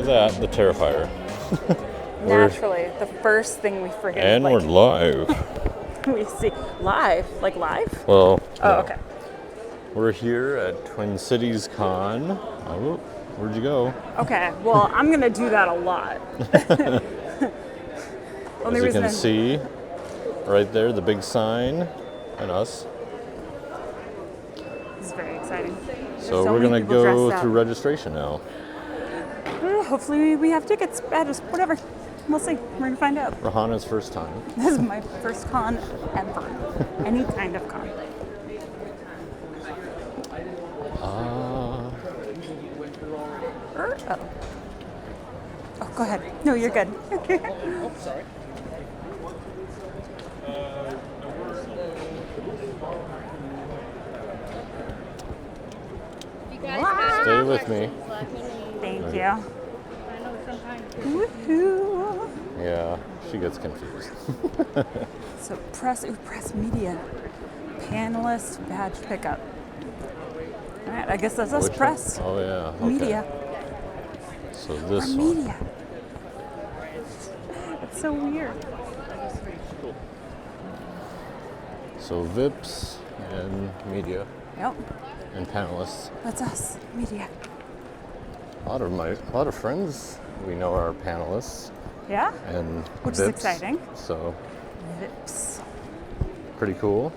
at that, the Terrifier. Naturally, the first thing we forget. And we're live. We see live, like live. Well, Oh, no. okay. We're here at Twin Cities Con. Oh, where'd you go? Okay. Well, I'm gonna do that a lot. As you can see, right there, the big sign, and us. This is very exciting. So we're gonna go through registration now. Hopefully we have tickets, badges, whatever. We'll see. We're gonna find out. Rahana's first time. This is my first con ever. Any kind of con. Oh, go ahead. No, you're good. Oh, sorry. Stay with me. Thank you. Woohoo! Yeah, she gets confused. So press media. Panelist badge pickup. All right, I guess that's us. Which Press. one? Oh yeah. Okay. Media. So this Or one. media. It's so weird. So VIPs and media Yep, and panelists. that's us. Media. A lot of friends we know are panelists Yeah? and Which is VIPs, exciting. So Vips. pretty cool.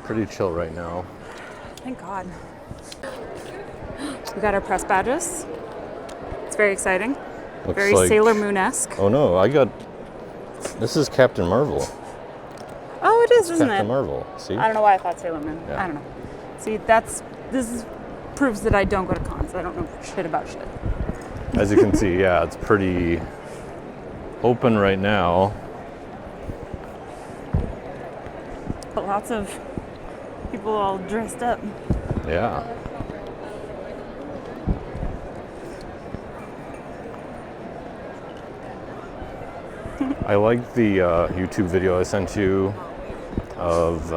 Pretty chill right now. Thank God. We got our press badges. It's very exciting. Looks Very like, Sailor Moon-esque. Oh no, this is Captain Marvel. Oh, it is, isn't Captain it? Marvel. See? I don't know why I thought Sailor Moon. Yeah. I don't know. See, proves that I don't go to cons. I don't know shit about shit. As you can see, yeah, it's pretty open right now. But lots of people all dressed up. Yeah. I like the YouTube video I sent you of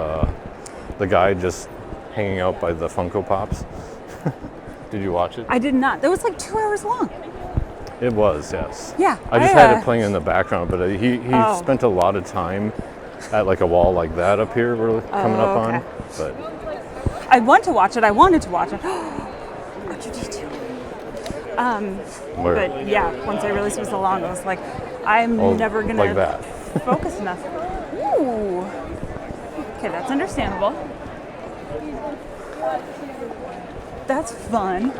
the guy just hanging out by the Funko Pops. Did you watch it? I did not. That was like 2 hours long. It was, yes. Yeah. I just had it playing in the background, but he Oh. spent a lot of time at like a wall like that up here we're coming up okay. on. But I want to watch it. I wanted to watch it. R2D2. where? But yeah, once I realized it was so long, I was like, I'm Oh, never gonna like that. focus enough. Ooh. Okay, that's understandable. That's fun.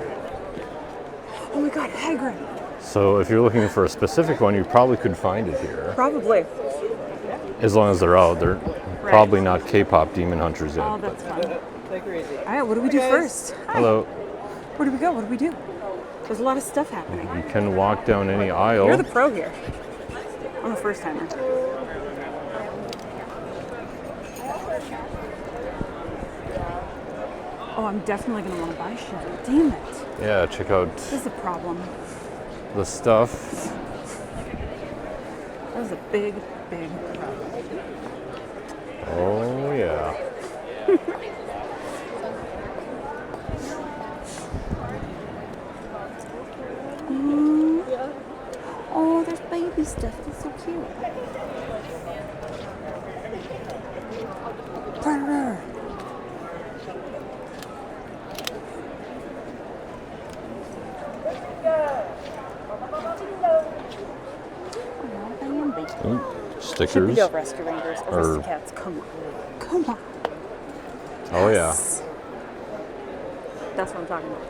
Oh my God, Hagrid. So if you're looking for a specific one, you probably could find it here. Probably. As long as they're out. They're probably not K-pop Demon Hunters yet. Oh, that's fun. All right, what do we do first? Hi. Hello. Where do we go? What do we do? There's a lot of stuff happening. You can walk down any aisle. You're the pro here. I'm a first timer. Oh, I'm definitely gonna want to buy shit. Damn it. Yeah, check out This is a problem. the stuff. That was a big, big problem. Oh yeah. Oh, there's baby stuff. That's so cute. Predator. Ooh, Should stickers. we go Rescue Rangers? Or- Aristocats, come on. Come on. Oh yeah. Yes. That's what I'm talking about.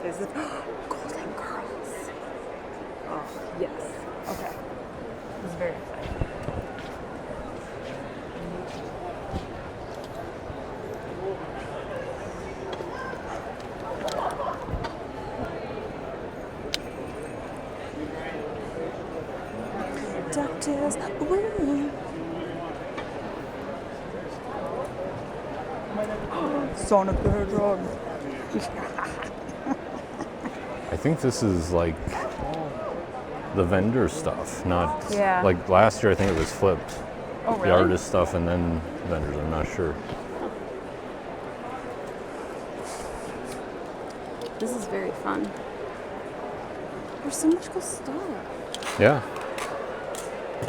This is Golden Girls. Oh, yes. Okay. This is very exciting. DuckTales. Woo. Sonic the Hedgehog. I think this is like the vendor stuff, not Yeah. like last year. I think it was flipped. Oh, the really? artist stuff and then vendors. I'm not sure. This is very fun. There's so much cool stuff. Yeah.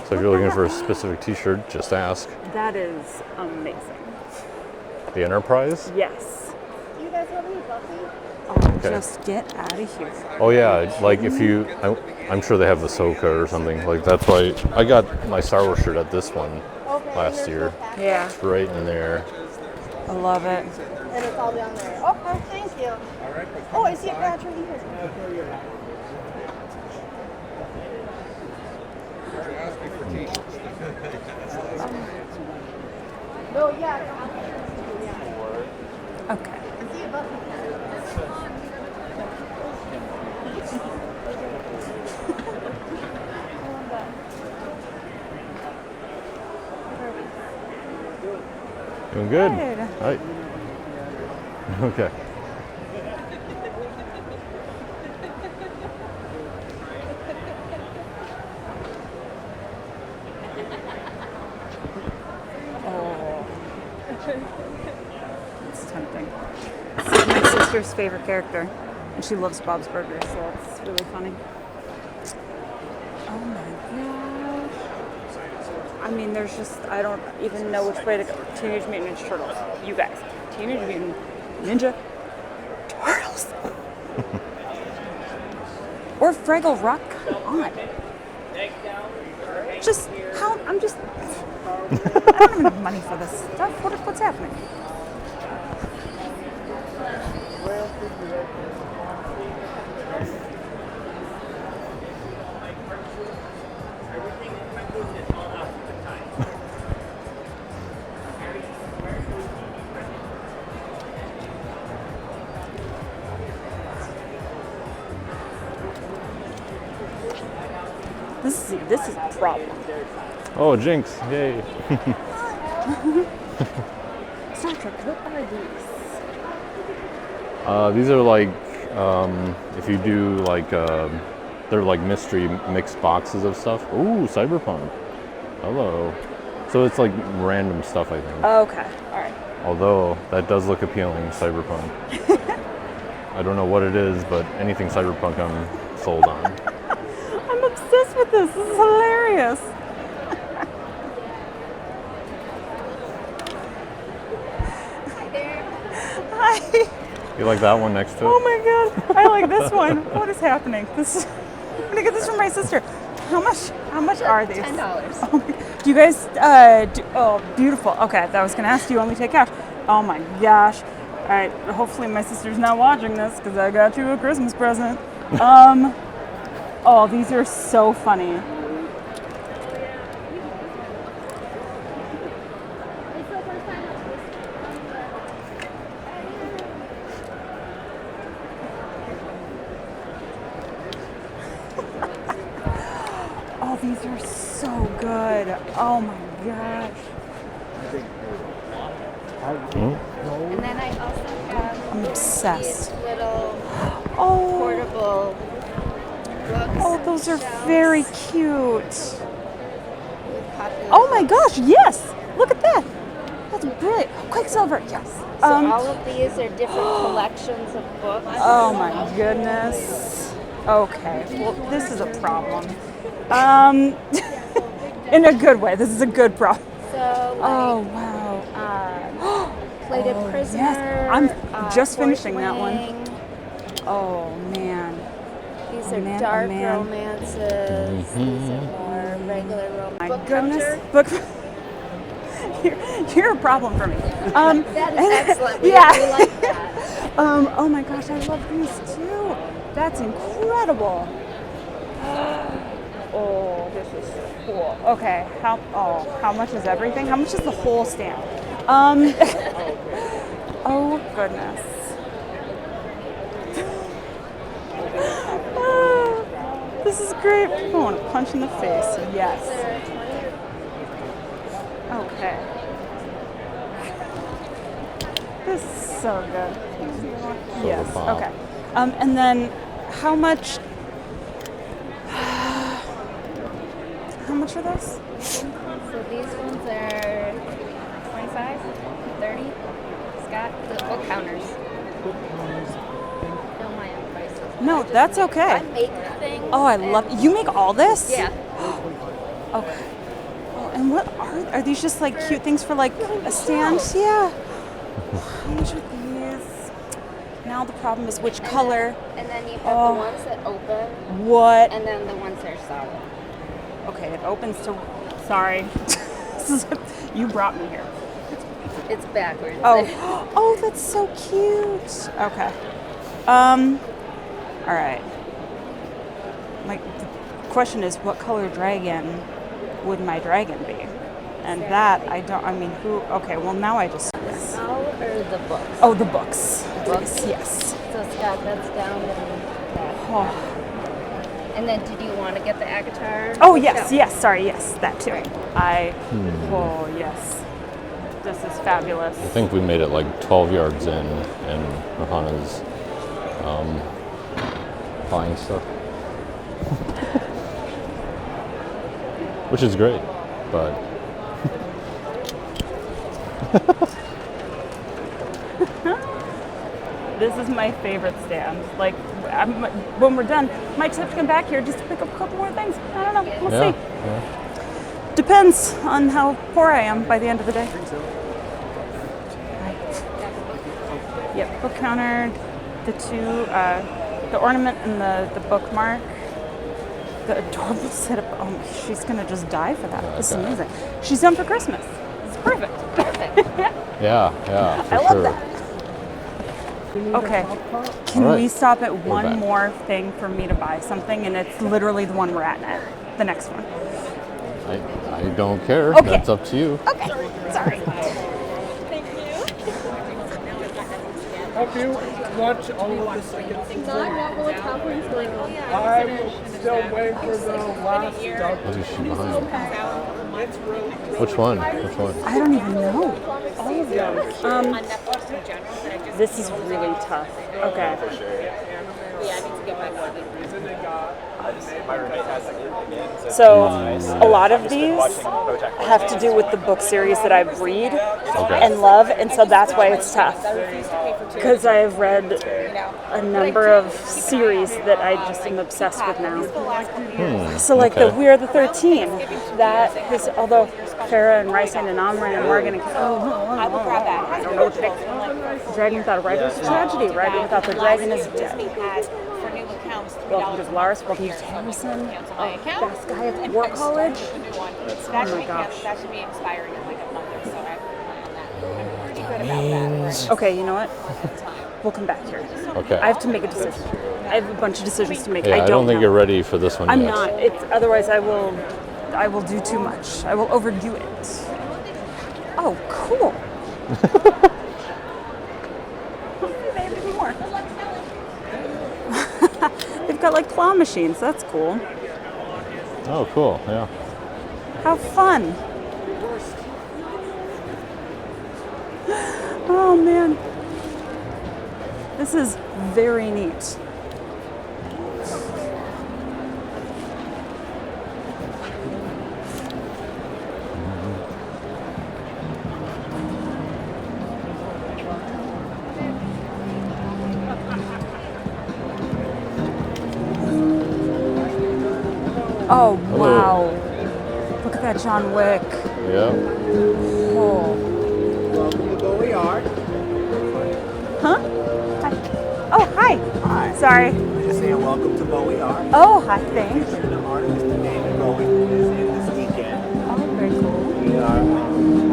So if you're looking for a specific T-shirt, just ask. That is amazing. The Enterprise? Yes. You guys want me Buffy? Oh, Okay. just get out of here. Oh yeah, like if you, I'm sure they have the Ahsoka or something. Like that's why I got my Star Wars shirt at this one Okay. last here's year. the packet. Yeah, It's right in there. I love it. And it's all down there. Okay, thank you. Oh, I see a badge right here. No, yeah. Okay. I see a Buffy. Doing good. Good. Right. Okay. Oh. It's tempting. This is my sister's favorite character, and she loves Bob's Burgers, so it's really funny. Oh my gosh. I mean, there's just, I don't even know which way to go. Teenage Mutant Ninja Turtles. You guys. Teenage Mutant Ninja Turtles. Or Fraggle Rock. Come on. Just, how, I'm just, I don't even have money for this stuff. What's happening? This is a problem. Oh, Jinx! Yay! Star Trek, what are these? These are like if you do like they're like mystery mixed boxes of stuff. Ooh, Cyberpunk. Hello. So it's like random stuff, I think. Okay, all right. Although that does look appealing, Cyberpunk. I don't know what it is, but anything Cyberpunk, I'm sold on. I'm obsessed with this. This is hilarious. Hi. You like that one next to it? Oh my god. I like this one. What is happening? This. I'm gonna get this from my sister. How much are these? $10. Oh my, do you guys oh, beautiful. Okay, that was gonna ask, do you only take cash? Oh my gosh. All right, hopefully my sister's not watching this because I got you a Christmas present. Oh, these are so funny. Oh, these are so good. Oh my gosh. And then I also have I'm obsessed. these little Oh, portable books. oh, those are shelves very cute. with popular Oh my books. gosh, yes! Look at that. That's brilliant. Quicksilver, yes. So all of these are different collections of books. Oh my goodness. Okay, well, this is a problem. In a good way. This is a good problem. So like Oh wow. Plated Oh, Prisoner. yes. I'm just finishing that one. Wing. Oh man. These Oh, are man, oh, dark man. romances. These are more regular romance. My Book goodness. counter. Book. You're a problem for me. That is excellent. We Yeah. like that. Oh my gosh, I love these too. That's incredible. Oh, this is so cool. Okay, how much is everything? How much is the whole stand? Oh goodness. This is great. I want to punch in the face. Yes. Okay. This is so good. Yes. pop. Okay. And then, how much? How much are those? So these ones are 25, 30. Scott, the book counters. Don't mind the prices. No, that's okay. I make things. Oh, I love. You make all this? Yeah. Okay. Oh, and what are these? Just like cute things for like a stand? Yeah. How much are these? Now the problem is which color. And then you have Oh. the ones that open, What? and then the ones that are solid. Okay, it opens to. Sorry. This is, you brought me here. It's backwards. Oh, oh, that's so cute. Okay. All right. The question is, what color dragon would my dragon be? And that I don't. I mean, who? Okay. Well, now I just. Yes. All or the books? Oh, the books. Books? Yes. So Scott, that's down in that. Oh. And then, did you want to get the Agatar? Oh yes, yes. Sorry, yes, that too. Oh yes. This is fabulous. I think we made it like 12 yards in, and Rohana's buying stuff. Which is great, but This is my favorite stand. Like, when we're done, might just have to come back here just to pick up a couple more things. I don't know. We'll yeah, see. yeah. Depends on how poor I am by the end of the day. Yep, book counter, the two, the ornament and the bookmark. The adorable setup. Oh, she's gonna just die for that. This is Okay. amazing. She's done for Christmas. It's perfect. Yeah, for I love sure. that. Okay. Can All right. we stop at We're one back. more thing for me to buy something? And it's literally the one we're at now. The next one. I don't care. Okay. That's up to you. Okay. Sorry. Have you watched all of the second season? I'm still waiting for the last dub. What is she behind? Which one? Which one? I don't even know. All of them. This is really tough. Okay. So a lot of these have to do with the book series that I read and love, and so that's why it's tough. Because I've read a number of series that I just am obsessed with now. So like the okay. We Are the 13, that is, although Farah and Rysand and Amran and Morgan and I don't know what to pick. Dragon Without a Rider is a tragedy. Rider Without the Dragon is dead. Welcome to Velaris. Welcome to Harrison. Best guy at War College. Oh my gosh. That should be expiring in like a month or so. I'm pretty good about that. Okay, you know what? We'll come back here. Okay. I have to make a decision. I have a bunch of decisions to make. Yeah, I don't think know. you're ready for this one I'm yet. not. It's otherwise I will do too much. I will overdo it. Oh, cool. Maybe more. They've got like claw machines. That's cool. Oh, cool. Yeah. How fun. Oh man. This is very neat. Oh, wow. Look at that John Wick. Yeah. Oh. Welcome to Bowie Art. Huh? Hi. Oh, hi. Hi. Sorry. Just saying welcome to Bowie Art. Oh, hi, thanks. The artist David Bowie is in this weekend. Oh, very cool. We are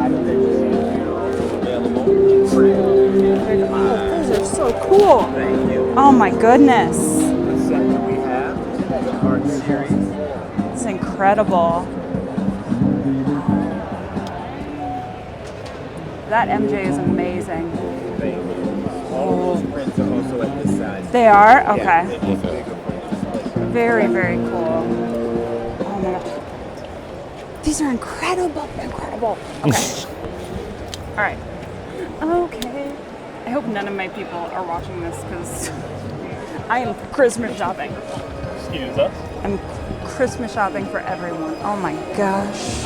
having pictures available in print. Oh, those are so cool. Thank you. Oh my goodness. The set that we have, the art series. It's incredible. That MJ is amazing. Thank you. All of those prints are also at this size. They are? Yeah, Okay. they're just bigger prints. Very, very cool. Oh my gosh. These are incredible. Incredible. Okay. All right. Okay. I hope none of my people are watching this because I am Christmas shopping. Excuse us. I'm Christmas shopping for everyone. Oh my gosh.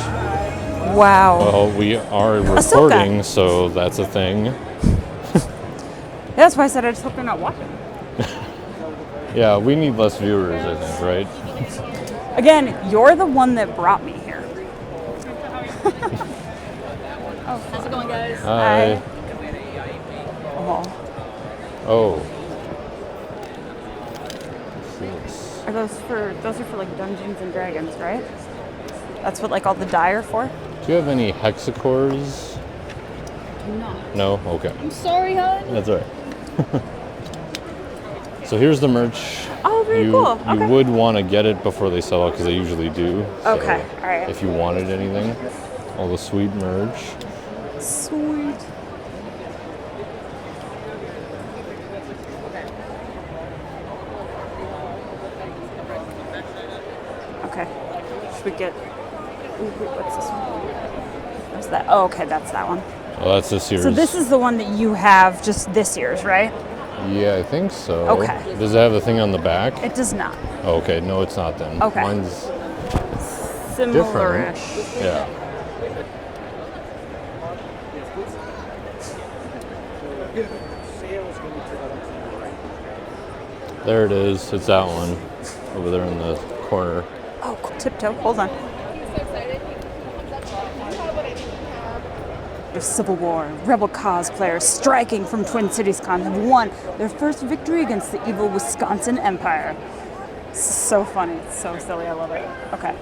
Wow. Well, we are Ahsoka. recording, so that's a thing. That's why I said I just hope they're not watching. Yeah, we need less viewers, I think, right? Again, you're the one that brought me here. How's it going, guys? Hi. Oh. Oh. What's this? Are those are for like Dungeons and Dragons, right? That's what like all the die are for? Do you have any hexacores? No. No? Okay. I'm sorry, hon. That's all right. So here's the merch. Oh, very you, cool. You Okay. would want to get it before they sell out because they usually do. So Okay, all right. If you wanted anything, all the sweet merch. Sweet. Okay. Should we get? Ooh, what's this one? What's that? Oh, okay, that's that one. Oh, that's this year's. So this is the one that you have, just this year's, right? Yeah, I think so. Okay. Does it have the thing on the back? It does not. Oh, okay, no, it's not then. Okay. Mine's Similar-ish. yeah. There it is. It's that one over there in the corner. Oh, cool. Tiptoe. Hold on. The Civil War, rebel cosplayers striking from Twin Cities Con have won their first victory against the evil Wisconsin Empire. So funny. It's so silly. I love it. Okay.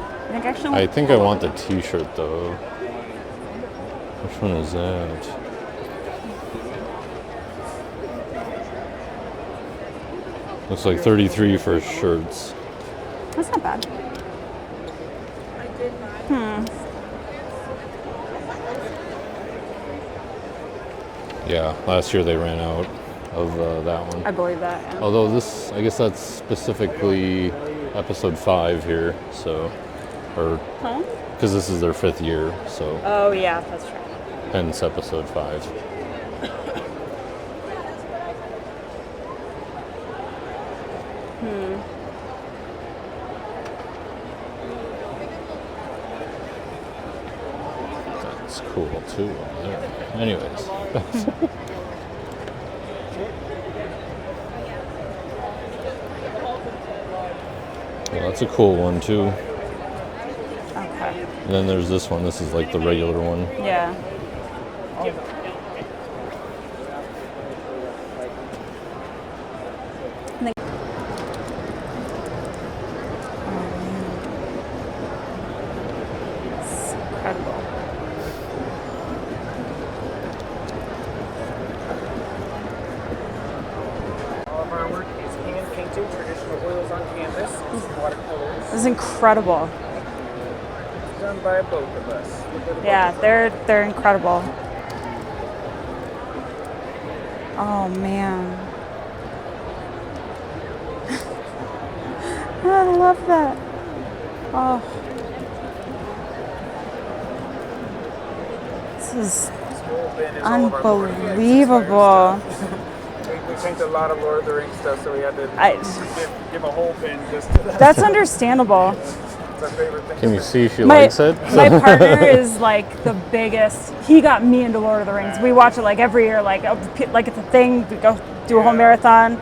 I think I want the T-shirt though. Which one is that? Looks like 33 for shirts. That's not bad. Yeah, last year they ran out of that one. I believe that. Yeah. Although this, I guess that's specifically episode 5 here, so, or, Huh? because this is their 5th year, so, Oh yeah, that's true. hence episode 5. That's cool too over there. Anyways. Well, that's a cool one too. Okay. And then there's this one. This is like the regular one. Yeah. And then- It's incredible. All of our work is hand painted, traditional oils on canvas, watercolors, This is incredible. done by both of us. Yeah, they're incredible. Oh man. I love that. Oh. This is This whole bin is all of our Lord of the Rings unbelievable. inspired stuff. We paint a lot of Lord of the Rings stuff, so we had to I- give a whole bin just to that. That's understandable. It's our favorite thing. Can you see she My, likes it? my partner is like the biggest. He got me into Lord of the Rings. We watch it like every year, like it's a thing. We go do a whole marathon,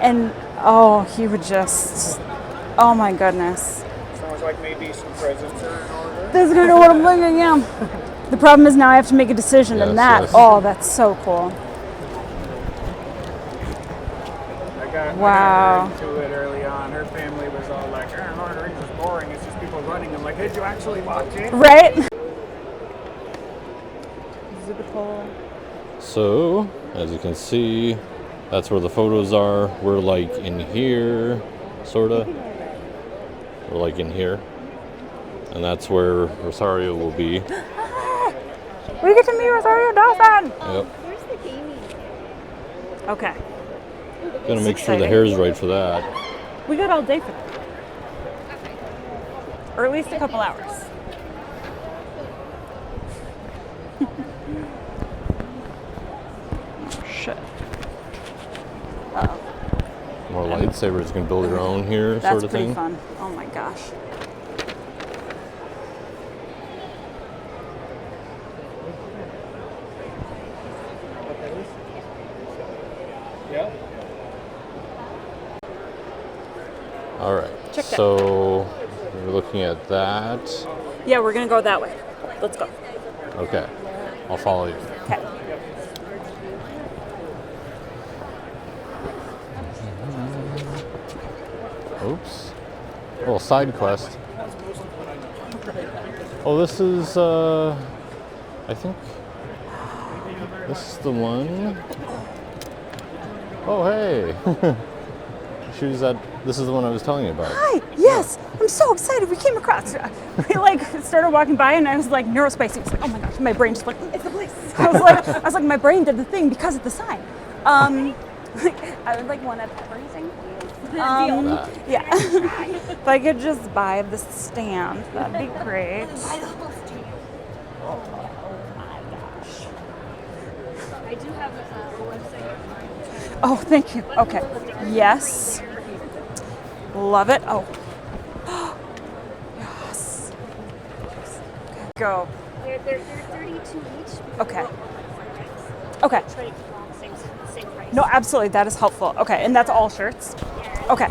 and oh, he would just, oh my goodness. Sounds like maybe some presents are in order. That's kind of what I'm thinking. Yeah. The problem is now I have to make a decision, Yes, and that, yes. oh, that's so cool. I got Wow. into it early on. Her family was all like, Lord of the Rings is boring. It's just people running. I'm like, did you actually watch it? Right? Exhibit hole. So, as you can see, that's where the photos are. We're like in here, sorta. We're like in here. And that's where Rosario will be. We get to meet Rosario Dawson. Yep. Where's the gaming? Okay. Gonna make sure the exciting. hair's right for that. We got all day for that. Or at least a couple hours. Shit. Uh-oh. More I lightsabers. You can build your own here, That's sort of pretty thing. fun. Oh my gosh. Yeah. All right. Check that. So we're looking at that. Yeah, we're gonna go that way. Let's go. Okay. I'll follow you. Okay. Oops. A little side quest. Oh, this is, I think, this is the one. Oh, hey. This is the one I was telling you about. Hi. Yes. I'm so excited. We came across. We like started walking by, and I was like neurospicy. I was like, oh my gosh. My brain just like, it's the place. I was like, my brain did the thing because of the sign. I would like one at everything. Yeah. If I could just buy the stand, that'd be great. I do have a website. Oh, thank you. Okay. Yes. Love it. Oh. Yes. Okay, go. They're 32 each. Okay. Okay. Try to keep them all the same price. No, absolutely. That is helpful. Okay. And that's all shirts? Okay.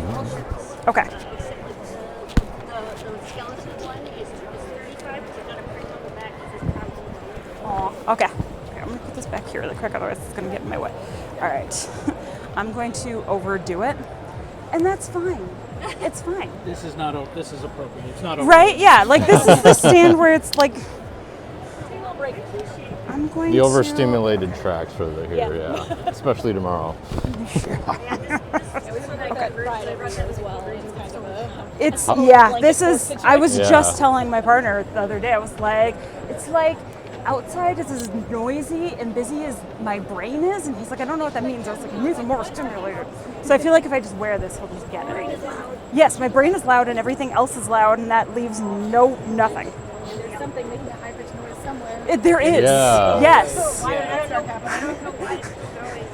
Okay. The skeleton one is 35, but you've got a print on the back that says probably. Oh, okay. Okay. I'm going to put this back here really quick, otherwise it's going to get in my way. All right. I'm going to overdo it, and that's fine. It's fine. This is appropriate. It's not Right? Yeah. Like, this is the stand where it's like, I'm going The to... overstimulated tracks for the here, yeah. Especially tomorrow. It's, yeah, this is, I was Yeah. just telling my partner the other day, I was like, it's like outside is as noisy and busy as my brain is. And he's like, I don't know what that means. I was like, it means I'm more stimulated. So I feel like if I just wear this, he'll just get it. Yes, my brain is loud and everything else is loud, and that leaves nothing. There's something making a high pitched noise somewhere. There is. Yeah. Yes.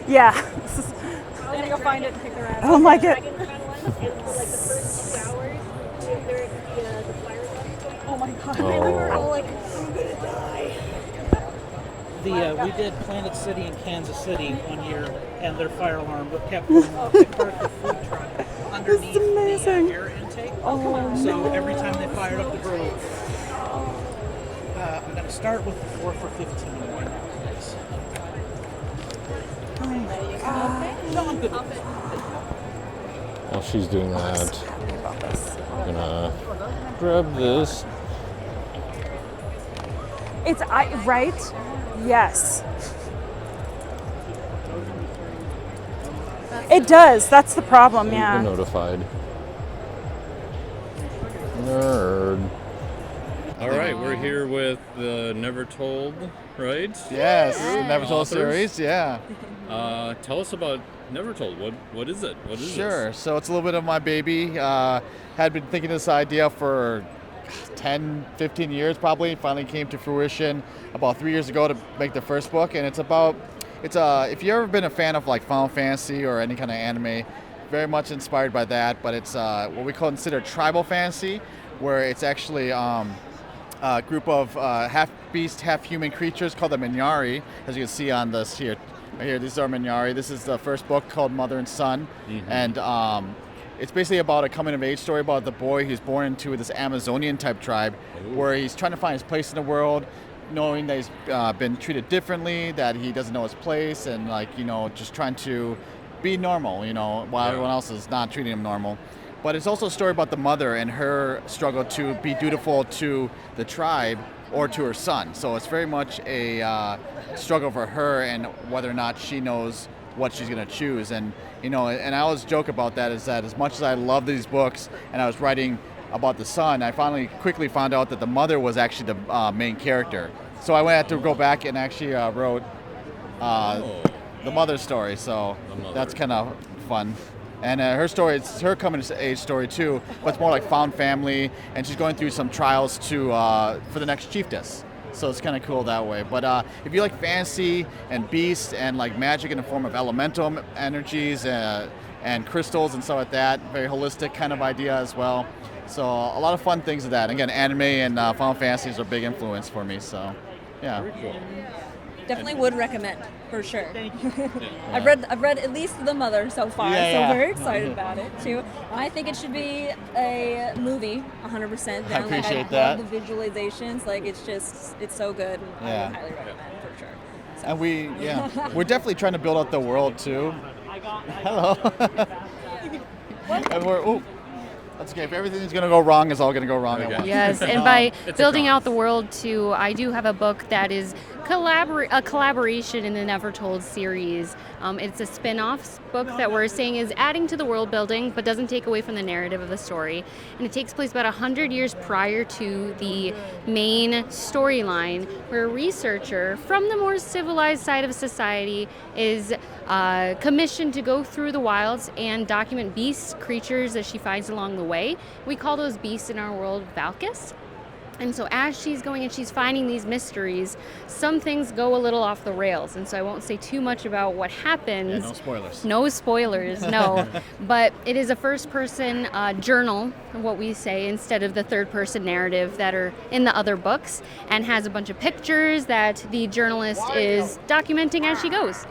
Yeah. I'm gonna go find it and pick her out. I don't like it. Like the first 2 hours, the fire alarm. Oh my god. Oh. I remember all like, I'm gonna die. We did Planet City in Kansas City one year, and their fire alarm kept going off. They parked the food truck underneath amazing. the air intake. Oh, So every time they fired up the grill, I'm going to start with the 4 for 15. oh my God. No, I'm good. While she's doing that, Happy about this. I'm gonna grab this. It's, right? Yes. It does. That's the problem, You've been yeah. notified. Nerd. All right, we're here with the Never Told, right? Yes, the Never Told Authors. series, yeah. Tell us about Never Told. What is it? What is Sure. this? So it's a little bit of my baby. Had been thinking this idea for 10, 15 years probably. Finally came to fruition about 3 years ago to make the first book. And it's if you've ever been a fan of like Final Fantasy or any kind of anime, very much inspired by that. But it's what we consider tribal fantasy, where it's actually a group of half beast, half human creatures called the Minyari, as you can see on this here. Right here, these are Minyari. This is the first book called Mother and Son, and it's basically about a coming-of-age story about the boy who's born into this Amazonian-type tribe, where he's trying to find his place in the world, knowing that he's been treated differently, that he doesn't know his place, and just trying to be normal, while everyone else is not treating him normal. But it's also a story about the mother and her struggle to be dutiful to the tribe or to her son. So it's very much a struggle for her and whether or not she knows what she's going to choose. And and I always joke about that, is that as much as I love these books and I was writing about the son, I finally quickly found out that the mother was actually the main character. So I had to go back and actually wrote the mother's story. So that's kind of fun. And her story, it's her coming to age story too, but it's more like found family, and she's going through some trials for the next chiefess. So it's kind of cool that way. But if you like fantasy and beasts and like magic in the form of elemental energies, and crystals and stuff like that. Very holistic kind of idea as well. So a lot of fun things with that. Again, anime and Final Fantasy is a big influence for me. So yeah. Definitely would recommend for sure. I've read at least The Mother so far, Yeah, so yeah. very excited about it too. I think it should be a movie, 100%. I appreciate love that. the visualizations, like it's so good. And I would highly recommend for sure. So. And we're definitely trying to build out the world too. Hello. And that's okay. If everything's gonna go wrong, it's all gonna go wrong at once. Yes, and by building out the world too, I do have a book that is a collaboration in the Never Told series. It's a spin-off book that we're saying is adding to the world building, but doesn't take away from the narrative of the story. And it takes place about 100 years prior to the main storyline, where a researcher from the more civilized side of society is commissioned to go through the wilds and document beasts, creatures that she finds along the way. We call those beasts in our world Valkis. And so as she's going and she's finding these mysteries, some things go a little off the rails. And so I won't say too much about what happens. Yeah, no spoilers. No spoilers, no. But it is a first-person journal, what we say, instead of the third-person narrative that are in the other books, and has a bunch of pictures that the journalist is documenting as she goes.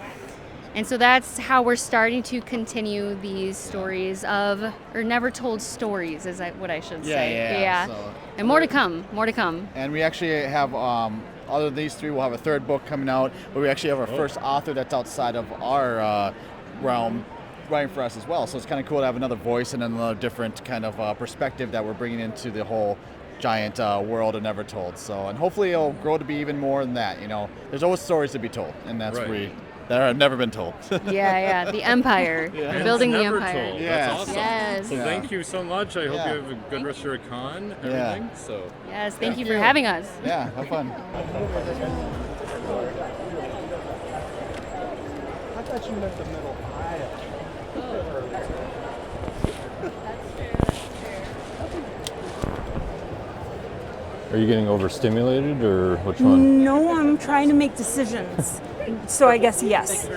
And so that's how we're starting to continue these stories or never told stories, is what I should say. Yeah. So, and more to come, more to come. and we actually have, other than these three, we'll have a third book coming out, but we actually have our first author that's outside of our realm writing for us as well. So it's kind of cool to have another voice and another different kind of perspective that we're bringing into the whole giant world of Never Told. So, and hopefully it'll grow to be even more than that. You know, there's always stories to be told, and that's that have never been told. Yeah, the empire. Yeah. We're building the Never empire. told. Yes. That's awesome. Yes. So thank you so much. I hope Yeah. you have a good rest of your con, everything. So Yes, thank you for having us. Yeah, have fun. I thought you meant the middle aisle. are you getting overstimulated or which one? No, I'm trying to make decisions. So I guess yes.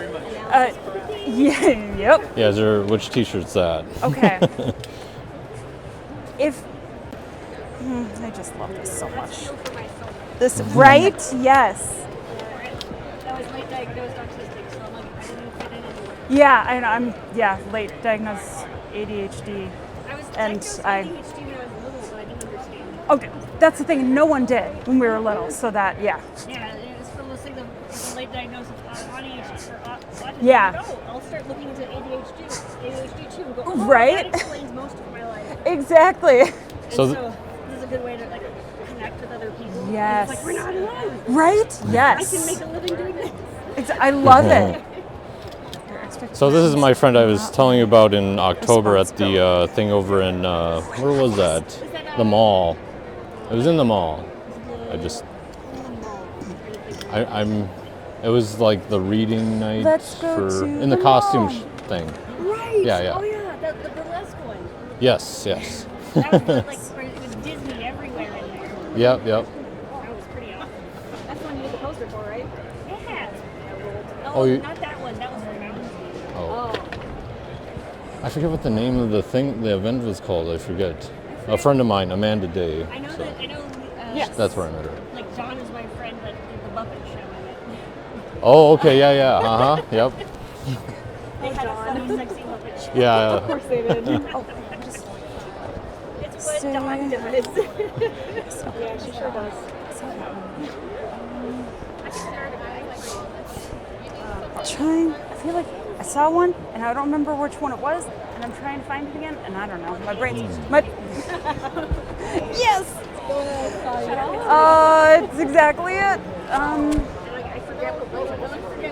Yep. Yeah, which t-shirt's that? Okay. I just love this so much. This, right? Yes. That was late diagnosed autistic, so I'm like, I didn't fit in anywhere. Yeah, I'm late diagnosed ADHD. I was And diagnosed I- ADHD when I was little, but I didn't understand. Okay, that's the thing. No one did when we were little. So that, yeah. Yeah, it was from listening to the late diagnosis of ADHD or autism. Yeah. Oh, I'll start looking into ADHD too. And go, oh, Right? that explains most of my life. Exactly. And So so, th- this is a good way to like connect with other people. And Yes. it's like we're not alone. Right? I Yes. can make a living doing this. I love it. So this is my friend I was telling you about in October at the thing over in where was that? The mall. It was in the mall. I'm. It was like the reading night Let's go to in the the costume mall. thing. Right. Yeah. Oh yeah, the burlesque one. Yes. That was like where it was Disney everywhere in there. Yep. That was pretty awesome. That's the one you did the poster for, right? Yeah. Oh, you- not that one. That was for Mountain View. Oh. I forget what the name of the event was called. I forget. A friend of mine, Amanda Day. I know so that. I know. Yes. That's where I met her. Like John is my friend that did the Muppet Show. Oh, okay. Yeah. Yep. They had a funny, sexy Muppet Show. Yeah. Of course they did. It's what Dawn does. Yeah, she sure does. I feel like I saw one and I don't remember which one it was, and I'm trying to find it again, and I don't know. My brain's yes. It's exactly it. I forget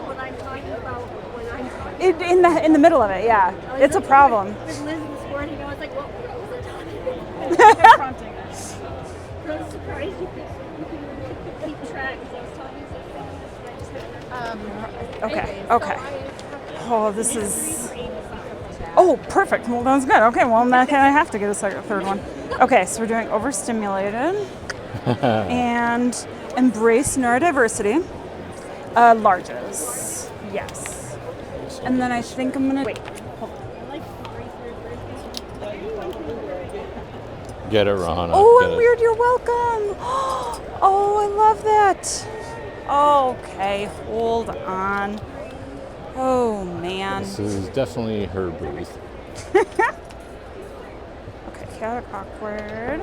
what I'm talking about when I'm talking. In the middle of it, yeah. It's a problem. With Liz this morning, I was like, what was I talking about? Prompting us. I was surprised you could keep track because I was telling you so fast. Okay. Oh, this is. Oh, perfect. Well, that's good. Okay, well, now I have to get a third one. Okay, so we're doing overstimulated and embrace neurodiversity. Larges. Yes. And then I think I'm gonna wait. Hold on. Get it, Rahana. Oh, Get and it. weird, you're welcome. Oh, I love that. Okay, hold on. Oh, man. This is definitely her booth. Okay, chaotic awkward.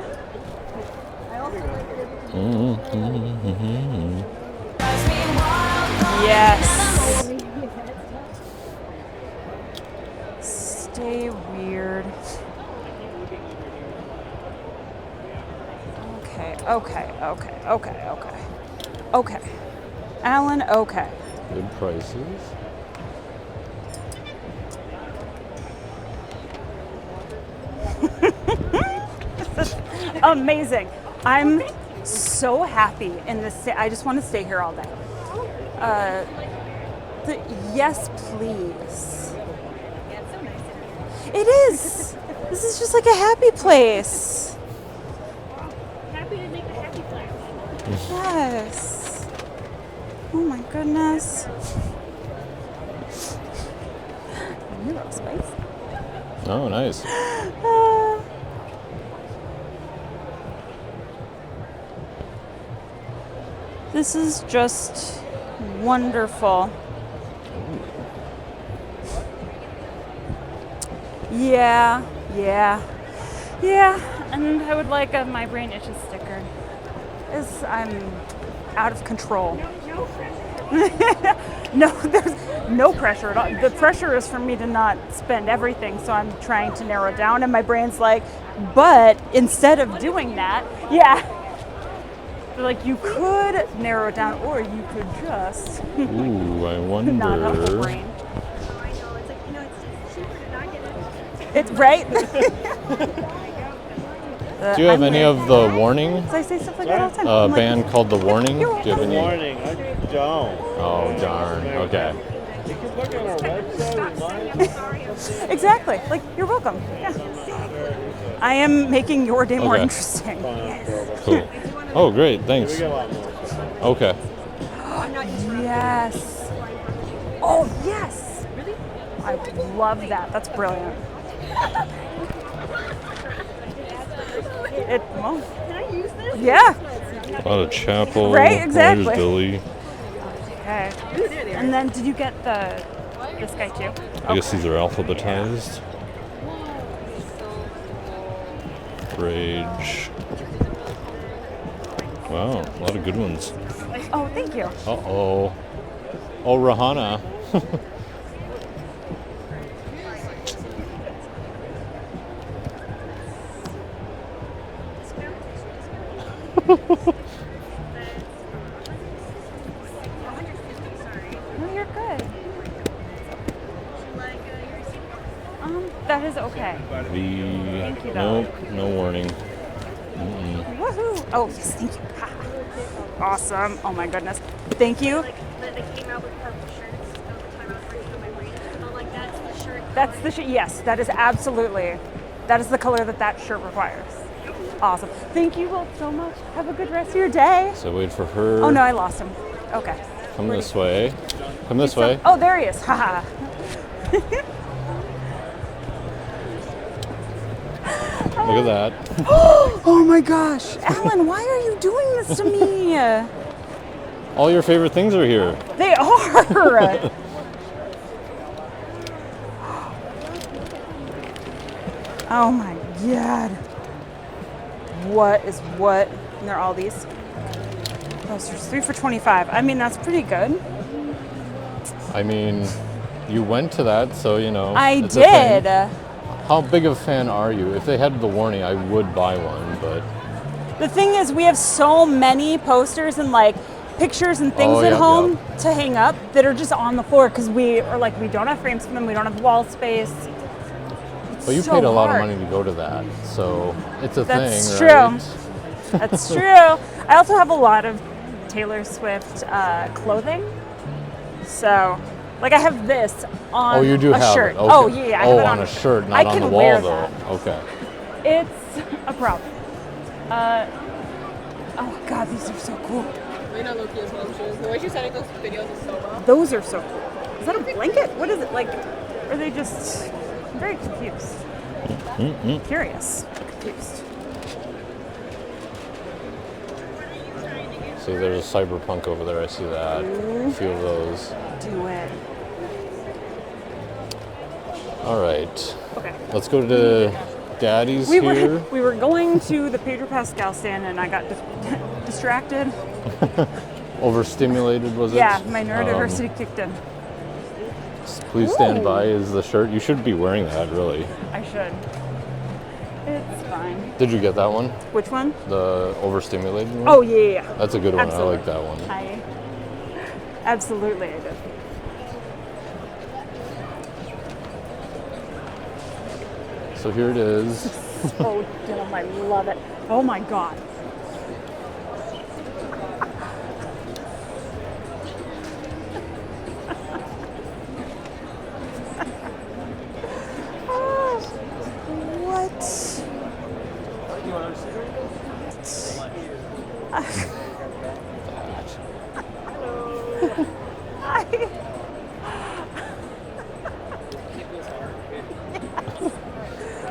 Yes. Stay weird. Okay. Alan, okay. Good prices. Amazing. I'm so happy in this. I just want to stay here all day. Yes, please. It is. This is just like a happy place. Happy to make the happy place. Yes. Oh my goodness. Neuro spice. Oh, nice. This is just wonderful. Yeah. And I would like a My Brain Itches sticker. I'm out of control. No, there's no pressure at all. The pressure is for me to not spend everything, so I'm trying to narrow it down, and my brain's like, but instead of doing that, yeah. They're like, you could narrow it down, or you could just Ooh, I wonder. not have the brain. I know. It's like, it's cheaper to not get it. It's right. Do you have any of the Warning? So I say stuff like that all the time. A I'm like, band called The Warning? Do you have any? Warning, I don't. Oh, darn. Okay. You can look at our website. exactly. Like, you're welcome. Yeah. I am making your day more Okay. interesting. Cool. Oh, great. Thanks. We get a lot more. Okay. Yes. Oh, yes. Really? I love that. That's brilliant. Well, Can I use this? yeah. A lot of Chapel. Right, exactly. There's Billy. Okay. And then, did you get this guy too? I guess these are alphabetized. Rage. Wow, a lot of good ones. Oh, thank you. Uh-oh. Oh, Rahana. No, you're good. That is okay. Thank you, though. Nope, no warning. Woohoo! Oh, yes, thank you. Awesome. Oh my goodness. Thank you. They came out with purple shirts the time I was working on My Brain. I'm like, that's the shirt. That's the shirt. Yes, that is absolutely. That is the color that shirt requires. Awesome. Thank you both so much. Have a good rest of your day. So wait for her. Oh no, I lost him. Okay. Come this way. Come this way. Oh, there he is. Haha. Look at that. Oh my gosh. Alan, why are you doing this to me? All your favorite things are here. They are. Oh my god. What is what? And they're all these. Those are 3 for $25. I mean, that's pretty good. I mean, you went to that, so you know. I it's a thing. did. How big of a fan are you? If they had the warning, I would buy one, but The thing is, we have so many posters and like pictures and things Oh, at yep, home yep. to hang up that are just on the floor because we are like, we don't have frames for them, we don't have wall space. but you so paid a lot of hard. money to go to that, so it's a That's thing, true. right? That's true. I also have a lot of Taylor Swift clothing. So, like I have this on Oh, you do a have shirt. it. Okay. Oh, yeah. I have Oh, it on a shirt, I not on can the wall, wear though. that. Okay. It's a problem. Oh, God, these are so cool. The way she's sending those videos is so well. Those are so cool. Is that a blanket? What is it? Like, are they just... I'm very confused. Curious. Confused. See, there's a Cyberpunk over there. I see that. A few of those. Do it. All right. Okay. Let's go to Daddy's here. We were going to the Pedro Pascal stand, and I got distracted. Overstimulated, was it? Yeah, my neurodiversity kicked in. Please stand by is the shirt. You should be wearing that, really. I should. It's fine. Did you get that one? Which one? The overstimulated one? Oh, yeah. That's a good one. Absolutely. I like that one. Absolutely, I did. So here it is. Oh, damn, I love it. Oh, my God. What?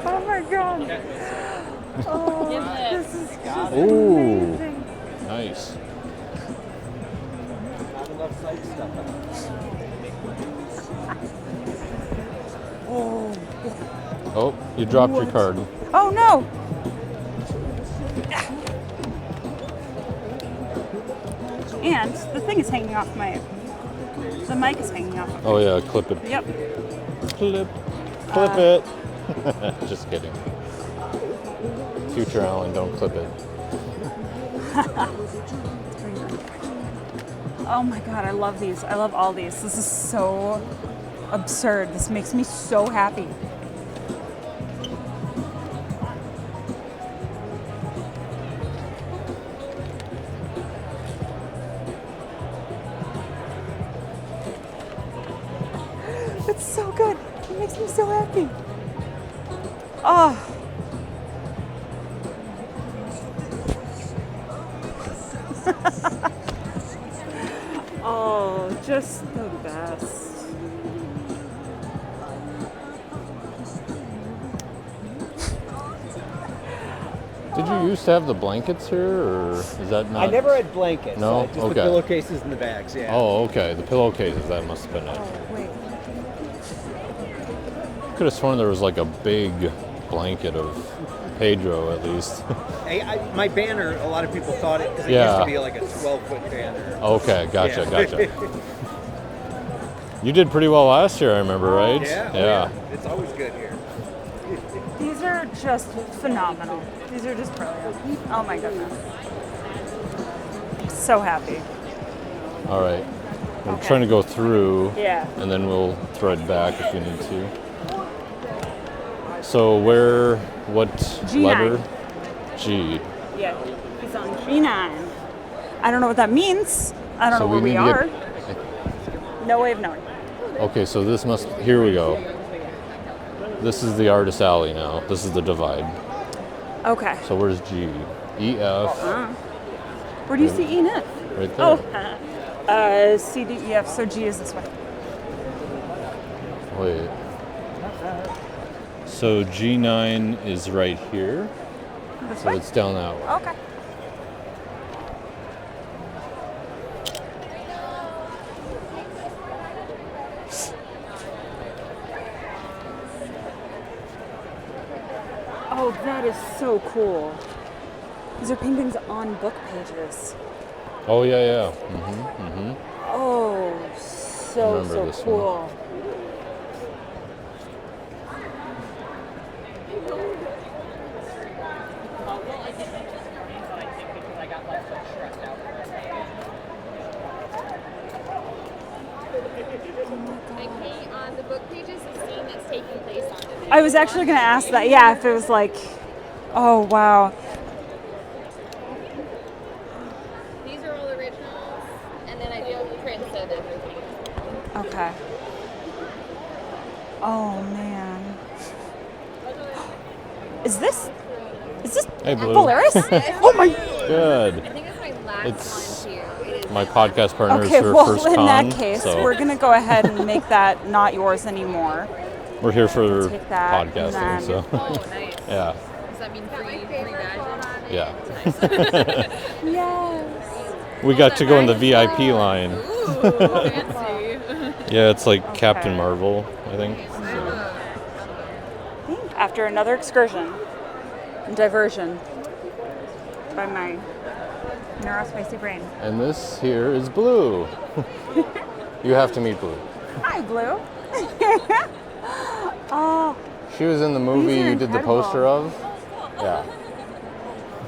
Oh my God. Oh, this is just amazing. Nice. Oh, you dropped your card. Oh no. And the thing is hanging off the mic is hanging off. Oh yeah, clip it. Yep. Clip it. Just kidding. Future Alan, don't clip it. Oh my God, I love these. I love all these. This is so absurd. This makes me so happy. It's so good. It makes me so happy. Oh. Oh, just the best. Did you used to have the blankets here, or is that not? I never had blankets. No? Just Okay. the pillowcases and the bags, yeah. Oh, okay. The pillowcases, that must have been it. Oh, wait. Could have sworn there was like a big blanket of Pedro, at least. My banner, a lot of people thought it, because it Yeah. used to be like a 12-foot banner. Okay, gotcha, Yeah. gotcha. You did pretty well last year, I remember, right? Yeah, Yeah. It's always good here. These are just phenomenal. These are just brilliant. Oh my goodness. So happy. All right. I'm Okay. trying to go through. Yeah. And then we'll thread back if we need to. So what G9. letter? G. Yeah, he's on G9. I don't know what that means. I don't So know where we we need to are. get- No way of knowing. Okay, so this here we go. This is the artist alley now. This is the divide. Okay. So where's G? E, F. Where do you see E and F? Right there. Oh, C, D, E, F. So G is this way. Wait. So G9 is right here. This So way? it's down that way. Okay. Oh, that is so cool. These are paintings on book pages. Oh yeah, yeah. Mm-hmm. Mm-hmm. Oh, so Remember this one. cool. On the book pages, the scene that's taking place on it. I was actually going to ask that. Yeah, if it was like, oh wow. These are all originals, and then I do have the prints of everything. Okay. Oh man. Is this Hey, Blue. Polaris? Oh my. Good. I think it's my last It's one too. It is my podcast partner Okay, is her well first in con, that case, so we're gonna go ahead and make that not yours anymore. we're here for Take that and podcasting. then- So Oh, nice. yeah, Does that mean free badges? yeah. Yes. We got to go in the VIP line. Fancy. Yeah, it's like Captain Marvel, I think. After another excursion and diversion by my neurospicy brain. And this here is Blue. You have to meet Blue. Hi, Blue. Oh, She was in the movie These are you did the incredible. poster of. Yeah.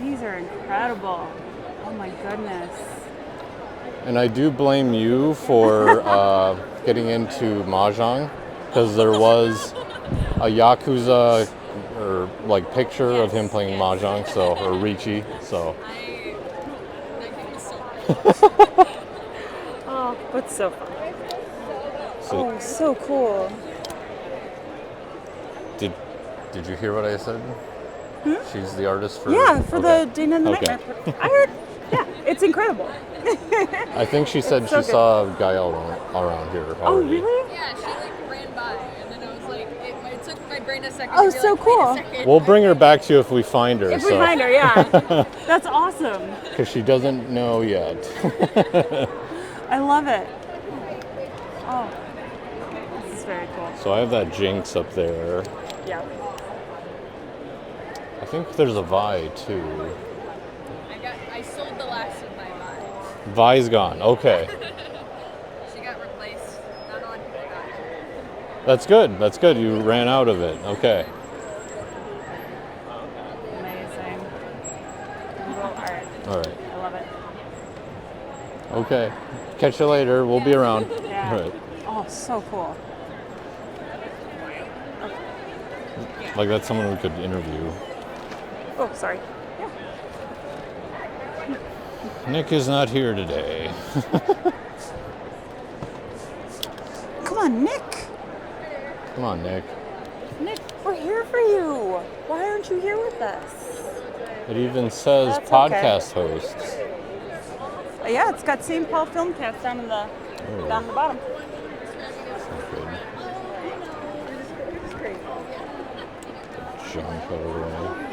these are incredible. Oh my goodness. And I do blame you for getting into Mahjong, because there was a Yakuza or like picture of him playing Mahjong, so or Riichi, so. Oh, that's so fun. So Oh, so cool. did you hear what I said? She's the artist for. Yeah, for okay. the Dana and the Okay. Nightmare. I heard. Yeah, it's incredible. I think she said so she good. saw Gael around here already. Oh, really? Yeah, she like ran by, and then I was like, it took my brain a second. Oh, to be so like, cool. Wait a second. We'll bring her back to you if we find her. If we find her, yeah. That's awesome. Because she doesn't know yet. I love it. Oh, this is very cool. So I have that Jinx up there. Yeah. I think there's a Vi too. I sold the last of my vibes. Vi's gone. Okay. She got replaced. Not on people got it. That's good. That's good. You ran out of it. Okay. Amazing. Google art. All right. I love it. Okay. Catch you later. We'll be around. Yeah. All right. Oh, so cool. Like that's someone we could interview. Oh, sorry. Nick is not here today. Come on, Nick. Come on, Nick. Nick, we're here for you. Why aren't you here with us? It even says That's podcast hosts. Yeah, it's got St. Paul Filmcast down in the down the bottom. John Cover.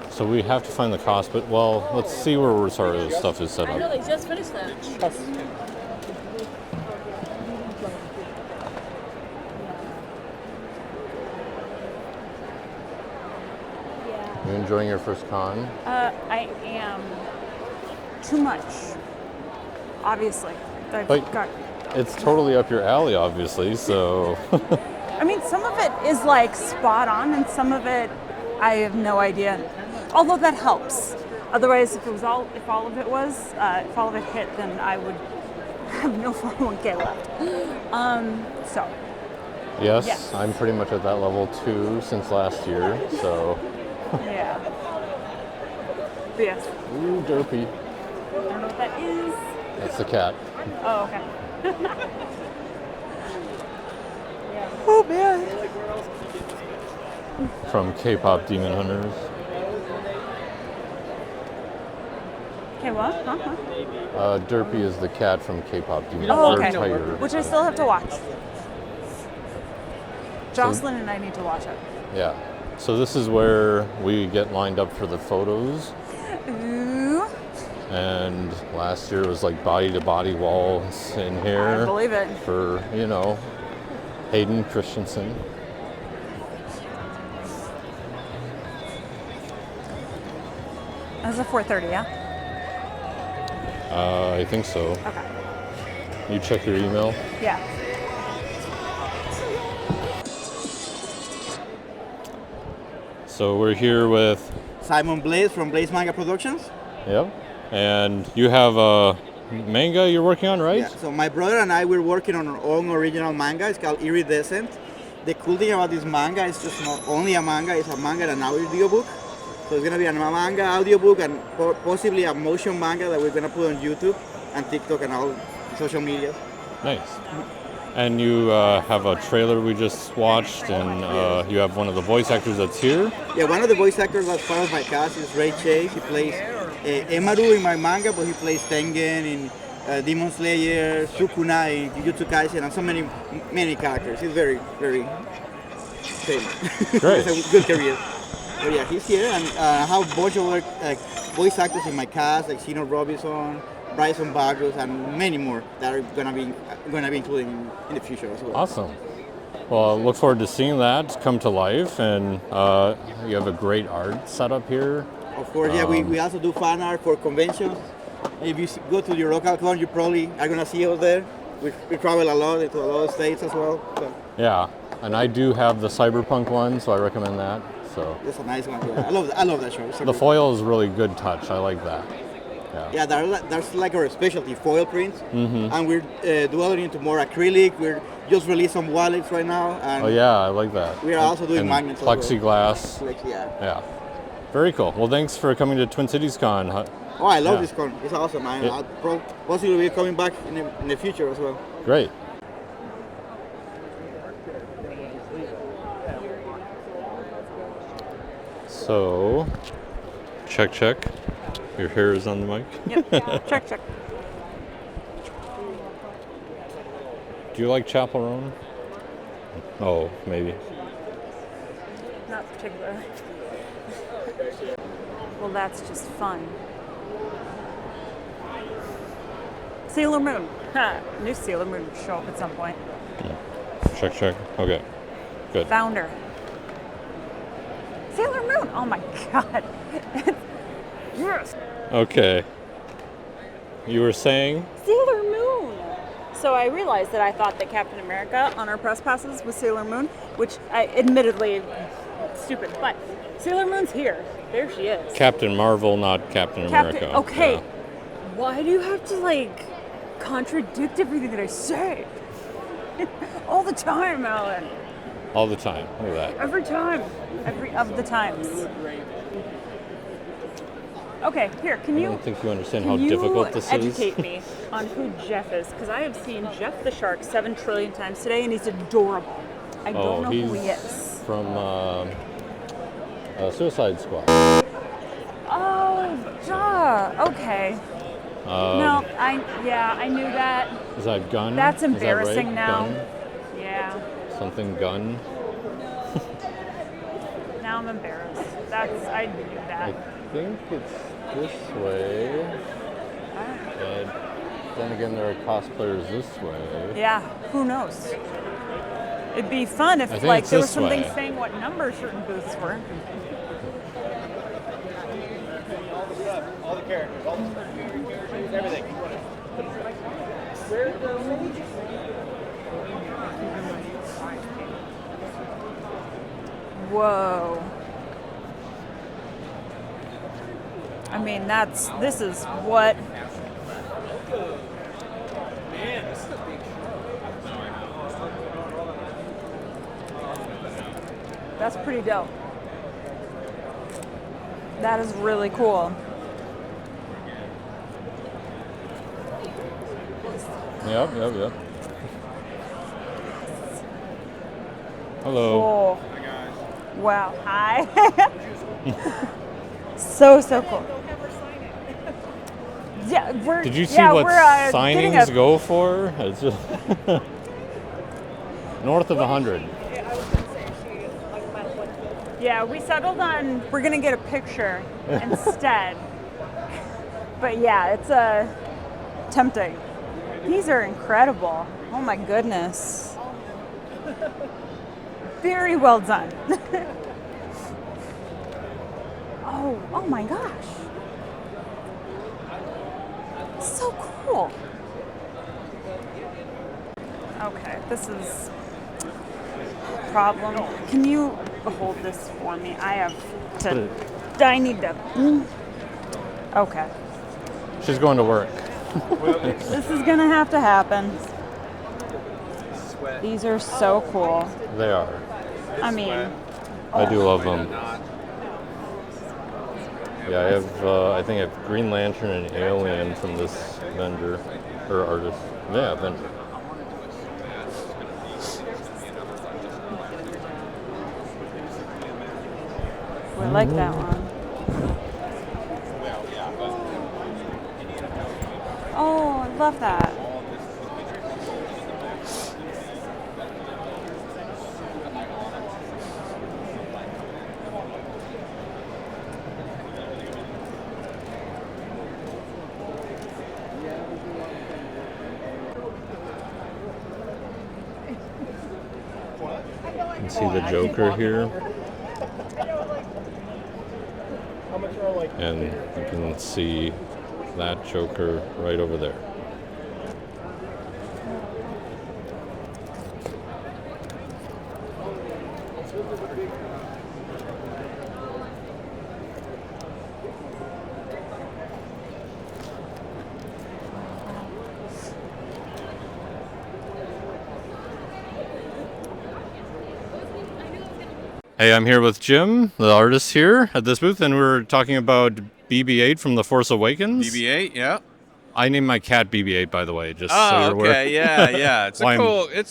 So we have to find the cost, but well, let's see where Rosario stuff is set I know up. they just finished that. You enjoying your first con? I am. Too much. Obviously. I've But got. it's totally up your alley, obviously, so. I mean, some of it is like spot on, and some of it, I have no idea. Although that helps. Otherwise, if all of it hit, then I would have no 401k left. So. Yes, I'm pretty much at that level too since last year, so. Yeah. But yes. Ooh, derpy. I don't know what that is. That's the cat. Oh, okay. Oh man. From K-pop Demon Hunters. Okay, what? Huh? Derpy is the cat from K-pop Demon Oh, Hunter. okay. Tiger. Which I still have to watch. Jocelyn and I need to watch it. Yeah. So this is where we get lined up for the photos. Ooh. And last year was like body-to-body walls in here. I believe it. For, Hayden Christensen. That was a 4:30, yeah? I think so. Okay. You check your email? Yeah. So we're here with Simon Blaze from Blaze Manga Productions. Yep. And you have a manga you're working on, right? Yeah, so my brother and I were working on our own original manga. It's called Iridescent. The cool thing about this manga is just not only a manga, it's a manga and an audiobook. So it's going to be a manga audiobook and possibly a motion manga that we're going to put on YouTube and TikTok and all social media. Nice. And you have a trailer we just watched, and you have one of the voice actors that's here. Yeah, one of the voice actors that's part of my cast is Ray Chase. He plays Emaru in my manga, but he plays Tengen in Demon Slayer, Sukuna in Jujutsu Kaisen, and so many characters. He's very, very famous. Great. It's a good career. But yeah, he's here, and I have a bunch of other voice actors in my cast, like Sino Robinson, Bryson Barrios, and many more that are gonna be included in the future as well. Awesome. Well, I look forward to seeing that come to life, and you have a great art setup here. Of course, yeah, we also do fan art for conventions. If you go to your local con, you probably are gonna see us there. We travel a lot into a lot of states as well. So. Yeah, and I do have the Cyberpunk one, so I recommend that. So that's a nice one. Yeah. I love that show. The foil is really good touch. I like that. Yeah, that's like our specialty, foil prints, Mm-hmm. and we're dwelling into more acrylic. We're just released some wallets right now. And oh yeah, I like that. We are also doing and magnets. Plexiglass. Yeah. Yeah. Very cool. Well, thanks for coming to Twin Cities Con. Oh, I love this con. It's awesome. I'll possibly be coming back in the future as well. Great. So, check. Your hair is on the mic? Yep. check. Do you like chaperone? Oh, maybe. Not particularly. Well, that's just fun. Sailor Moon. New Sailor Moon will show up at some point. Check. Okay. Good. Found her. Sailor Moon. Oh my God. Yes. Okay. You were saying? Sailor Moon. So I realized that I thought that Captain America on our press passes was Sailor Moon, which I admittedly stupid, but Sailor Moon's here. There she is. Captain Marvel, not Captain America. Okay. Yeah. Why do you have to contradict everything that I say? All the time, Alan. All the time. Look at that. Every time. Every of the times. Okay, here, can you... I don't think you understand how difficult this is. educate me on who Jeff is? Because I have seen Jeff the Shark 7 trillion times today, and he's adorable. I don't know who he is. From Suicide Squad. Oh, duh. Okay. No, I knew that. Is that Gunn? That's Is that embarrassing right? now. Gunn? Yeah. Something Gunn. Now I'm embarrassed. I knew that. I think it's this way. And then again, there are cosplayers this way. Yeah, who knows? It'd be fun if there was something saying what number certain booths were. All the characters, all the characters, everything. Whoa. I mean, this is what... That's pretty dope. That is really cool. Yep. Hello. Oh. Wow. Hi. So cool. Yeah, Did you see what signings go for? It's just north of 100. Yeah, we settled on we're gonna get a picture instead. But yeah, it's tempting. These are incredible. Oh my goodness. Very well done. Oh my gosh. So cool. Okay, this is a problem. Can you hold this for me? I need to. Okay. She's going to work. This is gonna have to happen. These are so cool. They are. I mean, I do love them. Yeah, I think I have Green Lantern and Alien from this vendor, or artist. Yeah, vendor. I like that one. Love that. You can see the Joker here. And you can see that Joker right over there. Hey, I'm here with Jim, the artist here at this booth, and we're talking about BB-8 from The Force Awakens. BB-8, yeah. I named my cat BB-8, by the way, just so Oh, you're aware. okay, yeah. It's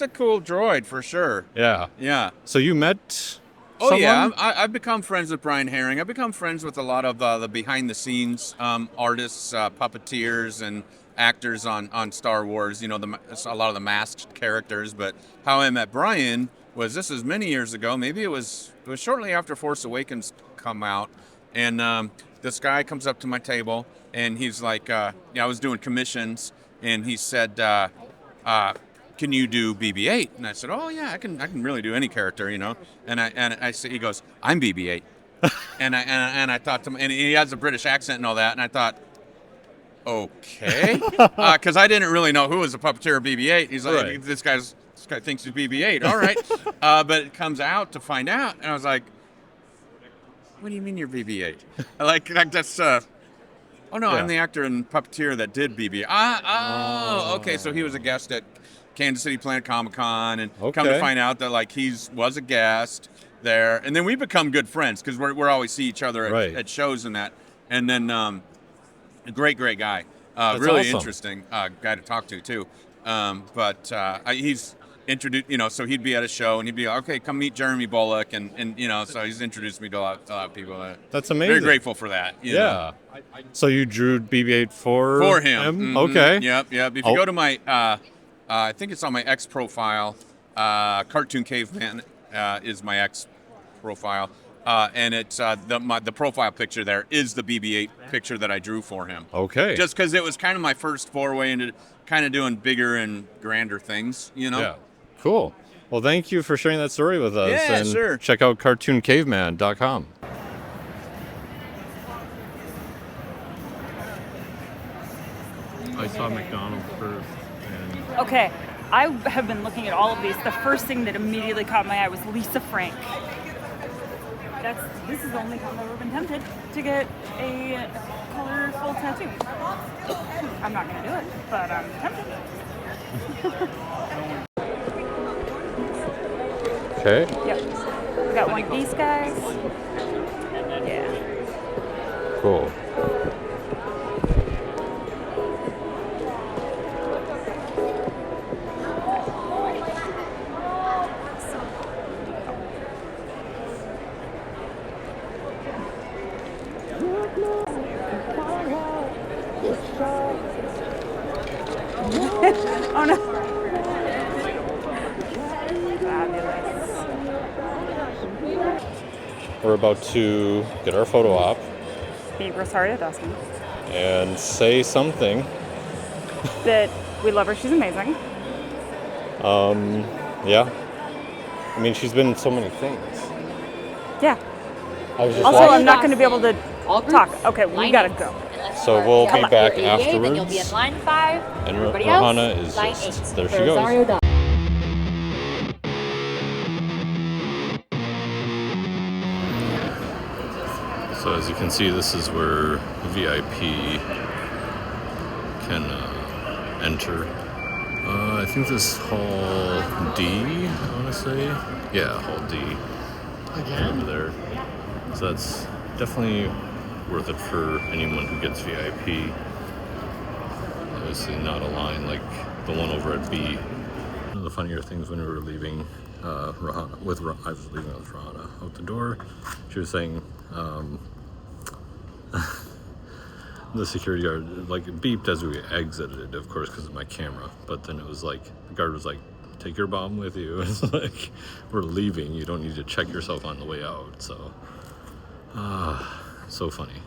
a cool droid for sure. Yeah. Yeah. So you met Oh someone? yeah, I've become friends with Brian Herring. I've become friends with a lot of the behind-the-scenes artists, puppeteers, and actors on Star Wars. You know, a lot of the masked characters. But how I met Brian was many years ago. Maybe it was shortly after Force Awakens come out, and this guy comes up to my table and he's like, I was doing commissions, and he said, can you do BB-8? And I said, oh yeah, I can really do any character, you know. And I said, he goes, I'm BB-8. and I thought to him, and he has a British accent and all that, and I thought, okay, because I didn't really know who was a puppeteer of BB-8. He's like, Right. this guy thinks he's BB-8. All right, but it comes out to find out, and I was like, what do you mean you're BB-8? like that's. Oh no, Yeah. I'm the actor and puppeteer that did BB-8. Okay, so he was a guest at Kansas City Planet Comic-Con, and come to Okay. find out that like was a guest there, and then we become good friends because we're always see each other Right. at shows and that, and then a great guy, That's really awesome. interesting guy to talk to too, but he's introduced, you know, so he'd be at a show and he'd be like, okay, come meet Jeremy Bullock, and you know, so he's introduced me to a lot of people. That's amazing. Very grateful for that. You know. Yeah. So you drew BB-8 for him. Mhm. Okay. Yep. If you go to my, I think it's on my X profile. Cartoon Caveman is my X profile, and it's the profile picture there is the BB-8 picture that I drew for him. Okay. Just because it was kind of my first foray into kind of doing bigger and grander things, you know. Yeah. Cool. Well, thank you for sharing that story with us. Yeah, and sure. Check out cartooncaveman.com. I saw McDonald's first. And Okay, I have been looking at all of these. The first thing that immediately caught my eye was Lisa Frank. This is the only time I've ever been tempted to get a colorful tattoo. I'm not gonna do it, but I'm tempted. Okay. Yep. We got one of these guys. Yeah. Cool. Oh no. We're about to get our photo op Meet Rosario Dawson. and say something. That we love her. She's amazing. Yeah. I mean, she's been in so many things. Yeah. I was just Also, watching. I'm not going to be able to talk. Okay, we gotta go. So we'll be back Then you'll be in afterwards. line 5. And Everybody Rohana else, is line just 8. there. She For Rosario goes. Dawson. So as you can see, this is where VIP can enter. I think this is Hall D, I want to say. Yeah, Hall D. Over there. So that's definitely worth it for anyone who gets VIP. Obviously not a line like the one over at B. One of the funnier things when we were leaving Rohana, I was leaving with Rohana out the door, she was saying, the security guard like beeped as we exited, of course, because of my camera. But then it was like the guard was like, "Take your bomb with you." It's like, we're leaving. You don't need to check yourself on the way out. So, so funny.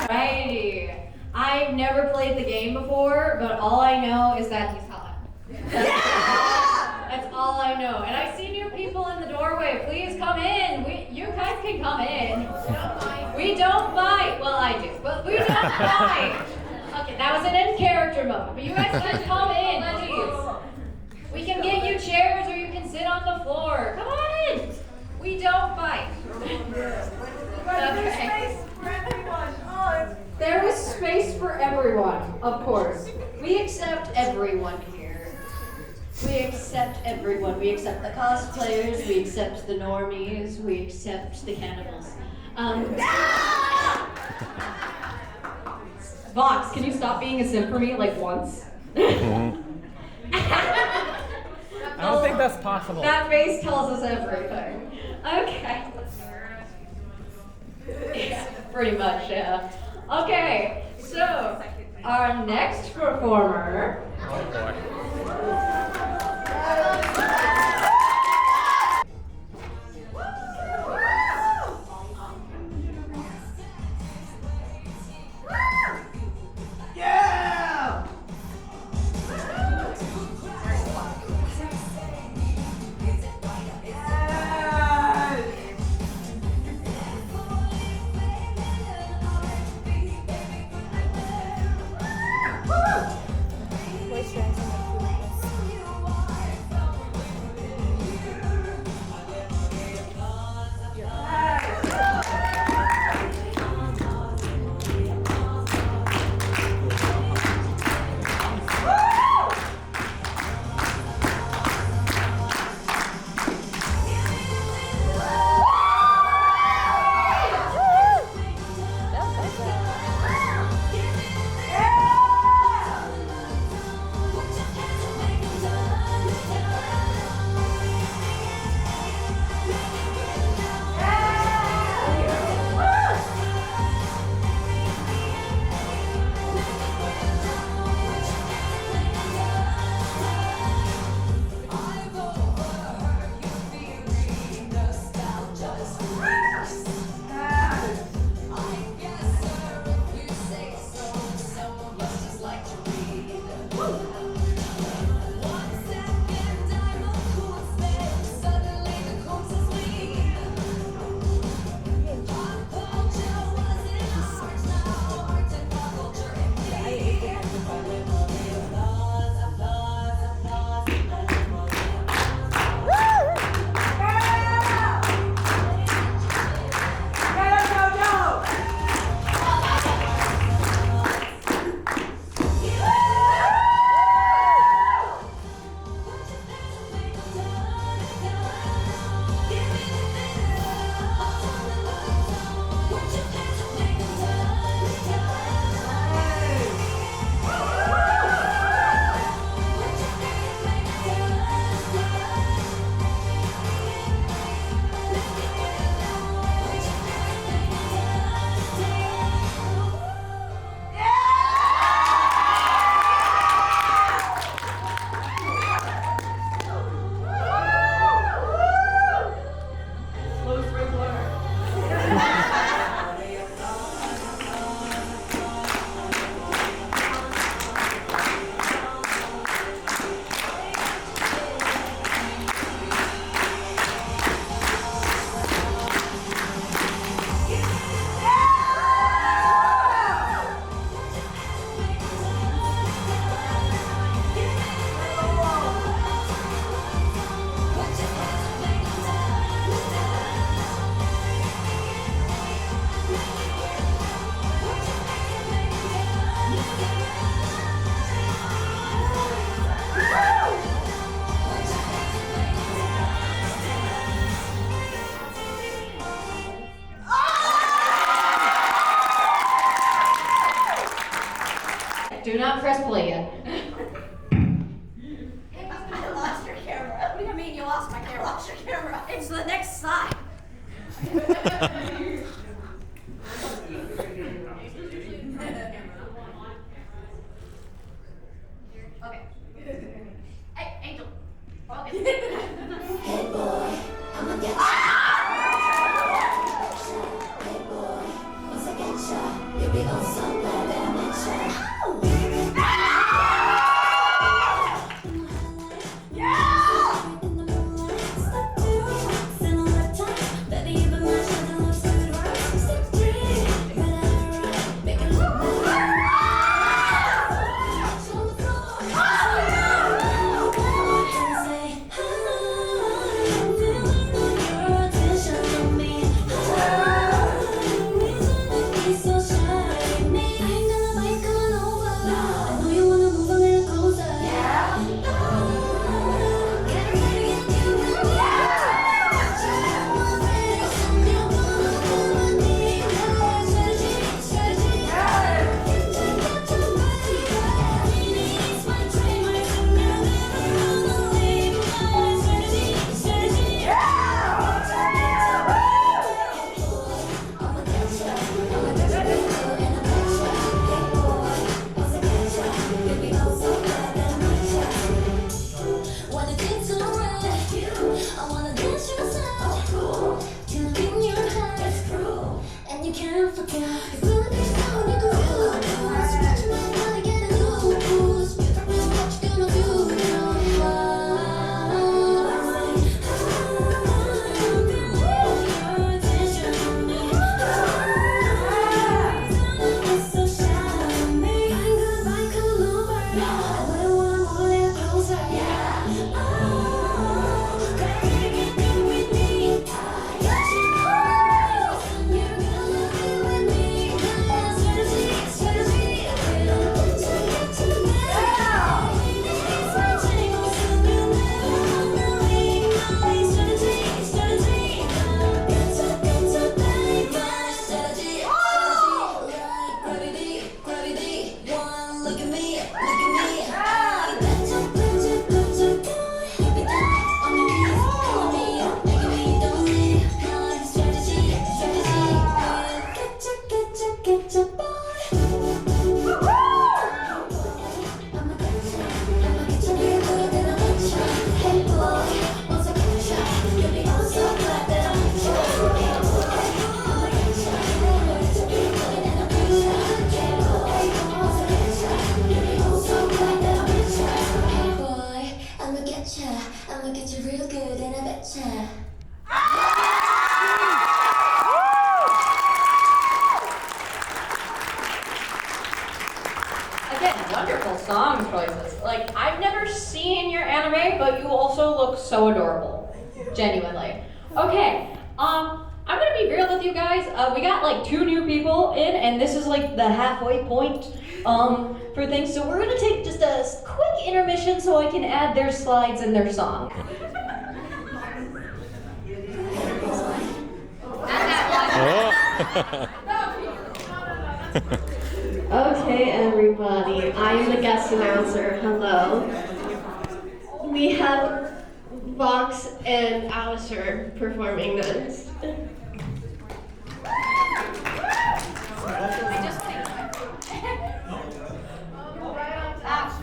Righty. I've never played the game before, but all I know is that he's hot. That's all I know. And I see new people in the doorway. Please come in. You guys can come in. We don't fight. Well, I do, but we don't fight. Okay, that was an in-character moment, but you guys can come in, please. We can get you chairs or you can sit on the floor. Come on in. We don't fight. Okay. There is space for everyone, of course. We accept everyone here. We accept everyone. We accept the cosplayers, we accept the normies, we accept the cannibals. Vox, can you stop being a simp for me, like, once? I don't think that's possible. That face tells us everything. Okay. Yeah, pretty much, yeah. Okay, so our next performer. Oh boy. Yeah! Moisturizing. Hey, Angel. Focus. I'ma get you real good and I betcha. Again, wonderful song choices. Like, I've never seen your anime, but you also look so adorable. Genuinely. Okay, I'm gonna be real with you guys. We got like 2 new people in, and this is like the halfway point for things. So we're gonna take just a quick intermission so I can add their slides and their song. Okay, everybody, I am the guest announcer. Hello. We have Vox and Alistair performing next.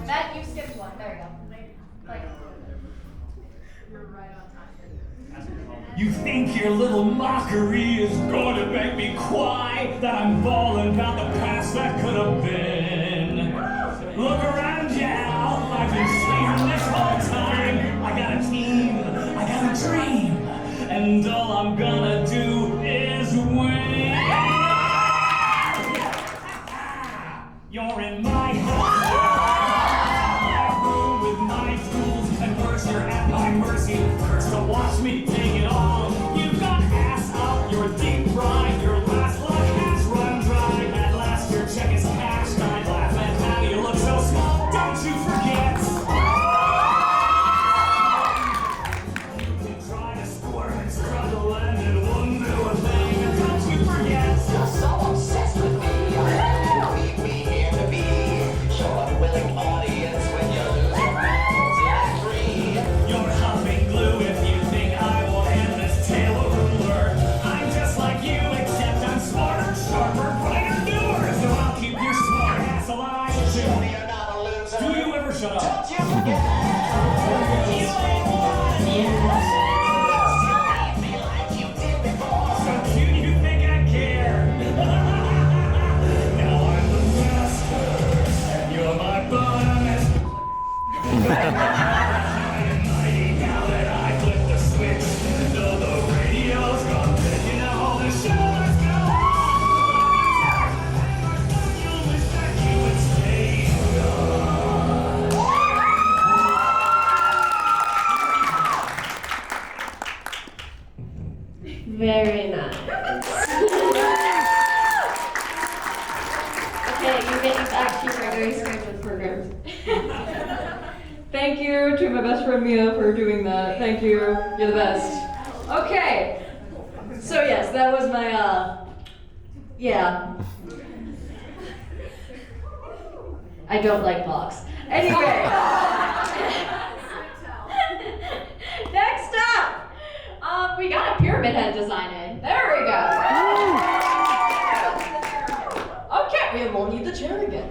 Matt, you skipped one. There you go. You're right on time. You think your little mockery is going to make me cry? That I'm bawling about the past that could have been. Look around, yeah, I've been sleeping this whole time. I got a team, I got a dream, and all I'm gonna do is win. You're in my house, my room with my tools, and first you're at my mercy. First to watch me take it on. You've got ass up, you're deep fried, your last luck has run dry. At last your check is cashed, I laugh at how you look so small. Don't you forget. You can try to squirt and struggle and it won't do a thing. Don't you forget. You're so obsessed with me. Leave me here to be. shut up. So cute, you think I care? Now I'm the master, and you're my bottomist. Now that I flip the switch, though the radio's gone dead, you know all the show must go on. You wish that you would stay Very nice. Okay, you're getting back to your regularly scheduled programs. Thank you to my best friend Mia for doing that. Thank you. You're the best. Okay. So yes, that was my yeah. I don't like blocks. Anyway. Next up, we got a pyramid head design in. There we go. Okay, we won't need the chair again.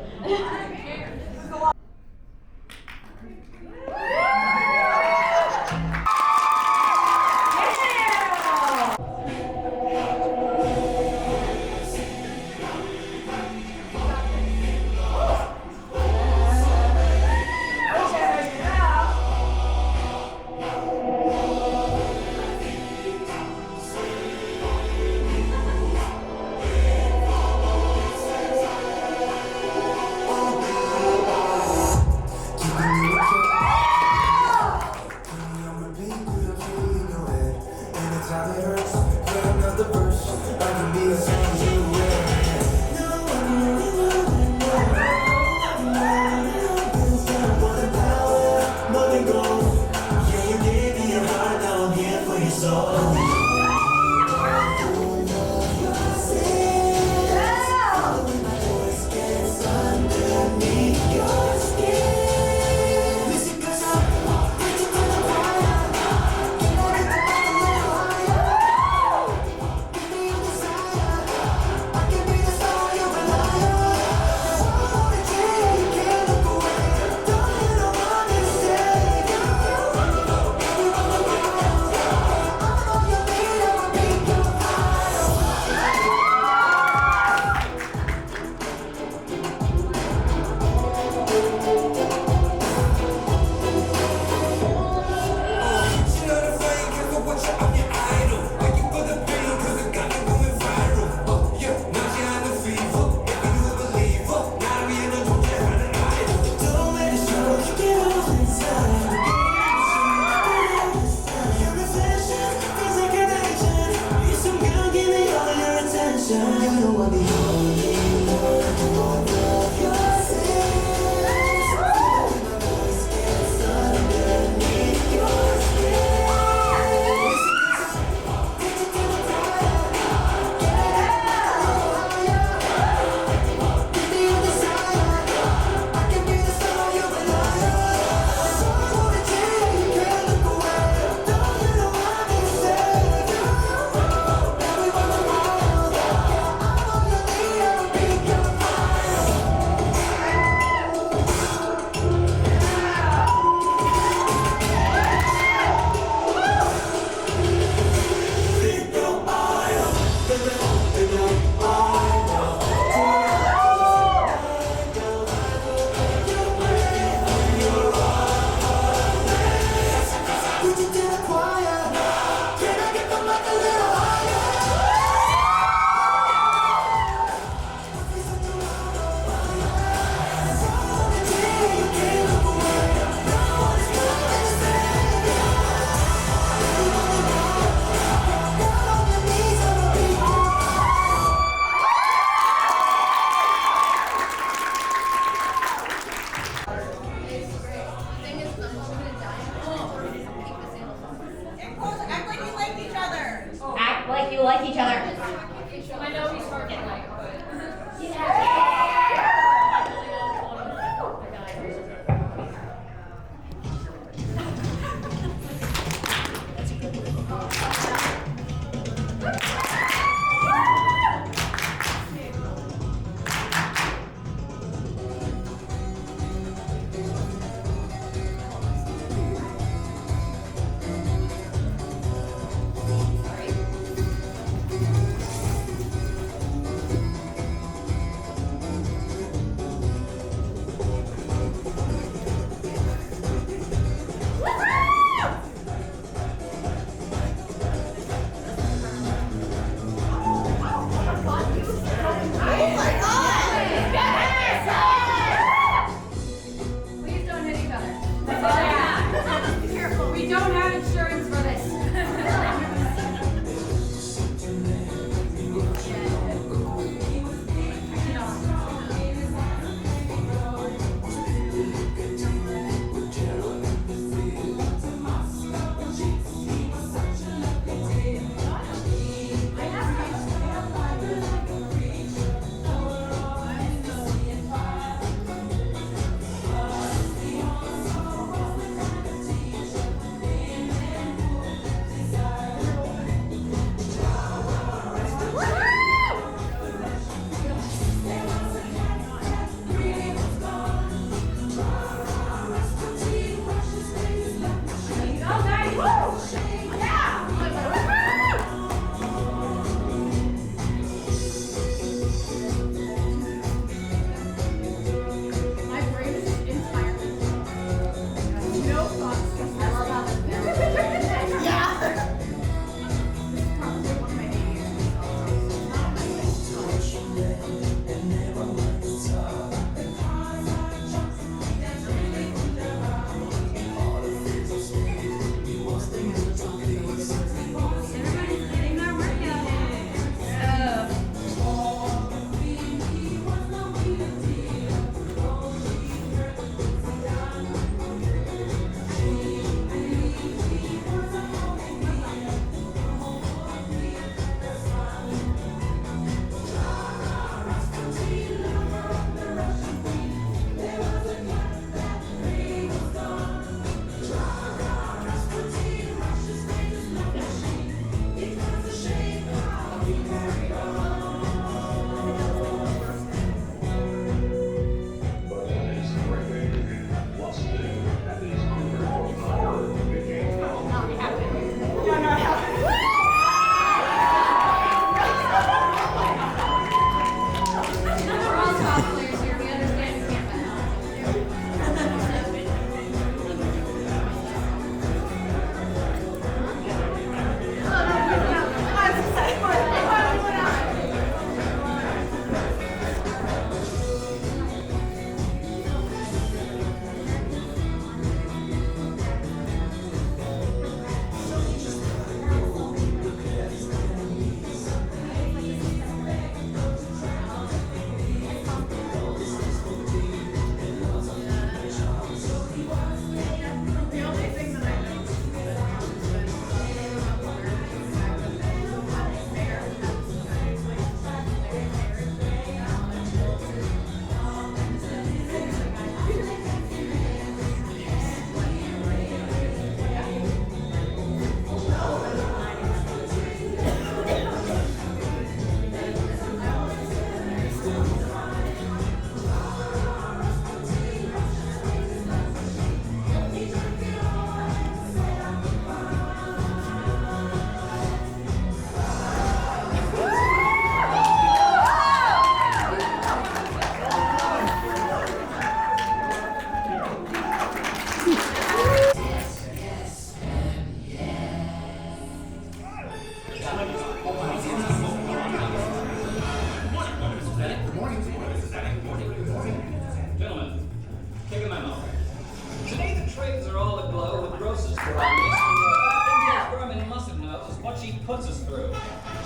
blades are all aglow with roses for our mission. The thing Jess Berman mustn't know is what she puts us through.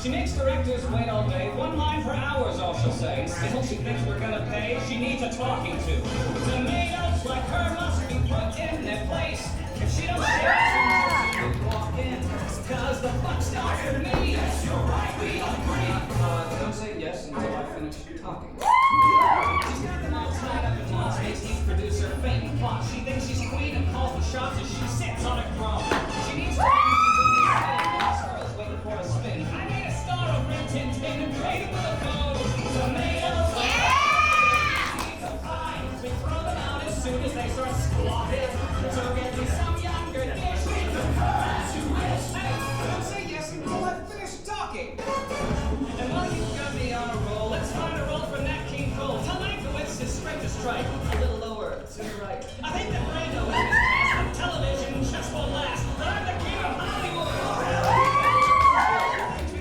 She makes directors wait all day, one line for hours, all she'll say. Still, she thinks we're gonna pay, she needs a talking to. Tomatoes like her must be put in their place. If she don't share it, she will walk in. Cause the buck stops with me. Yes, you're right, we agree. Don't say yes until I finish talking. She's got them all tied up in knots, makes each producer faint and plot. She thinks she's queen and calls the shots as she sits on a throne. She needs to waiting for a spin. I made a star of red Tintin and traded with a bow. Tomatoes, seeds of pie. We throw them out as soon as they start squatting. So get me some younger dish with the curves you wish. Hey, don't say yes until I finish talking. And while you've got me on a roll, let's find a role for Nat King Cole. Tell Mankiewicz his strength to strike. A little lower, to the right. I think that Brando is his cast on television just won't last. But I'm the king of Hollywood.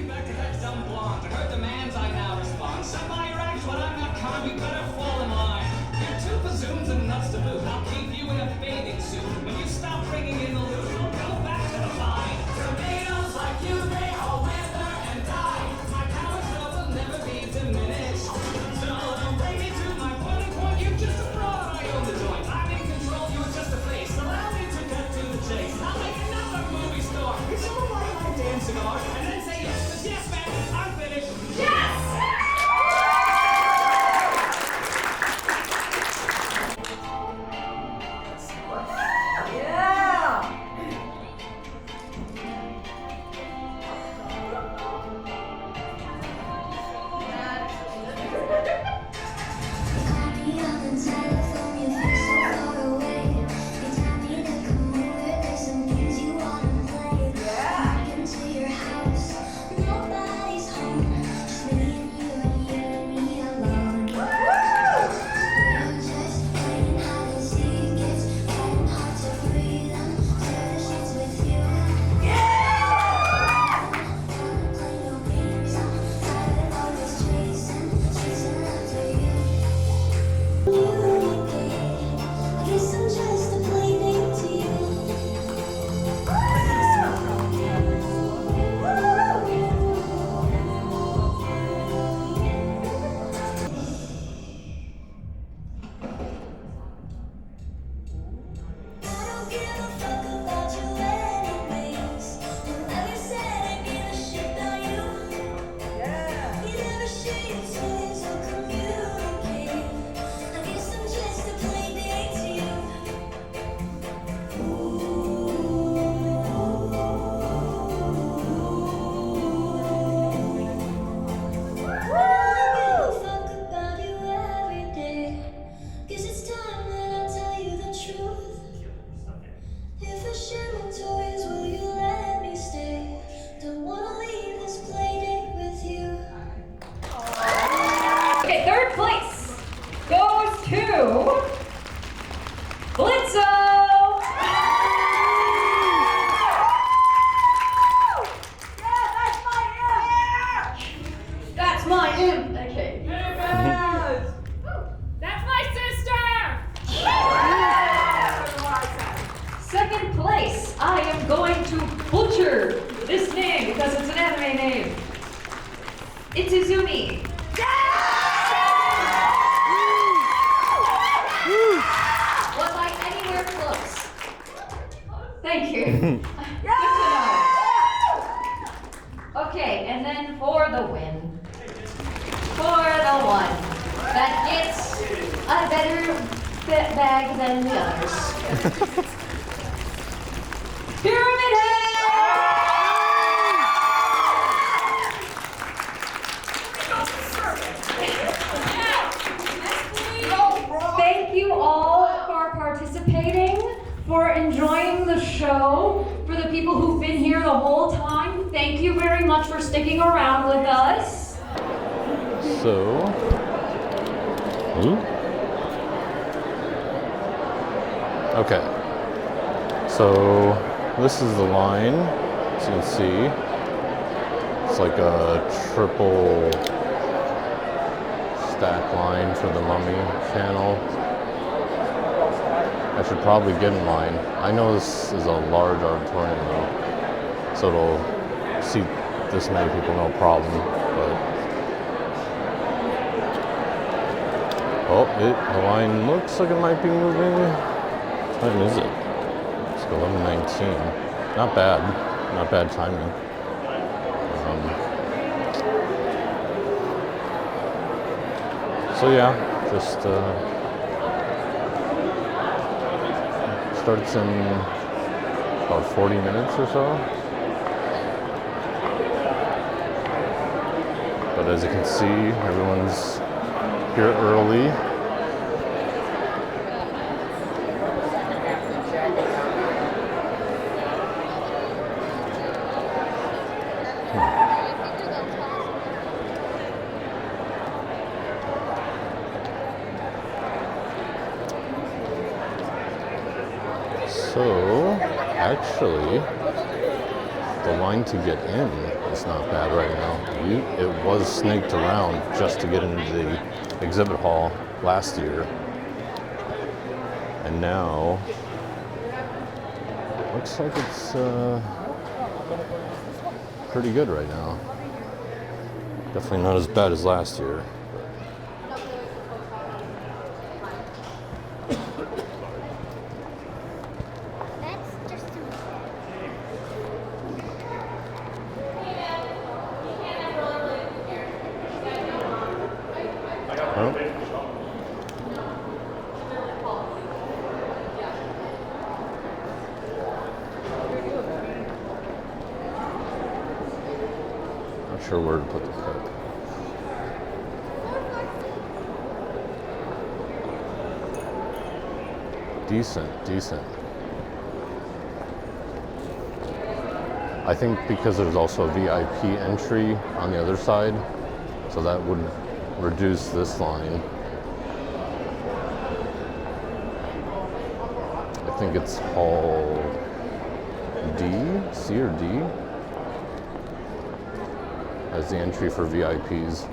Back to that dumb blonde. To her demands I now respond. Somebody rags when I'm not calm, you better fall in line. You're two bazooms and nuts to boot. I'll keep you in a bathing suit. When you stop bringing in the loot, we'll go back to the vine. Tomatoes like you, they all wither and die. My power show will never be diminished. So don't bring me to my boiling point. You're just a fraud. I own the joint. I'm in control. You're just a face. Allow me to cut to the chase. I'll make another movie star. You should light my damn cigar and then say yes. 'Cause yes, man, I'm finished. Yes! Okay, third place goes to Blitzo! That's my imp! Okay. That's my sister! Second place, I am going to butcher this name because it's an anime name. Itazumi. Was I anywhere close? Thank you. Good to know. Okay, and then for the win. For the one that gets a better bag than the others. Pyramid Head! Thank you all for participating, for enjoying the show. For the people who've been here the whole time, thank you very much for sticking around with us. So, okay. So this is the line, as you can see. It's like a triple stack line for the Mummy channel. I should probably get in line. I know this is a large auditorium though, so it'll seat this many people no problem, but the line looks like it might be moving. What time is it? It's 11:19. Not bad timing. So yeah, just starts in about 40 minutes or so. But as you can see, everyone's here early. So, actually, the line to get in is not bad right now. It was snaked around just to get into the exhibit hall last year. And now, looks like it's pretty good right now. Definitely not as bad as last year. Not sure where to put the cup. Decent. I think because there's also a VIP entry on the other side, so that would reduce this line. I think it's hall D, C or D, as the entry for VIPs.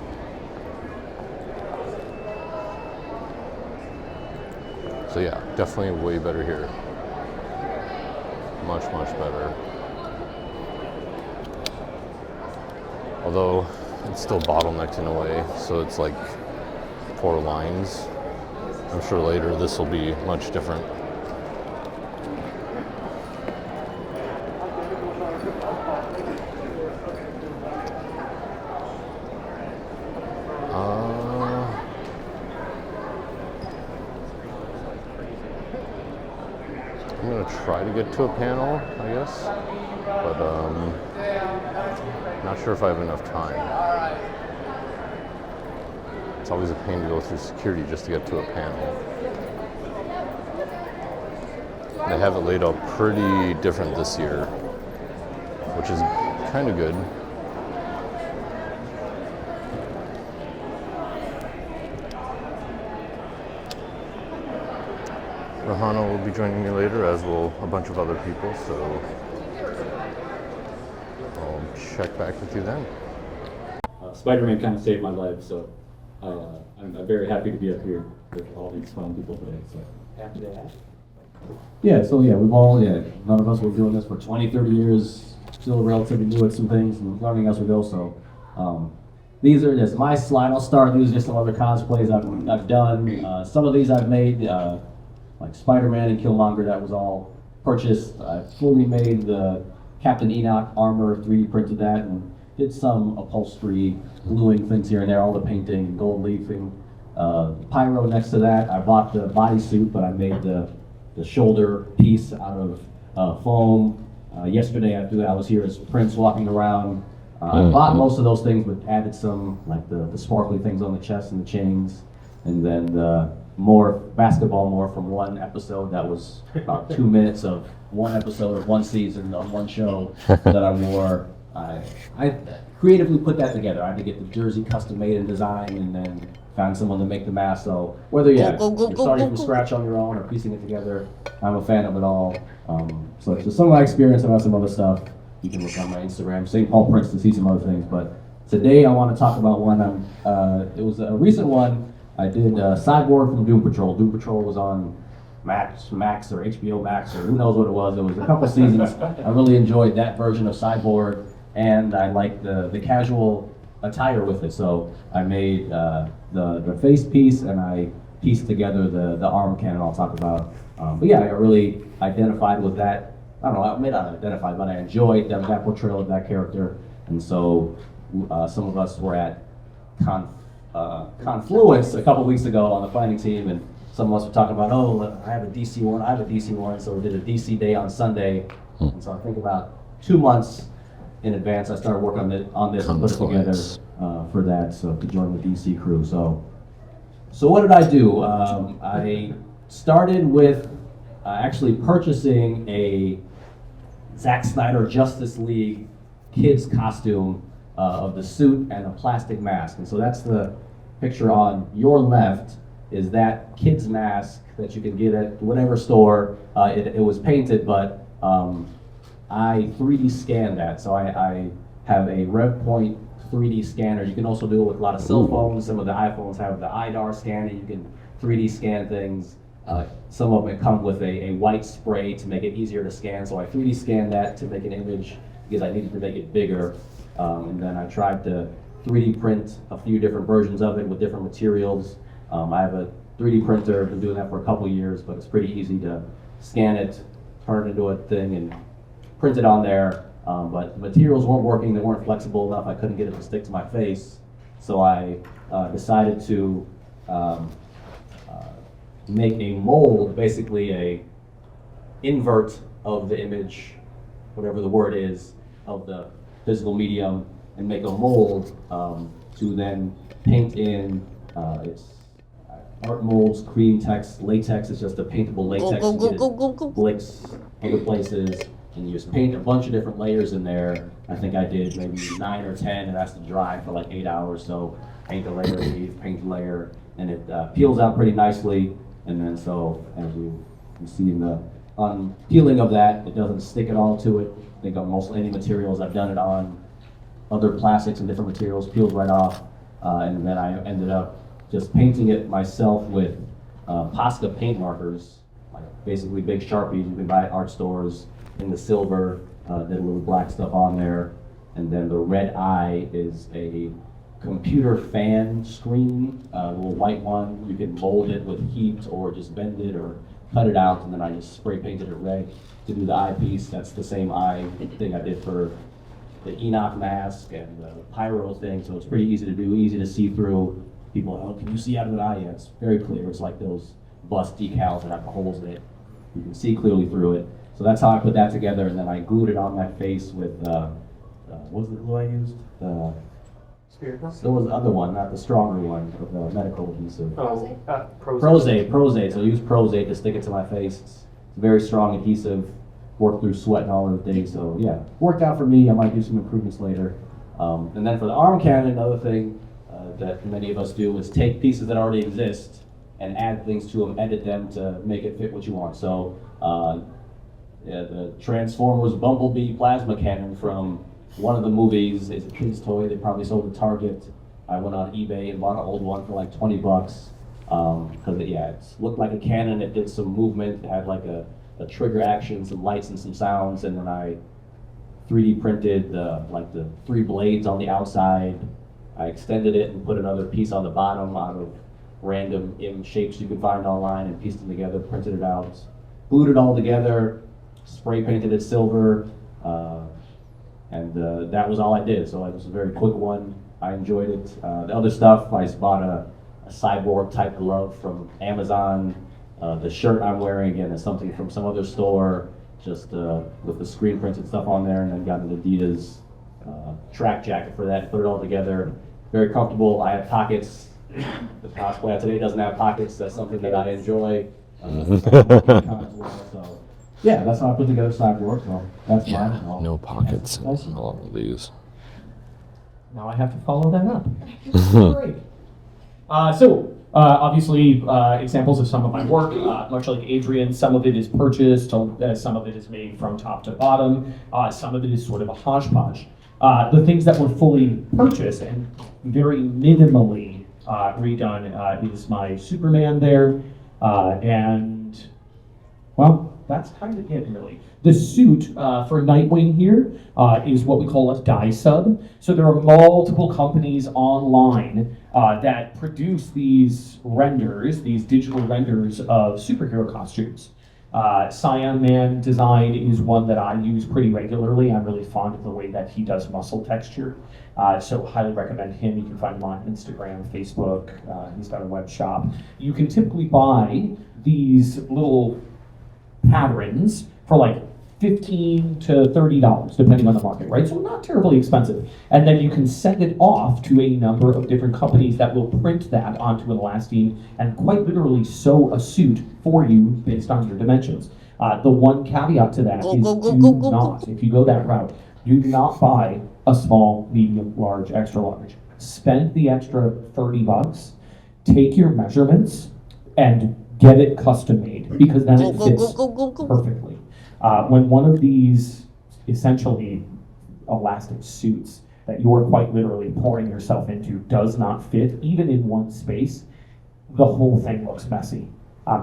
So yeah, definitely way better here. Much better. Although it's still bottlenecked in a way, so it's like 4 lines. I'm sure later this will be much different. I'm gonna try to get to a panel, I guess, but not sure if I have enough time. It's always a pain to go through security just to get to a panel. They have it laid out pretty different this year, which is kind of good. Rahana will be joining me later, as will a bunch of other people, so I'll check back with you then. Spider-Man kind of saved my life, so I'm very happy to be up here with all these fun people today. So happy to have. Yeah, so we've all, none of us were doing this for 20, 30 years, still relatively new at some things and learning as we go, so these are just my slide. I'll start. These are just some other cosplays I've done. Some of these I've made, like Spider-Man and Killmonger, that was all purchased. I fully made the Captain Enoch armor, 3D printed that, and did some upholstery, gluing things here and there, all the painting, gold leafing. Pyro next to that, I bought the bodysuit, but I made the shoulder piece out of foam. Yesterday after that, I was here as Prince walking around. I bought most of those things, but added some, like the sparkly things on the chest and the chains, and then the basketball more from one episode that was about 2 minutes of one episode of one season on one show that I wore. I creatively put that together. I had to get the jersey custom made and designed, and then found someone to make the mask. So whether you're starting from scratch on your own or piecing it together, I'm a fan of it all. So it's just some of my experience about some other stuff. You can look on my Instagram, St. Paul Prince, to see some other things. But today I want to talk about one. It was a recent one. I did Cyborg from Doom Patrol. Doom Patrol was on Max or HBO Max or who knows what it was. It was a couple seasons. I really enjoyed that version of Cyborg, and I liked the casual attire with it. So I made the face piece, and I pieced together the arm cannon I'll talk about. But yeah, I really identified with that. I don't know, I may not identify, but I enjoyed that portrayal of that character. And so some of us were at Confluence a couple weeks ago on the planning team, and some of us were talking about, oh, I have a DC one, so we did a DC day on Sunday. And so I think about 2 months in advance, I started working on this and put it together for that, so to join the DC crew. So what did I do? I started with actually purchasing a Zack Snyder Justice League kids costume of the suit and a plastic mask. And so that's the picture on your left, is that kid's mask that you can get at whatever store. It was painted, but I 3D scanned that. So I have a RevPoint 3D scanner. You can also do it with a lot of cell phones. Some of the iPhones have the IDAR scanner. You can 3D scan things. Some of them come with a white spray to make it easier to scan. So I 3D scanned that to make an image because I needed to make it bigger. And then I tried to 3D print a few different versions of it with different materials. I have a 3D printer. I've been doing that for a couple years, but it's pretty easy to scan it, turn it into a thing, and print it on there. But the materials weren't working. They weren't flexible enough. I couldn't get it to stick to my face. So I decided to make a mold, basically a invert of the image, whatever the word is, of the physical medium, and make a mold to then paint in. It's Art Molds, Cream Text, Latex. It's just a paintable latex. Blicks other places, and you just paint a bunch of different layers in there. I think I did maybe 9 or 10. It has to dry for like 8 hours. So paint a layer, paint a layer, and it peels out pretty nicely. And then so as you see in the peeling of that, it doesn't stick at all to it. I think on most any materials I've done it on, other plastics and different materials, peels right off. And then I ended up just painting it myself with Posca paint markers, like basically big Sharpies you can buy at art stores, in the silver, then a little black stuff on there. And then the red eye is a computer fan screen, a little white one. You can mold it with heat or just bend it or cut it out, and then I just spray painted it red to do the eyepiece. That's the same eye thing I did for the Enoch mask and the pyro thing, so it's pretty easy to do, easy to see through. People, oh, can you see out of the eye? Yeah, it's very clear. It's like those bus decals that have the holes in it. You can see clearly through it. So that's how I put that together, and then I glued it on my face with, what was the glue I used? There was the other one, not the stronger one, of the medical adhesive. Prozade. So I used Prozade to stick it to my face. It's a very strong adhesive. Worked through sweat and all of the things. So yeah, worked out for me. I might do some improvements later. And then for the arm cannon, another thing that many of us do is take pieces that already exist and add things to them, edit them to make it fit what you want. So the Transformers Bumblebee plasma cannon from one of the movies is a kid's toy. They probably sold at Target. I went on eBay and bought an old one for like $20 because it looked like a cannon. It did some movement. It had like a trigger action, some lights and some sounds, and then I 3D printed the 3 blades on the outside. I extended it and put another piece on the bottom out of random shapes you can find online and pieced them together, printed it out, glued it all together, spray painted it silver, and that was all I did. So it was a very quick one. I enjoyed it. The other stuff, I just bought a cyborg type glove from Amazon. The shirt I'm wearing, again, is something from some other store, just with the screen printed stuff on there, and then got an Adidas track jacket for that, put it all together. Very comfortable. I have pockets. The cosplay today doesn't have pockets. That's something that I enjoy. So yeah, that's how I put together Cyborg. So that's mine. No pockets in all of these. Now I have to follow that up. Great. Obviously, examples of some of my work, much like Adrian, some of it is purchased, some of it is made from top to bottom, some of it is sort of a hodgepodge. The things that were fully purchased and very minimally redone is my Superman there, and Well, that's kind of it, really. The suit for Nightwing here is what we call a dye sub. So there are multiple companies online that produce these renders, these digital renders of superhero costumes. Cyan Man Design is one that I use pretty regularly. I'm really fond of the way that he does muscle texture. So highly recommend him. You can find him on Instagram, Facebook. He's got a web shop. You can typically buy these little patterns for like $15 to $30, depending on the market, right? So not terribly expensive. And then you can send it off to a number of different companies that will print that onto an elastine and quite literally sew a suit for you based on your dimensions. The one caveat to that is do not, if you go that route, do not buy a small, medium, large, extra large. Spend the extra $30, take your measurements, and get it custom made, because then it fits perfectly. When one of these essentially elastic suits that you're quite literally pouring yourself into does not fit, even in one space, the whole thing looks messy.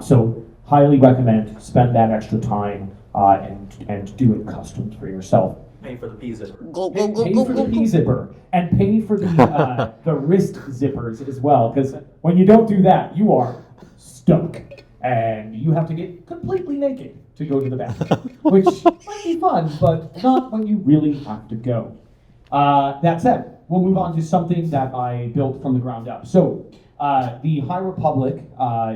So highly recommend spend that extra time and do it custom for yourself. Pay for the P zipper. Pay for the P zipper and pay for the wrist zippers as well, because when you don't do that, you are stuck and you have to get completely naked to go to the bathroom, which might be fun, but not when you really have to go. That said, we'll move on to something that I built from the ground up. So, The High Republic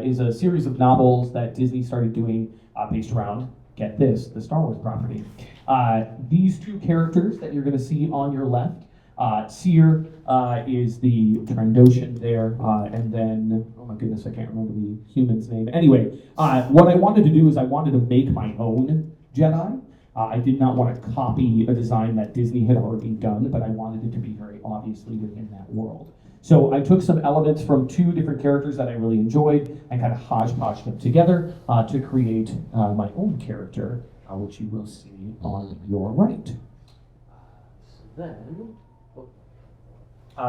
is a series of novels that Disney started doing based around, get this, the Star Wars property. These two characters that you're going to see on your left, Seer is the Trandoshan there, and then, oh my goodness, I can't remember the human's name. Anyway, what I wanted to do is I wanted to make my own Jedi. I did not want to copy a design that Disney had already done, but I wanted it to be very obviously within that world. So I took some elements from two different characters that I really enjoyed and kind of hodgepodged them together to create my own character, which you will see on your right.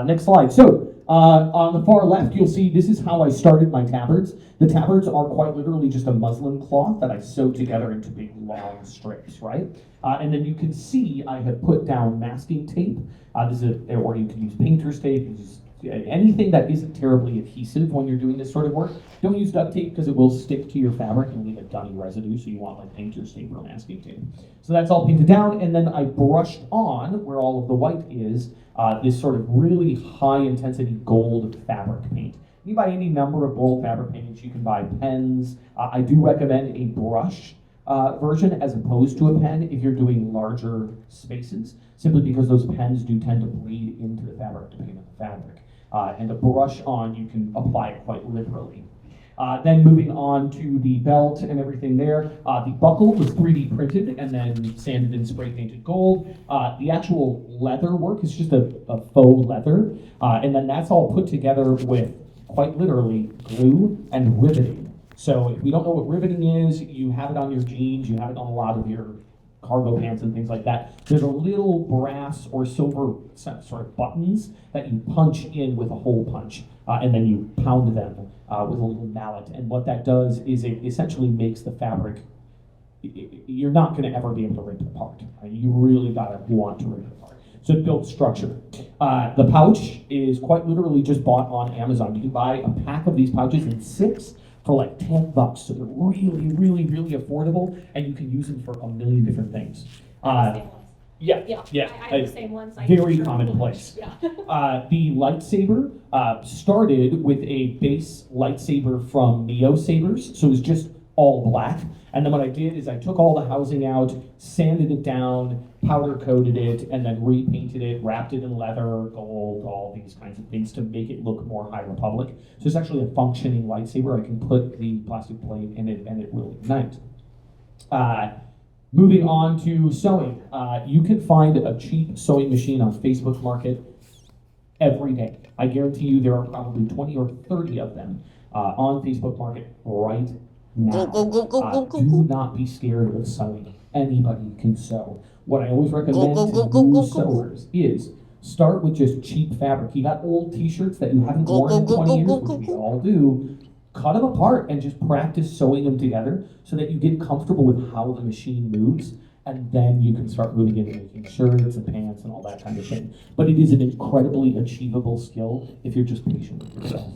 Next slide. So on the far left, you'll see this is how I started my tabards. The tabards are quite literally just a muslin cloth that I sewed together into big long strips, right? And then you can see I have put down masking tape. This is or you can use painter's tape. Anything that isn't terribly adhesive when you're doing this sort of work. Don't use duct tape because it will stick to your fabric and leave a gummy residue, so you want like painter's tape or masking tape. So that's all painted down, and then I brushed on, where all of the white is, this sort of really high intensity gold fabric paint. You can buy any number of gold fabric paints. You can buy pens. I do recommend a brush version as opposed to a pen if you're doing larger spaces, simply because those pens do tend to bleed into the fabric depending on the fabric. And a brush on, you can apply it quite liberally. Then moving on to the belt and everything there, the buckle was 3D printed and then sanded and spray painted gold. The actual leather work is just a faux leather, and then that's all put together with quite literally glue and riveting. So if you don't know what riveting is, you have it on your jeans, you have it on a lot of your cargo pants and things like that. There's a little brass or silver sort of buttons that you punch in with a hole punch, and then you pound them with a little mallet. And what that does is it essentially makes the fabric, you're not going to ever be able to rip it apart. You really got to want to rip it apart. So it builds structure. The pouch is quite literally just bought on Amazon. You can buy a pack of these pouches in 6 for like $10. So they're really, really, really affordable, and you can use them for a million different things. I have the same ones. Very commonplace. Yeah. The lightsaber started with a base lightsaber from Neo Sabers, so it was just all black. And then what I did is I took all the housing out, sanded it down, powder coated it, and then repainted it, wrapped it in leather, gold, all these kinds of things to make it look more High Republic. So it's actually a functioning lightsaber. I can put the plastic plate in it and it will ignite. Moving on to sewing. You can find a cheap sewing machine on Facebook Market every day. I guarantee you there are probably 20 or 30 of them on Facebook Market right now. Do not be scared of sewing. Anybody can sew. What I always recommend to new sewers is start with just cheap fabric. You got old t-shirts that you haven't worn in 20 years, which we all do. cut them apart and just practice sewing them together so that you get comfortable with how the machine moves, and then you can start moving into making shirts and pants and all that kind of thing. But it is an incredibly achievable skill if you're just patient with yourself.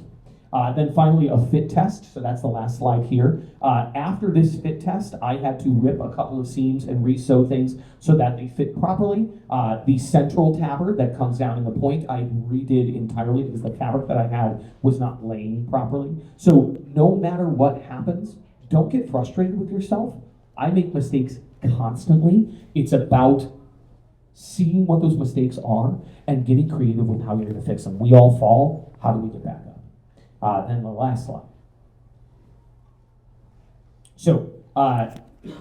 Then finally, a fit test. So that's the last slide here. After this fit test, I had to rip a couple of seams and re-sew things so that they fit properly. The central tabard that comes down in the point, I redid entirely because the fabric that I had was not laying properly. So no matter what happens, don't get frustrated with yourself. I make mistakes constantly. It's about seeing what those mistakes are and getting creative with how you're going to fix them. We all fall. How do we get back up? Then the last slide. So,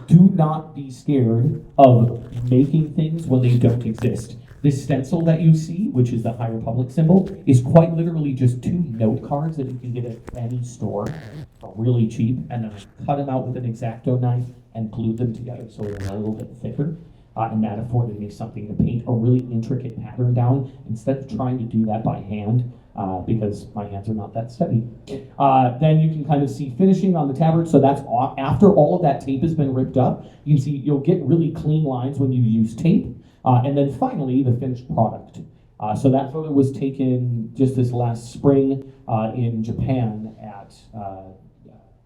do not be scared of making things when they don't exist. This stencil that you see, which is the High Republic symbol, is quite literally just 2 note cards that you can get at any store for really cheap, and then I cut them out with an X-Acto knife and glued them together so they're a little bit thicker. And that afforded me something to paint a really intricate pattern down instead of trying to do that by hand. Because my hands are not that steady. Then you can kind of see finishing on the tabard. So that's after all of that tape has been ripped up, you can see you'll get really clean lines when you use tape. And then finally, the finished product. So that photo was taken just this last spring in Japan at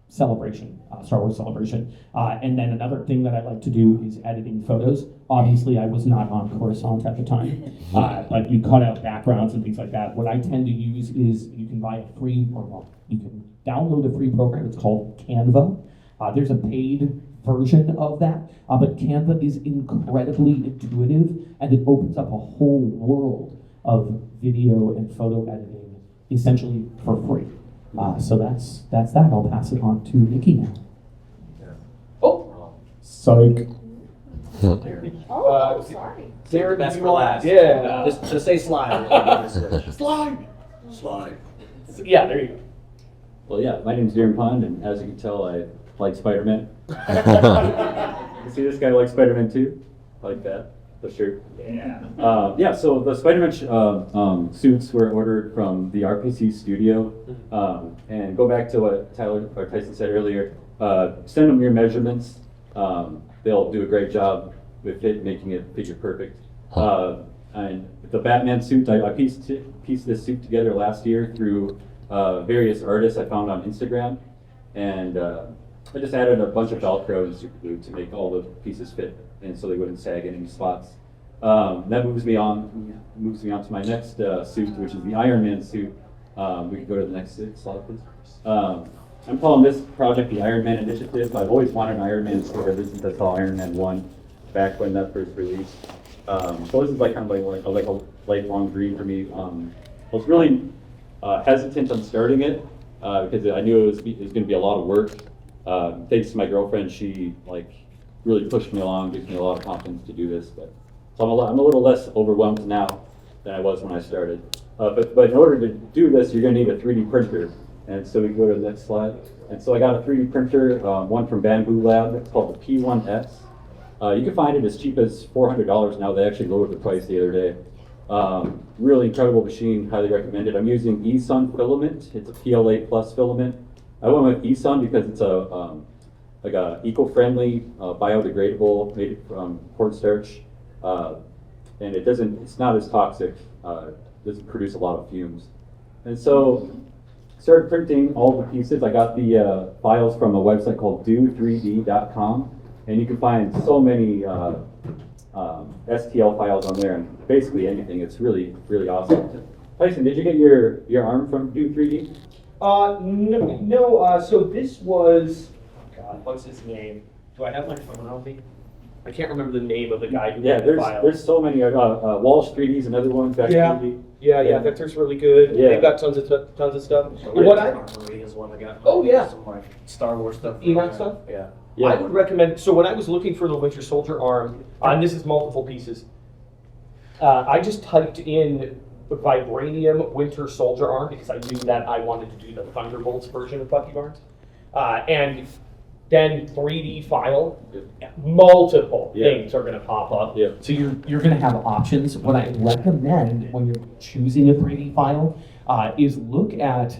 Celebration, Star Wars Celebration. And then another thing that I like to do is editing photos. Obviously, I was not on Coruscant at the time, but you cut out backgrounds and things like that. What I tend to use is you can buy a free, you can download a free program. It's called Canva. There's a paid version of that, but Canva is incredibly intuitive, and it opens up a whole world of video and photo editing essentially for free. So that's that. I'll pass it on to Nikki now. Oh, psych. Sorry. Sarah, Best for last. Yeah. Just say slide. Slide. Yeah, there you go. Well, yeah, my name's Darren Pond, and as you can tell, I like Spider-Man. You see this guy likes Spider-Man too? I like that, the shirt. Yeah. Yeah, so the Spider-Man suits were ordered from the RPC studio. And go back to what Tyson said earlier, send them your measurements. They'll do a great job with it, making it picture perfect. And the Batman suit, I pieced this suit together last year through various artists I found on Instagram. And I just added a bunch of Velcro and super glue to make all the pieces fit, and so they wouldn't sag in any spots. That moves me on to my next suit, which is the Iron Man suit. We can go to the next slide, please. I'm calling this project the Iron Man Initiative. I've always wanted an Iron Man story ever since I saw Iron Man 1 back when that first released. So this is like kind of like a lifelong dream for me. I was really hesitant on starting it because I knew it was going to be a lot of work. Thanks to my girlfriend, she really pushed me along, gives me a lot of confidence to do this. But so I'm a little less overwhelmed now than I was when I started. But in order to do this, you're going to need a 3D printer. And so we can go to the next slide. And so I got a 3D printer, one from Bamboo Lab. It's called the P1S. You can find it as cheap as $400 now. They actually lowered the price the other day. Really incredible machine, highly recommended. I'm using eSun filament. It's a PLA plus filament. I went with eSun because it's a eco-friendly, biodegradable, made from cornstarch, and it's not as toxic. Doesn't produce a lot of fumes. And so started printing all the pieces. I got the files from a website called do3d.com, and you can find so many STL files on there, and basically anything. It's really, really awesome. Tyson, did you get your arm from Do3D? No. So this was, God, what's his name? Do I have my phone on me? I can't remember the name of the guy who did the files. There's so many. Walsh 3D is another one. Yeah, Vector's really good. Yeah. They've got tons of stuff. Armory is one I got. Oh yeah. Some Star Wars stuff. Enoch stuff? Yeah. I would recommend, so when I was looking for the Winter Soldier arm, and this is multiple pieces, I just typed in Vibranium Winter Soldier arm because I knew that I wanted to do the Thunderbolts version of Bucky Barnes. And then 3D file, multiple things are going to pop up. Yeah. So you're going to have options. What I recommend when you're choosing a 3D file is look at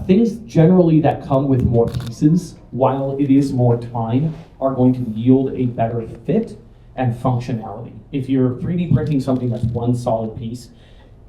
Things generally that come with more pieces, while it is more time, are going to yield a better fit and functionality. If you're 3D printing something that's one solid piece,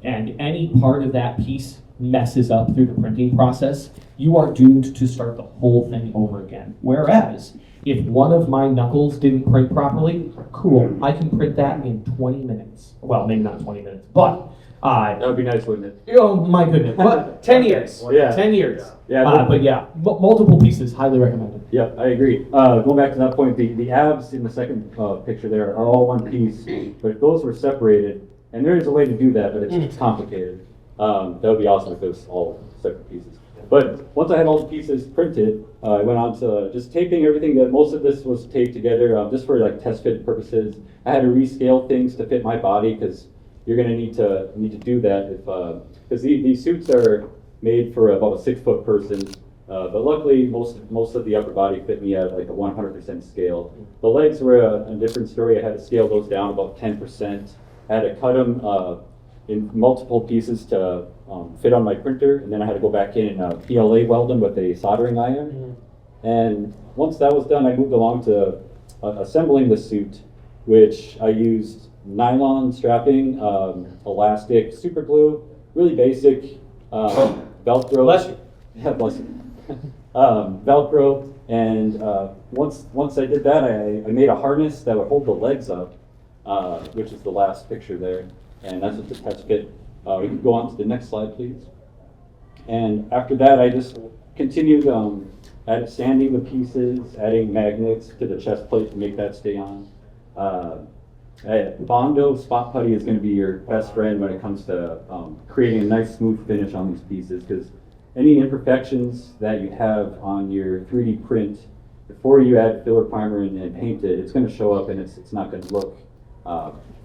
and any part of that piece messes up through the printing process, you are doomed to start the whole thing over again. Whereas, if one of my knuckles didn't print properly, cool, I can print that in 20 minutes. Well, maybe not 20 minutes, but that would be nice, wouldn't it? Oh my goodness, what? 10 years. Yeah. 10 years. Yeah. But yeah, multiple pieces, highly recommended. Yeah, I agree. Going back to that point, the abs in the second picture there are all one piece, but if those were separated, and there is a way to do that, but it's complicated. That would be awesome if it was all separate pieces. But once I had all the pieces printed, I went on to just taping everything. Most of this was taped together just for like test fit purposes. I had to rescale things to fit my body because you're going to need to do that if because these suits are made for about a 6-foot person. But luckily, most of the upper body fit me at like a 100% scale. The legs were a different story. I had to scale those down about 10%. I had to cut them in multiple pieces to fit on my printer, and then I had to go back in and PLA weld them with a soldering iron. And once that was done, I moved along to assembling the suit, which I used nylon strapping, elastic, super glue, really basic, Velcro. Bless you. Yeah, bless you. Velcro, and once I did that, I made a harness that would hold the legs up, which is the last picture there, and that's what the test fit. We can go on to the next slide, please. And after that, I just continued sanding the pieces, adding magnets to the chest plate to make that stay on. Bondo spot putty is going to be your best friend when it comes to creating a nice smooth finish on these pieces, because any imperfections that you have on your 3D print, before you add filler primer and paint it, it's going to show up and it's not going to look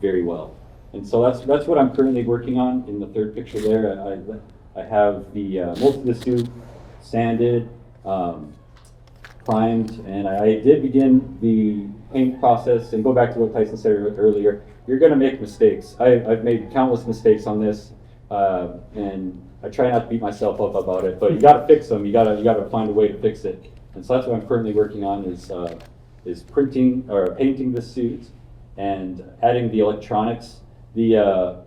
very well. And so that's what I'm currently working on in the third picture there. I have the most of the suit sanded, primed, and I did begin the paint process. And go back to what Tyson said earlier, you're going to make mistakes. I've made countless mistakes on this, and I try not to beat myself up about it. But you got to fix them. You got to find a way to fix it. And so that's what I'm currently working on is printing or painting the suit and adding the electronics. The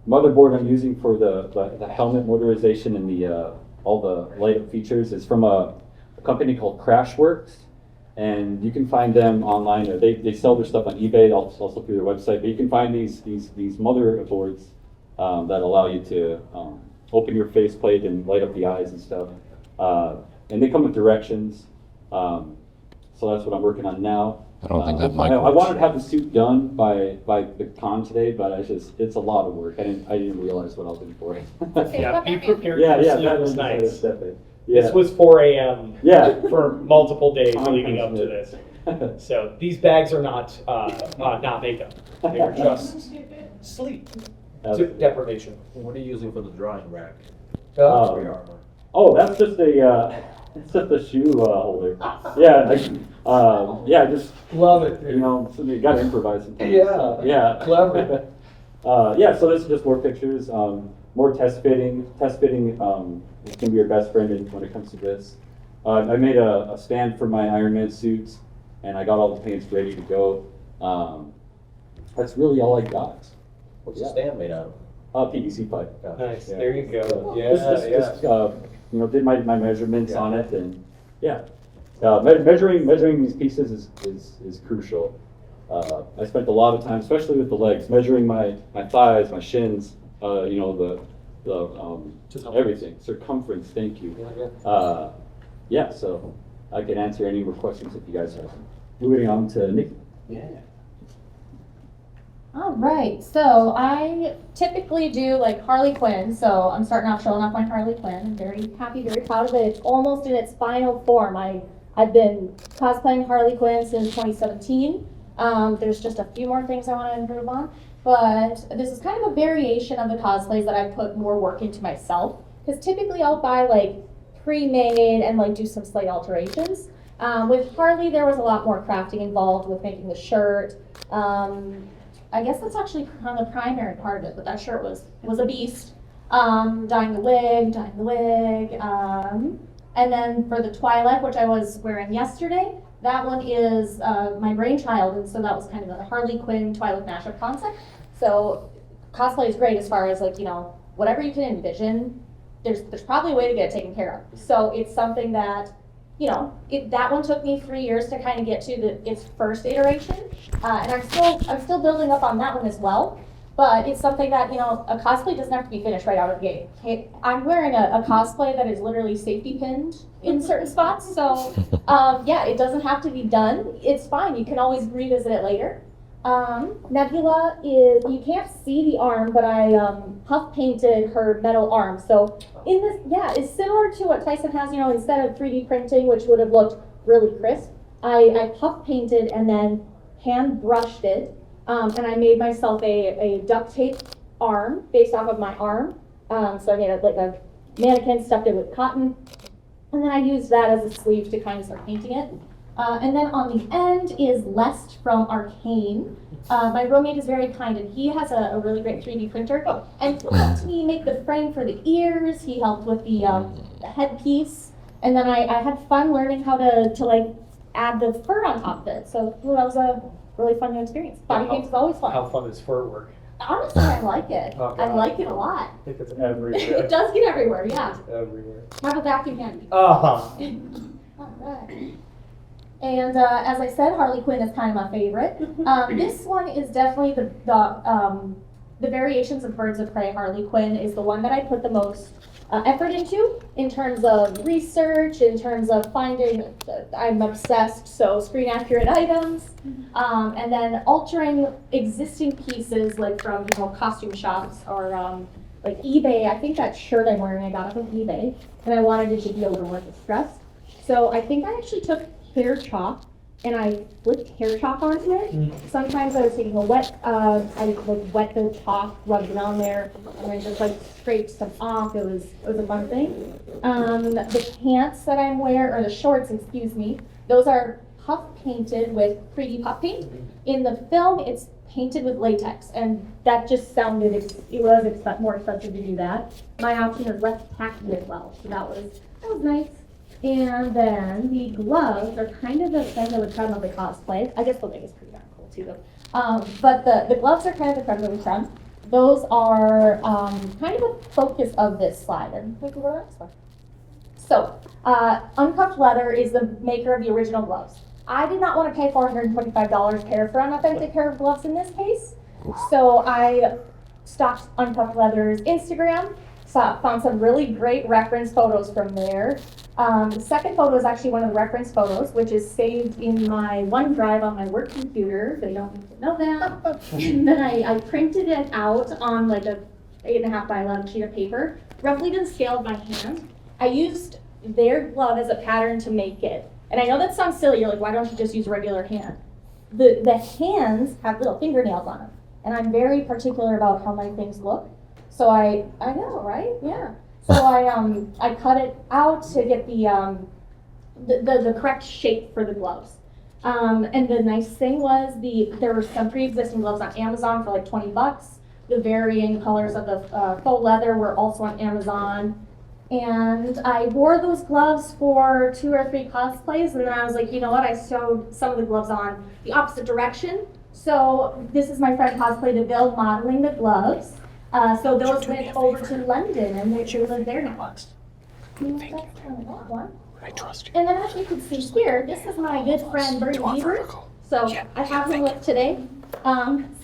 motherboard I'm using for the helmet motorization and all the light features is from a company called Crashworks, and you can find them online. Or they sell their stuff on eBay, also through their website. But you can find these motherboards that allow you to open your faceplate and light up the eyes and stuff. And they come with directions. So that's what I'm working on now. I don't think that might I work. wanted to have the suit done by the con today, but it's a lot of work. I didn't realize what I was in for. Yeah, be prepared Yeah, for yeah, the that sleepless was nights. definitely. Yeah. This was 4 a.m. Yeah. for multiple days I'm leading up to this. So these bags are not makeup. They are just sleep deprivation. What are you using for the drawing rack? That's just a shoe holder. Yeah, just love it. So you got to improvise sometimes. Yeah, clever. So this is just more pictures, more test fitting. Test fitting is going to be your best friend when it comes to this. I made a stand for my Iron Man suits, and I got all the paints ready to go. That's really all I got. What's the stand made out of? PVC pipe. Nice. There you go. Just did my measurements on it, and measuring these pieces is crucial. I spent a lot of time, especially with the legs, measuring my thighs, my shins, the everything, circumference. Thank you. So I can answer any more questions if you guys have. Moving on to Nick. Yeah. All right, so I typically do like Harley Quinn, so I'm starting off showing off my Harley Quinn. I'm very happy, very proud of it. It's almost in its final form. I've been cosplaying Harley Quinn since 2017. There's just a few more things I want to improve on, but this is kind of a variation of the cosplays that I put more work into myself, because typically I'll buy like pre-made and like do some slight alterations. With Harley, there was a lot more crafting involved with making the shirt. I guess that's actually on the primary part of it, but that shirt was a beast. Dyeing the wig. And then for the Twilight, which I was wearing yesterday, that one is my brainchild, and so that was kind of a Harley Quinn Twilight mashup concept. So cosplay is great as far as like, you know, whatever you can envision, there's probably a way to get it taken care of. So it's something that, you know, that one took me 3 years to kind of get to its first iteration, and I'm still building up on that one as well. But it's something that, you know, a cosplay doesn't have to be finished right out of the gate. Okay, I'm wearing a cosplay that is literally safety pinned in certain spots, so yeah, it doesn't have to be done. It's fine. You can always revisit it later. Nebula is, you can't see the arm, but I puff painted her metal arm. So in this, yeah, it's similar to what Tyson has, you know, instead of 3D printing, which would have looked really crisp, I puff painted and then hand brushed it, and I made myself a duct tape arm based off of my arm. So I made like a mannequin, stuffed it with cotton, and then I used that as a sleeve to kind of start painting it. And then on the end is Lest from Arcane. My roommate is very kind, and he has a really great 3D printer. And he helped me make the frame for the ears. He helped with the headpiece. And then I had fun learning how to like add the fur on top of it. So that was a really fun new experience. Body paint is always fun. How fun is fur work? Honestly, I like it. Oh, I like it a lot. I think it's everywhere. It does get everywhere, yeah. It's everywhere. Have a vacuum handy. Uh-huh. All right. And as I said, Harley Quinn is kind of my favorite. This one is definitely the variations of Birds of Prey. Harley Quinn is the one that I put the most effort into in terms of research, in terms of finding, I'm obsessed, so screen accurate items, and then altering existing pieces like from, you know, costume shops or like eBay. I think that shirt I'm wearing I got off of eBay, and I wanted it to be a little more distressed. So I think I actually took hair chalk and I flipped hair chalk onto it. Sometimes I was taking a wet, I would wet the chalk, rubbed it on there, and then just like scraped some off. It was a fun thing. The pants that I'm wearing, or the shorts, excuse me, those are puff painted with 3D puff paint. In the film, it's painted with latex, and that just sounded, it was more expensive to do that. My option is less tacky as well, so that was nice. And then the gloves are kind of the creme de la creme of the cosplay. I guess the wig is pretty darn cool too, though. But the gloves are kind of the creme de la creme. Those are kind of the focus of this slide. And we can go to the next one. So, Uncuffed Leather is the maker of the original gloves. I did not want to pay $425 pair for an authentic pair of gloves in this case. So I stalked Uncuffed Leather's Instagram, found some really great reference photos from there. The second photo is actually one of the reference photos, which is saved in my OneDrive on my work computer. They don't need to know that. And then I printed it out on like a 8.5 by 11 sheet of paper, roughly to the scale of my hand. I used their glove as a pattern to make it. And I know that sounds silly. You're like, why don't you just use a regular hand? The hands have little fingernails on them, and I'm very particular about how my things look. So I know, right? Yeah. So I cut it out to get the correct shape for the gloves. And the nice thing was there were some pre-existing gloves on Amazon for like $20. The varying colors of the faux leather were also on Amazon. And I wore those gloves for 2 or 3 cosplays, and then I was like, you know what? I sewed some of the gloves on the opposite direction. So this is my friend Cosplay DeVille modeling the gloves. So those went over to London, and we live there now. Thank you. I trust you. And then as you can see here, this is my good friend Bertie Beaver. So I have him with today.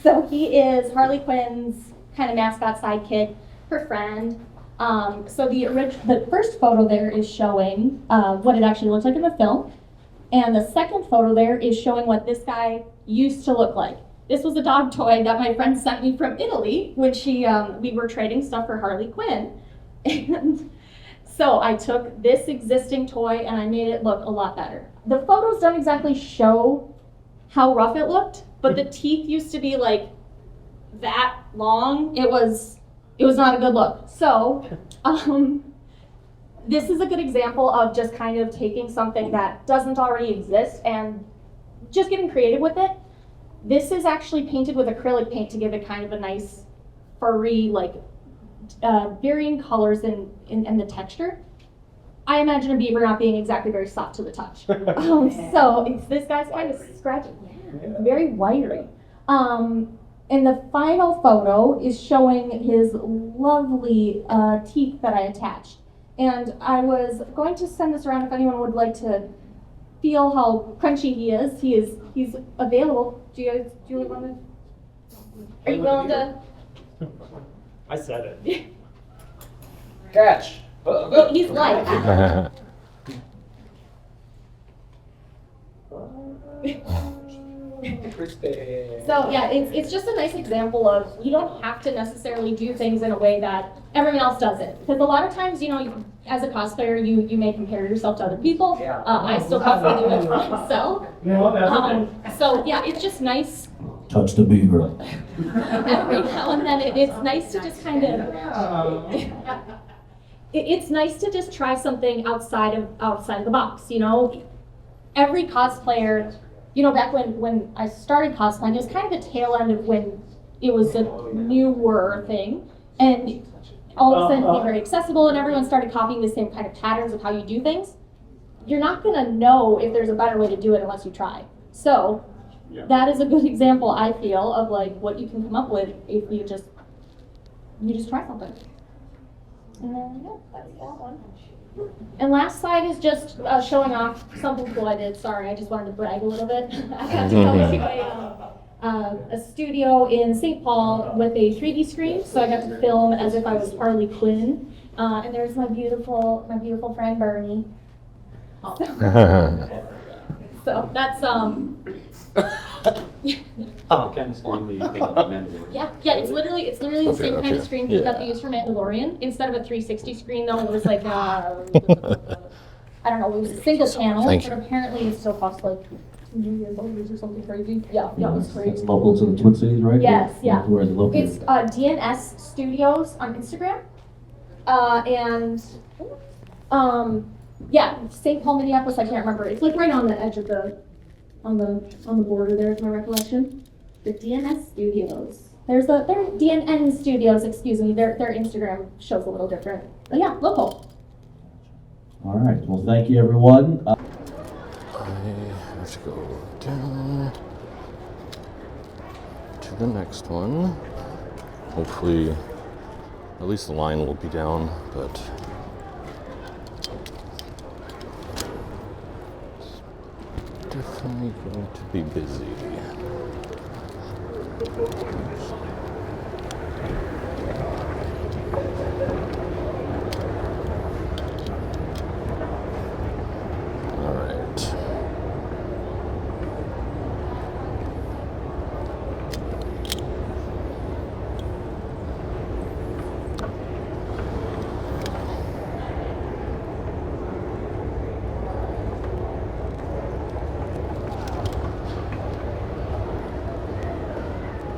So he is Harley Quinn's kind of mascot sidekick, her friend. So the first photo there is showing what it actually looks like in the film. And the second photo there is showing what this guy used to look like. This was a dog toy that my friend sent me from Italy when we were trading stuff for Harley Quinn. And so I took this existing toy and I made it look a lot better. The photos don't exactly show how rough it looked, but the teeth used to be like that long. It was not a good look. So this is a good example of just kind of taking something that doesn't already exist and just getting creative with it. This is actually painted with acrylic paint to give it kind of a nice furry, like varying colors and the texture. I imagine a beaver not being exactly very soft to the touch. This guy's kind of scratchy, very wiry. And the final photo is showing his lovely teeth that I attached. And I was going to send this around if anyone would like to feel how crunchy he is. He's available. Do you want to? Are you willing to? I said it. Catch. He's light. So yeah, it's just a nice example of you don't have to necessarily do things in a way that everyone else does it. Because a lot of times, as a cosplayer, you may compare yourself to other people. I still cosplay do it for myself. So yeah, it's just nice. Touch the beaver. Every now and then, it's nice to just kind of. It's nice to just try something outside of the box. Every cosplayer. Back when I started cosplaying, it was kind of the tail end of when it was a newer thing, and all of a sudden it became very accessible, and everyone started copying the same kind of patterns of how you do things. You're not gonna know if there's a better way to do it unless you try. So that is a good example, I feel, of like what you can come up with if you just try something. And then that's that one. And last slide is just showing off something cool I did. Sorry, I just wanted to brag a little bit. I got to go to a studio in St. Paul with a 3D screen, so I got to film as if I was Harley Quinn. And there's my beautiful friend Bernie. So that's Kind of screen the thing of Mandalorian. Yeah, it's literally the same kind of screen that they use for Mandalorian. Instead of a 360 screen, though, it was like I don't know, it was a single channel, but apparently it still costs like $2 or something crazy. Yeah, it was crazy. It's local to the Twin Cities, right? Yes, yeah. Where is it located? It's DNS Studios on Instagram, yeah, St. Paul, Minneapolis. I can't remember. It's like right on the edge of on the border there, is my recollection. The DNS Studios. They're DNN Studios, excuse me. Their Instagram shows a little different. But yeah, local. All right. Well, thank you, everyone. I have to go down to the next one. Hopefully, at least the line will be down, but definitely going to be busy. All right.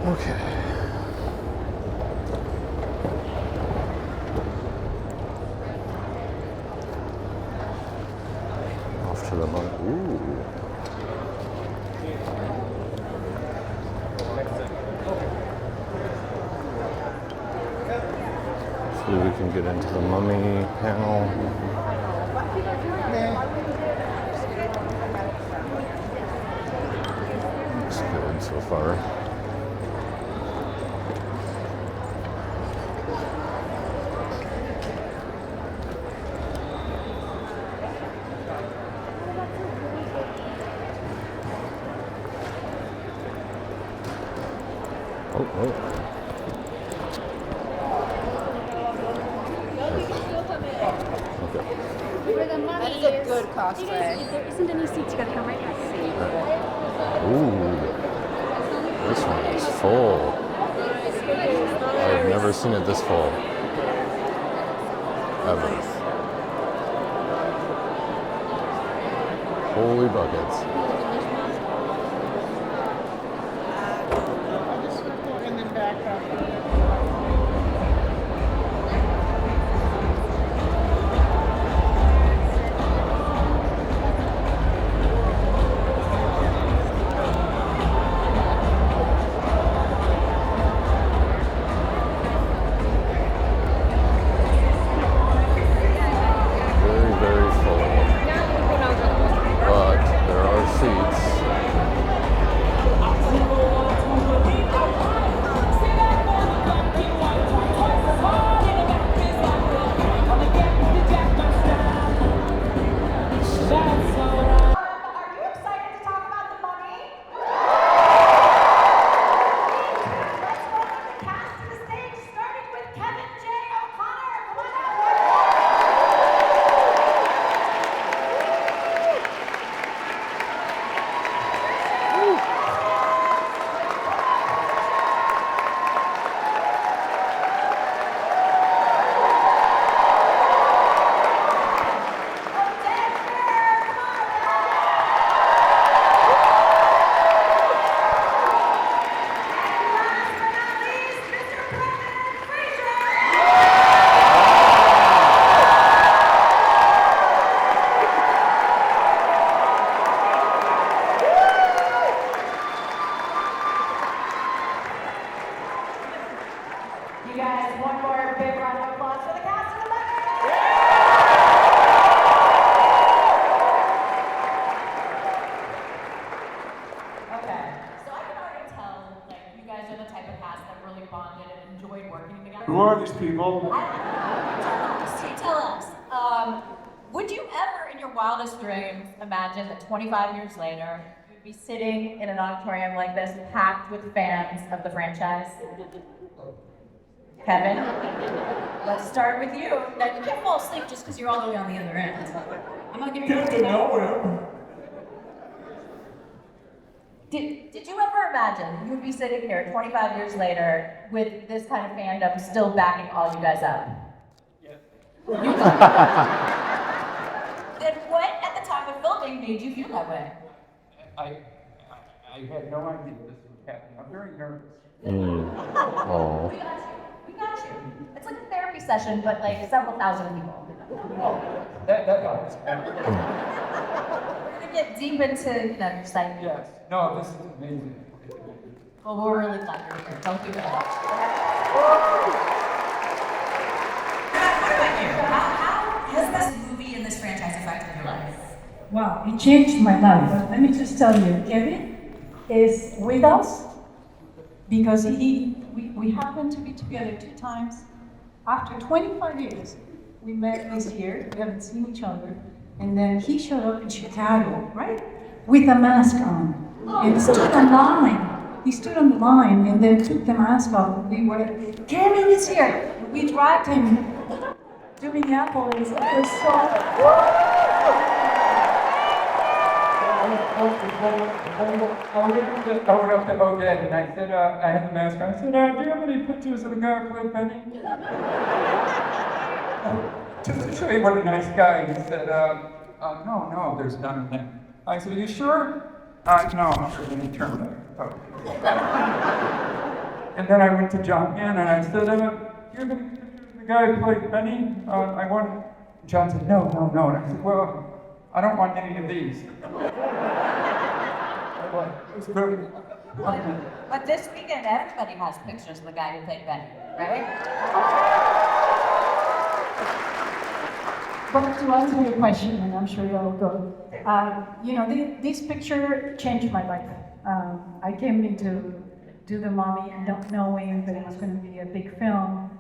Okay. Off to the monk. Ooh. Hopefully we can get into the mummy panel. Looks good so far. That is a good cosplay. There isn't any seats. You gotta come right back. Ooh, this one is full. I've never seen it this full. Ever. Holy buckets. You guys, one more big round of applause for the cast of the Okay, so I can already tell, like, you guys are the type of cast that really bonded and enjoyed working together. Who are these people? Tell us. Would you ever, in your wildest dreams, imagine that 25 years later, you'd be sitting in an auditorium like this, packed with fans of the franchise? Kevin, let's start with you. Now, you can't fall asleep just because you're all the way on the other end. I'm gonna give you Get to know him. Did you ever imagine you would be sitting here 25 years later with this kind of fandom still backing all you guys up? Then what at the time of filming made you feel that way? I had no idea this was happening. I'm very nervous. Oh. We got you. It's like a therapy session, but like several thousand people. That helps. We're gonna get deep into, you know, your site. Yes. No, this is amazing. Well, we're really glad you're here. Thank you very much. How has this movie and this franchise affected your life? Wow, it changed my life. But let me just tell you, Kevin is with us because we happened to be together 2 times. After 25 years, we met this year. We haven't seen each other. And then he showed up in Chicago, right? With a mask on. And stood on line. He stood on the line and then took the mask off. We were, Kevin is here. We dragged him to Minneapolis. It was so. I went up to Odette and I said, I had the mask on. I said, do you have any pictures of the guy who played Benny? Just to show you what a nice guy. He said, no, there's none of them. I said, are you sure? No, I'm sure. Then he turned back. And then I went to John Mann and I said, do you have any pictures of the guy who played Benny? I want. John said, no. And I said, well, I don't want any of these. But this weekend, everybody has pictures of the guy who played Benny, right? But to answer your question, and I'm sure you'll go, this picture changed my life. I came into Do the Mummy not knowing that it was going to be a big film.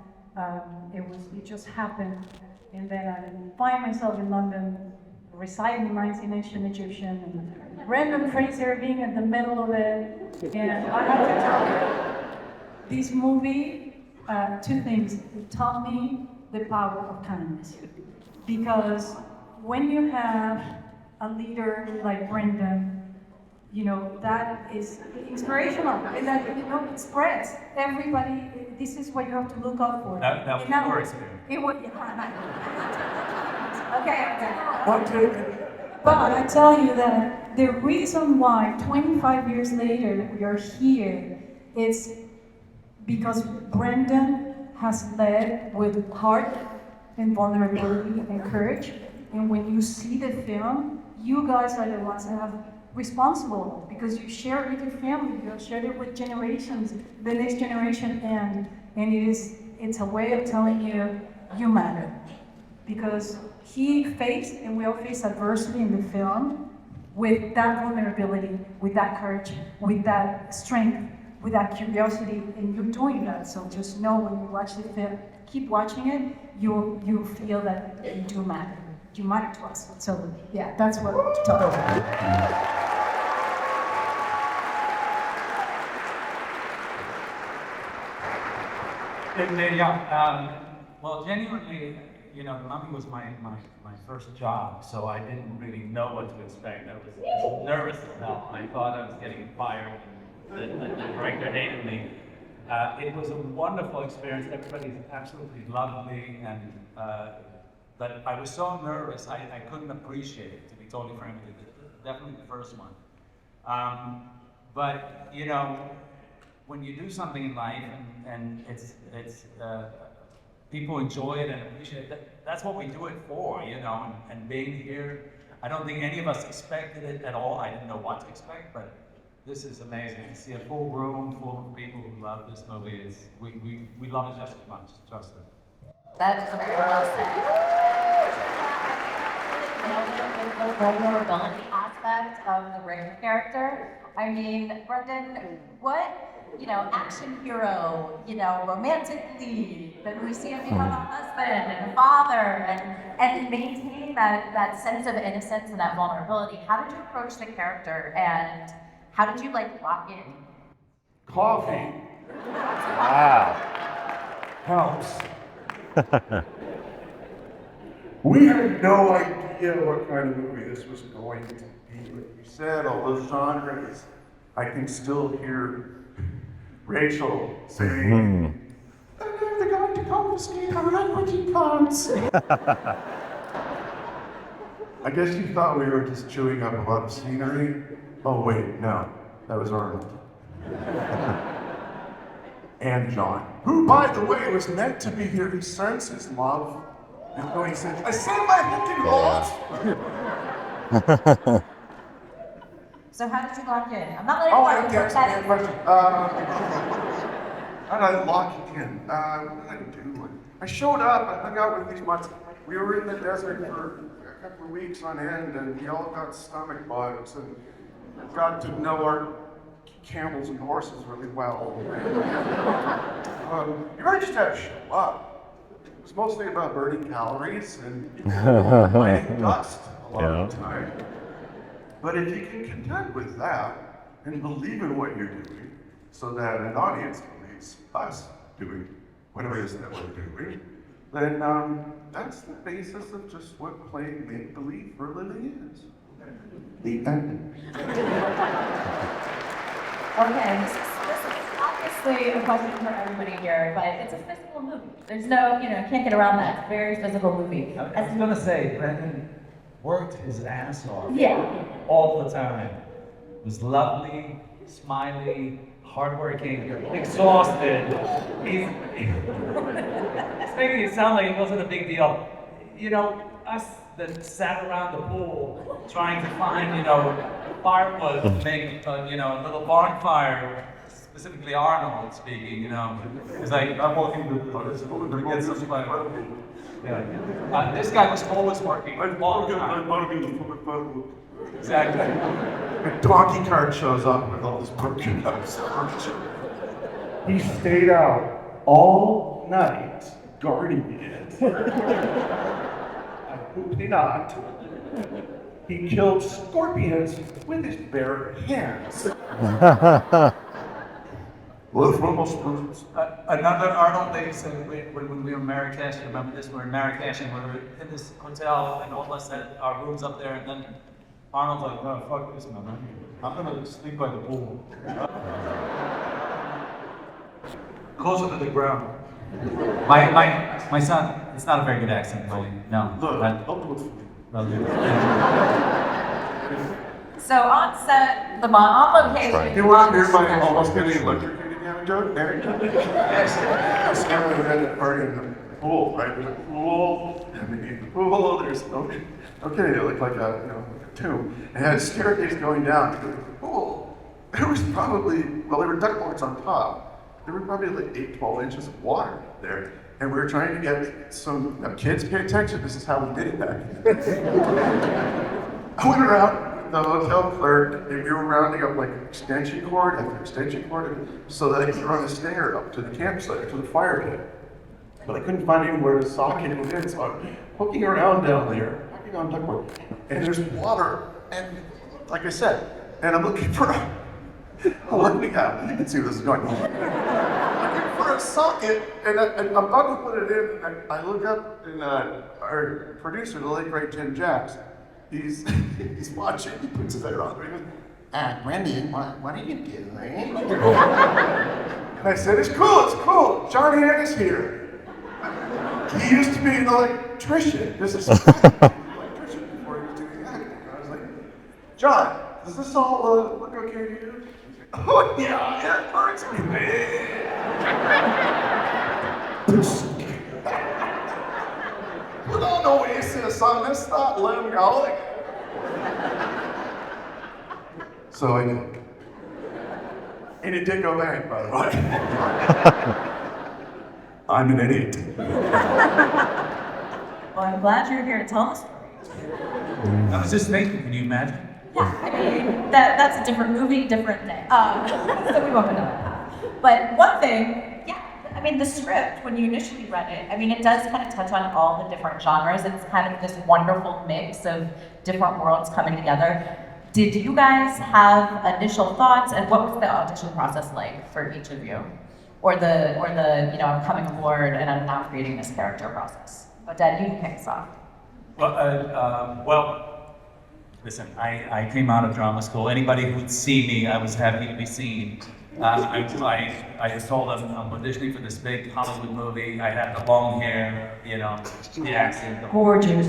It just happened. And then I find myself in London, reciting lines in ancient Egyptian, and Brendan Fraser being in the middle of it. And I have to tell you, this movie, 2 things. It taught me the power of kindness. Because when you have a leader like Brendan, that is inspirational. And that, it spreads. Everybody, this is what you have to look out for. That was your experience. It was, okay. But I tell you that the reason why 25 years later we are here is because Brendan has led with heart and vulnerability and courage. And when you see the film, you guys are the ones that are responsible because you share it with your family, you share it with generations, the next generation, and it's a way of telling you, you matter. Because he faced, and we all face adversity in the film, with that vulnerability, with that courage, with that strength, with that curiosity, and you're doing that. So just know when you watch the film, keep watching it, you feel that you do matter. You matter to us. So yeah, that's what we're talking about. Well, genuinely, The Mummy was my first job, so I didn't really know what to expect. I was nervous as hell. I thought I was getting fired, and the director hated me. It was a wonderful experience. Everybody's absolutely lovely, and but I was so nervous, I couldn't appreciate it, to be totally frank with you. Definitely the first one. But, when you do something in life and it's people enjoy it and appreciate it, that's what we do it for, and being here, I don't think any of us expected it at all. I didn't know what to expect, but This is amazing. To see a full room full of people who love this movie is we love it just as much. Trust me. That is very well said. The vulnerability aspect of the Rick character. I mean, Brendan, what, action hero, romantic lead, then we see him become a husband and a father and maintain that sense of innocence and that vulnerability. How did you approach the character and how did you lock in? Coffee Wow. helps. We had no idea what kind of movie this was going to be. Like you said, all those genres. I can still hear Rachel saying, they're going to confiscate our equity cards. I guess you thought we were just chewing up a lot of scenery. Oh wait, no, that was Arnold. And John, who, by the way, was meant to be here. He starts his love. And so he said, I said my hooking balls. So how did you lock in? I'm not letting Oh, you I lock get in. that question. How did I lock it in? What did I do? I showed up, I hung out with these months. We were in the desert for a couple of weeks on end, and we all got stomach bugs, and got to know our camels and horses really well. You really just had to show up. It was mostly about burning calories and fighting dust a lot of the time. But if you can contend with that and believe in what you're doing so that an audience believes us doing whatever it is that we're doing, then that's the basis of just what playing make-believe for a living is. The end. Okay, this is obviously a question for everybody here, but it's a physical movie. There's no, can't get around that. It's a very physical movie. I was gonna say, Brendan worked his ass off. Yeah. All the time. Was lovely, smiley, hardworking, exhausted. It's making it sound like it wasn't a big deal. Us that sat around the pool trying to find, firewood to make, a little bonfire, specifically Arnold speaking, It's like, I'm walking to get some fire. Yeah. This guy was always working all the time. Exactly. A donkey cart shows up with all this broken up furniture. He stayed out all night guarding it. I hope not. He killed scorpions with his bare hands. Another Arnold thing, so when we were in Marrakesh, you remember this? We were in Marrakesh and we were in this hotel and all of us had our rooms up there and then Arnold's like, no, fuck this, man. I'm gonna sleep by the pool. Closer to the ground. My son, it's not a very good accent, but no. So on set, on location. You want to hear my almost getting electrocuted anecdote? Yes. We were at a party in the pool, right? There's a pool, and beneath the pool, there's it looked like a tomb. It had a staircase going down to the pool. There was probably, there were ductworks on top. There were probably like 8-12 inches of water there. And we were trying to get some kids pay attention. This is how we did it back then. I went around the hotel clerk, and we were rounding up like extension cord after extension cord so that I could run a stinger up to the campsite, to the fire pit. But I couldn't find anywhere to socket it in, so I'm poking around down there, poking on ductwork, and there's water, and like I said, and I'm looking for looking out, you can see where this is going. Looking for a socket, and I'm about to put it in, and I look up, and our producer, the late great Tim Jacks, he's watching, he puts his head around me, he goes, Brendan, what are you doing? And I said, it's cool, John Hamm is here. He used to be an electrician. This is electrician before he was doing acting. I was like, John, does this all look okay to you? Oh yeah, it works for me. Put on Oasis on this, not let him go. So I did. And it did go bang, by the way. I'm an idiot. Well, I'm glad you're here to tell the story. I was just thinking, can you imagine? Yeah, I mean, that's a different movie, different day. So we won't go down that path. But one thing, yeah, I mean, the script, when you initially read it, I mean, it does kind of touch on all the different genres. It's kind of this wonderful mix of different worlds coming together. Did you guys have initial thoughts, and what was the audition process like for each of you? Or the I'm coming aboard and I'm now creating this character process? Odette, you can kick us off. Well, listen, I came out of drama school. Anybody who'd see me, I was happy to be seen. I just told them I'm auditioning for this big Hollywood movie. I had the long hair, the accent. Gorgeous.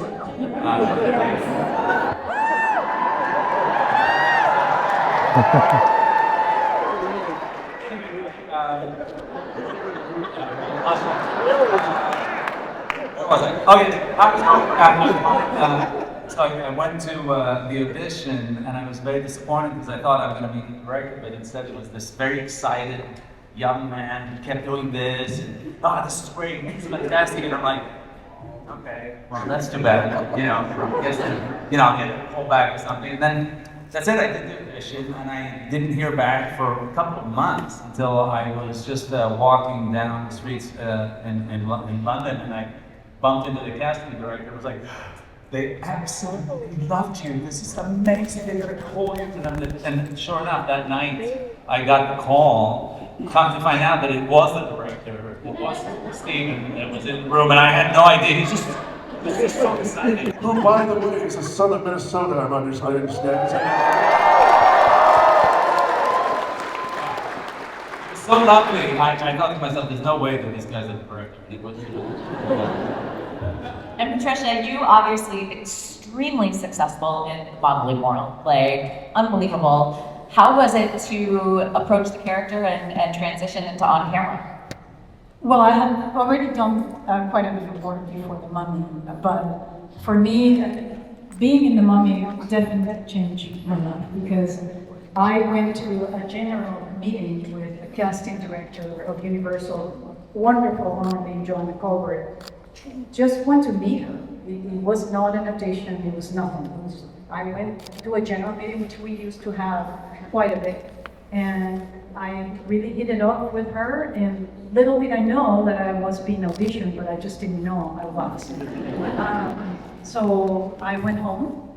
So I went to the audition, and I was very disappointed because I thought I was going to be the director, but instead it was this very excited young man who kept doing this, and this is great, this is fantastic, and I'm like, okay, well that's too bad, I guess I'll get pulled back or something, and then that's it. I did the audition, and I didn't hear back for a couple of months until I was just walking down the streets in London, and I bumped into the casting director. I was like, they absolutely loved you. This is amazing. They're going to call you. And sure enough, that night, I got the call. Come to find out that it was the director. It was Steven that was in the room, and I had no idea. He just was just so excited. Who, by the way, is a son of Minnesota, I understand. So lovely. I thought to myself, there's no way that this guy's a director. He wasn't. And Patricia, you obviously extremely successul in the Bodily Moral, like unbelievable. How was it to approach the character and transition into on camera? Well, I had already done quite a bit of work before The Mummy, but for me, being in The Mummy definitely changed my life because I went to a general meeting with the casting director of Universal, a wonderful woman named Joanna Colbert. Just went to meet her. It was not an audition, it was nothing. I went to a general meeting, which we used to have quite a bit. And I really hit it off with her, and little did I know that I was being auditioned, but I just didn't know I was. So I went home,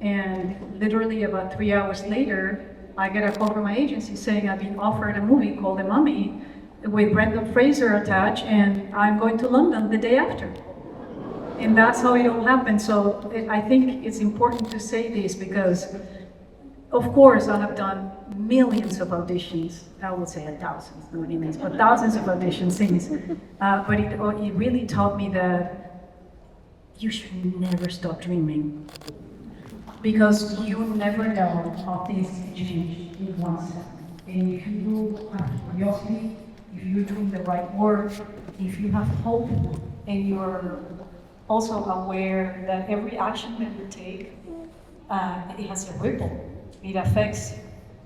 and literally about 3 hours later, I get a call from my agency saying I've been offered a movie called The Mummy with Brendan Fraser attached, and I'm going to London the day after. And that's how it all happened. So I think it's important to say this because, of course, I have done millions of auditions. I would say thousands, no millions, but thousands of auditions since. But it really taught me that you should never stop dreaming. Because you never know how things change in 1 second. And if you have curiosity, if you're doing the right work, if you have hope, and you're also aware that every action that you take, it has a ripple. It affects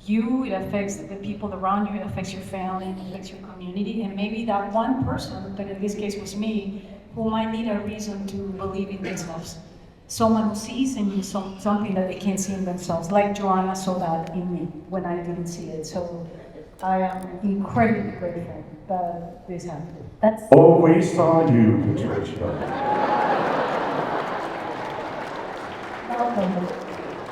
you, it affects the people around you, it affects your family, it affects your community, and maybe that one person, that in this case was me, who might need a reason to believe in themselves. Someone who sees in you something that they can't see in themselves, like Joanna saw that in me when I didn't see it. So I am incredibly grateful that this happened. Oh, we saw you, Patricia. Welcome.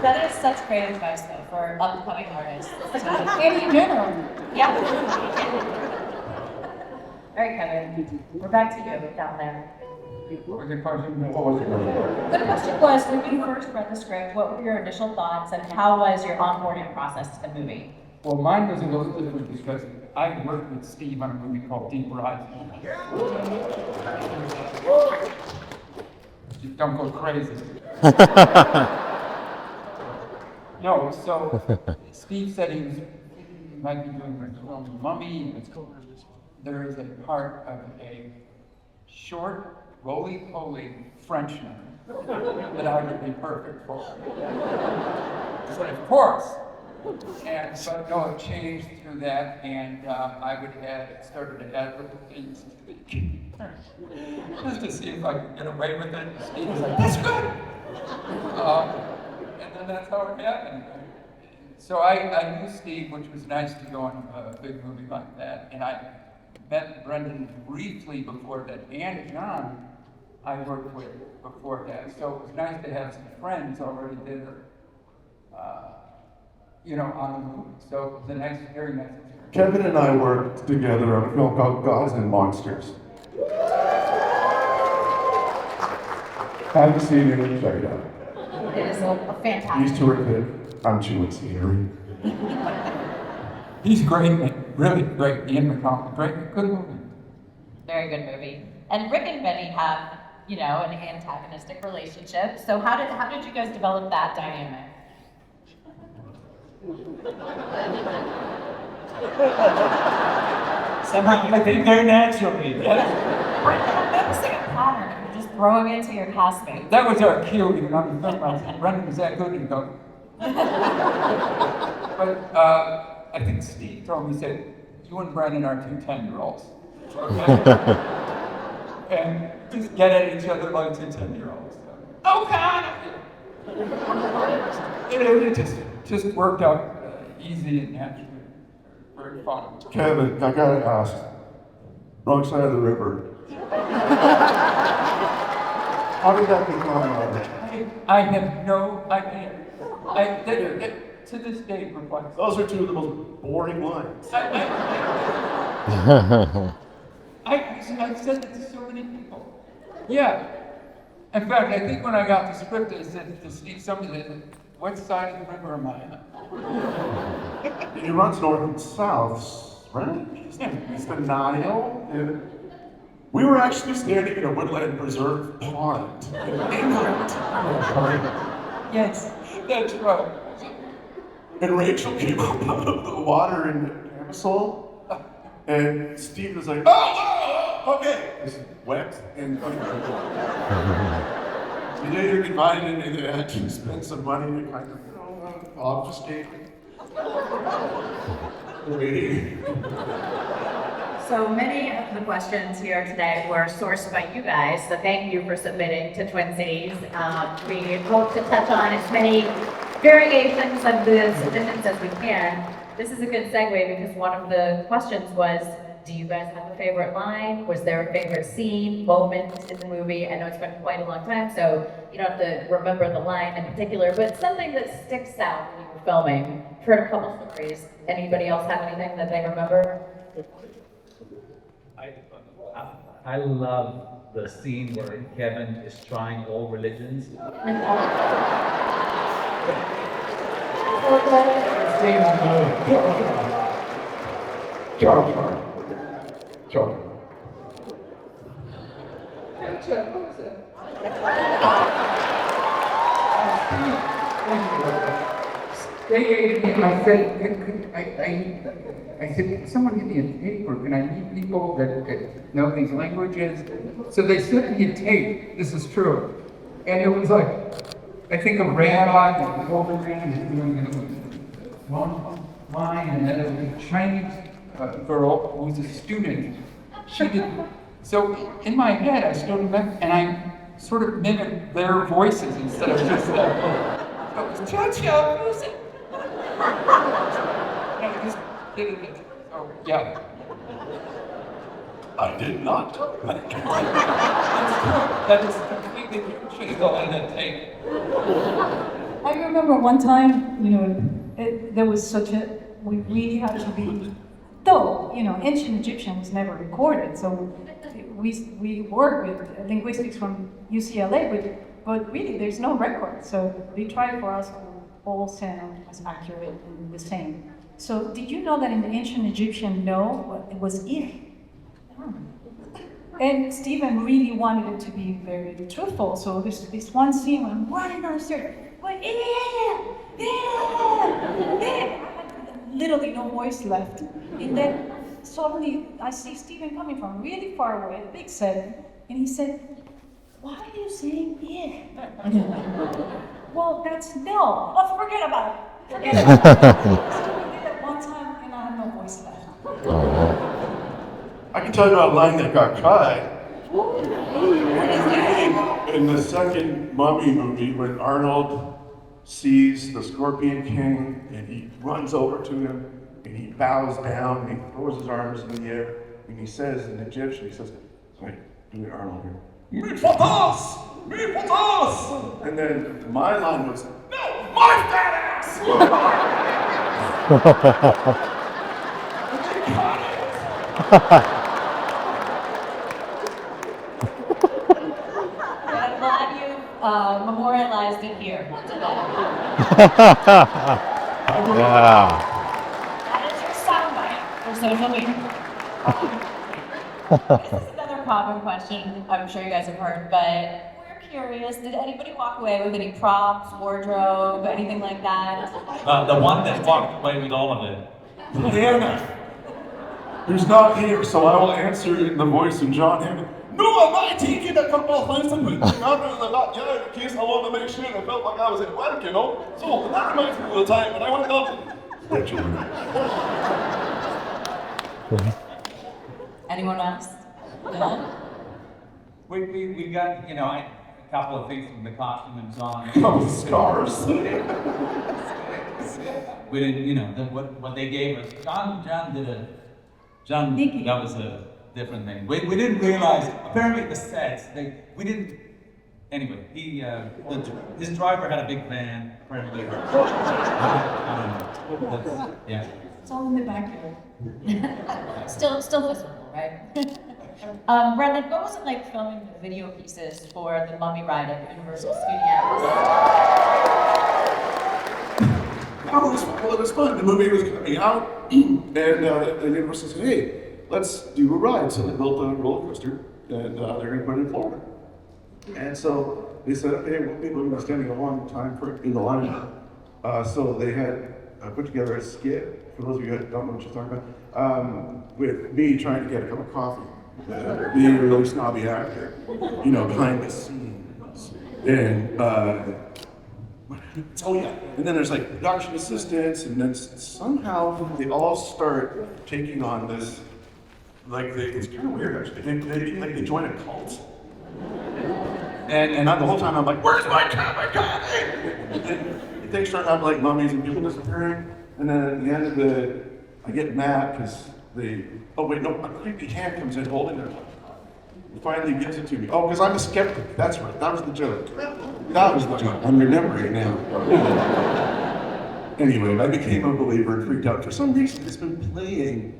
That is such great advice, though, for upcoming artists. In general. Yeah. All right, Kevin, we're back to you down there. The question was, when you first read the script, what were your initial thoughts, and how was your onboarding process to the movie? Well, mine was a little different because I worked with Steve on a movie called Deep Rise. Don't go crazy. No, so Steve said he might be doing a film Mummy. There is a part of a short, roly-poly Frenchman that I would be perfect for. So of course, But no, it changed through that, and I would add, started to add little things to the just to see if I could get away with it. Steve was like, "That's good," and then that's how it happened. So I knew Steve, which was nice to go on a big movie like that, and I met Brendan briefly before that, and John I worked with before that. So it was nice to have some friends already there, on the movie. So it was a nice, very nice experience. Kevin and I worked together on a film called Gods and Monsters. Haven't seen it, check it out. It is a fantastic. He's terrific. I'm chewing scenery. He's great, really great. Ian McCall, great, good movie. Very good movie. And Rick and Benny have, an antagonistic relationship. So how did you guys develop that dynamic? Somehow I think very naturally. Noticing a pattern of just throwing into your castmates. That was our cue, even on the film. I said, Brendan was that good, and go. But I think Steve told me, he said, "You and Brendan are two 10-year-olds." And just get at each other like two 10-year-olds. Oh God! It just worked out easy and naturally. Very fun. Kevin, I gotta ask, wrong side of the river. How did that become? I have no idea. To this day, perplexed. Those are two of the most boring lines. I've said it to so many people. Yeah. In fact, I think when I got the script, I said to Steve, somebody said, "What side of the river am I on?" He runs north and south, right? It's the Nile. And we were actually standing in a woodland preserve pond in England. Yes, that's right. And Rachel came up out of the water in Camisole, and Steve was like, "Oh, okay." It's wet and we later divided into that to spend some money to kind of obfuscate the waiting. So many of the questions here today were sourced by you guys, so thank you for submitting to Twin Cities. We hope to touch on as many variations of the submissions as we can. This is a good segue because one of the questions was, do you guys have a favorite line? Was there a favorite scene, moment in the movie? I know it's been quite a long time, so you don't have to remember the line in particular, but something that sticks out when you were filming. I've heard a couple stories. Anybody else have anything that they remember? I love the scene where Kevin is trying all religions. I said, someone give me a paper. Can I meet people that know these languages? So they sent me a tape. This is true. And it was like, I think a rabbi and the older man is doing one line, and then a Chinese girl who was a student. She did. So in my head, I started and I sort of mimicked their voices instead of just that. So it was cha-cha music. And I just did it. So yeah. I did not. That is completely true. On that tape. I remember one time, there was we really had to be, though, ancient Egyptian was never recorded, so we work with linguistics from UCLA, but really there's no record, so they tried for us to all sound as accurate and the same. So did you know that in the ancient Egyptian, no, it was ich? And Stephen really wanted it to be very truthful, so there's this one scene when I'm running down the stairs, going, literally no voice left. And then suddenly I see Stephen coming from really far away, a big set, and he said, "Why are you saying yeah?" Well, that's no. Oh, forget about it. Forget it. I did it one time and I have no voice left. I can tell you about a line that got cut. In the second Mummy movie, when Arnold sees the Scorpion King and he runs over to him and he bows down and he throws his arms in the air and he says in Egyptian, he says, wait, do it Arnold here. Me potos! Me potos! And then my line was, no, my fat ass! I'm glad you memorialized it here today. Yeah. That is your soundbite for social media. This is another common question I'm sure you guys have heard, but we're curious, did anybody walk away with any props, wardrobe, anything like that? The one that walked away with all of it. Hannah, who's not here, so I will answer in the voice of John Hammond. No, I'm not taking a couple of things and putting them out in case I want to make sure I felt like I was at work, you know? So that reminds me of the time when I went up. Anyone else? No? We got, you know, a couple of things from the costume and so on. Oh, scars. We didn't, you know, what they gave us. John did that was a different thing. We didn't realize, apparently the sets, we didn't, anyway, his driver had a big van, apparently. I don't know. Yeah. It's all in the backyard. Still visible, right? Brendan, what was it like filming the video pieces for the Mummy ride at Universal Studios? Well, it was fun. The movie was coming out, and Universal said, hey, let's do a ride. So they built a roller coaster, and they're going to put it in Florida. And so they said, okay, well, people are going to be standing a long time in the line. So they had put together a skit, for those of you that don't know what you're talking about, with me trying to get a cup of coffee, being a really snobby actor, you know, behind the scenes. And, oh yeah, and then there's like production assistants, and then somehow they all start taking on this, like it's kind of weird actually. They join a cult, and the whole time I'm like, where's my cat? My cat! And things start out like mummies and people disappearing, and then at the end of I get mad because a creepy hand comes in holding it. Finally gives it to me. Oh, because I'm a skeptic. That's right. That was the joke. That was the joke. I'm remembering now. Anyway, I became a believer and freaked out. For some reason, it's been playing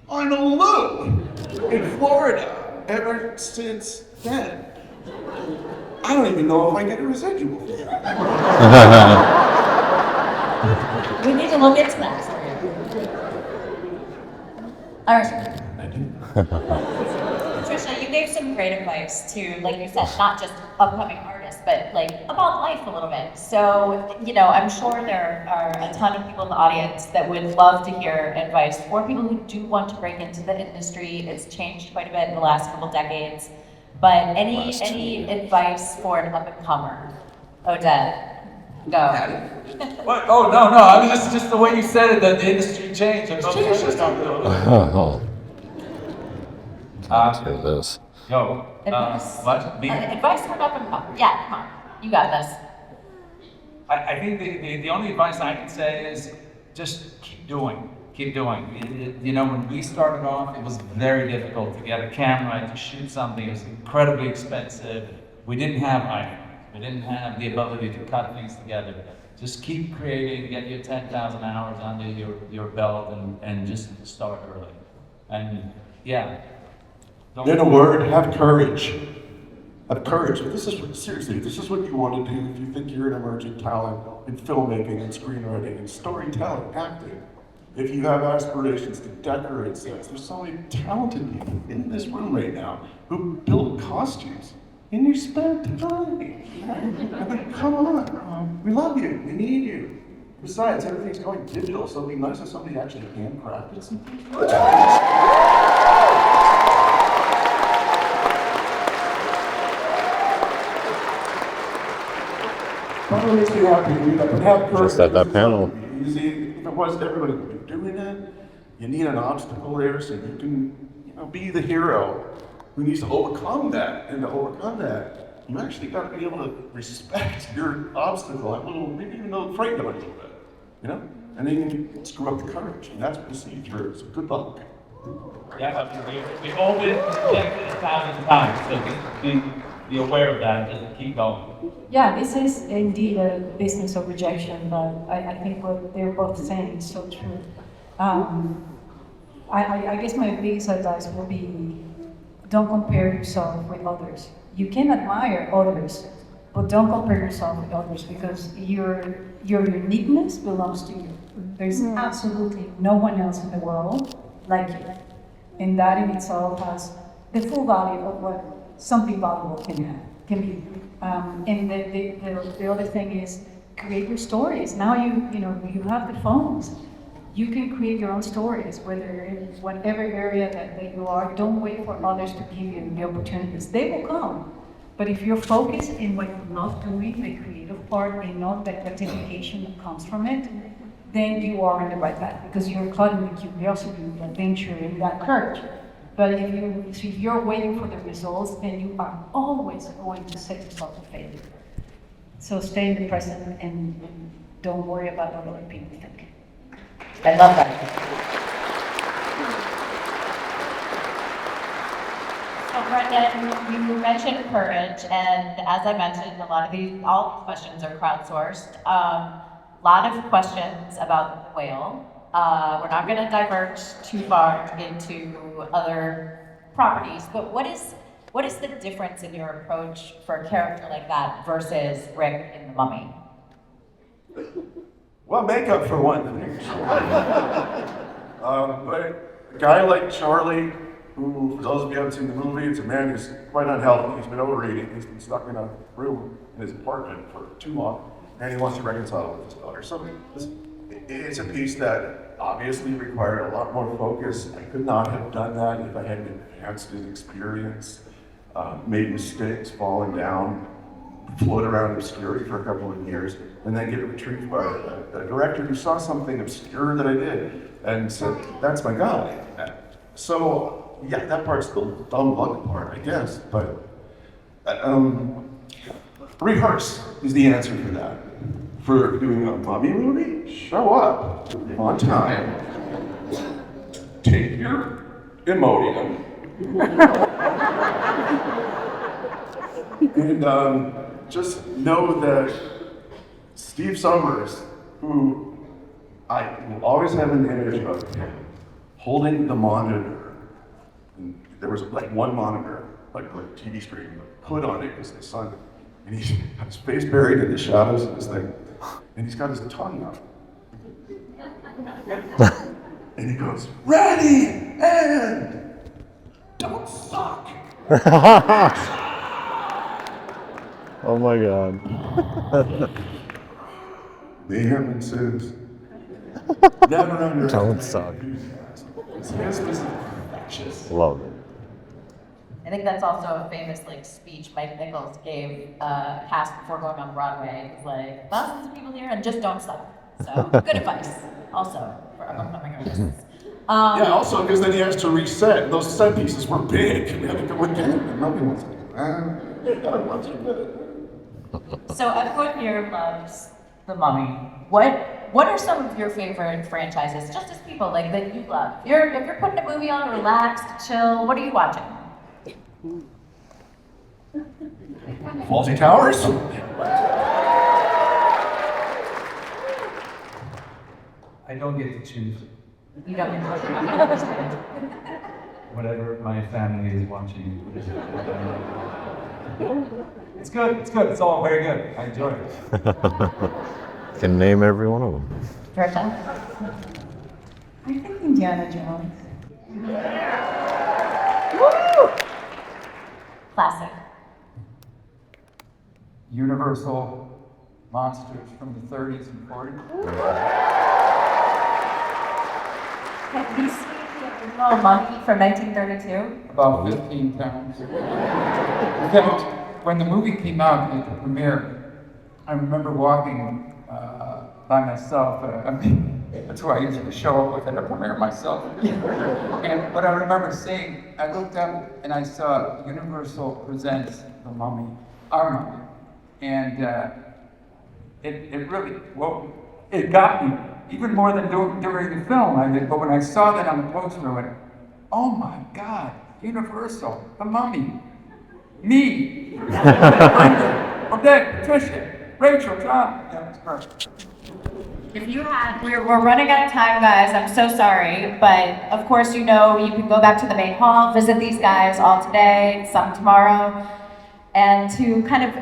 on a loop in Florida ever since then. I don't even know if I get a residual. We need to look into that for you. All right. Trisha, you gave some great advice to, like you said, not just upcoming artists, but like about life a little bit. So, you know, I'm sure there are a ton of people in the audience that would love to hear advice for people who do want to break into the industry. It's changed quite a bit in the last couple decades. But any advice for an up-and-comer? Odette, go. What? Oh, no. I mean, it's just the way you said it, that the industry changed. Hear this. Yo, what? Advice for an up-and-comer. Yeah, come on. You got this. I think the only advice I can say is just keep doing. Keep doing. You know, when we started off, it was very difficult to get a camera to shoot something. It was incredibly expensive. We didn't have iPhones. We didn't have the ability to cut things together. Just keep creating, get your 10,000 hours under your belt, and just start early. And yeah. In a word, have courage. Have courage. This is what you want to do if you think you're an emerging talent in filmmaking and screenwriting and storytelling, acting. If you have aspirations to decorate sets, there's so many talented people in this room right now who build costumes in your spare time. I mean, come on, we love you, we need you. Besides, everything's going digital, so it'd be nice if somebody actually handcrafted something. Probably makes me happy. But have Just at that panel. Easy. If it was everybody would be doing it, you need an obstacle there so you can, be the hero who needs to overcome that. And to overcome that, you actually got to be able to respect your obstacle, maybe even though frighten them a little bit, And then you can screw up the courage, and that's what the siege is. So good luck. Yeah, we've all been rejected 1,000 times, so be aware of that and just keep going. Yeah, this is indeed a business of rejection, but I think what they're both saying is so true. I guess my biggest advice will be, don't compare yourself with others. You can admire others, but don't compare yourself with others because your uniqueness belongs to you. There's absolutely no one else in the world like you. And that in itself has the full value of what something valuable can be. And the other thing is create your stories. Now you have the phones. You can create your own stories, whether in whatever area that you are. Don't wait for others to give you the opportunities. They will come. But if you're focused in what you love doing, the creative part, and not the gratification that comes from it, then you are on the right path because you're caught in the curiosity, the adventure, and that courage. But if you're waiting for the results, then you are always going to set yourself to failure. So stay in the present and don't worry about what other people think. I love that. So Brenda, you mentioned courage, and as I mentioned, all questions are crowdsourced. A lot of questions about the whale. We're not going to diverge too far into other properties, but what is the difference in your approach for a character like that versus Rick in The Mummy? Well, makeup for one thing. But a guy like Charlie, who, for those of you who haven't seen the movie, it's a man who's quite unhealthy. He's been overeating. He's been stuck in a room in his apartment for too long, and he wants to reconcile with his daughter. So it's a piece that obviously required a lot more focus. I could not have done that if I hadn't enhanced his experience, made mistakes, fallen down, float around obscurity for a couple of years, and then get retrieved by a director who saw something obscure that I did and said, that's my guy. So, yeah, that part's the dumb luck part, I guess, but rehearse is the answer for that. For doing a Mummy movie, show up on time, take your Imodium, and just know that Steve Summers, who I will always have an image of him holding the monitor. And there was like one monitor, like a TV screen, put on it was the sun. And he's got his face buried in the shadows of this thing. And he's got his tongue out. And he goes, ready, and don't suck. Oh my God. Mayhem ensues. Never underestimate. Don't suck. This is infectious. Love it. I think that's also a famous speech Mike Nichols gave cast before going on Broadway. It's like, thousands of people here and just don't suck. So good advice also for upcoming artists. Yeah, also because then he has to reset. Those set pieces were big. We had to go again. And nobody wants to. So everyone here loves The Mummy. What are some of your favorite franchises, just as people that you love? If you're putting a movie on, relaxed, chill, what are you watching? Fawlty Towers? I don't get to choose. You don't get to choose. Whatever my family is watching. It's good, it's all very good. I enjoy it. Can name every one of them. Georgia? I think Indiana Jones. Woo! Classic. Universal monsters from the 30s and 40s. Have you seen the original Mummy from 1932? About 15 times. In fact, when the movie came out at the premiere, I remember walking by myself. I mean, that's where I usually show up with it. I premiere myself. But I remember seeing, I looked up and I saw Universal presents The Mummy, Our Mummy. And it really, well, it got me, even more than during the film I did. But when I saw that on the poster, I went, oh my God, Universal, The Mummy, me, Brenda, Odette, Patricia, Rachel, John. Yeah, it's perfect. If you had, we're running out of time, guys. I'm so sorry, but of course, you know, you can go back to the main hall, visit these guys all today, some tomorrow, and to kind of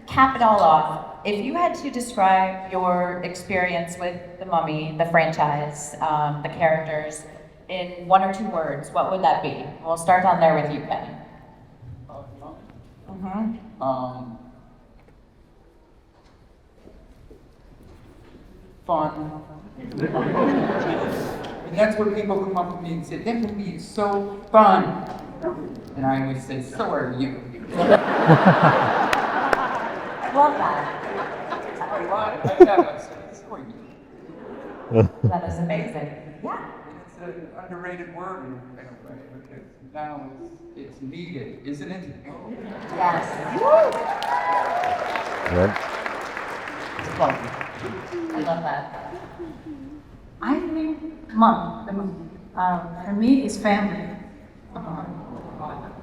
cap it all off. If you had to describe your experience with The Mummy, the franchise, the characters, in 1 or 2 words, what would that be? We'll start on there with you, Ken. Fun. And that's what people come up to me and say, that movie is so fun. And I always say, so are you. I love that. That is amazing. Yeah. It's an underrated word in a way, because now it's needed, isn't it? Yes. I love that. I think Mom, the movie, for me, is family.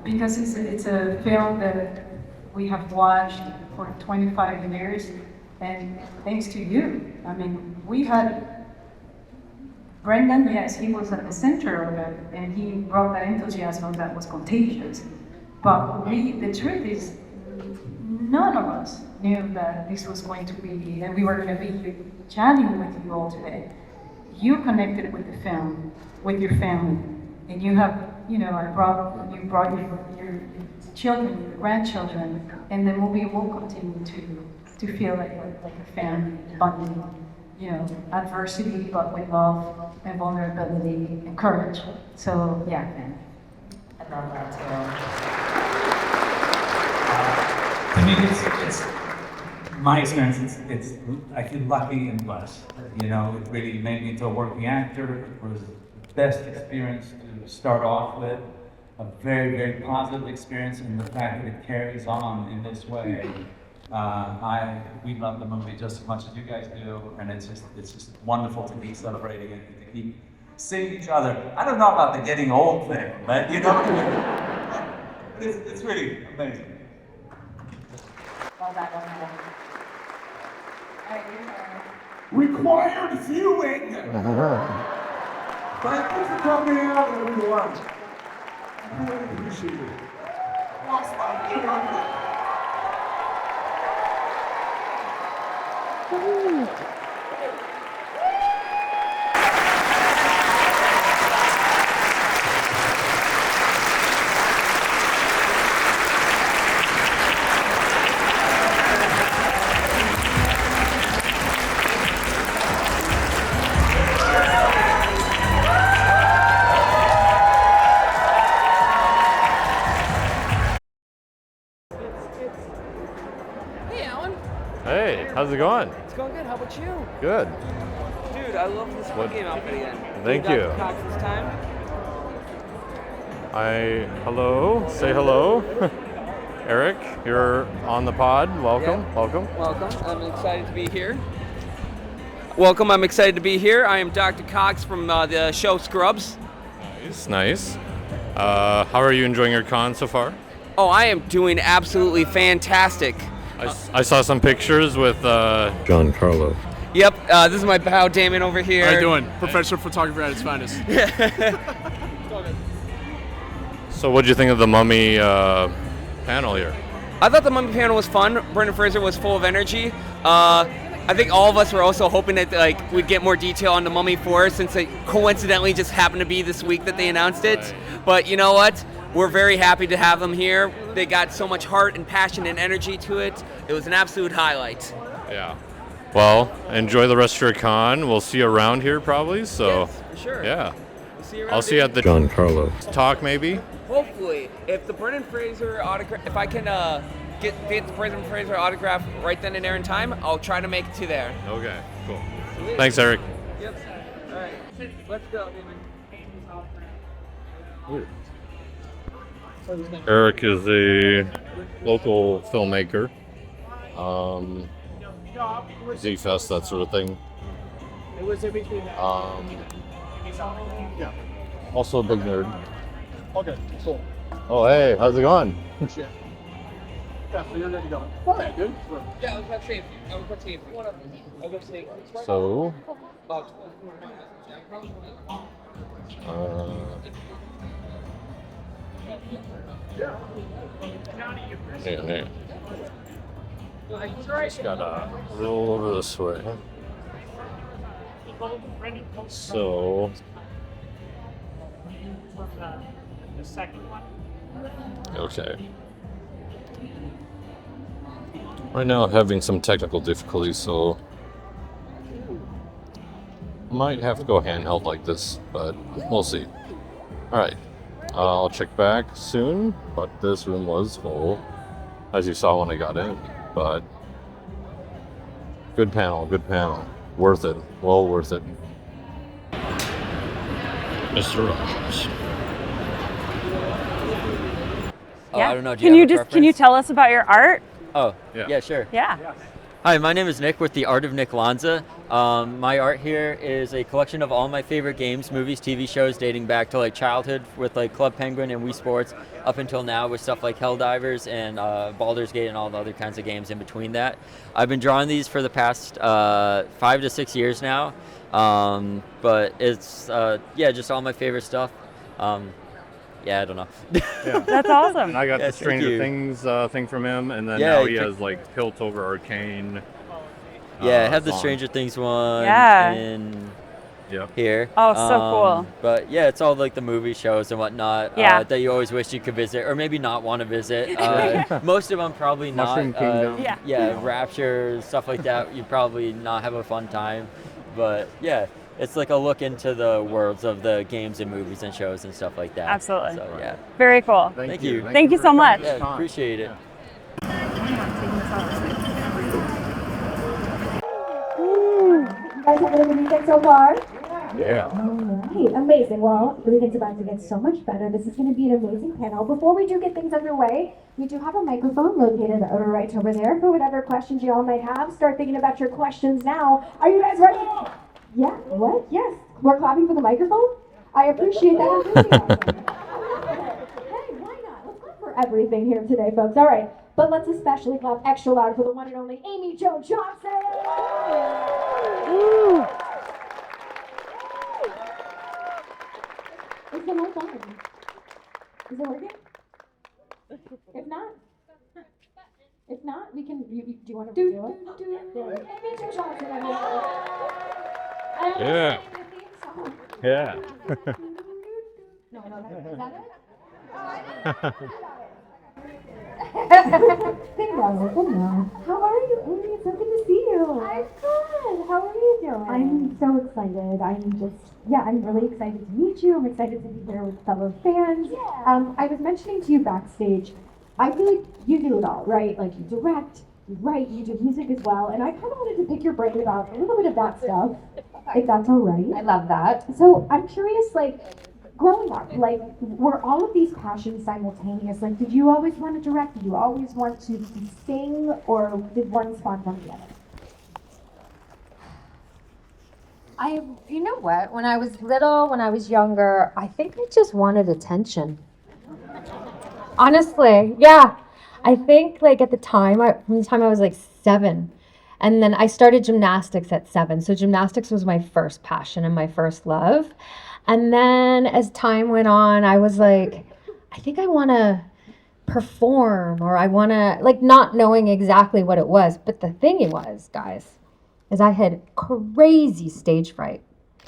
Because it's a film that we have watched for 25 years, and thanks to you. I mean, we had Brendan, yes, he was at the center of it, and he brought that enthusiasm that was contagious. But the truth is, none of us knew that this was going to be, and we were going to be here chatting with you all today. You connected with the film, with your family, and you have, you brought your children, your grandchildren, and the movie will continue to feel like a family bonding, adversity, but with love and vulnerability and courage. So yeah, man. I love that too. I mean, it's my experience. It's I feel lucky and blessed. It really made me into a working actor. It was the best experience to start off with. A very, very positive experience, and the fact that it carries on in this way. We love the movie just as much as you guys do, and it's just wonderful to be celebrating it and to keep seeing each other. I don't know about the getting old thing, but it's really amazing. Required viewing! Thank you for coming out, everyone. I really appreciate it. Yes, thank you. Hey, how's it going? It's going good. How about you? Good. Dude, I love this Squid Game outfit again. Thank you. Dr. Cox this time. Hello. Say hello. Eric, you're on the pod. Welcome. Yeah. Welcome. Welcome. I'm excited to be here. Welcome. I'm excited to be here. I am Dr. Cox from the show Scrubs. Nice. How are you enjoying your con so far? Oh, I am doing absolutely fantastic. I saw some pictures with Giancarlo. Yep, this is my pal Damon over here. How you doing? Professional photographer at its finest. So what'd you think of the Mummy panel here? I thought the Mummy panel was fun. Brendan Fraser was full of energy. I think all of us were also hoping that we'd get more detail on the Mummy 4 since it coincidentally just happened to be this week that they announced it. Right. But you know what? We're very happy to have them here. They got so much heart and passion and energy to it. It was an absolute highlight. Yeah. Well, enjoy the rest of your con. We'll see you around here probably. So, yes, for sure. Yeah. We'll see you around. I'll see you at the Giancarlo talk maybe. Hopefully, if the Brendan Fraser autograph, if I can get the Brendan Fraser autograph right then and there in time, I'll try to make it to there. Okay, cool. Thanks, Eric. Yep. All right. Let's go. Eric is a local filmmaker. Z-Fest, that sort of thing. Also a big nerd. Okay, cool. Oh, hey, how's it going? Yeah, so you're ready to go. All right, good. Yeah, I was about to say, I'll go see. So, yeah. Just gotta roll over this way. So, The second one. okay. Right now I'm having some technical difficulties, so might have to go handheld like this, but we'll see. Alright, I'll check back soon, but this room was full, as you saw when I got in, but good panel. Worth it, well worth it. Mr. Rogers. Oh, I don't know. Do Can you you have a just can you preference? tell us about your art? Oh, yeah, sure. Yeah. Hi, my name is Nick with The Art of Nick Lanza. My art here is a collection of all my favorite games, movies, TV shows dating back to like childhood with like Club Penguin and Wii Sports up until now with stuff like Helldivers and Baldur's Gate and all the other kinds of games in between that. I've been drawing these for the past 5 to 6 years now, but it's just all my favorite stuff. I don't know. That's awesome. And I got the Yes, thank Stranger you. Things thing from him, and then Yeah, now he he has like Piltover Arcane. I have the song. Stranger Things one Yeah. in Yep. here. Oh, so cool. But yeah, it's all like the movie shows and whatnot Yeah. that you always wish you could visit, or maybe not want to visit. Most of them probably Mushroom not. Kingdom. Yeah. Rapture, stuff like that. You probably not have a fun time. But yeah, it's like a look into the worlds of the games and movies and shows and stuff like that. Absolutely. So yeah. Very cool. Thank you. Thank you so much. Yeah, appreciate it. You guys having a good weekend so far? Yeah. Alright, amazing. Well, the weekend's about to get so much better. This is going to be an amazing panel. Before we do get things underway, we do have a microphone located right over there for whatever questions you all might have. Start thinking about your questions now. Are you guys ready? Yeah, what? Yes. We're clapping for the microphone? I appreciate that enthusiasm. Hey, why not? Let's clap for everything here today, folks. All right, but let's especially clap extra loud for the one and only Amy Jo Johnson. Woo! Is the mic on? Is it working? If not, we can. Do you want to do it? Amy Jo Johnson, everyone. Yeah. Yeah. No, is that it? Hello. How are you, Amy? It's so good to see you. I'm good. How are you doing? I'm so excited. I'm really excited to meet you. I'm excited to be here with fellow fans. Yeah. I was mentioning to you backstage, I feel like you do it all, right? Like you direct, you write, you do music as well, and I kind of wanted to pick your brain about a little bit of that stuff, if that's all right. I love that. So I'm curious, like, growing up, like, were all of these passions simultaneous? Like, did you always want to direct? Did you always want to sing? Or did one spawn from the other? You know what? When I was little, when I was younger, I think I just wanted attention. Honestly, yeah. I think like at the time, from the time I was like 7, and then I started gymnastics at 7. So gymnastics was my first passion and my first love. And then as time went on, I was like, I think I want to perform, or I want to, like, not knowing exactly what it was. But the thing was, guys, is I had crazy stage fright,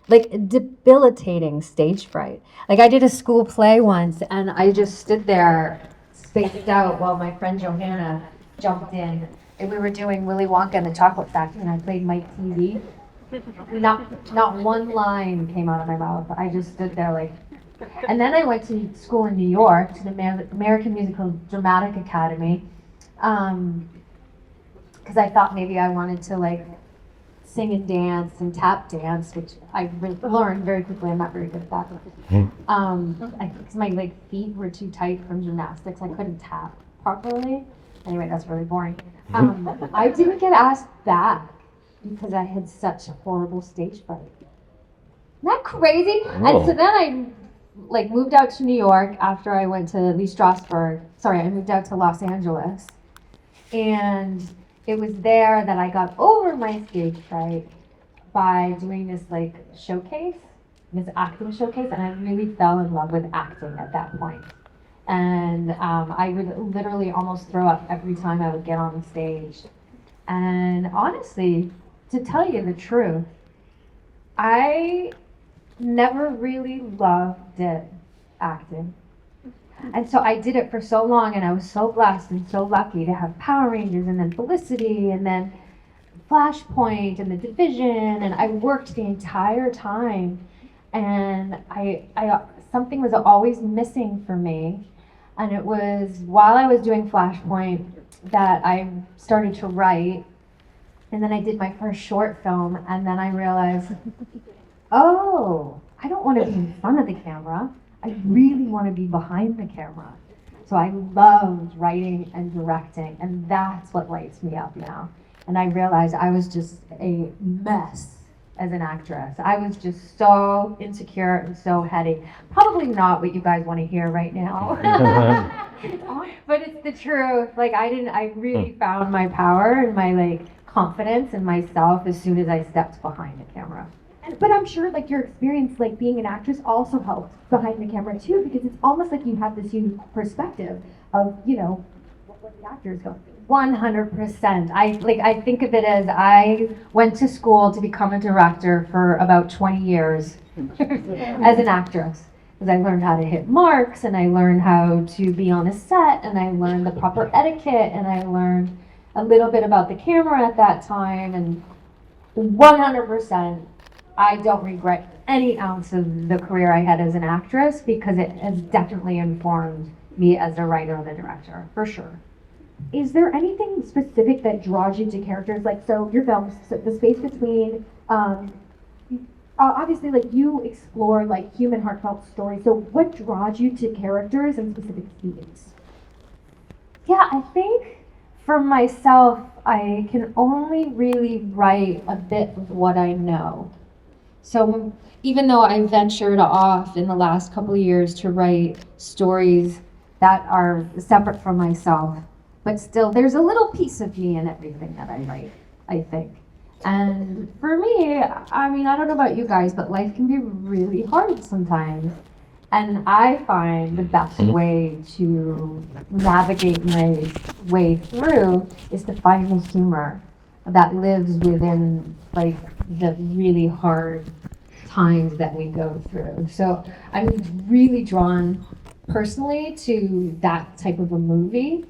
like debilitating stage fright. Like I did a school play once and I just stood there spaced out while my friend Johanna jumped in. And we were doing Willy Wonka and the Chocolate Factory and I played Mike TV. Not one line came out of my mouth. I just stood there like, and then I went to school in New York to the American Musical Dramatic Academy. Because I thought maybe I wanted to like sing and dance and tap dance, which I learned very quickly. I'm not very good at that. Because my like feet were too tight from gymnastics, I couldn't tap properly. Anyway, that's really boring. I didn't get asked back because I had such a horrible stage fright. Isn't that crazy? And so then I like moved out to New York after I went to Lee Strasberg. Sorry, I moved out to Los Angeles. And it was there that I got over my stage fright by doing this like showcase, this acting showcase, and I really fell in love with acting at that point. And I would literally almost throw up every time I would get on the stage. And honestly, to tell you the truth, I never really loved it, acting. And so I did it for so long, and I was so blessed and so lucky to have Power Rangers and then Felicity and then Flashpoint and The Division, and I worked the entire time, and I something was always missing for me, and it was while I was doing Flashpoint that I started to write, and then I did my first short film, and then I realized, oh, I don't want to be in front of the camera. I really want to be behind the camera. So I loved writing and directing, and that's what lights me up now. And I realized I was just a mess as an actress. I was just so insecure and so heady. Probably not what you guys want to hear right now. But it's the truth. Like I really found my power and my like confidence in myself as soon as I stepped behind the camera. But I'm sure like your experience like being an actress also helped behind the camera too, because it's almost like you have this unique perspective of, you know, what the actors go through. 100%. I think of it as I went to school to become a director for about 20 years as an actress. Because I learned how to hit marks, and I learned how to be on a set, and I learned the proper etiquette, and I learned a little bit about the camera at that time, and 100%. I don't regret any ounce of the career I had as an actress, because it has definitely informed me as a writer and a director, for sure. Is there anything specific that draws you to characters? Like, so your films, so the space between, obviously, like you explore like human heartfelt stories. So what draws you to characters and specific themes? Yeah, I think for myself, I can only really write a bit of what I know. So even though I ventured off in the last couple of years to write stories that are separate from myself, but still there's a little piece of me in everything that I write, I think. And for me, I mean, I don't know about you guys, but life can be really hard sometimes. And I find the best way to navigate my way through is to find the humor that lives within like the really hard times that we go through. So I'm really drawn personally to that type of a movie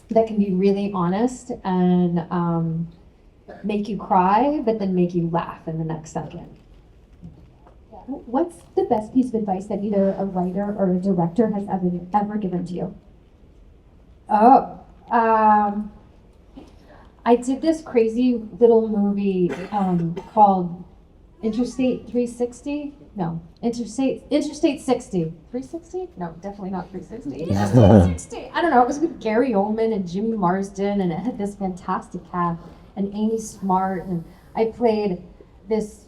that can be really honest and make you cry, but then make you laugh in the next second. What's the best piece of advice that either a writer or a director has ever given to you? I did this crazy little movie called Interstate 360. No, Interstate 60. 360? No, definitely not 360. Interstate 60. I don't know. It was with Gary Oldman and Jimmy Marsden, and it had this fantastic cast and Amy Smart, and I played this.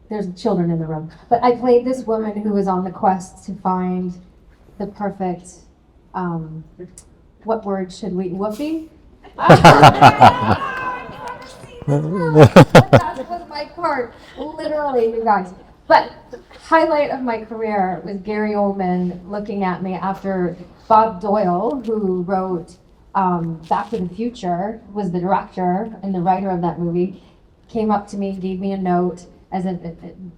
There's children in the room, but I played this woman who was on the quest to find the perfect. What word should we? Whoopee. That was my part, literally, you guys. But highlight of my career was Gary Oldman looking at me after Bob Doyle, who wrote Back to the Future, was the director and the writer of that movie, came up to me, gave me a note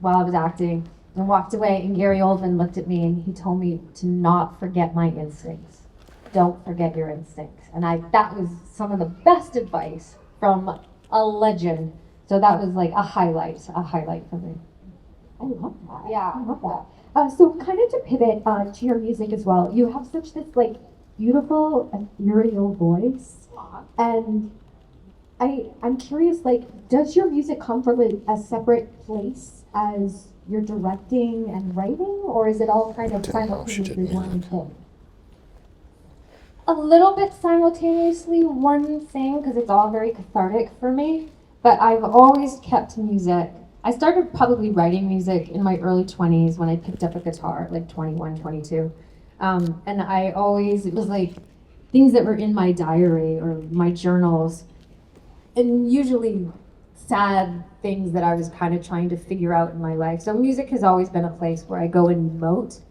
while I was acting, and walked away. And Gary Oldman looked at me and he told me to not forget my instincts. Don't forget your instincts. And that was some of the best advice from a legend. So that was like a highlight for me. I love that. Yeah. I love that. So kind of to pivot to your music as well, you have such this like beautiful, ethereal voice. And I'm curious, like, does your music come from a separate place as you're directing and writing, or is it all kind of simultaneously one thing? A little bit simultaneously one thing, because it's all very cathartic for me, but I've always kept music. I started probably writing music in my early 20s when I picked up a guitar, like 21, 22. And I always, it was like things that were in my diary or my journals, and usually sad things that I was kind of trying to figure out in my life. So music has always been a place where I go and emote.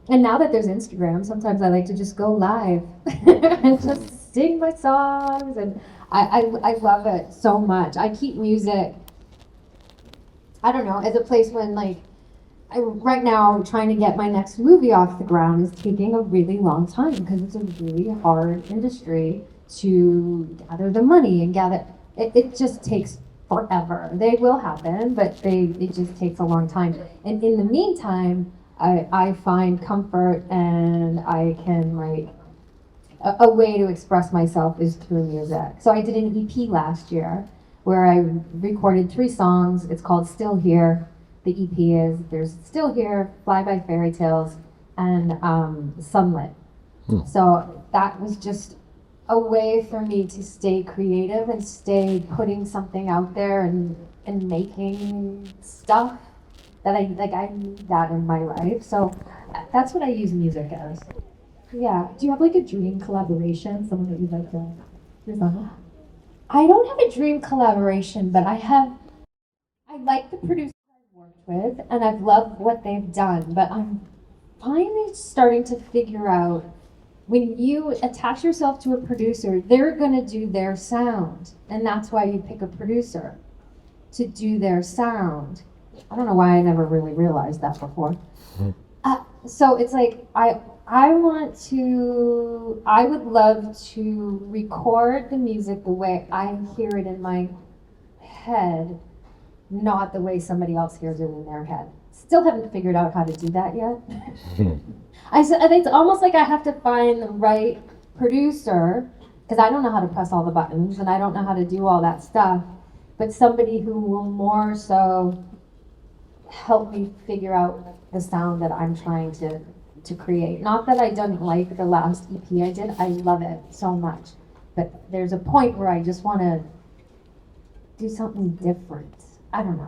And now that there's Instagram, sometimes I like to just go live and just sing my songs, and I love it so much. I keep music, I don't know, as a place when, like, right now trying to get my next movie off the ground is taking a really long time because it's a really hard industry to gather the money and gather. It just takes forever. They will happen, but it just takes a long time. And in the meantime, I find comfort, and I can, like, a way to express myself is through music. So I did an EP last year where I recorded 3 songs. It's called Still Here. The EP is, there's Still Here, Fly By Fairy Tales, and Sunlit. So that was just a way for me to stay creative and stay putting something out there and making stuff that I need that in my life. So that's what I use music as. Yeah. Do you have like a dream collaboration, someone that you'd like to present with? I don't have a dream collaboration, but I like the producers I've worked with, and I've loved what they've done, but I'm finally starting to figure out, when you attach yourself to a producer, they're gonna do their sound, and that's why you pick a producer, to do their sound. I don't know why I never really realized that before. So it's like, I would love to record the music the way I hear it in my head, not the way somebody else hears it in their head. Still haven't figured out how to do that yet. I think it's almost like I have to find the right producer, because I don't know how to press all the buttons and I don't know how to do all that stuff, but somebody who will more so help me figure out the sound that I'm trying to create. Not that I don't like the last EP I did, I love it so much, but there's a point where I just want to do something different. I don't know,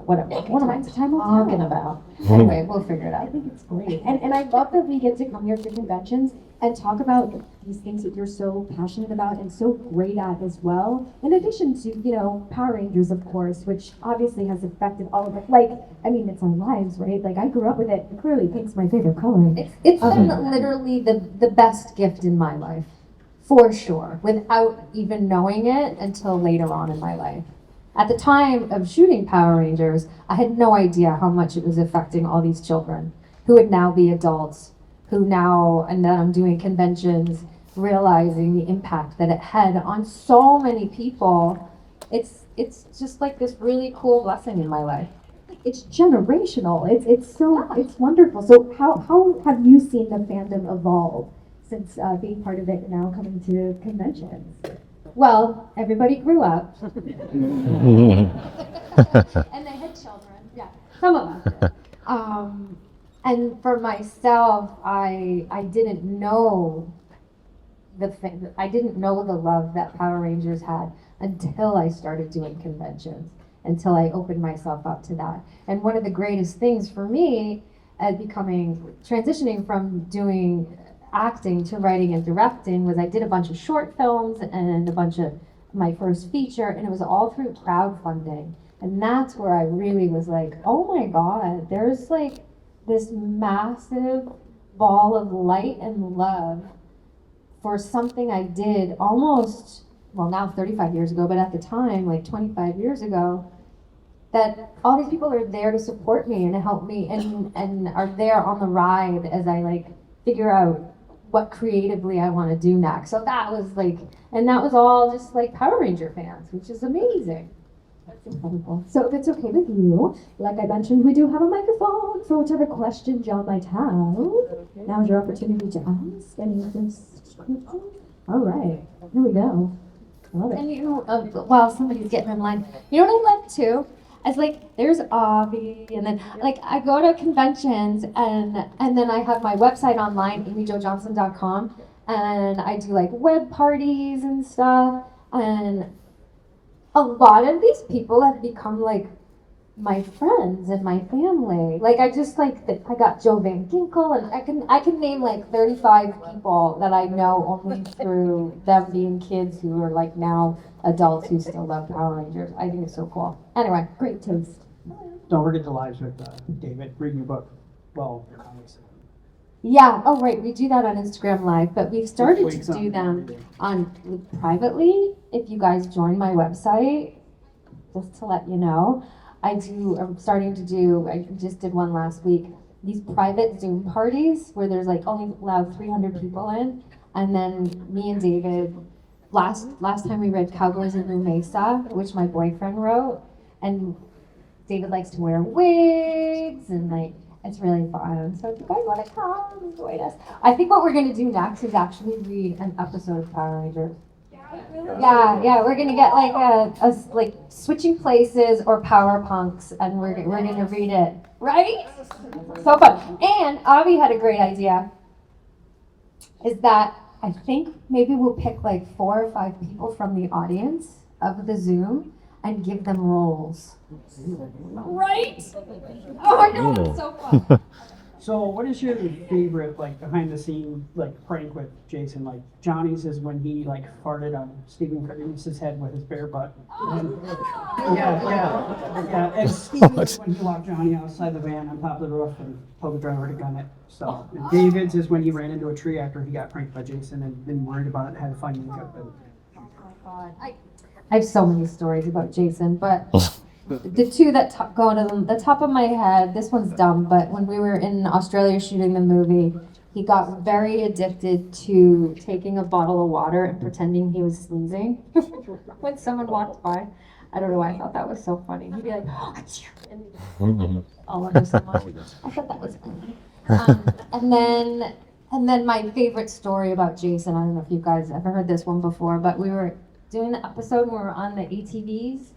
whatever. What am I talking about? Anyway, we'll figure it out. I think it's great. And I love that we get to come here to conventions and talk about these things that you're so passionate about and so great at as well. In addition to, you know, Power Rangers, of course, which obviously has affected all of it. Like, I mean, it's our lives, right? Like, I grew up with it. And clearly, pink's my favorite color. It's been literally the best gift in my life, for sure, without even knowing it until later on in my life. At the time of shooting Power Rangers, I had no idea how much it was affecting all these children who would now be adults, and then I'm doing conventions, realizing the impact that it had on so many people. It's just like this really cool blessing in my life. It's generational. It's wonderful. So how have you seen the fandom evolve since being part of it and now coming to conventions? Well, everybody grew up. And they had children. Yeah, some of us did. And for myself, I didn't know I didn't know the love that Power Rangers had until I started doing conventions, until I opened myself up to that. And one of the greatest things for me at transitioning from doing acting to writing and directing was I did a bunch of short films and a bunch of my first feature, and it was all through crowdfunding. And that's where I really was like, oh my God, there's like this massive ball of light and love for something I did almost, well, now 35 years ago, but at the time, like 25 years ago, that all these people are there to support me and to help me and are there on the ride as I like figure out what creatively I want to do next. So that was like, and that was all just like Power Ranger fans, which is amazing. That's incredible. So if it's okay with you, like I mentioned, we do have a microphone for whichever question John might have. Now's your opportunity to ask any of this. All right, here we go. I love it. And you know, while somebody's getting in line, you know what I love too? It's like there's Avi, and then like I go to conventions, and then I have my website online, amyjojohnson.com, and I do like web parties and stuff, and a lot of these people have become like my friends and my family. Like I just like I got Joe Van Ginkel, and I can name like 35 people that I know only through them being kids who are like now adults who still love Power Rangers. I think it's so cool. Anyway, great taste. Don't forget the lives with David reading your book. Well, your comics. Yeah. Oh, right. We do that on Instagram Live, but we've started to do them on privately. If you guys join my website, just to let you know, I'm starting to do. I just did one last week. These private Zoom parties where there's like only allowed 300 people in, and then me and David. Last time we read Cowboys in New Mesa, which my boyfriend wrote, and David likes to wear wigs, and like it's really fun. So if you guys want to come, join us. I think what we're gonna do next is actually read an episode of Power Rangers. Yeah, we're gonna get like a like switching places or Power Punks, and we're gonna read it, right? So fun. And Avi had a great idea. Is that I think maybe we'll pick like 4 or 5 people from the audience of the Zoom and give them roles. Right? Oh my God, it's so fun. So what is your favorite like behind the scene like prank with Jason? Like Johnny's is when he like farted on Stephen Curtis's head with his bare butt. Yeah. And Stephen's when he locked Johnny outside the van on top of the roof and told the driver to gun it. So and David's is when he ran into a tree after he got pranked by Jason and then worried about it and had to find makeup. Oh my God. I have so many stories about Jason, but the two that go to the top of my head, this one's dumb, but when we were in Australia shooting the movie, he got very addicted to taking a bottle of water and pretending he was sneezing when someone walked by. I don't know why I thought that was so funny. He'd be like, oh, and all over someone. I thought that was funny. And then my favorite story about Jason, I don't know if you guys ever heard this one before, but we were doing the episode when we were on the ATVs.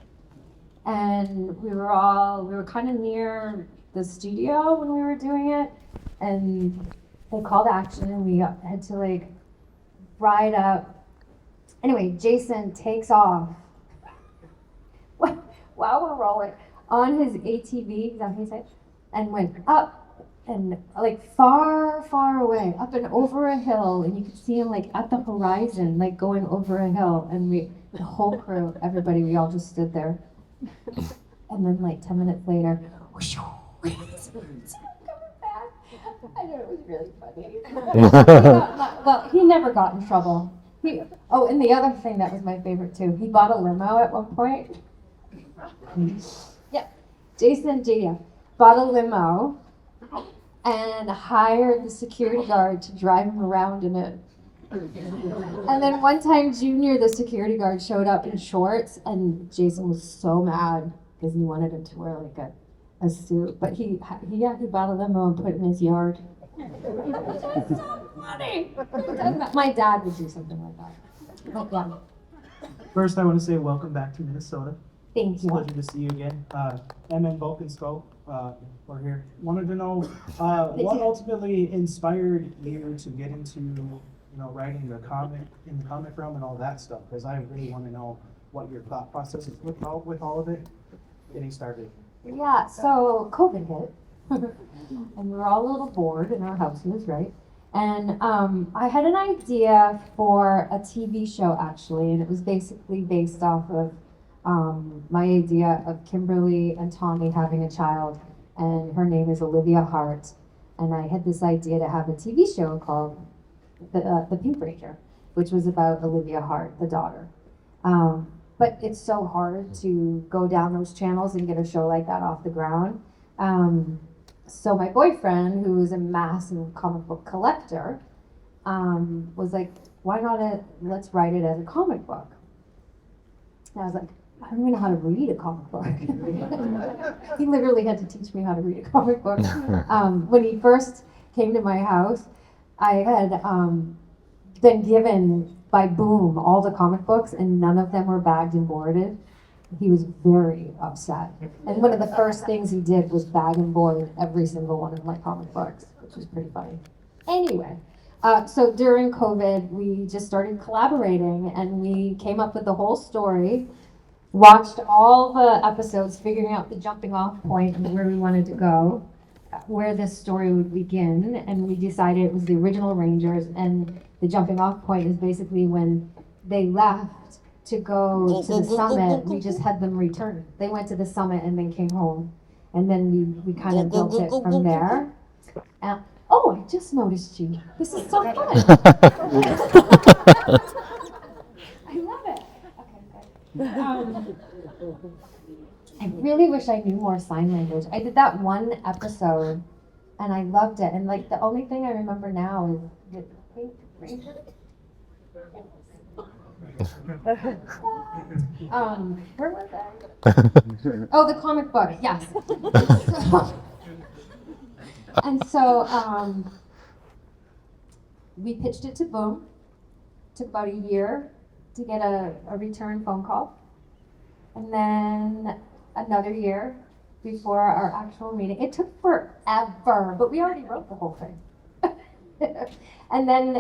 And we were kind of near the studio when we were doing it, and they called action and we had to like ride up. Anyway, Jason takes off while we're rolling on his ATV, is that what he said? And went up and like far away, up and over a hill, and you could see him like at the horizon, like going over a hill, and the whole crew, everybody, we all just stood there. And then like 10 minutes later, whoosh, coming back. I know, it was really funny. Well, he never got in trouble. And the other thing that was my favorite too, he bought a limo at one point. Yeah, Jason Gia bought a limo and hired the security guard to drive him around in it. And then one time Junior, the security guard, showed up in shorts, and Jason was so mad because he wanted him to wear like a suit. But he bought a limo and put it in his yard. So funny. My dad would do something like that. Yeah. First, I want to say welcome back to Minnesota. Thank It's you. a pleasure to see you again. MN Volkensko, we're here. Wanted to know what ultimately inspired you to get into writing the comic realm and all that stuff, because I really want to know what your thought process is with all of it, getting started. Yeah, so COVID hit, and we were all a little bored in our houses, right? And I had an idea for a TV show, actually, and it was basically based off of my idea of Kimberly and Tommy having a child, and her name is Olivia Hart, and I had this idea to have a TV show called the Pink Ranger, which was about Olivia Hart, the daughter. But it's so hard to go down those channels and get a show like that off the ground. So my boyfriend, who was a massive comic book collector, was like, why not let's write it as a comic book? And I was like, I don't even know how to read a comic book. He literally had to teach me how to read a comic book. When he first came to my house, I had been given by Boom all the comic books, and none of them were bagged and boarded. He was very upset. And one of the first things he did was bag and board every single one of my comic books, which was pretty funny. Anyway, so during COVID, we just started collaborating, and we came up with the whole story, watched all the episodes, figuring out the jumping off point and where we wanted to go, where this story would begin, and we decided it was the original Rangers, and the jumping off point is basically when they left to go to the summit. We just had them return. They went to the summit and then came home, and then we kind of built it from there. Oh, I just noticed you. This is so fun. I love it. Okay, I really wish I knew more sign language. I did that one episode, and I loved it. And like the only thing I remember now is where was I? Oh, the comic book. Yes. And so we pitched it to Boom. Took about a year to get a return phone call. And then another year before our actual meeting. It took forever, but we already wrote the whole thing. And then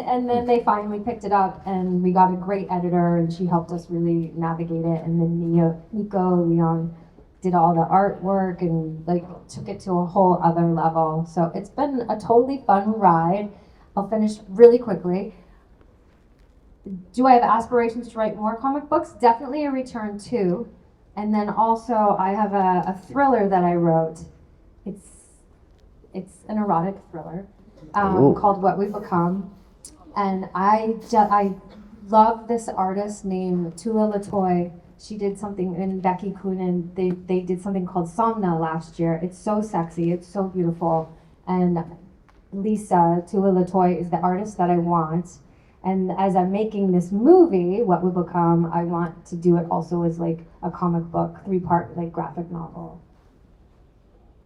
they finally picked it up, and we got a great editor, and she helped us really navigate it. And then Nico Leon did all the artwork and like took it to a whole other level. So it's been a totally fun ride. I'll finish really quickly. Do I have aspirations to write more comic books? Definitely a return to. And then also I have a thriller that I wrote. It's an erotic thriller called What We Become. And I love this artist named Tula Latoy. She did something, and Becky Coonan, they did something called Somna last year. It's so sexy, it's so beautiful. And Lisa, Tula Latoy, is the artist that I want. And as I'm making this movie, What We Become, I want to do it also as like a comic book, 3-part like graphic novel.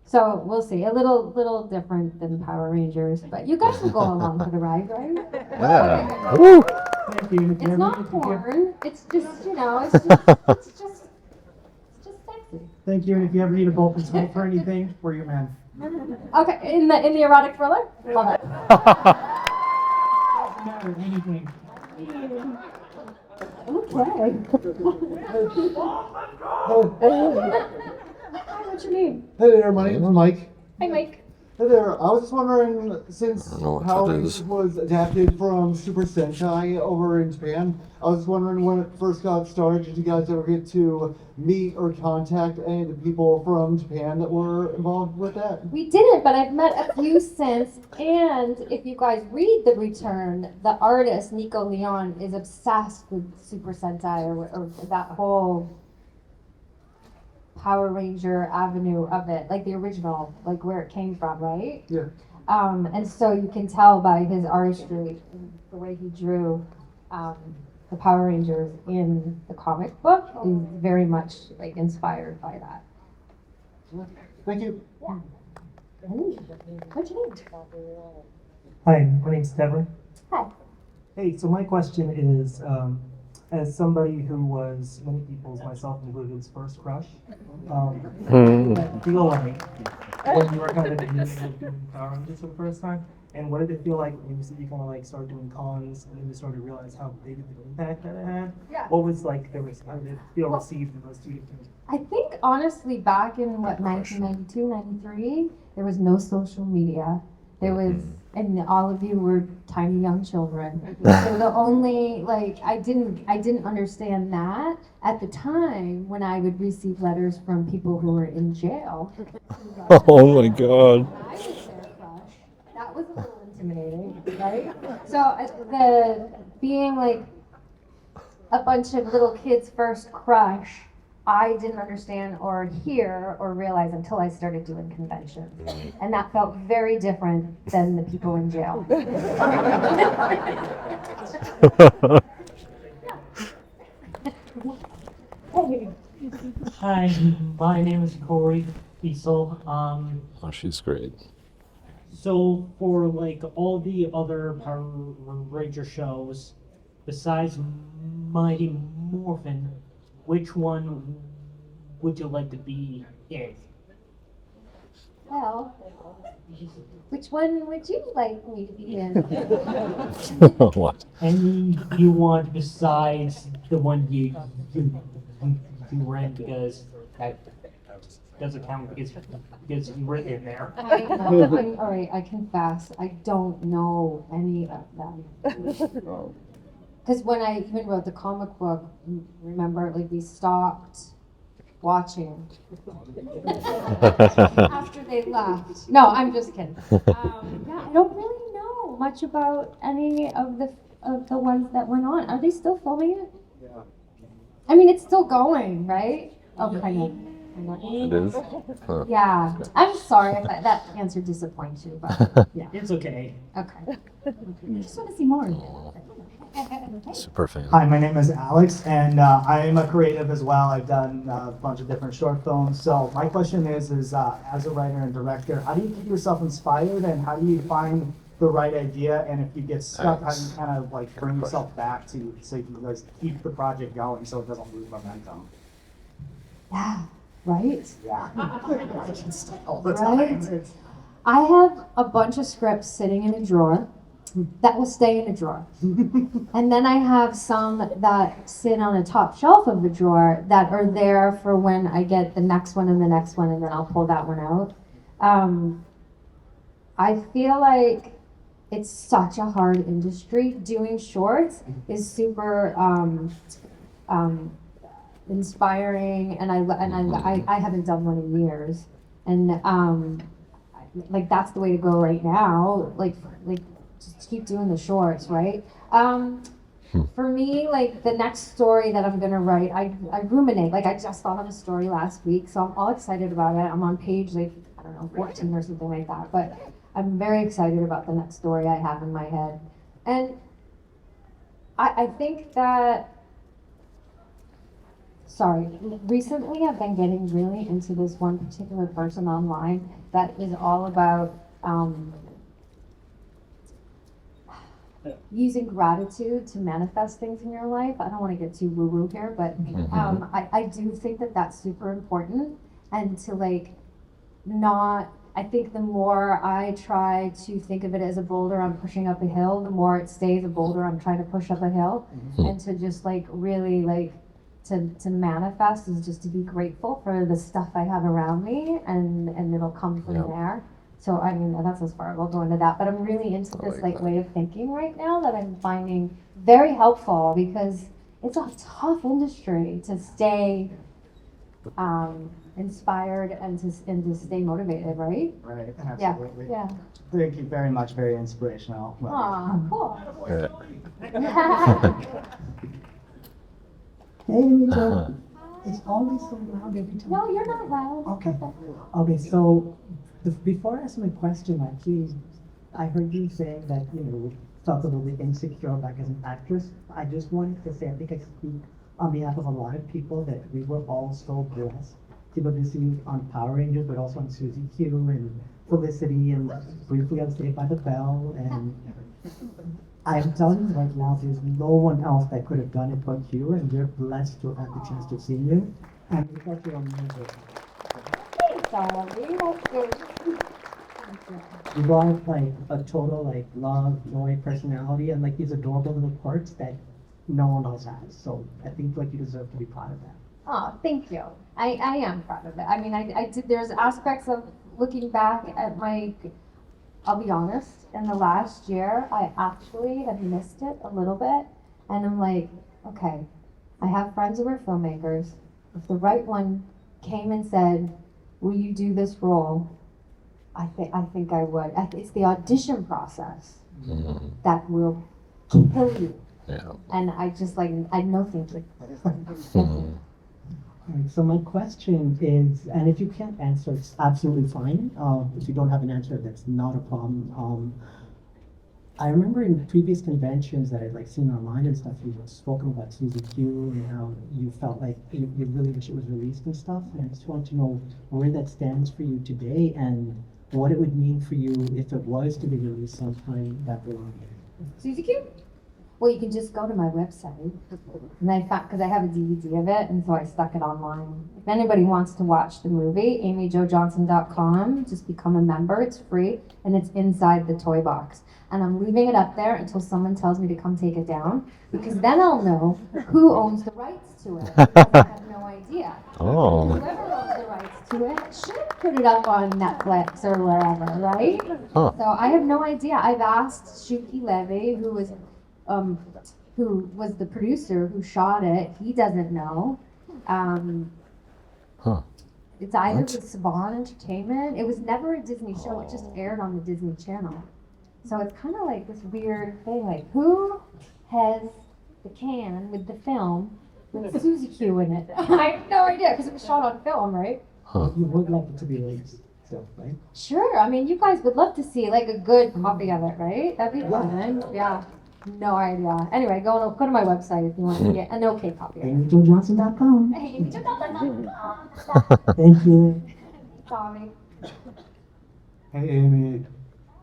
So we'll see. A little different than Power Rangers, but you guys will go along for the ride, right? Yeah. Okay. Woo. Thank you. It's not porn. It's just, it's just sexy. Thank you. And if you ever need a bulk and for anything, we're your man. Okay, in the erotic thriller? Love it. Doesn't matter, anything. Okay. Hi, what's your name? Hey there, my name is Mike. Hi, Mike. Hey there, I was just wondering, since I don't know what Power that Rangers is. was adapted from Super Sentai over in Japan, I was just wondering when it first got started, did you guys ever get to meet or contact any of the people from Japan that were involved with that? We didn't, but I've met a few since. And if you guys read The Return, the artist, Nico Leon, is obsessed with Super Sentai or that whole Power Ranger avenue of it, like the original, like where it came from, right? Yeah. And so you can tell by his artistry, the way he drew the Power Rangers in the comic book is very much like inspired by that. Thank you. Yeah. What's your name? Hi, my name's Devin. Hi. Hey, so my question is, as somebody who was many people's, myself included, first crush, feel like when you were kind of doing Power Rangers for the first time, and what did it feel like when you kind of like started doing cons and then you started to realize how big of an impact that it had? Yeah. What was like how did it feel received in those two different? I think honestly back in 1992, 93, there was no social media. There was, and all of you were tiny young children. So the only, like, I didn't understand that at the time when I would receive letters from people who were in jail. Oh my God. I was their crush. That was a little intimidating, right? So the being like a bunch of little kids' first crush, I didn't understand or hear or realize until I started doing conventions. And that felt very different than the people in jail. Hi, my name is Corey Diesel. Oh, she's great. So for like all the other Power Ranger shows, besides Mighty Morphin, which one would you like to be in? Well, which one would you like me to be in? What? Any you want besides the one you read, because that doesn't count because you were in there. All right, I confess, I don't know any of them. Because when I even wrote the comic book, remember, like we stopped watching after they left. No, I'm just kidding. Yeah, I don't really know much about any of the ones that went on. Are they still filming it? Yeah. I mean, it's still going, right? Oh, kind of. It is? Huh. Yeah, I'm sorry if that answer disappoints you, but Yeah, it's okay. okay. I just want to see more. Super fan. Hi, my name is Alex, and I am a creative as well. I've done a bunch of different short films. So my question is as a writer and director, how do you keep yourself inspired, and how do you find the right idea? And if you get stuck, how do you kind of like bring yourself back to so you can guys keep the project going so it doesn't lose momentum? Yeah, right? Yeah. I get stuck all the Right? time. I have a bunch of scripts sitting in a drawer that will stay in a drawer. And then I have some that sit on a top shelf of the drawer that are there for when I get the next one and the next one, and then I'll pull that one out. I feel like it's such a hard industry. Doing shorts is super inspiring, and I haven't done one in years, and like that's the way to go right now. Like just keep doing the shorts, right? For me, like the next story that I'm gonna write, I ruminate. Like I just thought of a story last week, so I'm all excited about it. I'm on page like I don't know 14 or something like that, but I'm very excited about the next story I have in my head, and I think that. Sorry, recently I've been getting really into this one particular person online that is all about using gratitude to manifest things in your life. I don't want to get too woo-woo here, but I do think that that's super important, and to like not, I think the more I try to think of it as a boulder I'm pushing up a hill, the more it stays a boulder I'm trying to push up a hill, and to just like really like to manifest is just to be grateful for the stuff I have around me, and it'll come from there. So I mean that's as far as I'll go into that, but I'm really into this like way of thinking right now that I'm finding very helpful, because it's a tough industry to stay inspired and to stay motivated, right? Right, Yeah, absolutely. yeah. Thank you very much. Very inspirational. Aw, cool. Hey, Miko. It's always so loud every time. No, you're not loud. Okay. Okay, so before I ask my question, actually, I heard you saying that, talk a little bit insecure back as an actress. I just wanted to say, I think I speak on behalf of a lot of people, that we were all so blessed to be able to see you on Power Rangers, but also on Suzy Q and Felicity, and briefly on Saved by the Bell. And I'm telling you right now, there's no one else that could have done it but you, and we're blessed to have the chance to see you. And we thought you were amazing. You brought like a total like love, joy, personality, and like these adorable little quirks that no one else has. So I think like you deserve to be proud of that. Oh, thank you. I am proud of it. I mean, I did, there's aspects of looking back at my, I'll be honest, in the last year, I actually have missed it a little bit. And I'm like, okay, I have friends who are filmmakers. If the right one came and said, will you do this role? I think I would. It's the audition process that will kill you. Yeah. And I just like, I know things like Alright, so my question is, and if you can't answer, it's absolutely fine. If you don't have an answer, that's not a problem. I remember in previous conventions that I'd like seen online and stuff, you had spoken about Suzy Q and how you felt like you really wish it was released and stuff. And I just want to know where that stands for you today and what it would mean for you if it was to be released sometime that way. Suzy Q? Well, you can just go to my website, and I found, because I have a DVD of it, and so I stuck it online. If anybody wants to watch the movie, amyjojohnson.com, just become a member, it's free, and it's inside the toy box. And I'm leaving it up there until someone tells me to come take it down, because then I'll know who owns the rights to it, because I have no idea. Oh. Whoever owns the rights to it should put it up on Netflix or wherever, right? Huh. So I have no idea. I've asked Shuki Levy, who was the producer who shot it. He doesn't know. Huh. It's either What? with Saban Entertainment. It was never a Disney show. It just aired on the Disney Channel. So it's kind of like this weird thing. Like, who has the can with the film with Suzy Q in it? I have no idea because it was shot on film, right? Huh. You would like it to be released still, right? Sure. I mean, you guys would love to see like a good copy of it, right? That'd be fun. Yeah. No idea. Anyway, go to my website if you want to get an okay copy of it. AmyJoJohnson.com. Hey, you just Thank you. Tommy. Hey, Amy.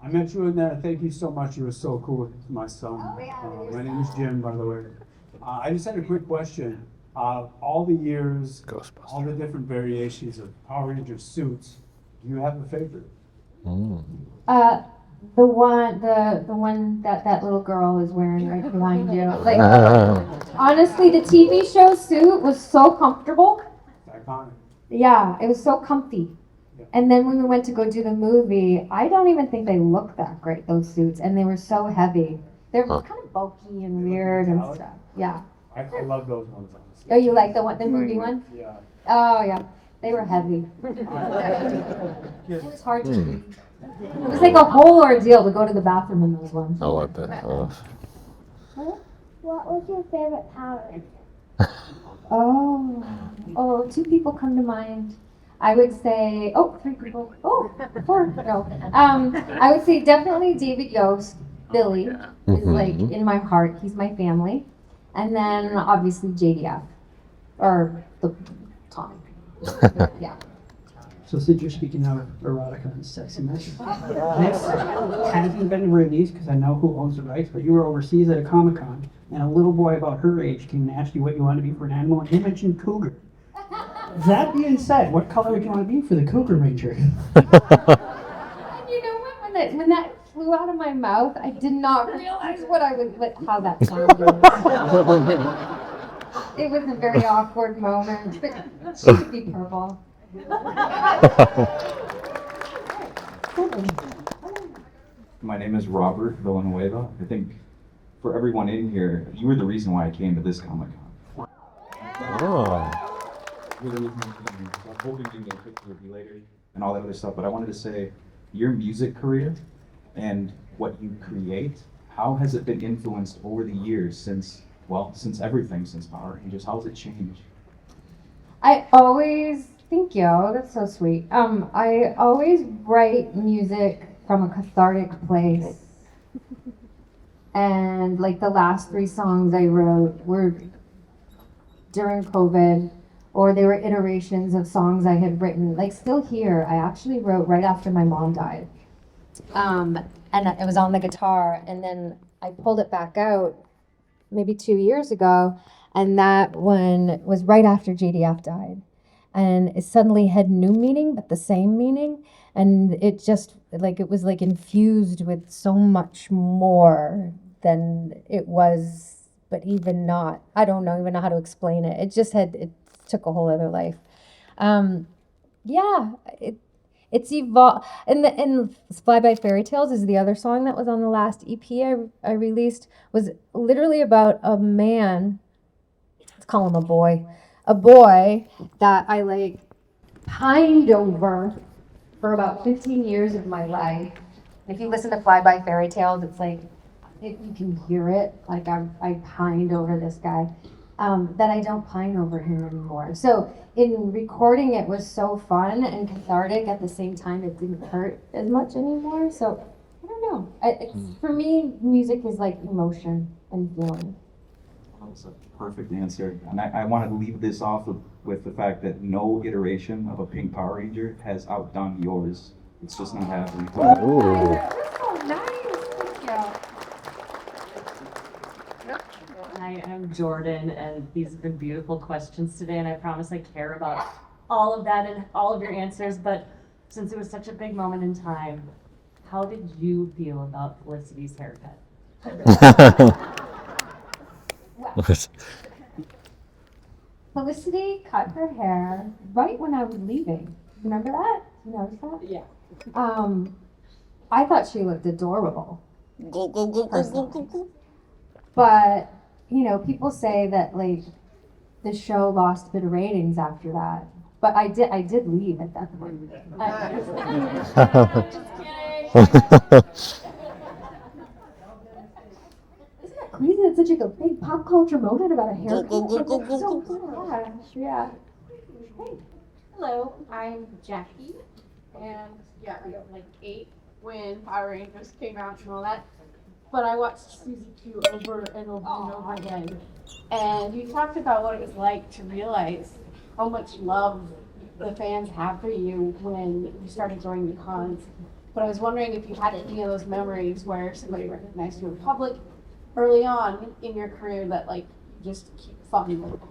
I met you in there. Thank you so much. You were so cool with my son. My name is Jim, by the way. I just had a quick question. All the years, all the different variations of Power Ranger suits, do you have a favorite? The one that little girl is wearing right behind you. Like, honestly, the TV show suit was so comfortable. It's iconic. Yeah, it was so comfy. And then when we went to go do the movie, I don't even think they looked that great, those suits, and they were so heavy. They're kind of bulky and weird and stuff. Yeah. I love those ones, honestly. Oh, you like the movie one? Yeah. Oh, yeah. They were heavy. It was hard to read. It was like a whole ordeal to go to the bathroom in those ones. I like that. What was your favorite Power Ranger? Two people come to mind. I would say, three people. Oh, four. No. I would say definitely David Yost. Billy is like in my heart. He's my family. And then obviously JDF. Or the Tommy. Yeah. So since you're speaking of erotica and sexiness, this hasn't been released because I know who owns the rights, but you were overseas at a Comic-Con, and a little boy about her age came and asked you what you want to be for an animal, and you mentioned cougar. That being said, what color would you want to be for the Cougar Ranger? And you know what? When that flew out of my mouth, I did not realize how that sounded. It was a very awkward moment, but she could be purple. My name is Robert Villanueva. I think for everyone in here, you were the reason why I came to this Comic-Con. Oh. You're the reason why I came. So I'm hoping to get a picture with you later and all that other stuff, but I wanted to say, your music career and what you create, how has it been influenced over the years since everything, since Power Rangers? How has it changed? Thank you, that's so sweet. I always write music from a cathartic place. And like the last 3 songs I wrote were during COVID, or they were iterations of songs I had written. Like Still Here, I actually wrote right after my mom died. And it was on the guitar, and then I pulled it back out maybe 2 years ago, and that one was right after JDF died. And it suddenly had new meaning, but the same meaning. And it just, it was infused with so much more than it was, but even not. I don't even know how to explain it. It took a whole other life. It's evolved. And Fly By Fairy Tales is the other song that was on the last EP I released, was literally about a man, let's call him a boy that I pined over for about 15 years of my life. If you listen to Fly By Fairy Tales, it's you can hear it. I pined over this guy. That I don't pine over him anymore. So in recording it was so fun and cathartic at the same time. It didn't hurt as much anymore. So I don't know. For me, music is like emotion and feeling. That was a perfect answer. And I want to leave this off with the fact that no iteration of a Pink Power Ranger has outdone yours. It's just not happening. Hi, I'm Jordan, and these have been beautiful questions today, and I promise I care about all of that and all of your answers, but since it was such a big moment in time, how did you feel about Felicity's haircut? Felicity cut her hair right when I was leaving. Remember that? You notice that? Yeah. I thought she looked adorable. Personally. But, people say that like the show lost a bit of ratings after that. But I did leave at that point. Isn't that crazy? It's such a big pop culture moment about a haircut. Yeah. Hello, I'm Jackie, and yeah, I was like 8 when Power Rangers came out and all that. But I watched season 2 over and over and over again. And you talked about what it was like to realize how much love the fans have for you when you started joining the cons. But I was wondering if you had any of those memories where somebody recognized you in public early on in your career that like you just keep fondling with.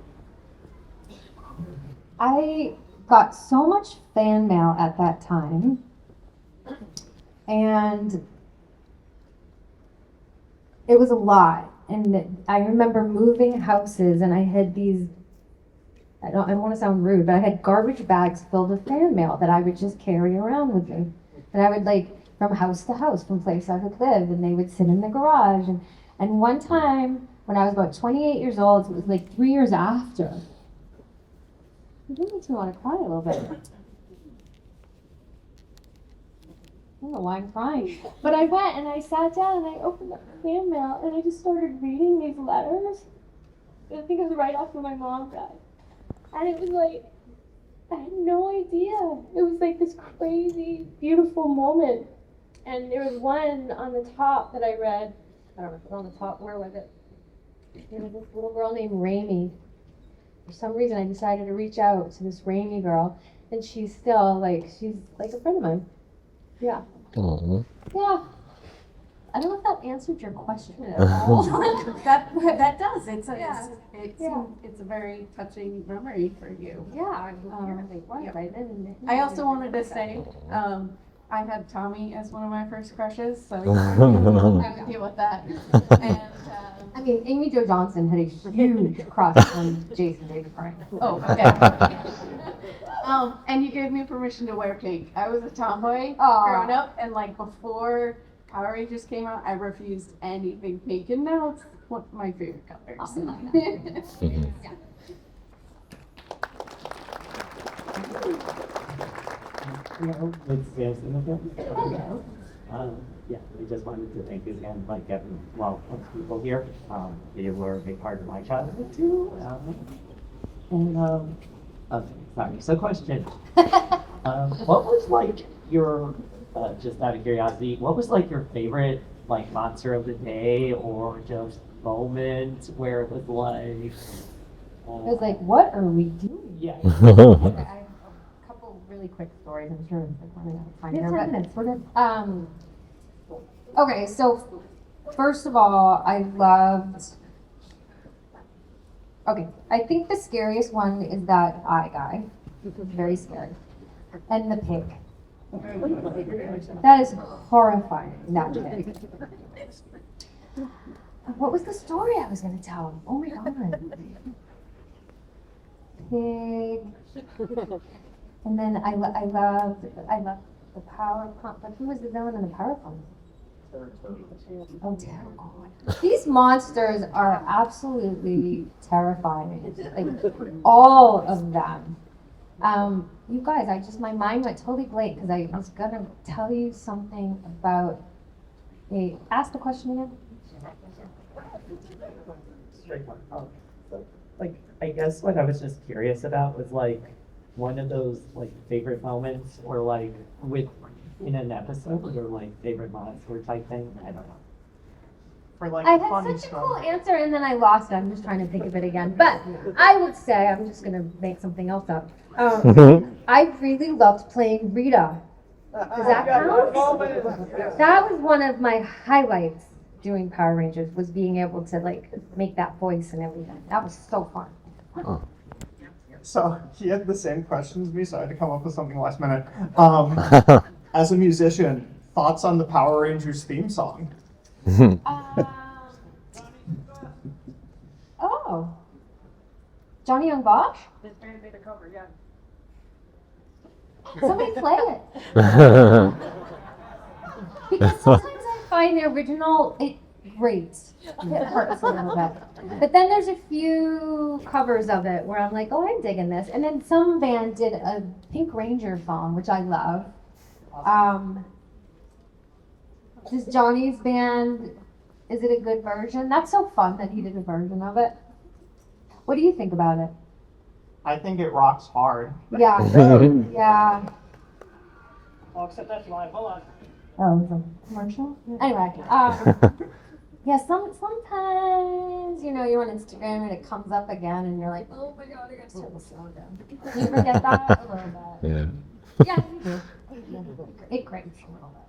I got so much fan mail at that time, and it was a lot. And I remember moving houses, and I had these, I don't want to sound rude, but I had garbage bags filled with fan mail that I would just carry around with me. And I would from house to house, from place I would live, and they would sit in the garage. And one time, when I was about 28 years old, it was 3 years after, it makes me want to cry a little bit. I don't know why I'm crying. But I went and I sat down and I opened up the fan mail and I just started reading these letters. I think it was right after my mom died. And it was I had no idea. It was this crazy, beautiful moment. And there was one on the top that I read. I don't know if it was on the top. Where was it? There was this little girl named Raimi. For some reason, I decided to reach out to this Raimi girl, and she's still she's like a friend of mine. Yeah. Aww. Yeah. I don't know if that answered your question at all. that does. It's a very touching memory for you. Yeah. I also wanted to say, I had Tommy as one of my first crushes, so you have to deal with that. And I mean, Amy Jo Johnson had a huge crush on Jason David Frank. Oh, okay. And you gave me permission to wear pink. I was a tomboy growing up, and before Power Rangers came out, I refused anything pink, and now it's one of my favorite colors. Hello, it's Samson. Yeah, we just wanted to thank you again, getting of people here. You were a big part of my childhood too. Sorry. So, question: what was your just out of curiosity? What was your favorite monster of the day, or just moment where it was it was what are we doing? Yeah. Really quick stories. I'm sure it's running out of time here. 10 minutes. We're good. Okay, so first of all, I think the scariest one is that eye guy. Very scary. And the pig. That is horrifying, that pig. What was the story I was going to tell? Oh my god. Pig. And then I love the power pump. But who was the villain in the power pump? Oh, terrible. These monsters are absolutely terrifying. All of them. You guys, my mind went totally blank because I was gonna tell you something about ask the question again. Straight one. I guess what I was just curious about was one of those favorite moments, or with in an episode, or like favorite monster type thing? I don't know. For like I had funny such a stuff. cool answer and then I lost it. I'm just trying to think of it again. But I would say, I'm just going to make something else up. I really loved playing Rita. Does that count? That was one of my highlights doing Power Rangers, was being able to like make that voice and everything. That was so fun. So he had the same question as me, so I had to come up with something last minute. As a musician, thoughts on the Power Rangers theme song? Oh. Johnny Young Bosch? This band made a cover, yeah. Somebody play it. Because sometimes I find the original it grates. It hurts a little bit. But then there's a few covers of it where I'm like, oh, I'm digging this. And then some band did a Pink Ranger song, which I love. Does Johnny's band, is it a good version? That's so fun that he did a version of it. What do you think about it? I think it rocks hard. Yeah. Yeah. Well, except that's live. Hold on. Oh, it's a commercial? Anyway, yeah, sometimes, you know, you're on Instagram and it comes up again and you're like, oh my god, I gotta turn the sound down. You forget that a little bit. Yeah. Yeah, you do. It grates a little bit.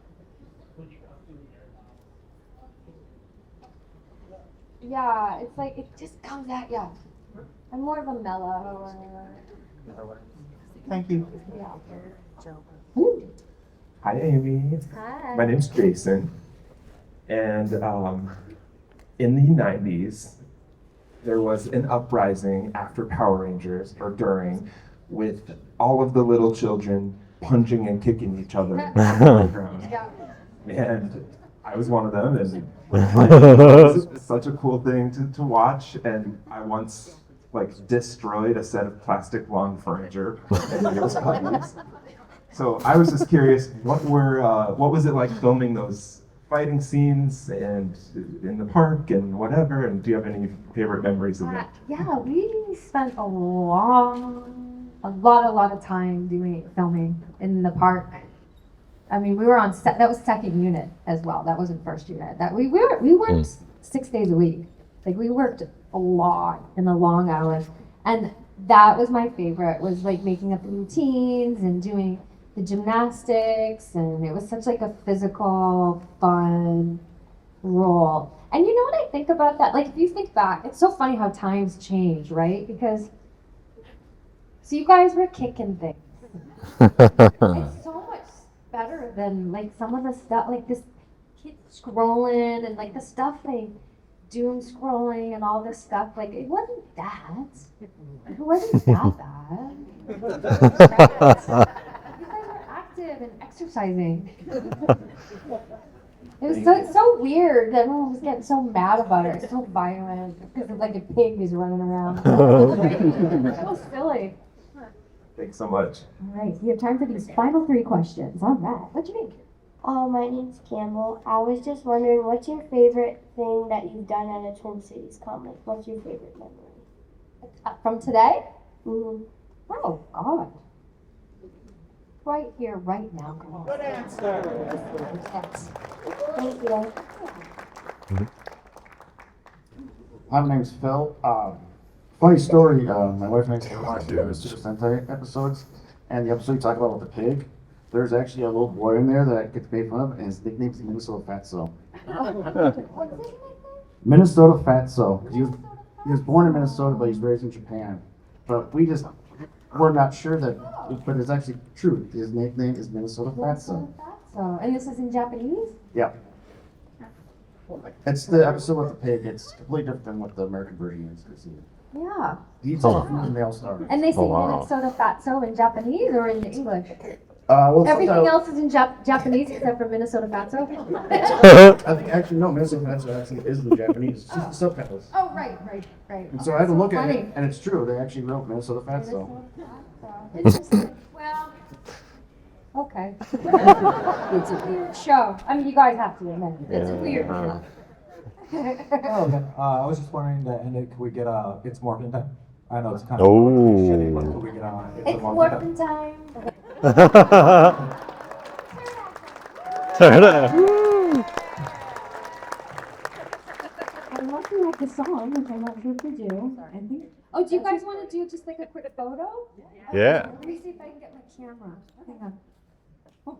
Yeah, it's like, it just comes at you. I'm more of a mellow or... Thank you. Yeah. Hi, Amy. Hi. My name's Jason. And in the 90s, there was an uprising after Power Rangers, or during, with all of the little children punching and kicking each other in the playground. Yeah. And I was one of them, and it was such a cool thing to watch. And I once destroyed a set of plastic lawn furniture. So I was just curious, what was it like filming those fighting scenes and in the park and whatever? And do you have any favorite memories of that? Yeah, we spent a lot of time filming in the park. I mean, we were on set. That was second unit as well. That wasn't first unit. That we worked 6 days a week. Like we worked a lot in the long hours, and that was my favorite. Was like making up the routines and doing the gymnastics, and it was such like a physical, fun role. And you know what I think about that? Like if you think back, it's so funny how times change, right? Because so you guys were kicking things. It's so much better than like some of the stuff, like this kid scrolling and like the stuff like doom scrolling and all this stuff. Like it wasn't that. It wasn't that bad. You guys were active and exercising. It was so weird that everyone was getting so mad about it. It's so violent because of like a pig is running around. So silly. Thanks so much. All right, we have time for these final 3 questions. All right, what do you think? My name's Campbell. I was just wondering, what's your favorite thing that you've done at a Twin Cities comic? What's your favorite memory? From today? Mm-hmm. Oh, God. Right here, right now. Girl. Good answer. Thank you. My name's Phil. Funny story, my wife and I started watching the Super Sentai episodes, and the episode you talk about with the pig, there's actually a little boy in there that I get to make fun of, and his nickname is Minnesota Fatso. Minnesota Fatso. He was born in Minnesota, but he's raised in Japan. But we're not sure that, but it's actually true. His nickname is Minnesota Fatso. So, and this is in Japanese? Yeah. It's the episode with the pig. It's completely different than what the American version is. Yeah. He's and they all star. And they say Minnesota Fatso in Japanese or in English? Well, Everything else is in Japanese except for Minnesota Fatso? I think actually no, Minnesota Fatso actually is in Japanese. It's just the subtitles. Oh, right. And so I had to look at funny. it, and it's true. They actually wrote Minnesota Fatso. Interesting. Well, okay. It's a weird show. I mean, you guys have to admit it. It's a weird show. Oh, okay. I was just wondering that, and could we get It's Morphin Time? I know it's kind of Oh. shitty, but could we get It's Morphin Morphin time. I must like the song, which I'm not sure if we do. I think. Oh, do you guys want to do just like a quick photo? Yeah. Let me see if I can get my camera. Hang on. Oh, all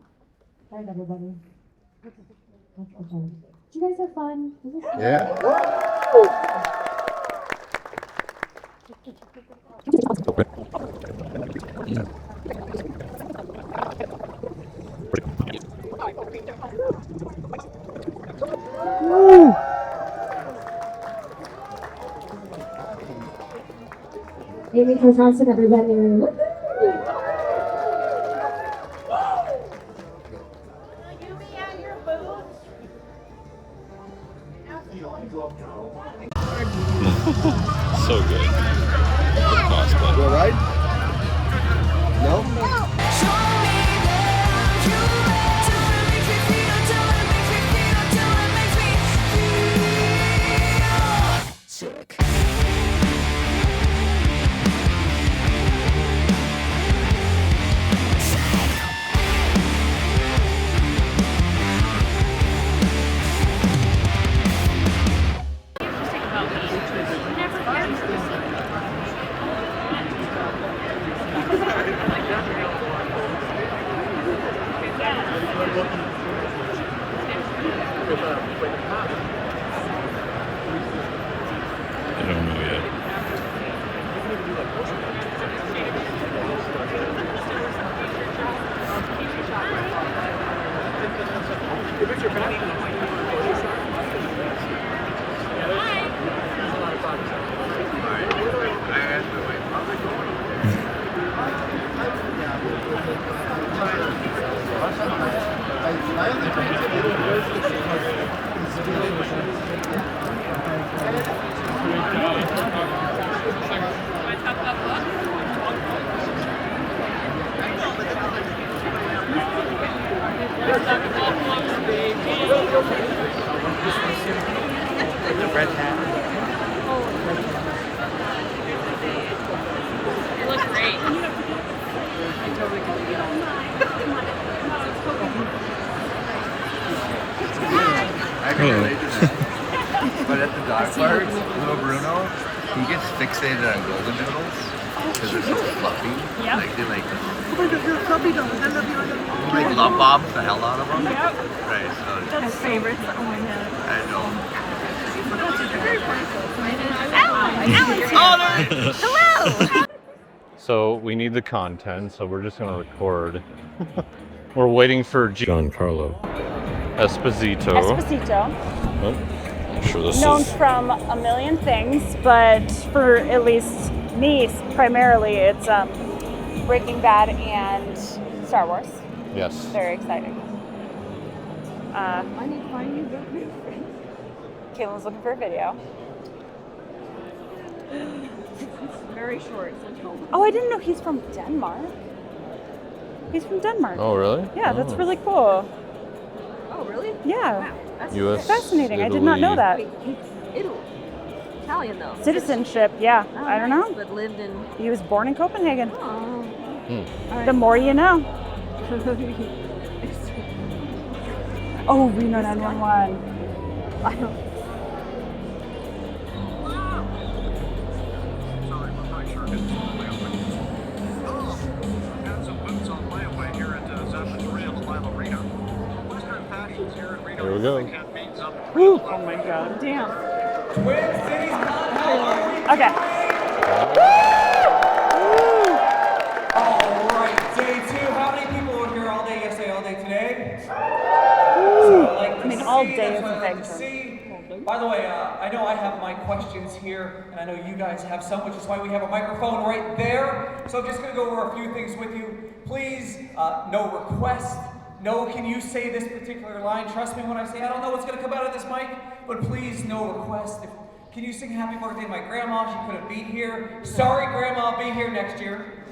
right, everybody. That's okay. Did you guys have fun? Yeah. Woo! Amy from Johnson, everybody. So good. Good cosplay. You alright? No? Sick. I don't know yet. The red hat. You look great. I totally can get on. I can relate to that. But at the dog park, little Bruno, he gets fixated on golden doodles because they're so fluffy. Yep. Like they like Oh my god, you're a puppy dog. I love you. I love you. like love bombs the hell out of them. Yep. Right. So That's favorites. Oh my god. I know. Hello. So we need the content, so we're just gonna record. We're waiting for Giancarlo Esposito. Esposito, Oh, I'm sure this known is. from a million things, but for at least me, primarily, it's Breaking Bad and Star Wars. Yes. Very exciting. I need to find you. Caitlin's looking for a video. Very short. Oh, I didn't know he's from Denmark. He's from Denmark. Oh, really? Yeah, that's Oh. really cool. Oh, really? Yeah. Wow. That's US, fascinating. I did not know that. Wait, he's Italy. Italian though. Citizenship, yeah. Oh, I don't nice, know. But lived in. He was born in Copenhagen. Oh. Hmm. The more you know. Oh, Reno 911. I don't. Here we go. Woo. Oh my god, damn. Okay. All right, day two. How many people were here all day yesterday, all day today? I mean, all day is a big thing. By the way, I know I have my questions here, and I know you guys have some, which is why we have a microphone right there. So I'm just going to go over a few things with you. Please, no request. No, can you say this particular line? Trust me when I say I don't know what's going to come out of this mic, but please, no request. Can you sing happy birthday to my grandma? She couldn't be here. Sorry, grandma, I'll be here next year.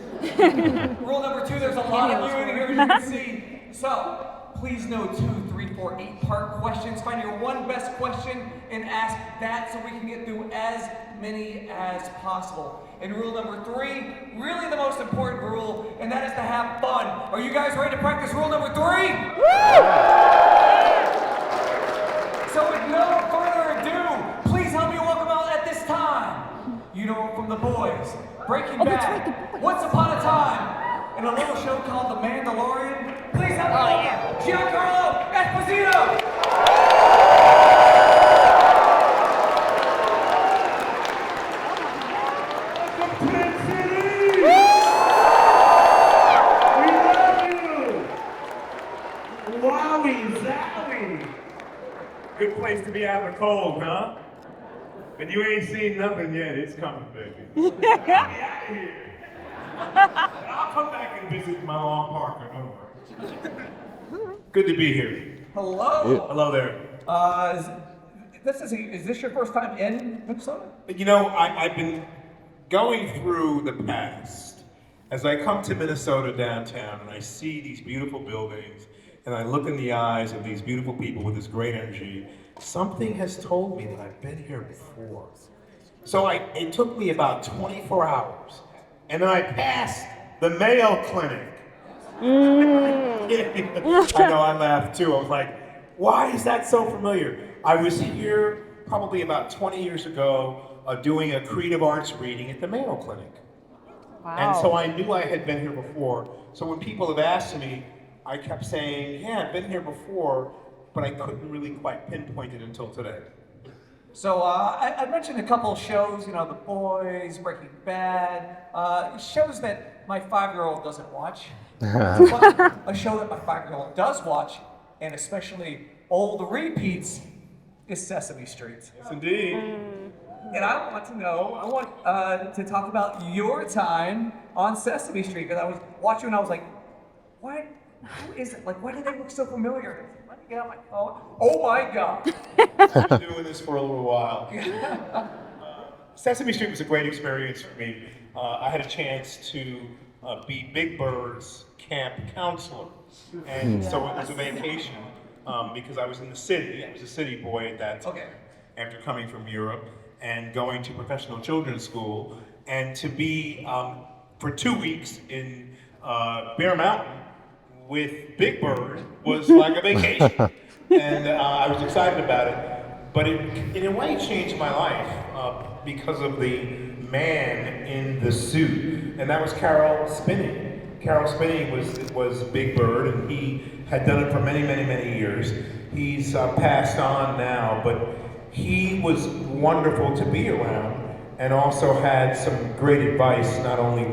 Rule number 2, there's a lot of you in here, as you can see. So, please no 2, 3, 4, 8-part questions. Find your one best question and ask that so we can get through as many as possible. And rule number 3, really the most important rule, and that is to have fun. Are you guys ready to practice rule number 3? So with no further ado, please help me welcome out at this time. You know him from The Boys, Breaking Bad, Once Upon a Time, and a little show called The Mandalorian. Please help me welcome Giancarlo Esposito. Wowie zowie! Good place to be out in the cold, huh? But you ain't seen nothing yet. It's coming, baby. Get me out of here. I'll come back and visit my long partner. Don't worry. Good to be here. Hello. Hello there. Is this your first time in Minnesota? You know, I've been going through the past as I come to Minnesota downtown and I see these beautiful buildings and I look in the eyes of these beautiful people with this great energy. Something has told me that I've been here before. So it took me about 24 hours and then I passed the Mayo Clinic. I know, I laughed too. I was like, why is that so familiar? I was here probably about 20 years ago doing a creative arts reading at the Mayo Clinic. Wow. And so I knew I had been here before. So when people have asked me, I kept saying, yeah, I've been here before, but I couldn't really quite pinpoint it until today. So I mentioned a couple of shows, you know, The Boys, Breaking Bad, shows that my 5-year-old doesn't watch. But a show that my 5-year-old does watch, and especially all the repeats, is Sesame Street. Yes, indeed. And I want to talk about your time on Sesame Street, because I was watching and I was like, what? Who is it? Like, why do they look so familiar? Let me get out my phone. Oh my God. I've been doing this for a little while. Sesame Street was a great experience for me. I had a chance to be Big Bird's camp counselor. And so it was a vacation because I was in the city. I was a city boy at that time after coming from Europe and going to professional children's school. And to be for 2 weeks in Bear Mountain with Big Bird was like a vacation. And I was excited about it. But it, in a way, changed my life because of the man in the suit. And that was Carol Spinney. Carol Spinney was Big Bird, and he had done it for many, many, many years. He's passed on now, but he was wonderful to be around and also had some great advice, not only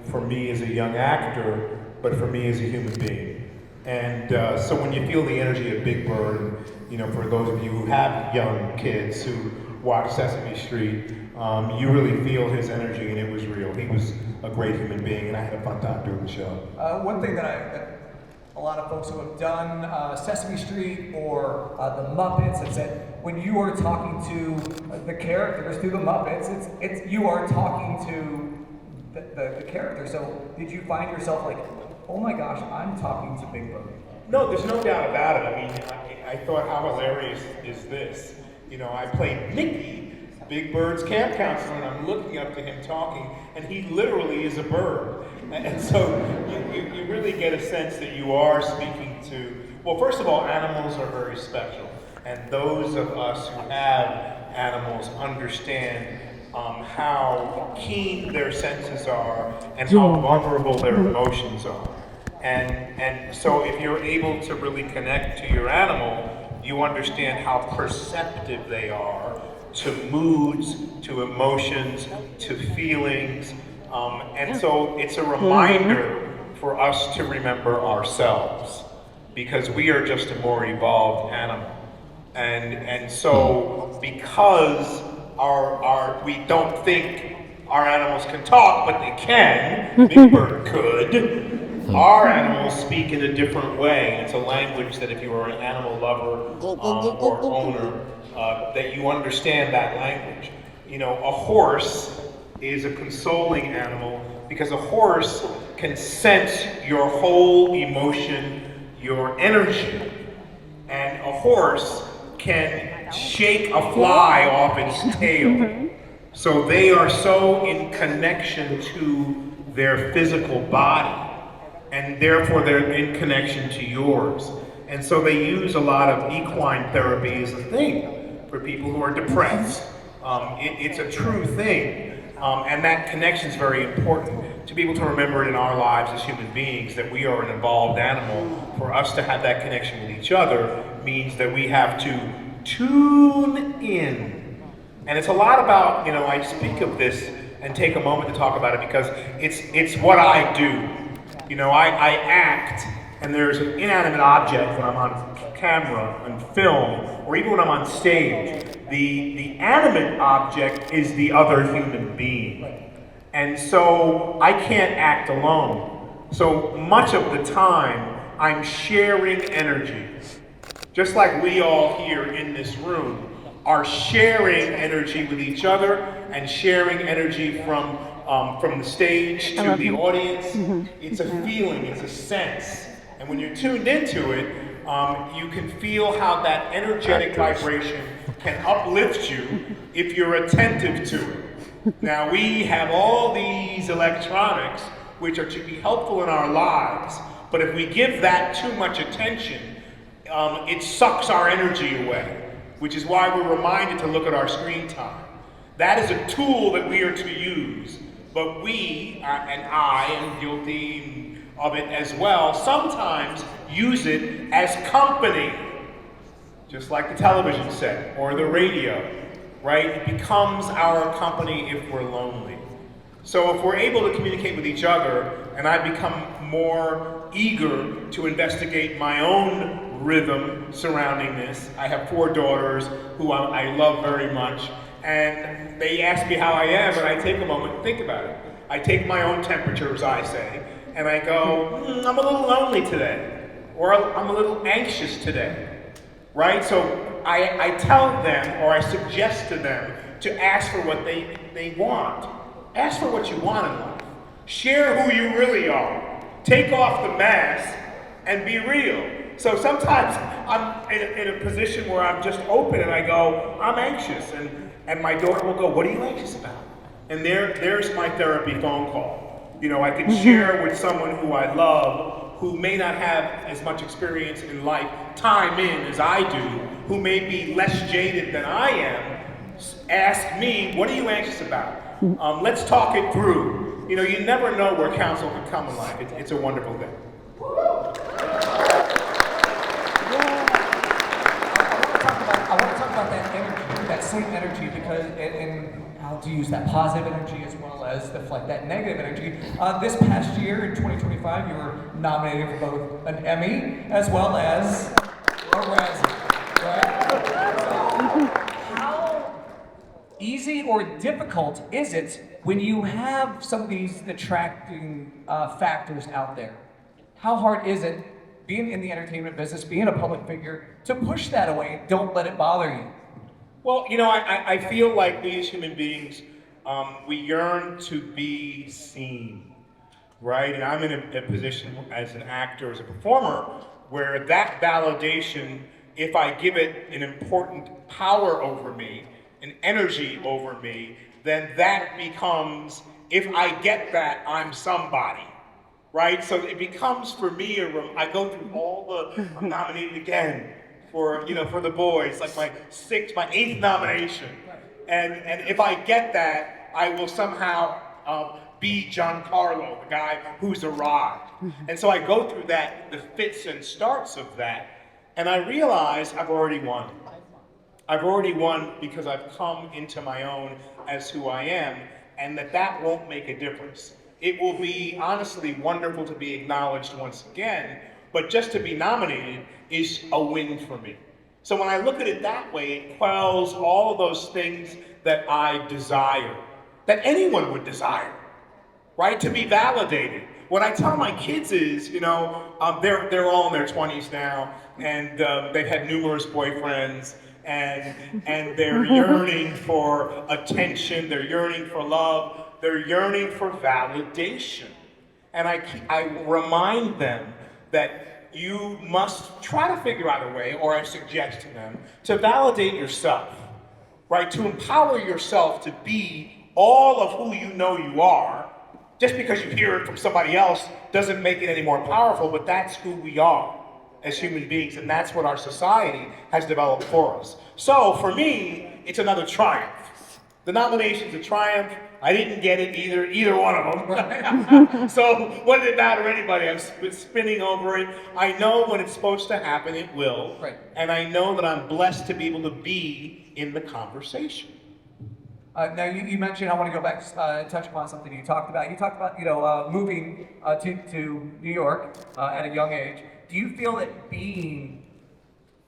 for me as a young actor, but for me as a human being. And so when you feel the energy of Big Bird, you know, for those of you who have young kids who watch Sesame Street, you really feel his energy, and it was real. He was a great human being, and I had a fun time doing the show. One thing that a lot of folks who have done Sesame Street or the Muppets have said, when you are talking to the characters through the Muppets, it's you are talking to the character. So did you find yourself like, oh my gosh, I'm talking to Big Bird? No, there's no doubt about it. I mean, I thought, how hilarious is this? You know, I played Mickey, Big Bird's camp counselor, and I'm looking up to him talking, and he literally is a bird. And so you really get a sense that you are speaking to, well, first of all, animals are very special. And those of us who have animals understand how keen their senses are and how vulnerable their emotions are. And so if you're able to really connect to your animal, you understand how perceptive they are to moods, to emotions, to feelings. And so it's a reminder for us to remember ourselves, because we are just a more evolved animal. And so because we don't think our animals can talk, but they can, Big Bird could, our animals speak in a different way. It's a language that if you are an animal lover or owner, that you understand that language. You know, a horse is a consoling animal because a horse can sense your whole emotion, your energy. And a horse can shake a fly off its tail. So they are so in connection to their physical body, and therefore they're in connection to yours. And so they use a lot of equine therapy as a thing for people who are depressed. It's a true thing. And that connection is very important to be able to remember it in our lives as human beings, that we are an evolved animal. For us to have that connection with each other means that we have to tune in. And it's a lot about, I speak of this and take a moment to talk about it because it's what I do. I act, and there's an inanimate object when I'm on camera and film, or even when I'm on stage. The animate object is the other human being. And so I can't act alone. So much of the time, I'm sharing energy. Just like we all here in this room are sharing energy with each other and sharing energy from the stage to the audience. It's a feeling, it's a sense. And when you're tuned into it, you can feel how that energetic vibration can uplift you if you're attentive to it. Now, we have all these electronics which are to be helpful in our lives, but if we give that too much attention, it sucks our energy away, which is why we're reminded to look at our screen time. That is a tool that we are to use, but we, and I am guilty of it as well, sometimes use it as company, just like the television set or the radio, right? It becomes our company if we're lonely. So if we're able to communicate with each other, and I become more eager to investigate my own rhythm surrounding this. I have 4 daughters who I love very much, and they ask me how I am, and I take a moment to think about it. I take my own temperature, as I say, and I go, I'm a little lonely today, or I'm a little anxious today, right? So I tell them, or I suggest to them, to ask for what they want. Ask for what you want in life. Share who you really are. Take off the mask and be real. So sometimes I'm in a position where I'm just open and I go, I'm anxious. And my daughter will go, what are you anxious about? And there's my therapy phone call. I can share with someone who I love, who may not have as much experience in life, time in as I do, who may be less jaded than I am, ask me, what are you anxious about? Let's talk it through. You never know where counsel can come in life. It's a wonderful thing. I want to talk about that energy, that same energy, because and how to use that positive energy as well as deflect that negative energy. This past year, in 2025, you were nominated for both an Emmy as well as a Razzie, right? How easy or difficult is it when you have some of these detracting factors out there? How hard is it, being in the entertainment business, being a public figure, to push that away? Don't let it bother you. Well, I feel like we as human beings, we yearn to be seen, right? And I'm in a position as an actor, as a performer, where that validation, if I give it an important power over me, an energy over me, then that becomes, if I get that, I'm somebody. Right? So it becomes for me, I go through all I'm nominated again for the boys, like my 8th nomination. And if I get that, I will somehow be Giancarlo, the guy who's arrived. And so I go through the fits and starts of that, and I realize I've already won. I've already won because I've come into my own as who I am, and that won't make a difference. It will be honestly wonderful to be acknowledged once again, but just to be nominated is a win for me. So when I look at it that way, it quells all of those things that I desire, that anyone would desire, right? To be validated. What I tell my kids is, they're all in their 20s now, and they've had numerous boyfriends, and they're yearning for attention, they're yearning for love, they're yearning for validation. And I remind them that you must try to figure out a way, or I suggest to them, to validate yourself, right? To empower yourself to be all of who you know you are. Just because you hear it from somebody else doesn't make it any more powerful, but that's who we are. as human beings, and that's what our society has developed for us. So for me, it's another triumph. The nomination's a triumph. I didn't get it either one of them. So what did it matter to anybody? I'm spinning over it. I know when it's supposed to happen, it will. Right. And I know that I'm blessed to be able to be in the conversation. Now you mentioned, I want to go back and touch upon something you talked about. You talked about, moving to New York at a young age. Do you feel that being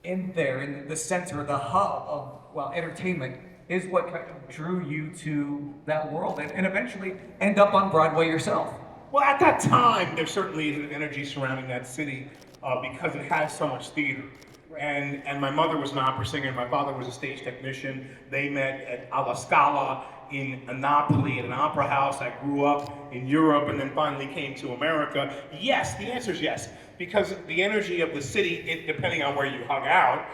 in there, in the center, the hub of, well, entertainment, is what kind of drew you to that world and eventually end up on Broadway yourself? Well, at that time, there certainly is an energy surrounding that city because it has so much theater. And my mother was an opera singer, and my father was a stage technician. They met at Alla Scala in Napoli at an opera house. I grew up in Europe and then finally came to America. Yes, the answer is yes, because the energy of the city, depending on where you hung out,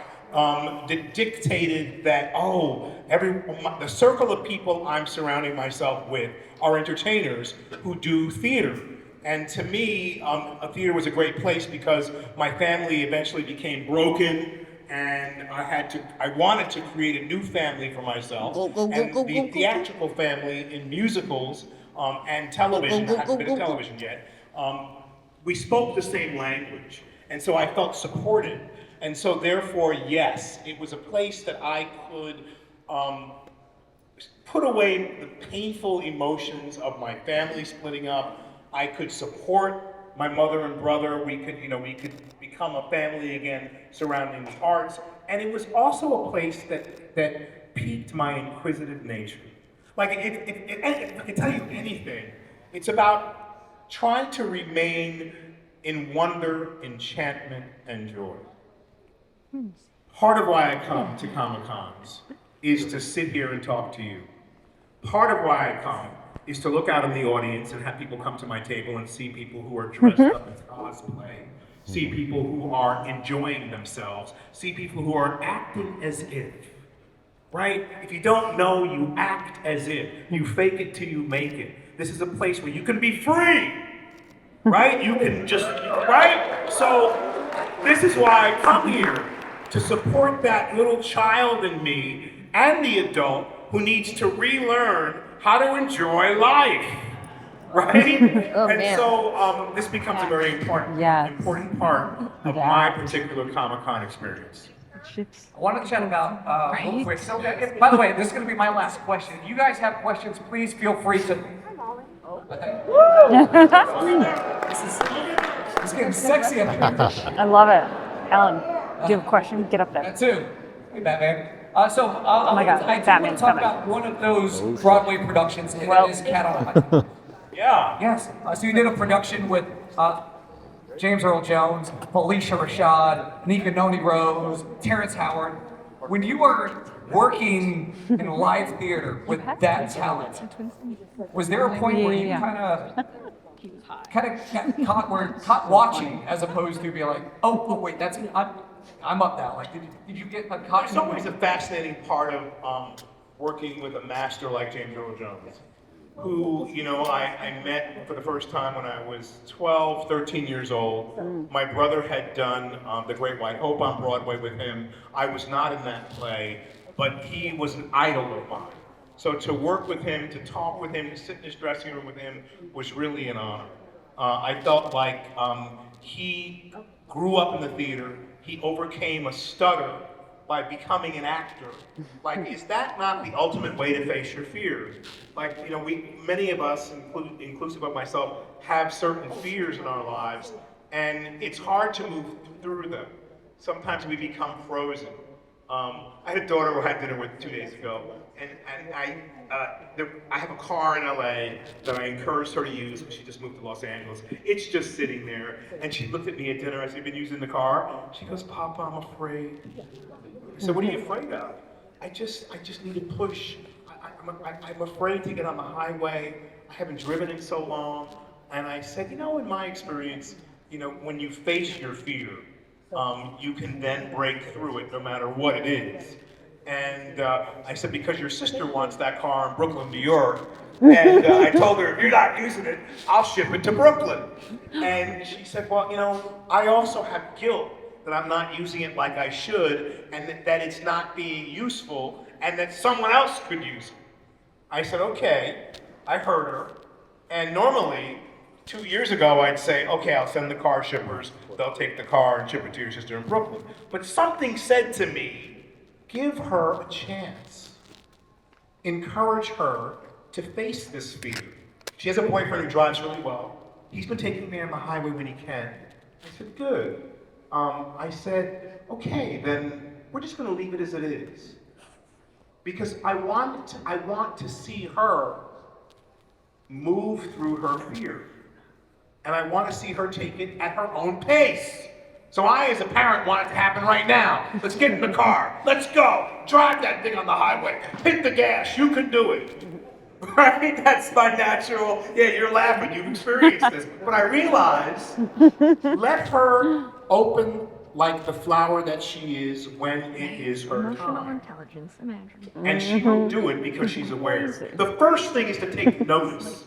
dictated that, the circle of people I'm surrounding myself with are entertainers who do theater. And to me, a theater was a great place because my family eventually became broken, and I wanted to create a new family for myself. And the theatrical family in musicals and television, I haven't been to television yet, we spoke the same language. And so I felt supported. And so therefore, yes, it was a place that I could put away the painful emotions of my family splitting up. I could support my mother and brother. We could become a family again surrounding hearts. And it was also a place that piqued my inquisitive nature. Like, if I can tell you anything, it's about trying to remain in wonder, enchantment, and joy. Part of why I come to Comic-Cons is to sit here and talk to you. Part of why I come is to look out in the audience and have people come to my table and see people who are dressed up as cosplay, see people who are enjoying themselves, see people who are acting as if, right? If you don't know, you act as if. You fake it till you make it. This is a place where you can be free, right? You can just, right? So this is why I come here, to support that little child in me and the adult who needs to relearn how to enjoy life, right? So this becomes a very important part of my particular Comic-Con experience. I wanted to chat about, real quick. So, by the way, this is going to be my last question. If you guys have questions, please feel free to. It's getting sexy up here. I love it. Ellen, do you have a question? Get up there. That too. Hey, Batman. Oh my God, I want Batman's to talk coming. about one of those Broadway productions, and it is Cat on a High. Yeah. Yes. So you did a production with James Earl Jones, Felicia Rashad, Nika Noni Rose, Terrence Howard. When you were working in live theater with that talent, was there a point where you kind of got caught watching, as opposed to be like, oh wait, that's I'm up now. Like, did you get caught? It's always a fascinating part of working with a master like James Earl Jones, who, I met for the first time when I was 12, 13 years old. My brother had done The Great White Hope on Broadway with him. I was not in that play, but he was an idol of mine. So to work with him, to talk with him, to sit in his dressing room with him was really an honor. I felt like he grew up in the theater. He overcame a stutter by becoming an actor. Like, is that not the ultimate way to face your fears? Like, many of us, inclusive of myself, have certain fears in our lives, and it's hard to move through them. Sometimes we become frozen. I had a daughter who I had dinner with 2 days ago, and I have a car in LA that I encouraged her to use because she just moved to Los Angeles. It's just sitting there, and she looked at me at dinner. I said, "You've been using the car?" She goes, "Papa, I'm afraid." I said, "What are you afraid of?" I just need to push. I'm afraid to get on the highway. I haven't driven in so long. And I said, in my experience, when you face your fear, you can then break through it no matter what it is. And I said, because your sister wants that car in Brooklyn, New York. And I told her, if you're not using it, I'll ship it to Brooklyn. And she said, well, I also have guilt that I'm not using it like I should, and that it's not being useful, and that someone else could use it. I said, okay, I heard her, and normally, 2 years ago, I'd say, okay, I'll send the car shippers. They'll take the car and ship it to your sister in Brooklyn. But something said to me, give her a chance. Encourage her to face this fear. She has a boyfriend who drives really well. He's been taking me on the highway when he can. I said, good. I said, okay, then we're just gonna leave it as it is. Because I want to see her move through her fear. And I want to see her take it at her own pace. So I, as a parent, want it to happen right now. Let's get in the car. Let's go. Drive that thing on the highway. Hit the gas. You can do it. Right? That's my natural, yeah, you're laughing. You've experienced this. But I realize, let her open like the flower that she is when it is her Emotional time. intelligence, imagine. And she will do it because she's aware. The first thing is to take notice.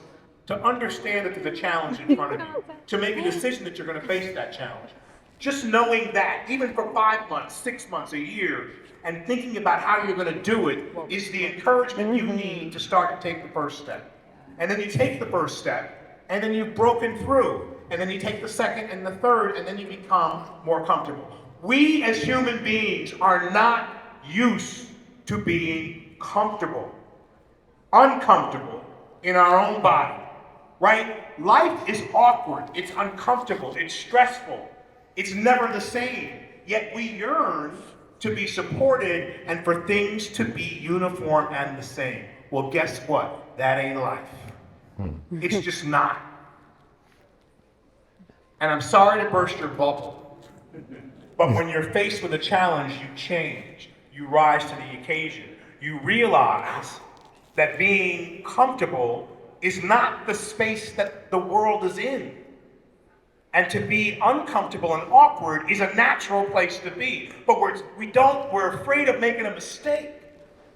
To understand that there's a challenge in front of you, to make a decision that you're going to face that challenge. Just knowing that, even for 5 months, 6 months, a year, and thinking about how you're going to do it is the encouragement you need to start to take the first step. And then you take the first step, and then you've broken through, and then you take the second and the third, and then you become more comfortable. We as human beings are not used to being comfortable, uncomfortable in our own body. Right? Life is awkward, it's uncomfortable, it's stressful, it's never the same. Yet we yearn to be supported and for things to be uniform and the same. Well, guess what? That ain't life. It's just not. And I'm sorry to burst your bubble, but when you're faced with a challenge, you change. You rise to the occasion. You realize that being comfortable is not the space that the world is in. And to be uncomfortable and awkward is a natural place to be. But we're afraid of making a mistake.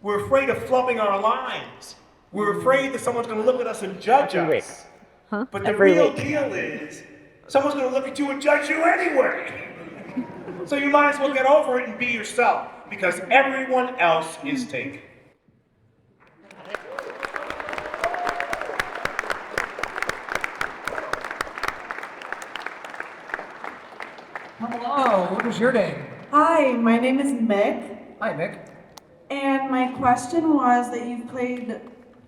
We're afraid of flubbing our lines. We're afraid that someone's gonna look at us and judge us. But the real deal is, someone's gonna look at you and judge you anyway. So you might as well get over it and be yourself, because everyone else is taken. Hello, what is your name? Hi, my name is Mick. Hi, Mick. And my question was that you've played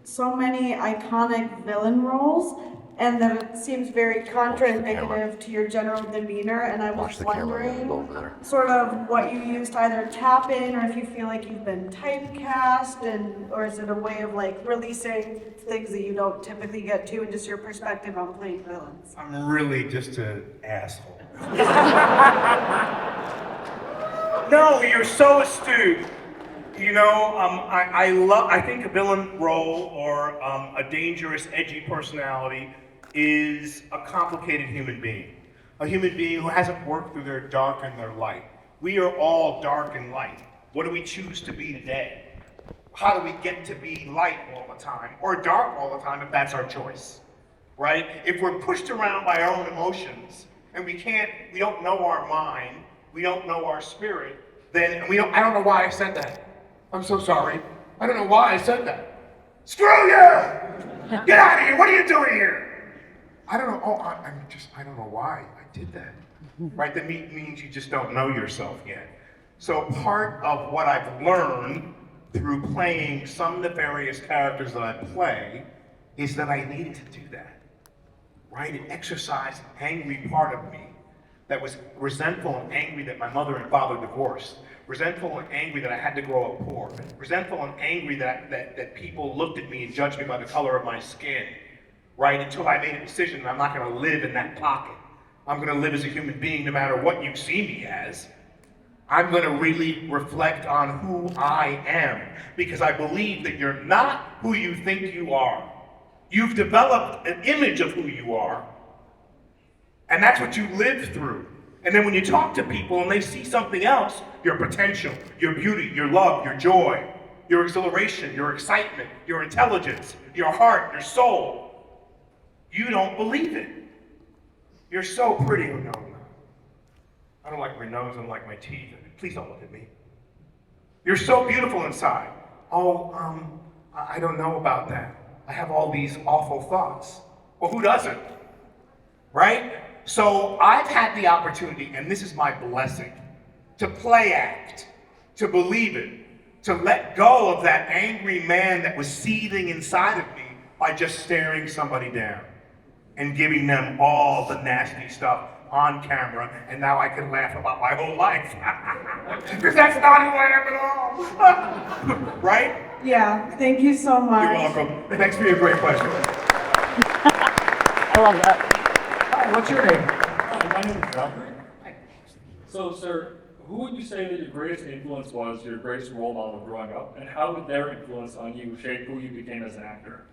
so many iconic villain roles, and that it seems very contraindicative to your general demeanor, and I was wondering sort of what you use to either tap in, or if you feel like you've been typecast, or is it a way of like releasing things that you don't typically get to, and just your perspective on playing villains? I'm really just an asshole. No, you're so astute. You know, I think a villain role or a dangerous, edgy personality is a complicated human being. A human being who hasn't worked through their dark and their light. We are all dark and light. What do we choose to be today? How do we get to be light all the time or dark all the time if that's our choice, right? If we're pushed around by our own emotions and we don't know our mind, we don't know our spirit, then I don't know why I said that. I'm so sorry. I don't know why I said that. Screw you! Get out of here! What are you doing here? I don't know. I don't know why I did that. Right? That means you just don't know yourself yet. So part of what I've learned through playing some nefarious characters that I play is that I needed to do that. Right? It exercised an angry part of me that was resentful and angry that my mother and father divorced. Resentful and angry that I had to grow up poor. Resentful and angry that people looked at me and judged me by the color of my skin. Right? Until I made a decision that I'm not gonna live in that pocket. I'm gonna live as a human being no matter what you see me as. I'm gonna really reflect on who I am, because I believe that you're not who you think you are. You've developed an image of who you are, and that's what you live through. And then when you talk to people and they see something else, your potential, your beauty, your love, your joy, your exhilaration, your excitement, your intelligence, your heart, your soul, you don't believe it. You're so pretty. Oh, no. I don't like my nose, I don't like my teeth. Please don't look at me. You're so beautiful inside. Oh, I don't know about that. I have all these awful thoughts. Well, who doesn't? Right? So I've had the opportunity, and this is my blessing, to play act, to believe it, to let go of that angry man that was seething inside of me by just staring somebody down and giving them all the nasty stuff on camera, and now I can laugh about my whole life. Because that's not who I am at all. Right? Yeah, thank you so much. You're welcome. Thanks for your great question. I love that. Hi, what's your name? Hi, my name is Jeffrey. So, sir, who would you say that your greatest influence was, your greatest role model growing up, and how did their influence on you shape who you became as an actor?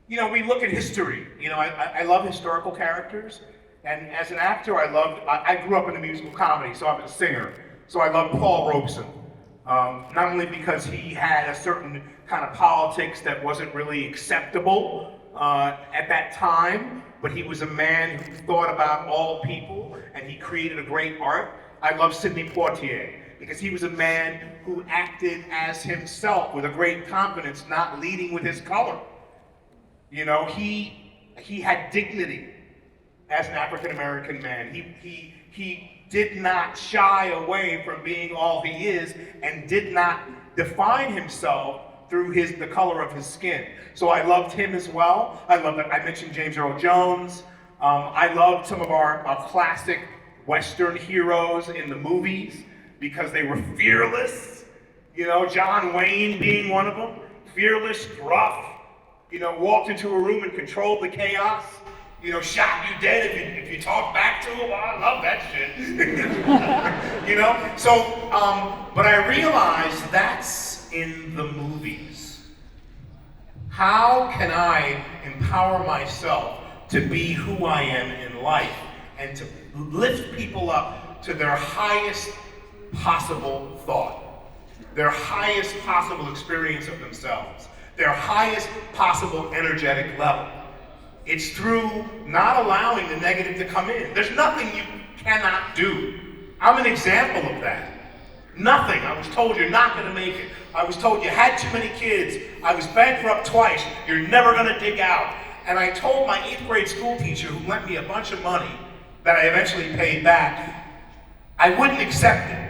You know, we look at history. You know, I love historical characters. And as an actor, I grew up in a musical comedy, so I'm a singer. So I love Paul Robeson. Not only because he had a certain kind of politics that wasn't really acceptable at that time, but he was a man who thought about all people, and he created a great art. I love Sidney Poitier, because he was a man who acted as himself with a great confidence, not leading with his color. You know, he had dignity as an African-American man. He did not shy away from being all he is, and did not define himself through the color of his skin. So I loved him as well. I mentioned James Earl Jones. I loved some of our classic Western heroes in the movies because they were fearless. You know, John Wayne being one of them. Fearless, gruff, you know, walked into a room and controlled the chaos. You know, shot you dead if you talk back to him. Oh, I love that shit. You know? So, but I realized that's in the movies. How can I empower myself to be who I am in life and to lift people up to their highest possible thought, their highest possible experience of themselves, their highest possible energetic level? It's through not allowing the negative to come in. There's nothing you cannot do. I'm an example of that. Nothing. I was told you're not gonna make it. I was told you had too many kids. I was bankrupt twice. You're never gonna dig out. And I told my 8th grade school teacher, who lent me a bunch of money that I eventually paid back, I wouldn't accept it.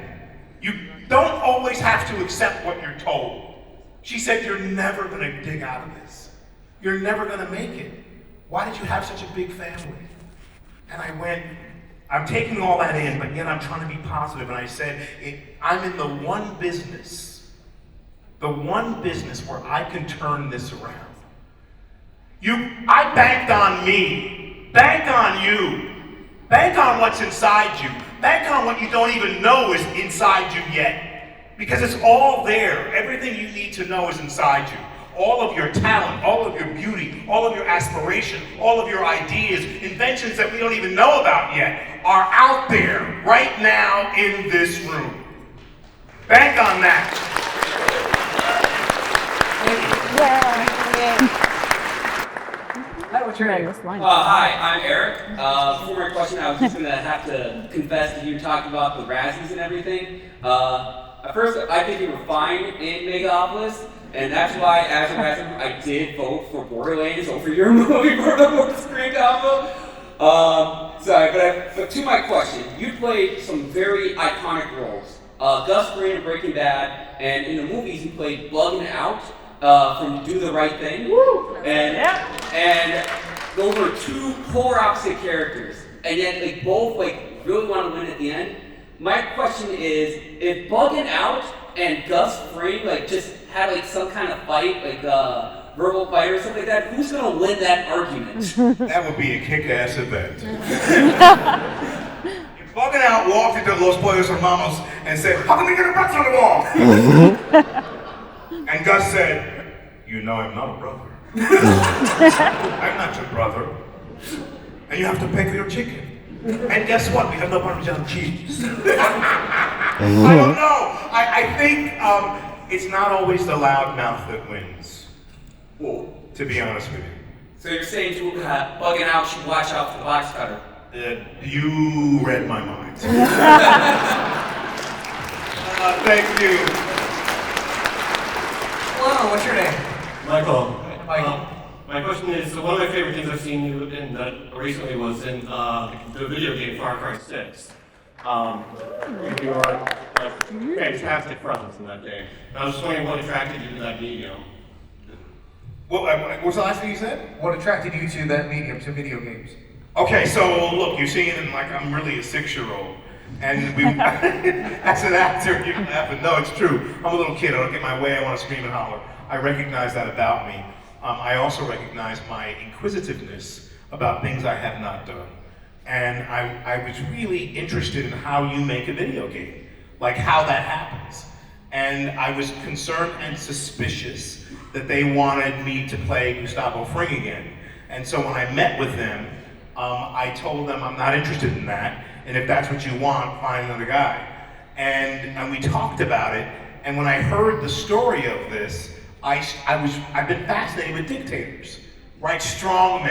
You don't always have to accept what you're told. She said, you're never gonna dig out of this. You're never gonna make it. Why did you have such a big family? And I went, I'm taking all that in, but yet I'm trying to be positive. And I said, I'm in the one business where I can turn this around. I banked on me, bank on you, bank on what's inside you, bank on what you don't even know is inside you yet. Because it's all there. Everything you need to know is inside you. All of your talent, all of your beauty, all of your aspiration, all of your ideas, inventions that we don't even know about yet, are out there right now in this room. Bank on that. Hi, what's your name? Hi, I'm Eric. Before my question, I was just gonna have to confess that you talked about the Razzies and everything. At first, I think you were fine in Megapolis. And that's why, as a Razzie, I did vote for Borderlands over your movie for the screen combo. But to my question, you played some very iconic roles. Gus Fring in Breaking Bad, and in the movies you played Bugging Out from Do the Right Thing. Woo! And those were two polar opposite characters, and yet they both really want to win at the end. My question is, if Bugging Out and Gus Fring just had some kind of fight, verbal fight or something like that, who's gonna win that argument? That would be a kick-ass event. If Bugging Out walked into Los Pollos Hermanos and said, how come you get a butts on the wall? And Gus said, you know I'm not a brother. I'm not your brother. And you have to pay for your chicken. And guess what? We have no Parmesan cheese. I don't know. I think it's not always the loud mouth that wins. To be honest with you. So you're saying Bugging Out should watch out for the box cutter? You read my mind. Thank you. Hello, what's your name? Michael. Michael. My question is, so one of my favorite things I've seen you in that recently was in the video game Far Cry 6. You are a fantastic presence in that game. And I was just wondering what attracted you to that medium. What was the last thing you said? What attracted you to that medium, to video games? Okay, so look, you're seeing it like I'm really a 6-year-old. And as an actor, you laugh, but no, it's true. I'm a little kid, I don't get my way, I want to scream and holler. I recognize that about me. I also recognize my inquisitiveness about things I have not done. And I was really interested in how you make a video game, like how that happens. And I was concerned and suspicious that they wanted me to play Gustavo Fring again. And so when I met with them, I told them I'm not interested in that, and if that's what you want, find another guy. And we talked about it, and when I heard the story of this, I've been fascinated with dictators, right? Strong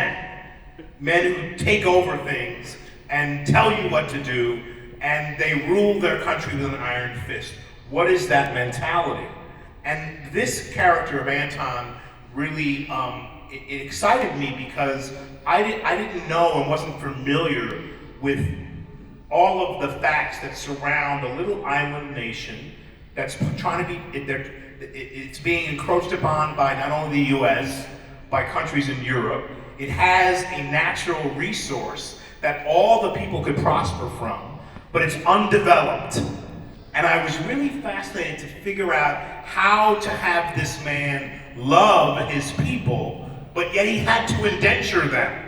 men who take over things and tell you what to do, and they rule their country with an iron fist. What is that mentality? And this character of Anton really, it excited me because I didn't know and wasn't familiar with all of the facts that surround a little island nation that's trying to be, it's being encroached upon by not only the US, by countries in Europe. It has a natural resource that all the people could prosper from, but it's undeveloped. And I was really fascinated to figure out how to have this man love his people, but yet he had to indenture them.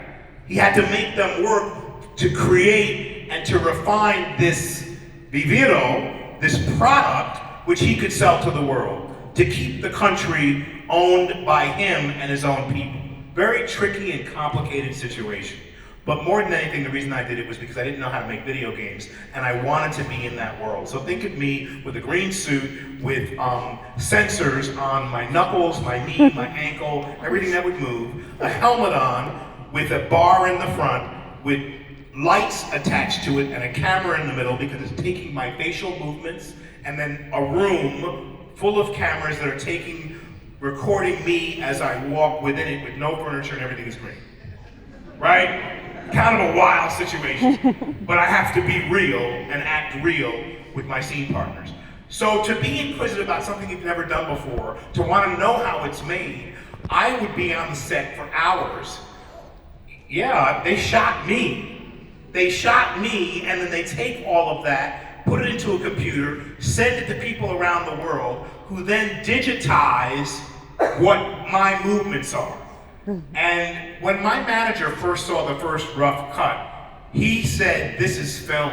He had to make them work to create and to refine this viviro, this product, which he could sell to the world, to keep the country owned by him and his own people. Very tricky and complicated situation. But more than anything, the reason I did it was because I didn't know how to make video games, and I wanted to be in that world. So think of me with a green suit, with sensors on my knuckles, my knee, my ankle, everything that would move, a helmet on, with a bar in the front, with lights attached to it, and a camera in the middle, because it's taking my facial movements, and then a room full of cameras that are recording me as I walk within it with no furniture and everything is green. Right? Kind of a wild situation, but I have to be real and act real with my scene partners. So to be inquisitive about something you've never done before, to want to know how it's made, I would be on the set for hours. Yeah, they shot me. They shot me, and then they take all of that, put it into a computer, send it to people around the world, who then digitize what my movements are. And when my manager first saw the first rough cut, he said, "This is film.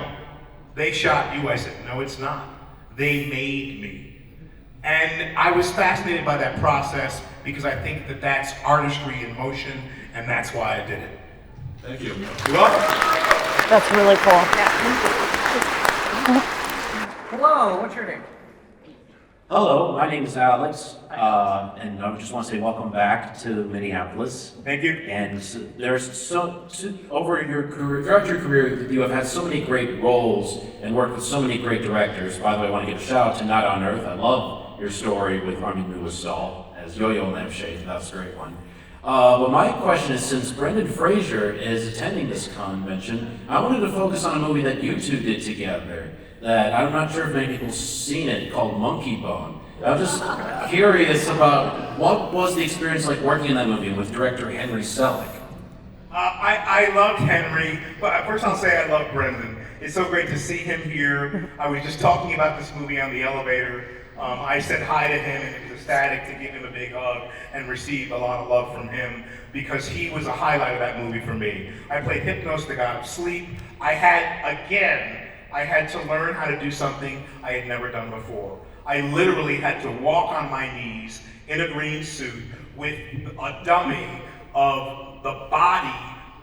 They shot you." I said, "No, it's not. They made me." And I was fascinated by that process because I think that that's artistry in motion, and that's why I did it. Thank you. You're welcome. That's really cool. Hello, what's your name? Hello, my name is Alex, and I just want to say welcome back to Minneapolis. Thank you. And there's throughout your career, you have had so many great roles and worked with so many great directors. By the way, I want to give a shout out to Not on Earth. I love your story with Rami Lewis-Stahl as Yo-Yo Lampshade. That was a great one. But my question is, since Brendan Fraser is attending this convention, I wanted to focus on a movie that you two did together that I'm not sure if many people have seen it, called Monkey Bone. I'm just curious about what was the experience like working in that movie with director Henry Selick? I loved Henry, but first I'll say I love Brendan. It's so great to see him here. I was just talking about this movie on the elevator. I said hi to him, and it was ecstatic to give him a big hug and receive a lot of love from him because he was a highlight of that movie for me. I played Hypnos, the god of sleep. I had to learn how to do something I had never done before. I literally had to walk on my knees in a green suit with a dummy of the body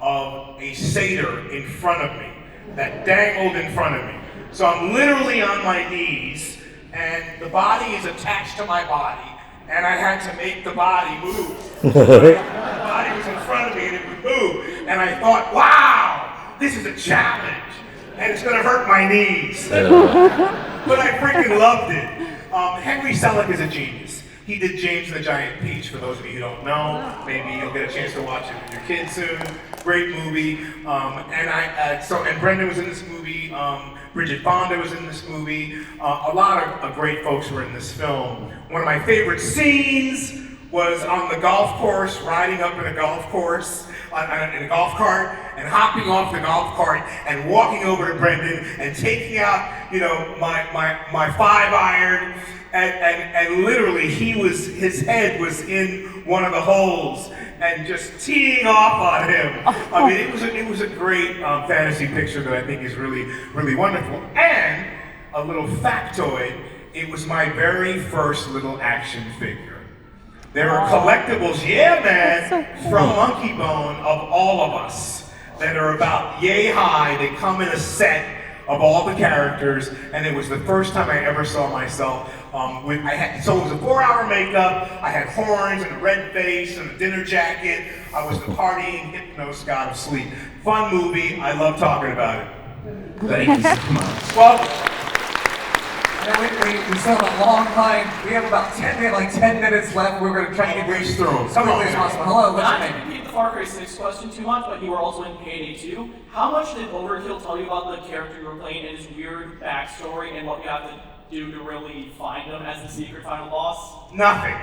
of a satyr in front of me, that dangled in front of me. So I'm literally on my knees, and the body is attached to my body, and I had to make the body move. The body was in front of me and it would move. And I thought, wow, this is a challenge, and it's gonna hurt my knees. But I freaking loved it. Henry Selick is a genius. He did James and the Giant Peach, for those of you who don't know. Maybe you'll get a chance to watch it with your kids soon. Great movie. And Brendan was in this movie. Bridget Fonda was in this movie. A lot of great folks were in this film. One of my favorite scenes was on the golf course, riding up in a golf course, in a golf cart, and hopping off the golf cart and walking over to Brendan and taking out, my 5-iron, and literally his head was in one of the holes and just teeing off on him. I mean, it was a great fantasy picture that I think is really, really wonderful. And a little factoid, it was my very first little action figure. There are collectibles, yeah man, from Monkey Bone of all of us that are about yay high. They come in a set of all the characters, and it was the first time I ever saw myself so it was a 4-hour makeup, I had horns and a red face and a dinner jacket. I was the partying hypnos god of sleep. Fun movie, I love talking about it. Thank you so much. Well, we still have a long time. We have about 10 minutes left. We're going to try to get race through them. Come on, possible. Hello, what's your Not to name? repeat the Far Cry 6 question too much, but you were also in Payday 2. How much did Overkill tell you about the character you were playing and his weird backstory and what you have to do to really find him as the secret final boss? Nothing.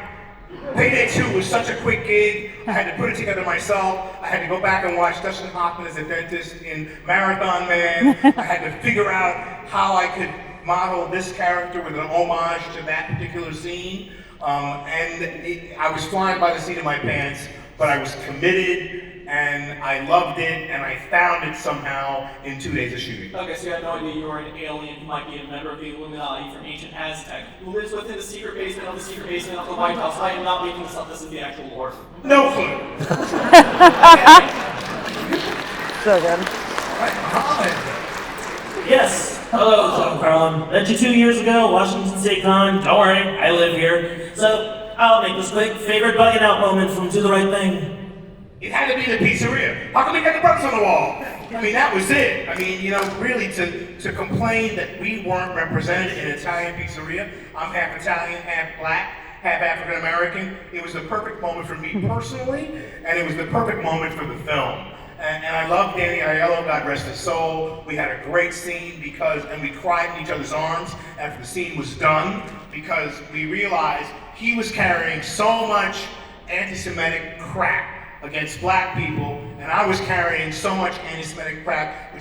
Payday 2 was such a quick gig, I had to put it together myself. I had to go back and watch Dustin Hoffman as a dentist in Marathon Man. I had to figure out how I could model this character with an homage to that particular scene. I was flying by the seat of my pants, but I was committed, and I loved it, and I found it somehow in 2 days of shooting. Okay, so you had no idea you were an alien who might be a member of the Illuminati from ancient Aztec, who lives within the secret basement of the White House. I am not making this up, this is the actual lore. No clue. So good. Yes. Hello, I'm Carlin. Met you 2 years ago, Washington State Con. Don't worry, I live here. So I'll make this quick. Favorite bugging out moment from Do the Right Thing? It had to be the pizzeria. How come we got the bugs on the wall? I mean, that was it. I mean, really to complain that we weren't represented in an Italian pizzeria. I'm half Italian, half black, half African American. It was the perfect moment for me personally, and it was the perfect moment for the film. And I love Danny Aiello, God rest his soul. We had a great scene and we cried in each other's arms after the scene was done because we realized he was carrying so much anti-Semitic crap against black people, and I was carrying so much anti-Semitic crap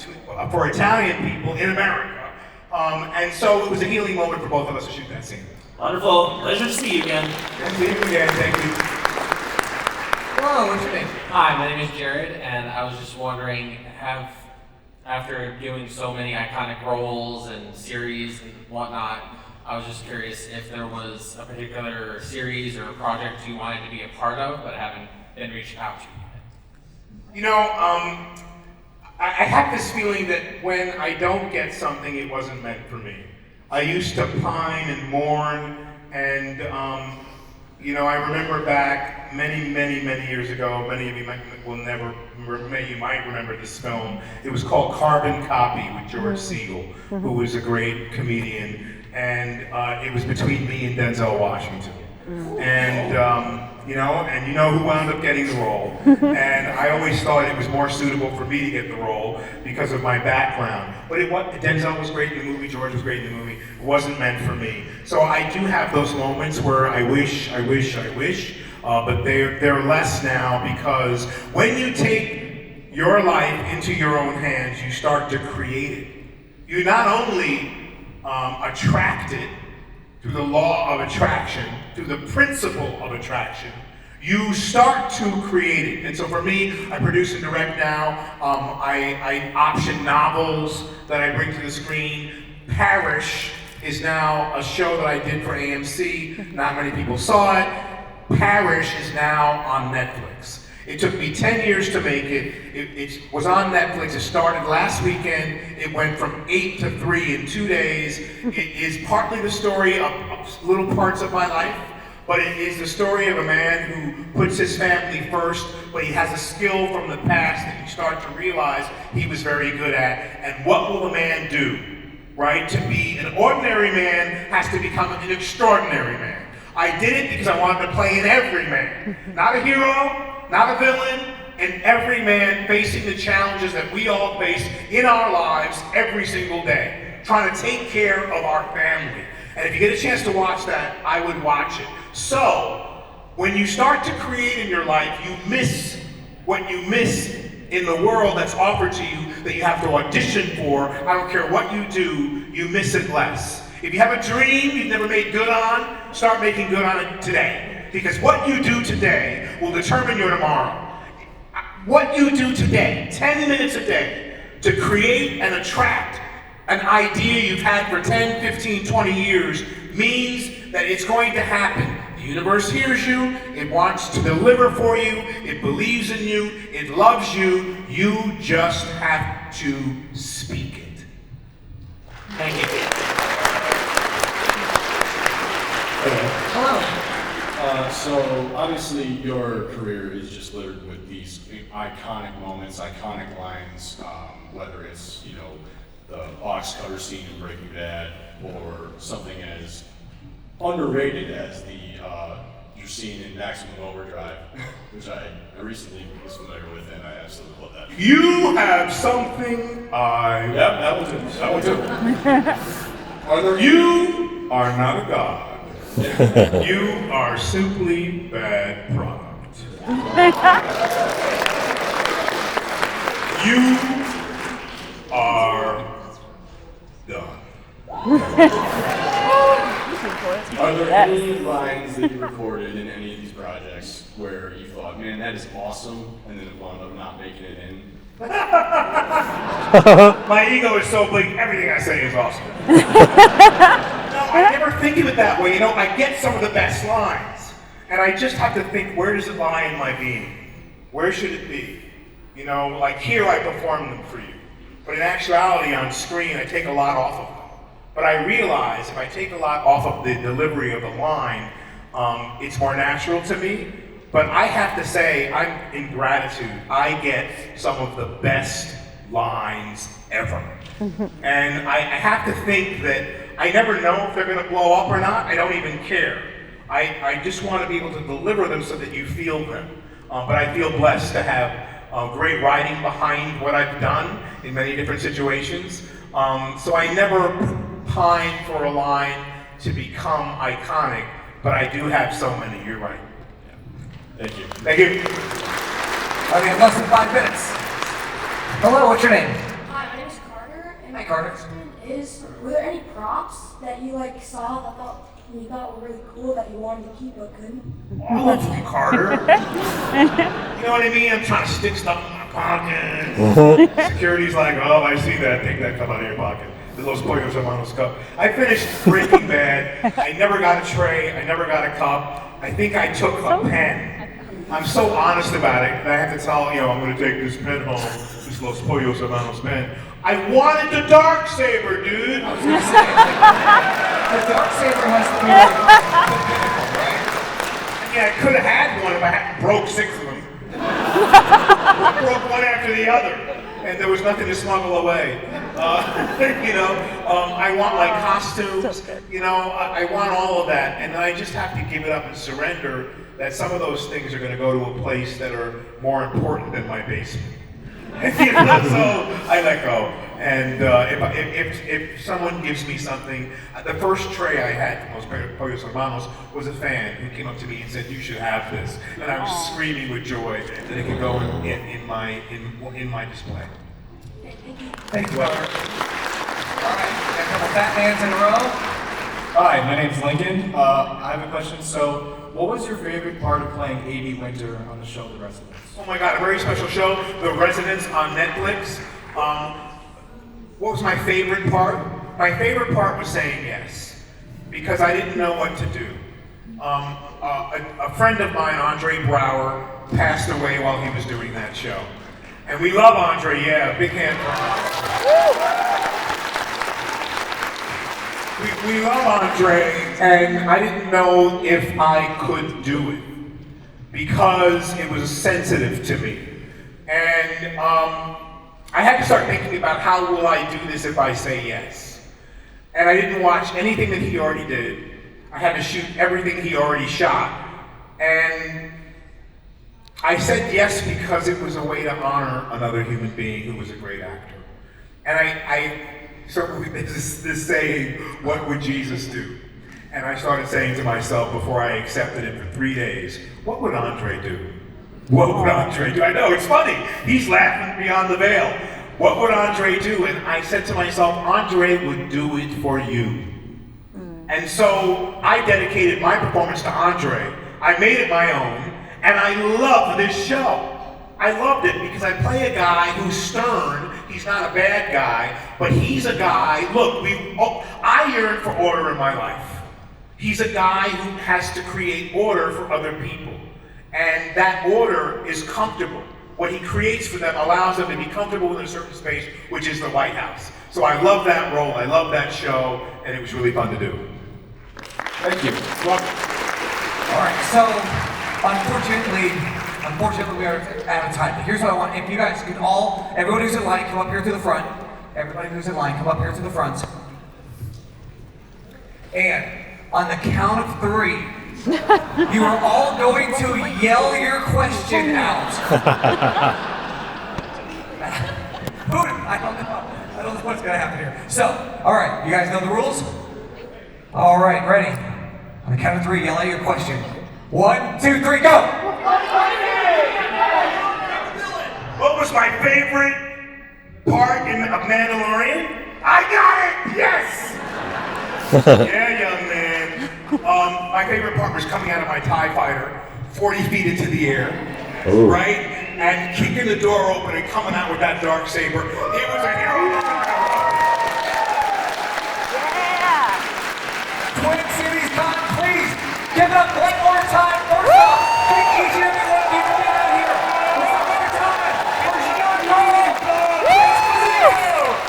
for Italian people in America. And so it was a healing moment for both of us to shoot that scene. Wonderful. Pleasure to see you again. Good to see you again. Thank you. Hello, what's your name? Hi, my name is Jared, and I was just wondering, after doing so many iconic roles and series and whatnot, I was just curious if there was a particular series or project you wanted to be a part of, but haven't been reached out to yet. I have this feeling that when I don't get something, it wasn't meant for me. I used to pine and mourn, and I remember back many years ago, many of you might remember this film. It was called Carbon Copy with George Segal, who was a great comedian, and it was between me and Denzel Washington. And who wound up getting the role. And I always thought it was more suitable for me to get the role because of my background. But Denzel was great in the movie, George was great in the movie. It wasn't meant for me. So I do have those moments where I wish, but they're less now because when you take your life into your own hands, you start to create it. You not only attract it through the law of attraction, through the principle of attraction, you start to create it. And so for me, I produce and direct now. I option novels that I bring to the screen. Parish is now a show that I did for AMC. Not many people saw it. Parish is now on Netflix. It took me 10 years to make it. It was on Netflix. It started last weekend. It went from 8 to 3 in 2 days. It is partly the story of little parts of my life, but it is the story of a man who puts his family first, but he has a skill from the past that you start to realize he was very good at. And what will a man do, right? To be an ordinary man has to become an extraordinary man. I did it because I wanted to play an everyman. Not a hero, not a villain, an everyman facing the challenges that we all face in our lives every single day, trying to take care of our family. And if you get a chance to watch that, I would watch it. So, when you start to create in your life, you miss what you miss in the world that's offered to you that you have to audition for. I don't care what you do, you miss it less. If you have a dream you've never made good on, start making good on it today. Because what you do today will determine your tomorrow. What you do today, 10 minutes a day, to create and attract an idea you've had for 10, 15, 20 years means that it's going to happen. The universe hears you, it wants to deliver for you, it believes in you, it loves you, you just have to speak it. Thank you. Hello. So obviously your career is just littered with these iconic moments, iconic lines, whether it's, you know, the box cutter scene in Breaking Bad, or something as underrated as the your scene in Maximum Overdrive, which I recently was familiar with, and I absolutely love that. You have something I... Yep, that one too. That one too. You are not a god. You are simply bad product. You are done. Are there any lines that you recorded in any of these projects where you thought, man, that is awesome, and then it wound up not making it in? My ego is so big, everything I say is awesome. No, I never think of it that way. You know, I get some of the best lines, and I just have to think, where does it lie in my being? Where should it be? You know, like here I perform them for you. But in actuality, on screen, I take a lot off of them. But I realize if I take a lot off of the delivery of the line, it's more natural to me. But I have to say, I'm in gratitude. I get some of the best lines ever. And I have to think that I never know if they're going to blow up or not. I don't even care. I just want to be able to deliver them so that you feel them. But I feel blessed to have great writing behind what I've done in many different situations. So I never pine for a line to become iconic, but I do have so many. You're right. Thank you. Thank you. Okay, less than 5 minutes. Hello, what's your name? Hi, my name is Carter. And Hi, my Carter. question is, were there any props that you saw that you thought were really cool that you wanted to keep but couldn't? All of you, Carter. You know what I mean? I'm trying to stick stuff in my pocket. Security's like, oh, I see that. Take that cup out of your pocket. The Los Pollos Hermanos cup. I finished Breaking Bad. I never got a tray. I never got a cup. I think I took a pen. I'm so honest about it that I have to tell, you know, I'm going to take this pen home, this Los Pollos Hermanos pen. I wanted the dark saber, dude. I was going to say, the dark saber has to be Yeah, I could have had one if I hadn't broke 6 of them. I broke one after the other, and there was nothing to smuggle away. You know, I want my costumes. You know, I want all of that, and then I just have to give it up and surrender that some of those things are going to go to a place that are more important than my basement. You know, so I let go. And if someone gives me something, the first tray I had from Los Pollos Hermanos was a fan who came up to me and said, "You should have this," and I was screaming with joy that it could go in my display. Thank you. All right, got a couple fat hands in a row. Hi, my name's Lincoln. I have a question. So, what was your favorite part of playing A.B. Winter on the show The Residents? Oh my God, a very special show, The Residents on Netflix. What was my favorite part? My favorite part was saying yes, because I didn't know what to do. A friend of mine, Andre Brower, passed away while he was doing that show. And we love Andre, yeah, big hand for him. We love Andre, and I didn't know if I could do it because it was sensitive to me. And I had to start thinking about how will I do this if I say yes. And I didn't watch anything that he already did. I had to shoot everything he already shot. And I said yes because it was a way to honor another human being who was a great actor. And so there's this saying, what would Jesus do? And I started saying to myself before I accepted him for 3 days, what would Andre do? What would Andre do? I know, it's funny. He's laughing beyond the veil. What would Andre do? And I said to myself, Andre would do it for you. And so I dedicated my performance to Andre. I made it my own, and I love this show. I loved it because I play a guy who's stern. He's not a bad guy, but he's a guy, look, I yearn for order in my life. He's a guy who has to create order for other people. And that order is comfortable. What he creates for them allows them to be comfortable in a certain space, which is the White House. So I love that role, I love that show, and it was really fun to do. Thank you. Welcome. All right, so unfortunately, we are out of time. But here's what I want. If you guys could all, everyone who's in line, come up here to the front. Everybody who's in line, come up here to the front. And on the count of 3, you are all going to yell your question out. I don't know what's gonna happen here. So, all right, you guys know the rules? All right, ready? On the count of 3, yell out your question. 1, 2, 3, go! What was my favorite part of Mandalorian? I got it! Yes! Yeah, young man. My favorite part was coming out of my TIE fighter, 40 feet into the air, Ooh. right? And kicking the door open and coming out with that dark saber. It was a hero. Twin Cities Con, please give it up one more time. First off, thank each and every one of you for being out here. One more time. For Sean Carlin.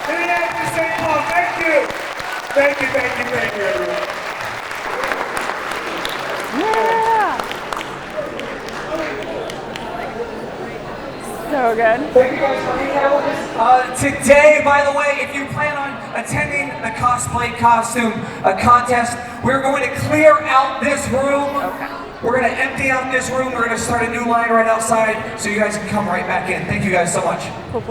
Indianapolis, St. Paul, thank you. Thank you, everyone. So good. Thank you guys for hanging out with us. Today, by the way, if you plan on attending the cosplay costume contest, we're going to clear out this room. Okay. We're going to empty out this room. We're going to start a new line right outside so you guys can come right back in. Thank you guys so much. Cool.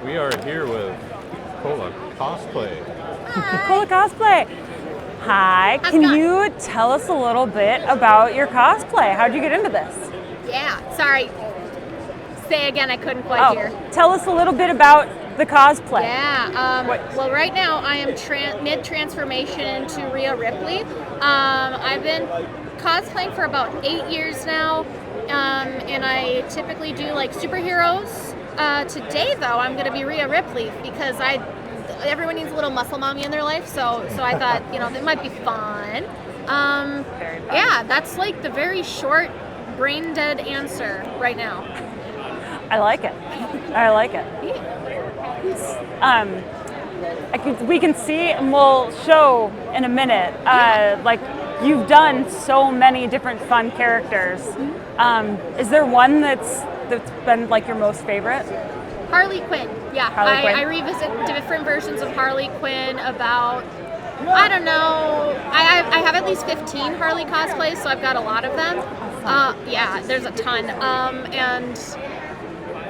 We are here with Cola Cosplay. Cola Cosplay. Hi, can you tell us a little bit about your cosplay? How'd you get into this? Yeah, sorry. Say again, I couldn't quite hear. Tell us a little bit about the cosplay. Yeah, well right now I am mid-transformation into Rhea Ripley. I've been cosplaying for about 8 years now, and I typically do like superheroes. Today though, I'm gonna be Rhea Ripley because everyone needs a little muscle mommy in their life, so I thought, that might be fun. Yeah, that's like the very short, brain dead answer right now. I like it. We can see, and we'll show in a minute, like you've done so many different fun characters. Is there one that's been like your most favorite? Harley Quinn, yeah. Harley Quinn. I revisit different versions of Harley Quinn about, I don't know, I have at least 15 Harley cosplays, so I've got a lot of them. Yeah, there's a ton. And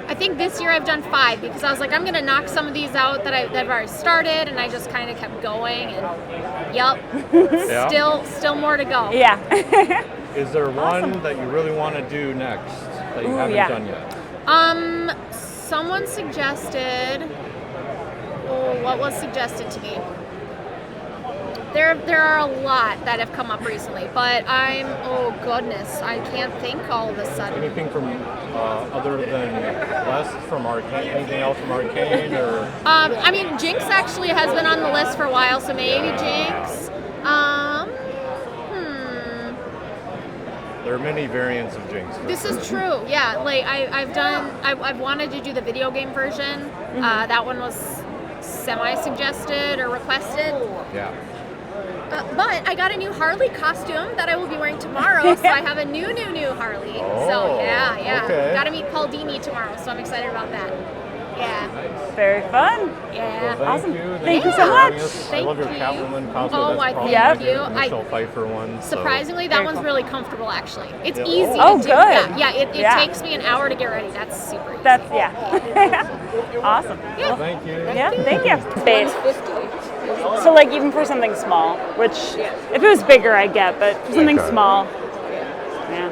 I think this year I've done 5 because I was like, I'm going to knock some of these out that I've already started, and I just kind of kept going. And Yeah. still more to go. Yeah. Is there one that you really want to do next that you haven't done yet? Someone suggested, what was suggested to me? There are a lot that have come up recently, but oh goodness, I can't think all of a sudden. Anything from other than West from Arcane? Anything else from Arcane or? I mean, Jinx actually has been on the list for a while, so maybe Jinx. There are many variants of Jinx. This is true. Yeah, like I've wanted to do the video game version. That one was semi-suggested or requested. Yeah. But I got a new Harley costume that I will be wearing tomorrow, so I have a new Harley. So yeah. okay. Got to meet Paul Dini tomorrow, so I'm excited about that. Yeah. Very fun. Yeah. Well, Awesome. you. Thank you for so much. having us. I Thank love your you. Catwoman costume. Oh, That's probably thank you. the Michelle Pfeiffer one. so- Surprisingly, that one's really comfortable. Actually, it's Yeah. easy. Oh, to do. good. Yeah. It Yeah. takes me an hour to get ready. That's super easy. That's awesome. Yeah. Thank you. Yeah, thank you. Space. So like even for something small, which if it was bigger I get, but for something Okay. small, yeah.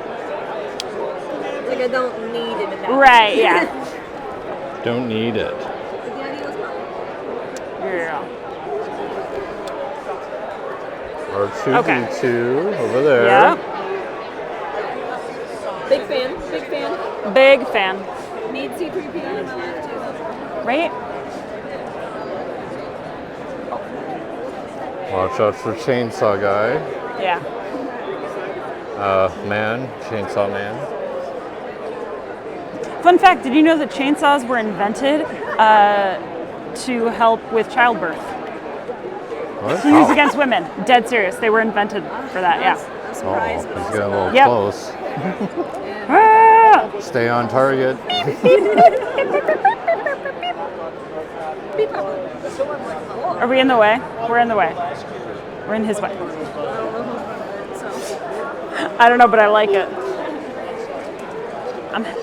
Like I don't need it. Right, yeah. Don't need it. Yeah. R2D2 over there. Yeah. Big fan. Big fan. Big fan. Need C3PO in my life too. Right? Watch out for Chainsaw Guy. Yeah. Man, Chainsaw Man. Fun fact, did you know that chainsaws were invented to help with childbirth? What? To use against women. Dead serious. They were invented for that, yeah. I'm surprised, but He's also getting a little Yep. close. Ah! Stay on target. Are we in the way? We're in the way. We're in his way. I don't know, but I like it.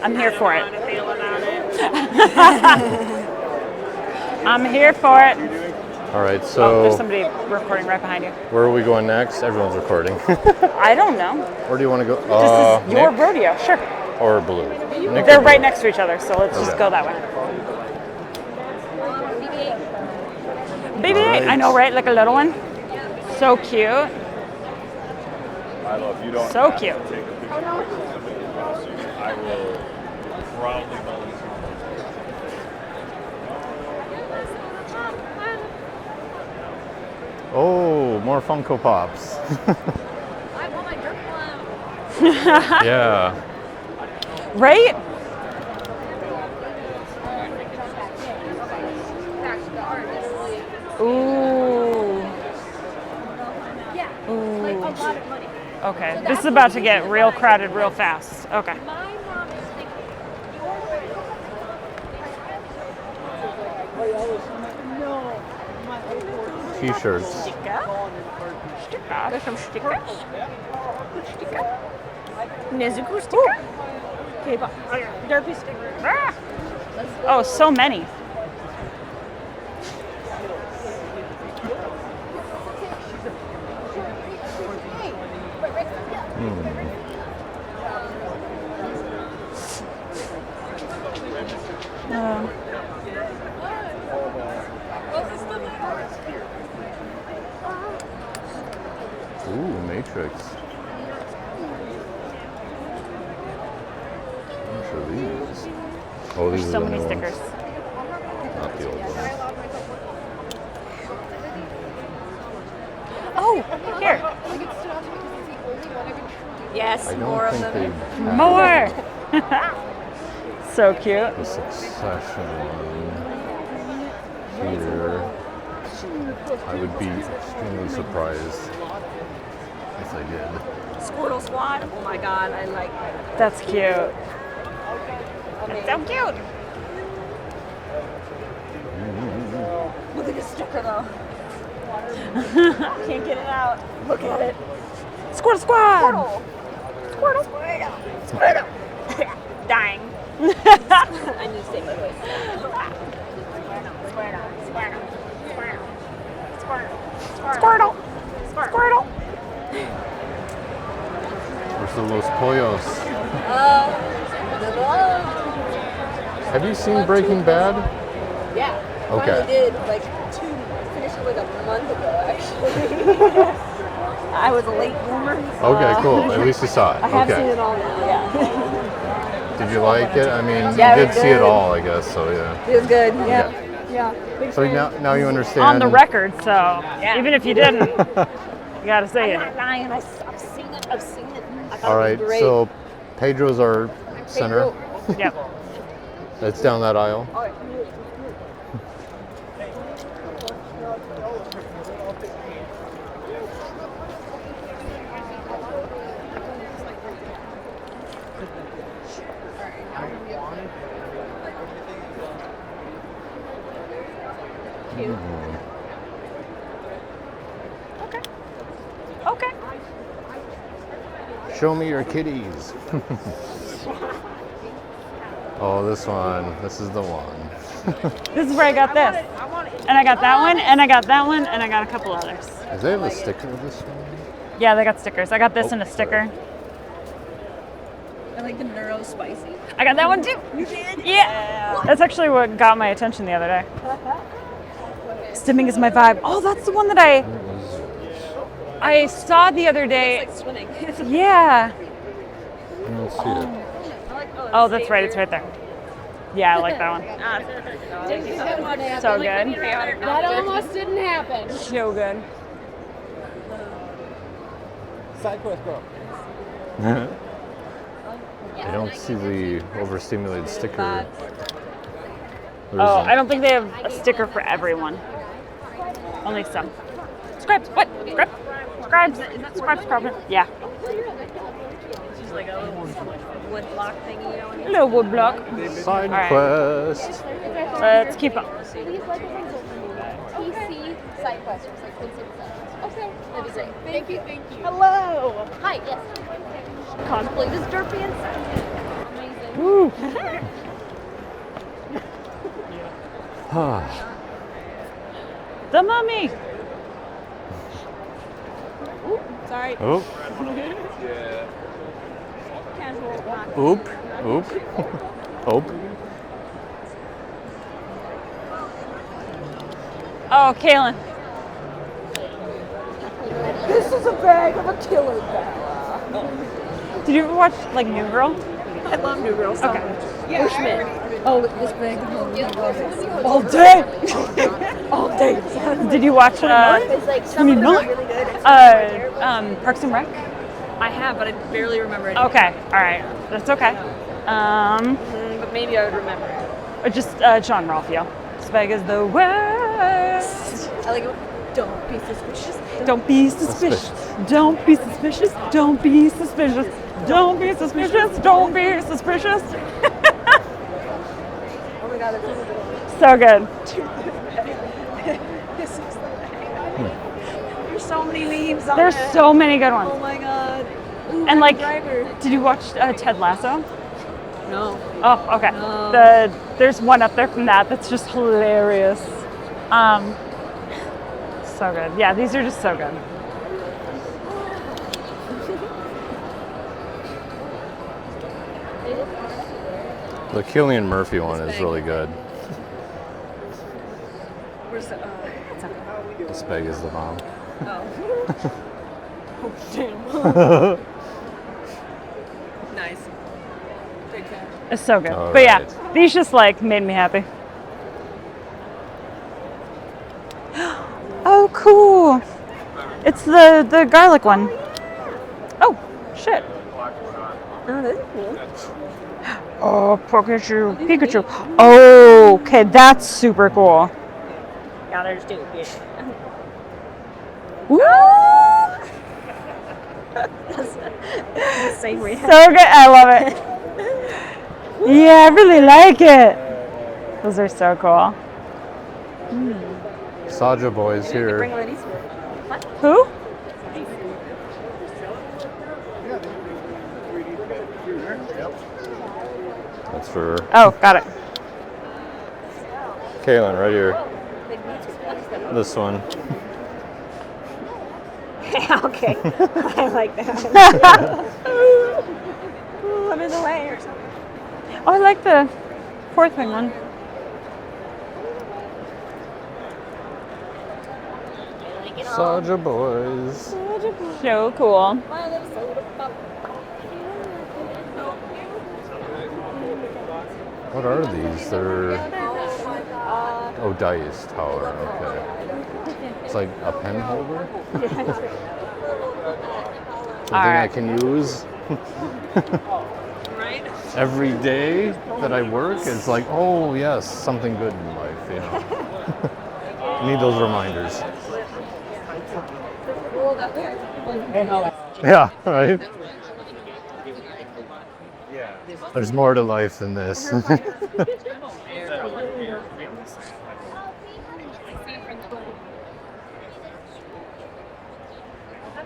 I'm here for it. I'm here for it. All right, Oh, so there's somebody recording right behind you. where are we going next? Everyone's recording. I don't know. Where do you want to go? This is your Nick rodeo, sure. or Blue? Nick They're or right Blue? next to each other, so let's just Okay. go that way. Baby, All right. I know, right? Like a little one. So cute. I love you. Don't So have cute. to take a picture of somebody in costume. I will proudly volunteer. Oh, more Funko Pops. Yeah. Right? Ooh. Ooh. Okay, this is about to get real crowded real fast. Okay. T-shirts. There's some stickers. Nezuko sticker. K-pop. Derpy sticker. Ah! Oh, so many. Ooh, Matrix. How much are these? Oh, these There's are so the many new stickers. ones. Not the old ones. Oh, here. Yes, I don't more of think them. they have More. So cute. the Succession one here. I would be extremely surprised if they did. Squirtle Squad. Oh my god, I like that. That's cute. That's so cute. Look at this sticker though. Can't get it out. Look at it. Squirtle Squad. Squirtle. Squirtle. Squirtle. Squirtle. Dying. I need to stay my voice. Squirtle. Squirtle. Squirtle. Squirtle. Squirtle. Squirtle. Where's the Los Pollos? The love. Have you seen Breaking Bad? Yeah. Okay. Finally did finished it like a month ago actually. I was a late bloomer. Okay, cool. At least you saw it. I have Okay. seen it all now. Yeah. Did you like it? I mean, Yeah, you it did was see it good. all, I guess. So yeah. It was good. Yeah. Yeah. Big So fan. now you understand. On the record, so even if you didn't, you gotta say I'm it. not lying. I've seen it. I've seen it. I've All right, great. so Pedro's our center. Yep. It's down that aisle. Okay. Show me your kitties. Oh, this one. This is the one. This is where I got this. And I got that one, and I got that one, and I got a couple others. Does they have a sticker of this one? Yeah, they got stickers. I got this and a sticker. I like the neuro spicy. I got that one too. You did? Yeah. That's actually what got my attention the other day. Stimming is my vibe. Oh, that's the one that I saw the other day. It's like swimming. Yeah. I don't see it. Oh, that's right. It's right there. Yeah, I like that one. So good. That almost didn't happen. So good. Side quest girl. I don't see the overstimulated sticker. Oh, I don't think they have a sticker for everyone. Only some. Scribes. What? Scribes? Scribes. Scribes problem. Yeah. It's just like a little wood block thingy, you know? Little wood block. Side All right. quest. Let's keep up. Please like PC side questions, like Twin City side questions. Okay, that'd be great. Thank you. Thank you. Hello! Hi, yes. Cosplay as Derpy and Amazing. Woo. The mummy. Ooh, sorry. Oop. Casual rock. Oop. Oop. Oop. Oh, Kaylin. This is a bag of a killer Bella. Did you ever watch like New Girl? I love New Girl so Okay. much. Bushman. Oh, this bag of All day. All day. Did you watch It's like some of them are 29? really good. Parks and Rec? I have, but I barely remember it. Okay. All right. That's okay. But maybe I would remember it. Just John Ralphio. As big as the West. I like it. Don't be suspicious. Don't be suspicious. Don't be suspicious. Don't be suspicious. Don't be suspicious. Don't be suspicious. Oh my god, that's a good one. So good. This is the bag. There's so many memes on There's it. so many good ones. Oh my god. Ooh, And like, Driver. did you watch Ted Lasso? No. Oh, okay. No. There's one up there from that that's just hilarious. So good. Yeah, these are just so good. The Cillian Murphy one is really good. Where's the, As big as the mom. Oh. Oh, damn. Nice. Big fan. It's so good. All But yeah, right. these just like made me happy. Oh, cool. It's the garlic one. Oh, shit. Oh, that's cool. Oh, Pikachu. Pikachu. Oh, okay, that's super cool. Yeah, there's two. Yeah. Woo! That's the same way. So good. I love it. Yeah, I really like it. Those are so cool. Saja Boy's Bring here. one of these for what? Who? That's for Oh, got it. Kaylin right here. This one. Okay. I like that. Ooh, I'm in the way or something. Oh, I like the fourth wing one. Saja Boys. So cool. What are these? They're oh, dice tower. Okay. It's like a pen holder. Something I can use. Right? Every day that I work, it's like, oh yes, something good in life, you know. I need those reminders. Yeah, right? There's more to life than this.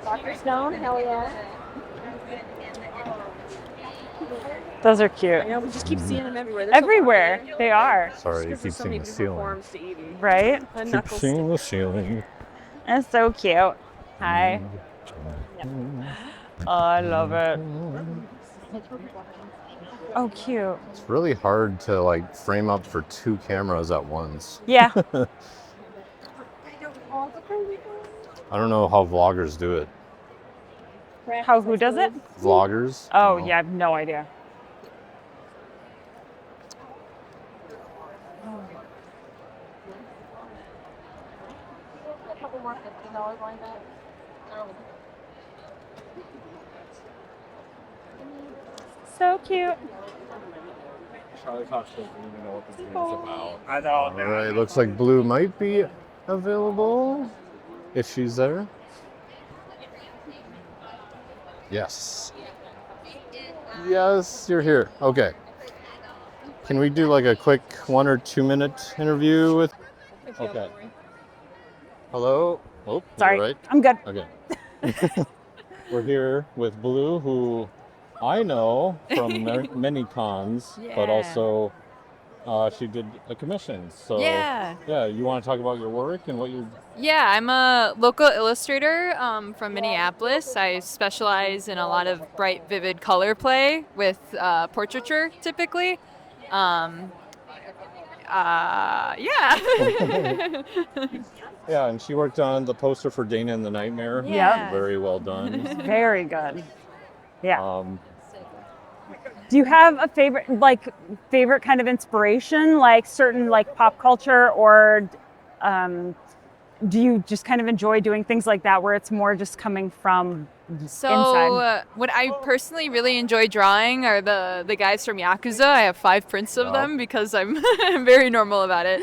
Dr. Stone, hell yeah. Those are cute. I know, we just keep seeing them everywhere. They're so Everywhere. They are. Sorry, you keep seeing the ceiling. Right? Keep seeing the ceiling. That's so cute. Hi. Oh, I love it. Oh, cute. It's really hard to like frame up for 2 cameras at once. Yeah. I don't know how vloggers do it. How, who does it? Vloggers? Oh, yeah, I have no idea. A couple more $15 like that. So cute. Charlie Cox doesn't even know what this game is about. I know. All right, looks like Blue might be available if she's there. Yes. Yes, you're here. Okay. Can we do like a quick 1 or 2 minute interview with? Okay. Hello. Oh, Sorry. Right. I'm good. Okay. We're here with Blue, who I know from many cons, but Yeah. also she did a commission. So Yeah. yeah, you want to talk about your work and what you? Yeah, I'm a local illustrator from Minneapolis. I specialize in a lot of bright, vivid color play with portraiture, typically. Yeah. Yeah, and she worked on the poster for Dana and the Nightmare. Yeah. Very well done. Very good. Yeah. Do you have a favorite kind of inspiration, like certain like pop culture, or do you just kind of enjoy doing things like that where it's more just coming from So inside? what I personally really enjoy drawing are the guys from Yakuza. I have 5 prints of them because I'm very normal about it.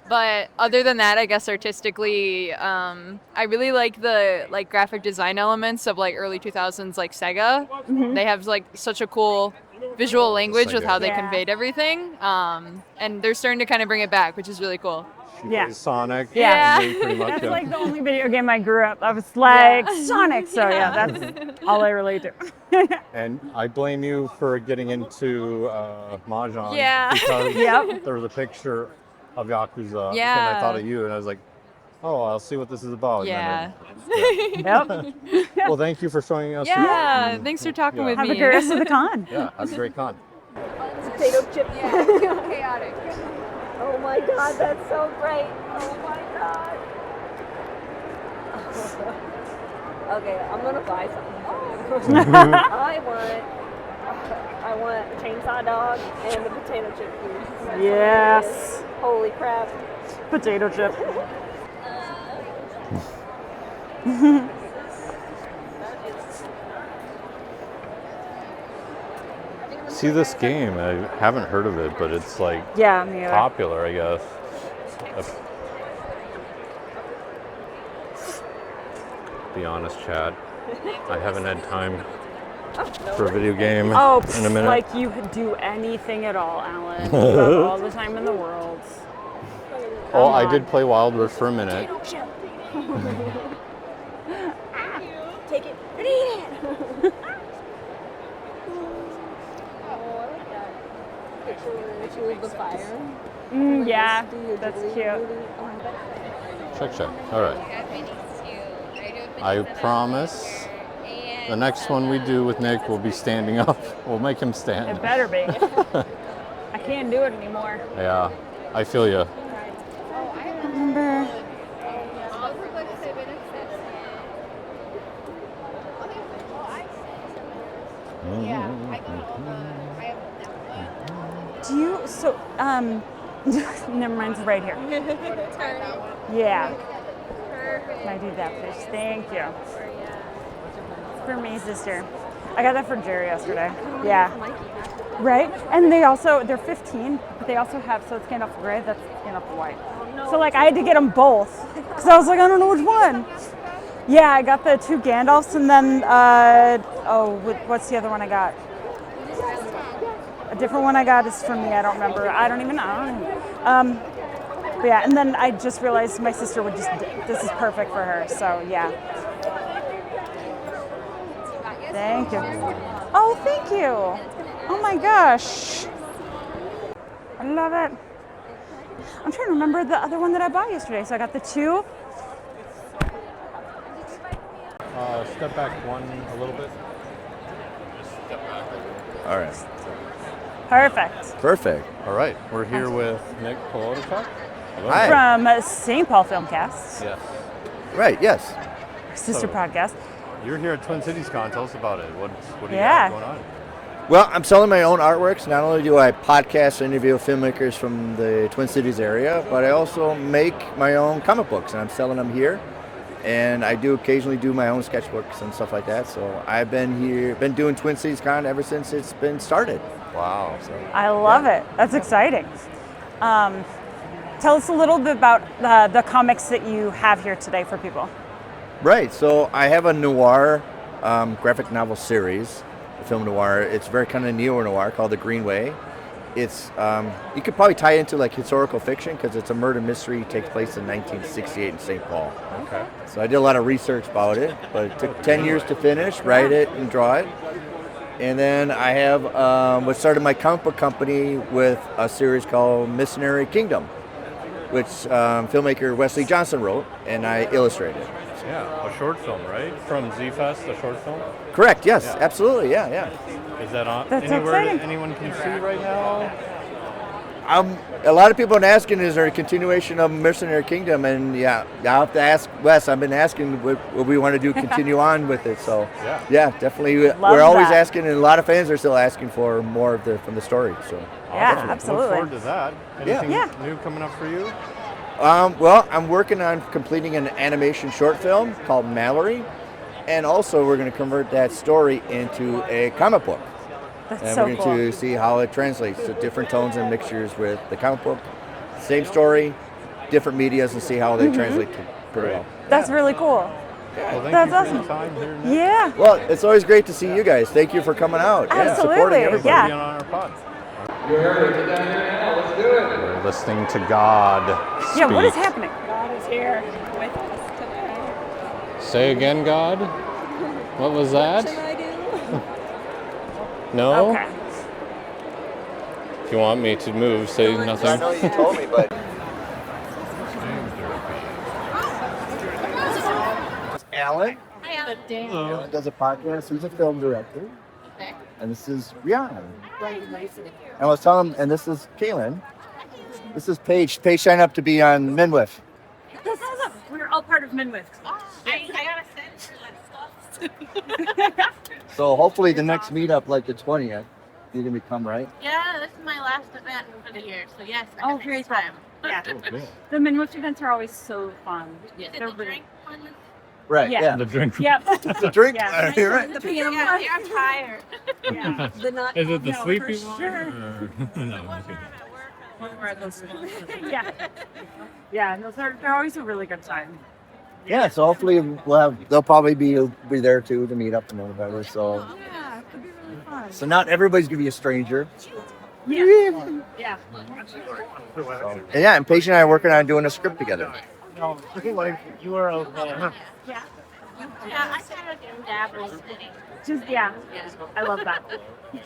But other than that, I guess artistically, I really like the graphic design elements of like early 2000s like Sega. They have like such a cool visual language with Sega. how they Yeah. conveyed everything. And they're starting to kind of bring it back, which is really cool. Yeah. Sonic. Yeah. Pretty much, That's yeah. like the only video game I grew up. I was like Sonic, so yeah, that's all I relate to. And I blame you for getting into Mahjong. Yeah. Because Yep. there was a picture of Yakuza. And Yeah. I thought of you, and I was like, oh, I'll see what this is about. And Yeah. Yep. Well, thank you for showing us. Yeah, thanks for talking with Have me. a great rest of the con. Yeah, have a great con. Potato chip. Yeah, chaotic. Oh my god, that's so great. Oh my god. Okay, I'm gonna buy something. I want a chainsaw dog and the potato chip food. Yes. Holy crap. Potato chip. See this game? I haven't heard of it, but it's like Yeah, me either. popular, I guess. Be honest, Chad. I haven't had time for a video game Oh, in a minute. like you could do anything at all, Alan. You have all the time in the world. Oh, I did play Wild Rift for a minute. Take it and eat it. Picture of the fire. Yeah, that's cute. Check. All right. I promise the next one we do with Nick will be standing up. We'll make him stand. It better be. I can't do it anymore. Yeah, I feel you. Remember. Do you never mind, it's right here. Yeah. Can I do that, please? Thank you. For me, sister. I got that for Jerry yesterday. Yeah. Right? And they're 15, but they also have, so it's Gandalf Grey, that's Gandalf White. So like I had to get them both, because I was like, I don't know which one. Yeah, I got the 2 Gandalfs, and then, what's the other one I got? A different one I got is for me, I don't remember. I don't even know. But yeah, and then I just realized my sister would this is perfect for her, so yeah. Thank you. Oh, thank you. Oh my gosh. I love it. I'm trying to remember the other one that I bought yesterday. So I got the 2. Step back one a little bit. Just step back. All right. Perfect. Perfect. All right. We're here with Nick Polotichuk. Hi. From St. Paul Filmcast. Yes. Right, yes. Sister podcast. You're here at Twin Cities Con. Tell us about it. What do you Yeah. got going on? Well, I'm selling my own artworks. Not only do I podcast and interview filmmakers from the Twin Cities area, but I also make my own comic books, and I'm selling them here. And I do occasionally do my own sketchbooks and stuff like that. So I've been doing Twin Cities Con ever since it's been started. Wow. So, I love it. That's exciting. Tell us a little bit about the comics that you have here today for people. right. So I have a noir graphic novel series, a film noir. It's very kind of neo-noir called The Green Way. It's you could probably tie into like historical fiction because it's a murder mystery. It takes place in 1968 in St. Paul. Okay. So I did a lot of research about it, but it took 10 years to finish, write it, and draw it. And then I have what started my comic book company with a series called Missionary Kingdom, which filmmaker Wesley Johnson wrote, and I illustrated. Yeah, a short film, right? From Z-Fest, a short film? Correct, yes, Yeah. absolutely, yeah. Is that on That's anywhere that exciting. anyone can see right now? A lot of people are asking, is there a continuation of Missionary Kingdom? And yeah, I'll have to ask Wes. I've been asking what we want to do, continue on with it. So yeah, definitely. We're always that. asking, and a lot of fans are still asking for more of from the story. So Yeah, Awesome. absolutely. Look forward to that. Anything Yeah. new coming up for you? Well, I'm working on completing an animation short film called Mallory, and also we're going to convert that story into a comic book. That's And so we're going cool. to see how it translates to different tones and mixtures with the comic book. Same story, different medias, and see how they Mhm. translate to pretty well. That's really cool. Well, thank That's you for awesome. your time here, Nick. Yeah. Well, it's always great to see you guys. Thank you for coming out. and Absolutely, supporting everybody. yeah. Being on our pod. You heard it. Get down here now. Let's do it. We're listening to God speak. Yeah, what is happening? God is here with us today. Say again, God? What was that? What should I do? No? Okay. If you want me to move, say nothing. I know you told me, but Alan. Hi, Alan. Alan does a podcast. He's a film director. Okay. And this is Rihanna. And I was telling him, and this is Kaylin. This is Paige. Paige signed up to be on Minwith. This is we're all part of Minwith. I gotta send for that stuff. So hopefully the next meetup, like the 20th, you're going to come, right? Yeah, this is my last event for the year, so yes. I Oh, have very next cool. time. Yeah. Cool. The Minwith events are always so fun. Is They're the really- drink fun? Right, Yeah. yeah. The drink. Yep. The drink? Yeah. You're right. The PM Yeah, I'm tired. Yeah. The not Is it the No, sleepy for one? sure. or- no, okay. Yeah. Yeah, and they're always a really good time. Yeah, so hopefully they'll probably be there too to meet up and whatever. So, Yeah, it could be really fun. so not everybody's going to be a stranger. Yeah. Yeah. So, and yeah, and Paige and I are working on doing a script together. No, you are okay. Yeah. Yeah, I kind of do dabble. Just yeah. I love that.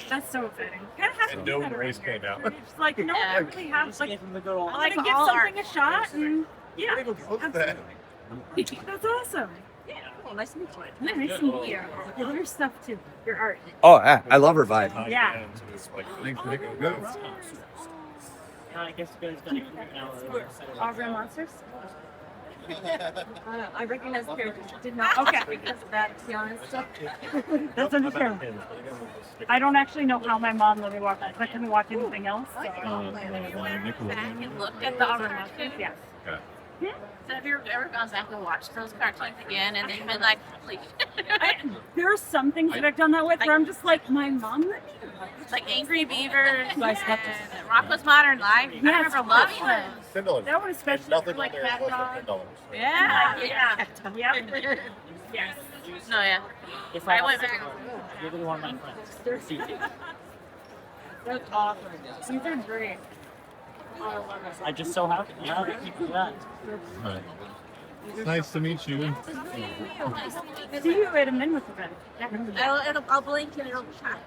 That's so exciting. And no race came out. It's like no, I really have like I want Like to give all something art. a shot and yeah. that? That's awesome. Yeah. Oh, nice to meet you. Nice to meet you. Your stuff too. Your art. Oh, yeah, I love her vibe. Yeah. I guess you guys got it now. All real monsters? I recognize the characters. Did not Okay. because of that, to be honest. That's understandable. I don't actually know how my mom let me watch that. I couldn't watch anything else. So. Back and look At the All Real Monsters, yes. Okay. So have you ever gone back and watched those cartoons again and then you've been like, holy There are some things that I've done that with where I'm just like, my mom let me. like Angry Beavers So I and slept Rocko's Modern Life. I remember loving those. That one especially Nothing like on there is Cat less Dog. than $10. Yeah, yeah. Yep. Yes. No, yeah. If I went back. You're gonna want my friends. That's awesome. These are great. I just so happen to have it. Yeah. Right. Nice to meet you. See you at a Minwood event. I'll blink and it'll shine.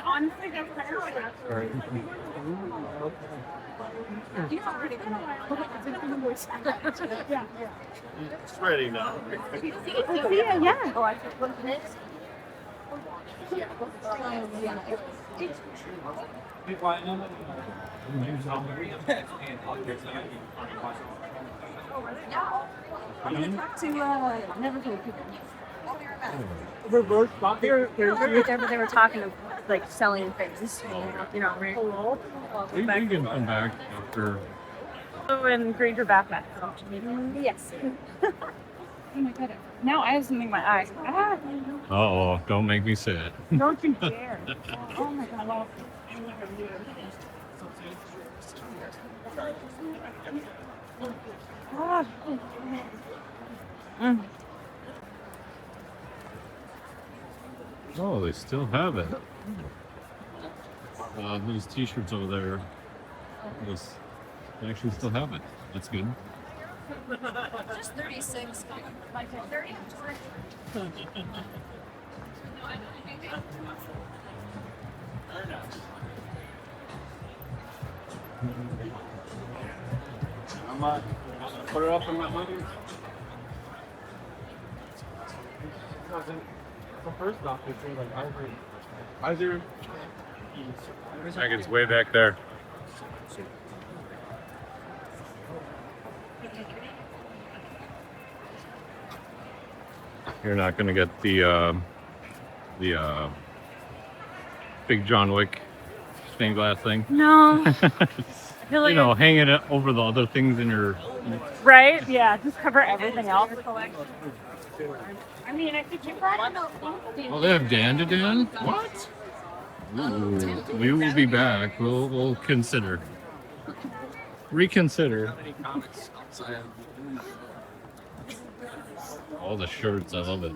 Honestly, that's terrible. Yeah. It's ready now. Yeah. Oh, I took one of this. I'm gonna talk to Neverfull people. Reverse box. They were talking of like selling things. You know, right? You can come back after. And Granger Batman. Yes. Oh my god. Now I have something in my eye. Ah, Oh, don't make me say it. don't you dare. Oh my god. Ah. Oh, they still have it. Those T-shirts over there. They actually still have it. That's good. Just 36. Like 30. I'm put it up in my money. So first off, they say like either Megan's way back there. You're not gonna get the big John Wick stained glass thing. No. I feel like You know, hanging it over the other things in your. right? Yeah, just cover everything else. I mean, I could keep right. Oh, they have Dan to Dan? What? Ooh, we will be back. We'll consider. Reconsider. All the shirts, I love it.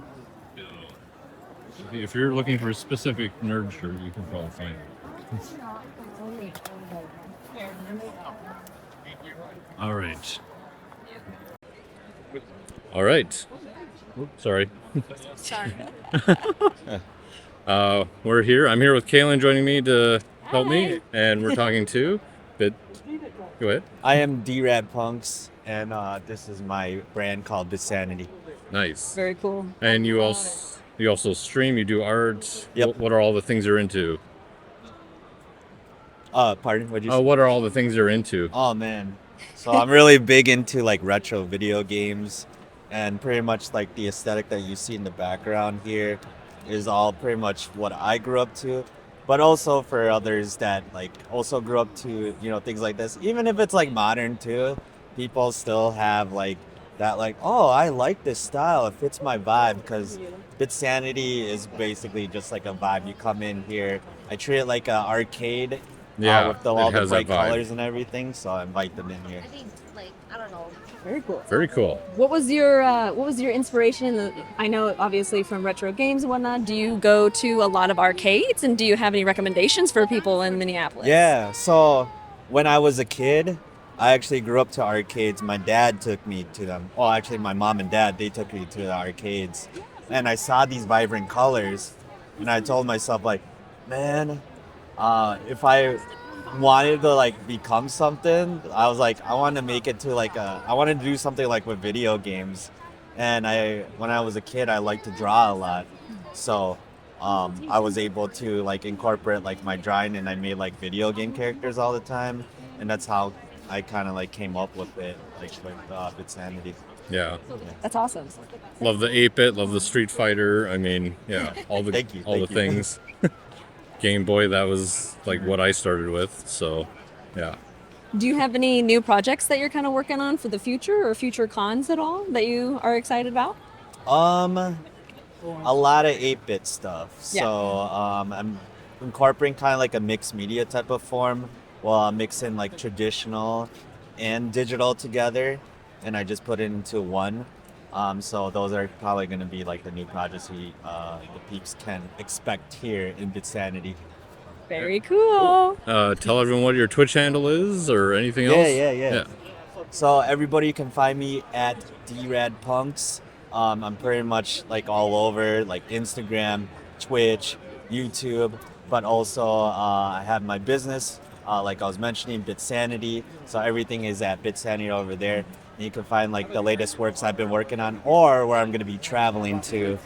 If you're looking for a specific nerd shirt, you can probably find it. All right. All right. Oops, sorry. Sorry. We're here. I'm here with Kaylin joining me to help me, and we're talking to. But go ahead. I am D-Rad Punks, and this is my brand called Bitsanity. Nice. Very cool. And you also stream. You do art. Yep. What are all the things you're into? Pardon? What'd you say? What are all the things you're into? Oh man, so I'm really big into like retro video games, and pretty much like the aesthetic that you see in the background here is all pretty much what I grew up to, but also for others that like also grew up to, you know, things like this. Even if it's like modern too, people still have like that like, oh, I like this style, it fits my vibe, because Bitsanity is basically just like a vibe. You come in here, I treat it like an arcade. Yeah, with it all the has that bright vibe. colors and everything, so I invite them in here. I think, like, I don't know. Very cool. Very cool. What was your inspiration? I know obviously from retro games and whatnot. Do you go to a lot of arcades, and do you have any recommendations for people in Minneapolis? Yeah, so when I was a kid, I actually grew up to arcades. My dad took me to them. Well, actually, my mom and dad, they took me to the arcades. And I saw these vibrant colors, and I told myself, like, man, if I wanted to, like, become something, I was like, I want to make it to, like, I wanted to do something, like, with video games. And when I was a kid, I liked to draw a lot. So I was able to, like, incorporate, like, my drawing, and I made, like, video game characters all the time. And that's how I kind of like came up with it, like with Bitsanity. Yeah. That's awesome. Love the 8-bit, love the Street Fighter. I mean, yeah, all the Thank you, all the thank you. things. Game Boy, that was like what I started with. So, yeah. Do you have any new projects that you're kind of working on for the future or future cons at all that you are excited about? A lot of 8-bit stuff. Yeah. So I'm incorporating kind of like a mixed media type of form while I'm mixing like traditional and digital together, and I just put it into one. So those are probably going to be like the new projects the peeps can expect here in Bitsanity. Very cool. Tell everyone what your Twitch handle is or anything else. Yeah. So everybody can find me at DRadPunks. I'm pretty much like all over, like Instagram, Twitch, YouTube, but also I have my business, like I was mentioning, Bitsanity. So everything is at Bitsanity over there. And you can find like the latest works I've been working on or where I'm going to be traveling to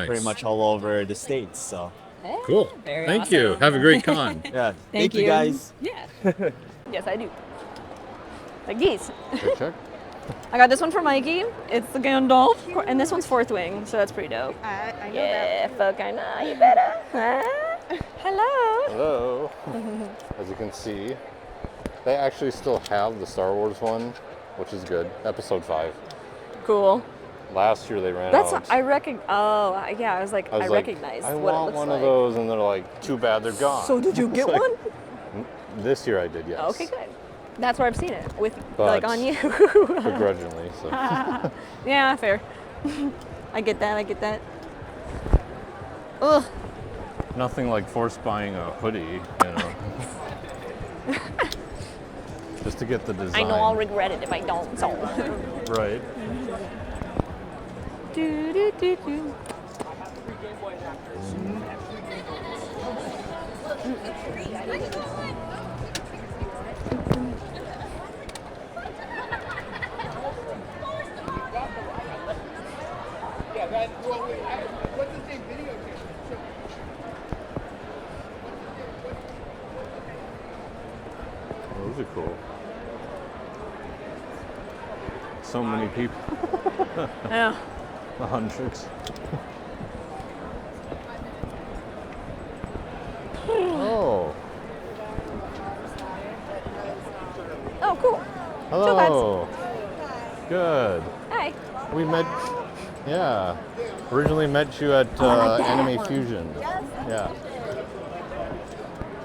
pretty much all over the States. So cool. Very Thank you. awesome. Have a great con. yeah. Thank you guys. Yeah. Yes, I do. Like these. Check. I got this one for Mikey. It's the Gandalf, and this one's Fourth Wing, so that's pretty dope. I know Yeah, fuck, I know. You better. Hello. Hello. As you can see, they actually still have the Star Wars one, which is good. Episode 5. Cool. Last year they ran That's out. I reckon. Oh, yeah. I was like, I like, recognize I what it want looks one like. of those, and they're like, too bad they're gone. So did you It's get like- one? This year I did, yes. Okay, good. That's where I've seen it with But like on you. begrudgingly, so. Yeah, fair. I get that. Ugh. Nothing like force buying a hoodie, you know. Just to get the design. I know I'll regret it if I don't. So. Right. Do, do, do, do. What's the same video game? Those are cool. So many people. Yeah. The hundreds. Oh. Oh, cool. Hello. Good. Hi. We met. Yeah. Originally met you at Anime Fusion. Yeah.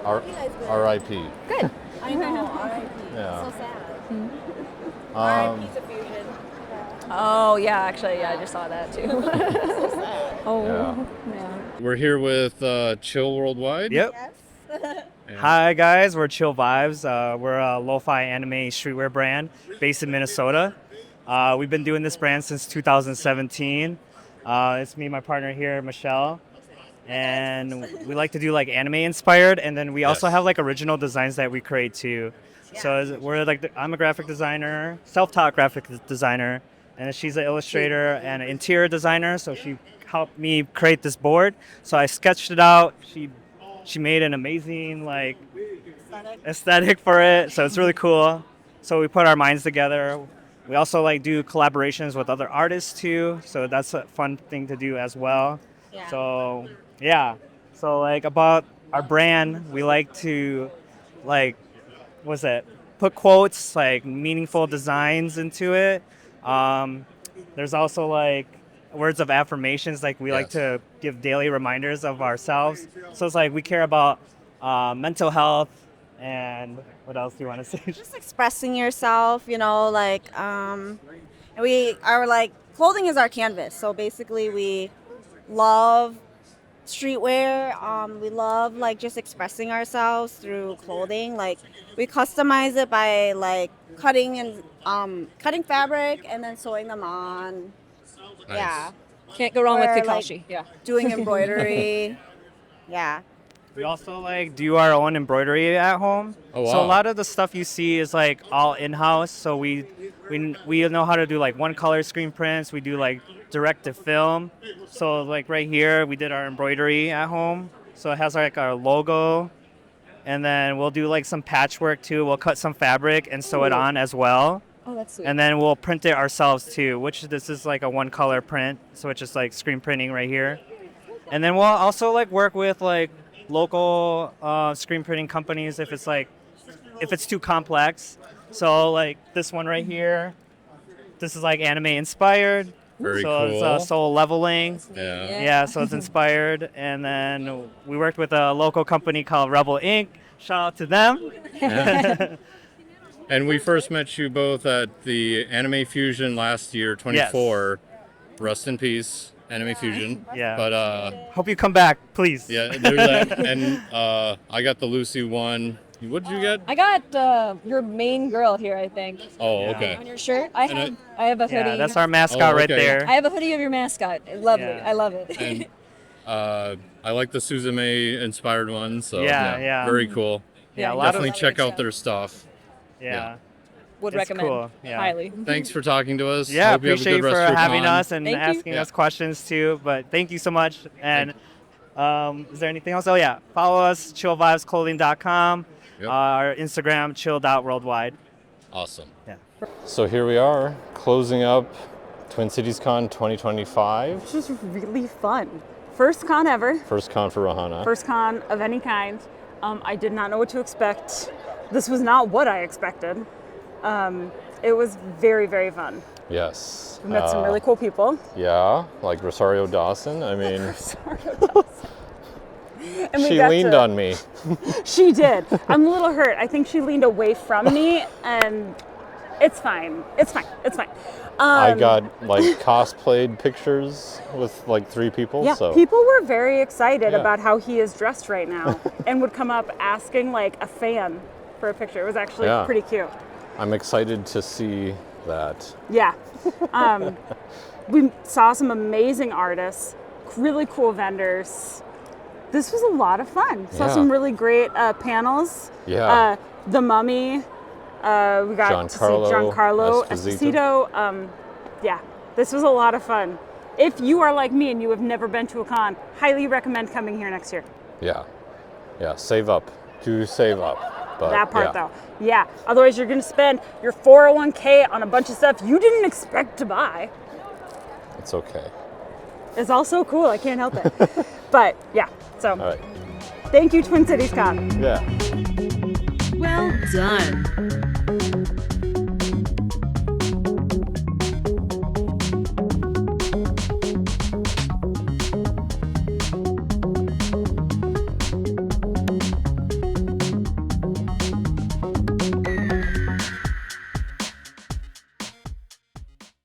R.I.P. Good. I know. R.I.P. Yeah. So sad. Um, R.I.P. to Fusion. Oh yeah, actually, yeah, I just saw that too. Oh. Yeah. We're here with Chill Worldwide. Yep. Hi guys, we're Chill Vibes. We're a lo-fi anime streetwear brand based in Minnesota. We've been doing this brand since 2017. It's me and my partner here, Michelle. And we like to do like anime inspired, and then we also have like original designs that we create too. So we're like, I'm a graphic designer, self-taught graphic designer, and she's an illustrator and an interior designer. So she helped me create this board. So I sketched it out. She made an amazing like aesthetic for it. So it's really cool. So we put our minds together. We also like do collaborations with other artists too. So that's a fun thing to do as well. Yeah. So yeah. So like about our brand, we like to like, what's that? Put quotes, like meaningful designs into it. There's also like words of affirmations, like we like to give daily reminders of ourselves. So it's like we care about mental health, and what else do you want to say? Just expressing yourself, you know, like we are like clothing is our canvas. So basically we love streetwear. We love like just expressing ourselves through clothing. Like we customize it by like cutting fabric and then sewing them on. Nice. Yeah. Can't go wrong with Or, Kakashi. like, Yeah. Doing embroidery. Yeah. We also like do our own embroidery at home. Oh, So a wow. lot of the stuff you see is like all in-house. So we know how to do like one color screen prints. We do like direct to film. So like right here we did our embroidery at home. So it has like our logo, and then we'll do like some patchwork too. We'll cut some fabric and sew it Ooh. on as well. Oh, that's sweet. And then we'll print it ourselves too, which this is like a one color print. So it's just like screen printing right here. And then we'll also like work with like local screen printing companies if it's like if it's too complex. So like this one right here, this is like anime inspired. Very so cool. It's soul leveling. Yeah. Yeah, so it's inspired. And then we worked with a local company called Rebel Inc. Shout out to them. Yeah. And we first met you both at the Anime Fusion last year, 24. Rest in peace, Anime Fusion. Yeah. But hope you come back, please. yeah, there's that. And I got the Lucy one. What did you get? I got your main girl here, I think. Oh, okay. On your shirt, I And have a hoodie. Yeah, that's our mascot right there. I have a hoodie of your mascot. Lovely. Yeah. I love it. And I like the Suzume inspired one. So Yeah. very cool. Yeah, a lot Definitely of- check out their stuff. Yeah. Would It's recommend cool, yeah. highly. Thanks for talking to us. Yeah, Hope you have a appreciate good you rest for of your having con. us and Thank you. asking us questions too. But thank you so much. And is there anything else? Oh yeah, follow us, chillvibesclothing.com. Yep. Our Instagram, chilled.worldwide. Awesome. Yeah. So here we are, closing up Twin Cities Con 2025. It's just really fun. First con ever. First con for Rohana. First con of any kind. I did not know what to expect. This was not what I expected. It was very, very fun. Yes. We met some really cool people. Yeah, like Rosario Dawson. I mean, And we she got leaned to- on me. She did. I'm a little hurt. I think she leaned away from me, and it's fine. It's fine. It's fine. I got like cosplayed pictures with like 3 people. Yeah, so people were very excited Yeah. about how he is dressed right now and would come up asking like a fan for a picture. It was actually Yeah. pretty cute. I'm excited to see that. Yeah. We saw some amazing artists, really cool vendors. This was a lot of fun. Saw Yeah. some really great panels. Yeah. The Mummy. We got to see Giancarlo Giancarlo Esposito. Esposito. Yeah, this was a lot of fun. If you are like me and you have never been to a con, highly recommend coming here next year. Yeah. Yeah, save up. Do save up. But That part yeah. though. Yeah. Otherwise you're gonna spend your 401k on a bunch of stuff you didn't expect to buy. It's okay. It's all so cool, I can't help it. But yeah, so All right. thank you, Twin Cities Con. Yeah. Well done.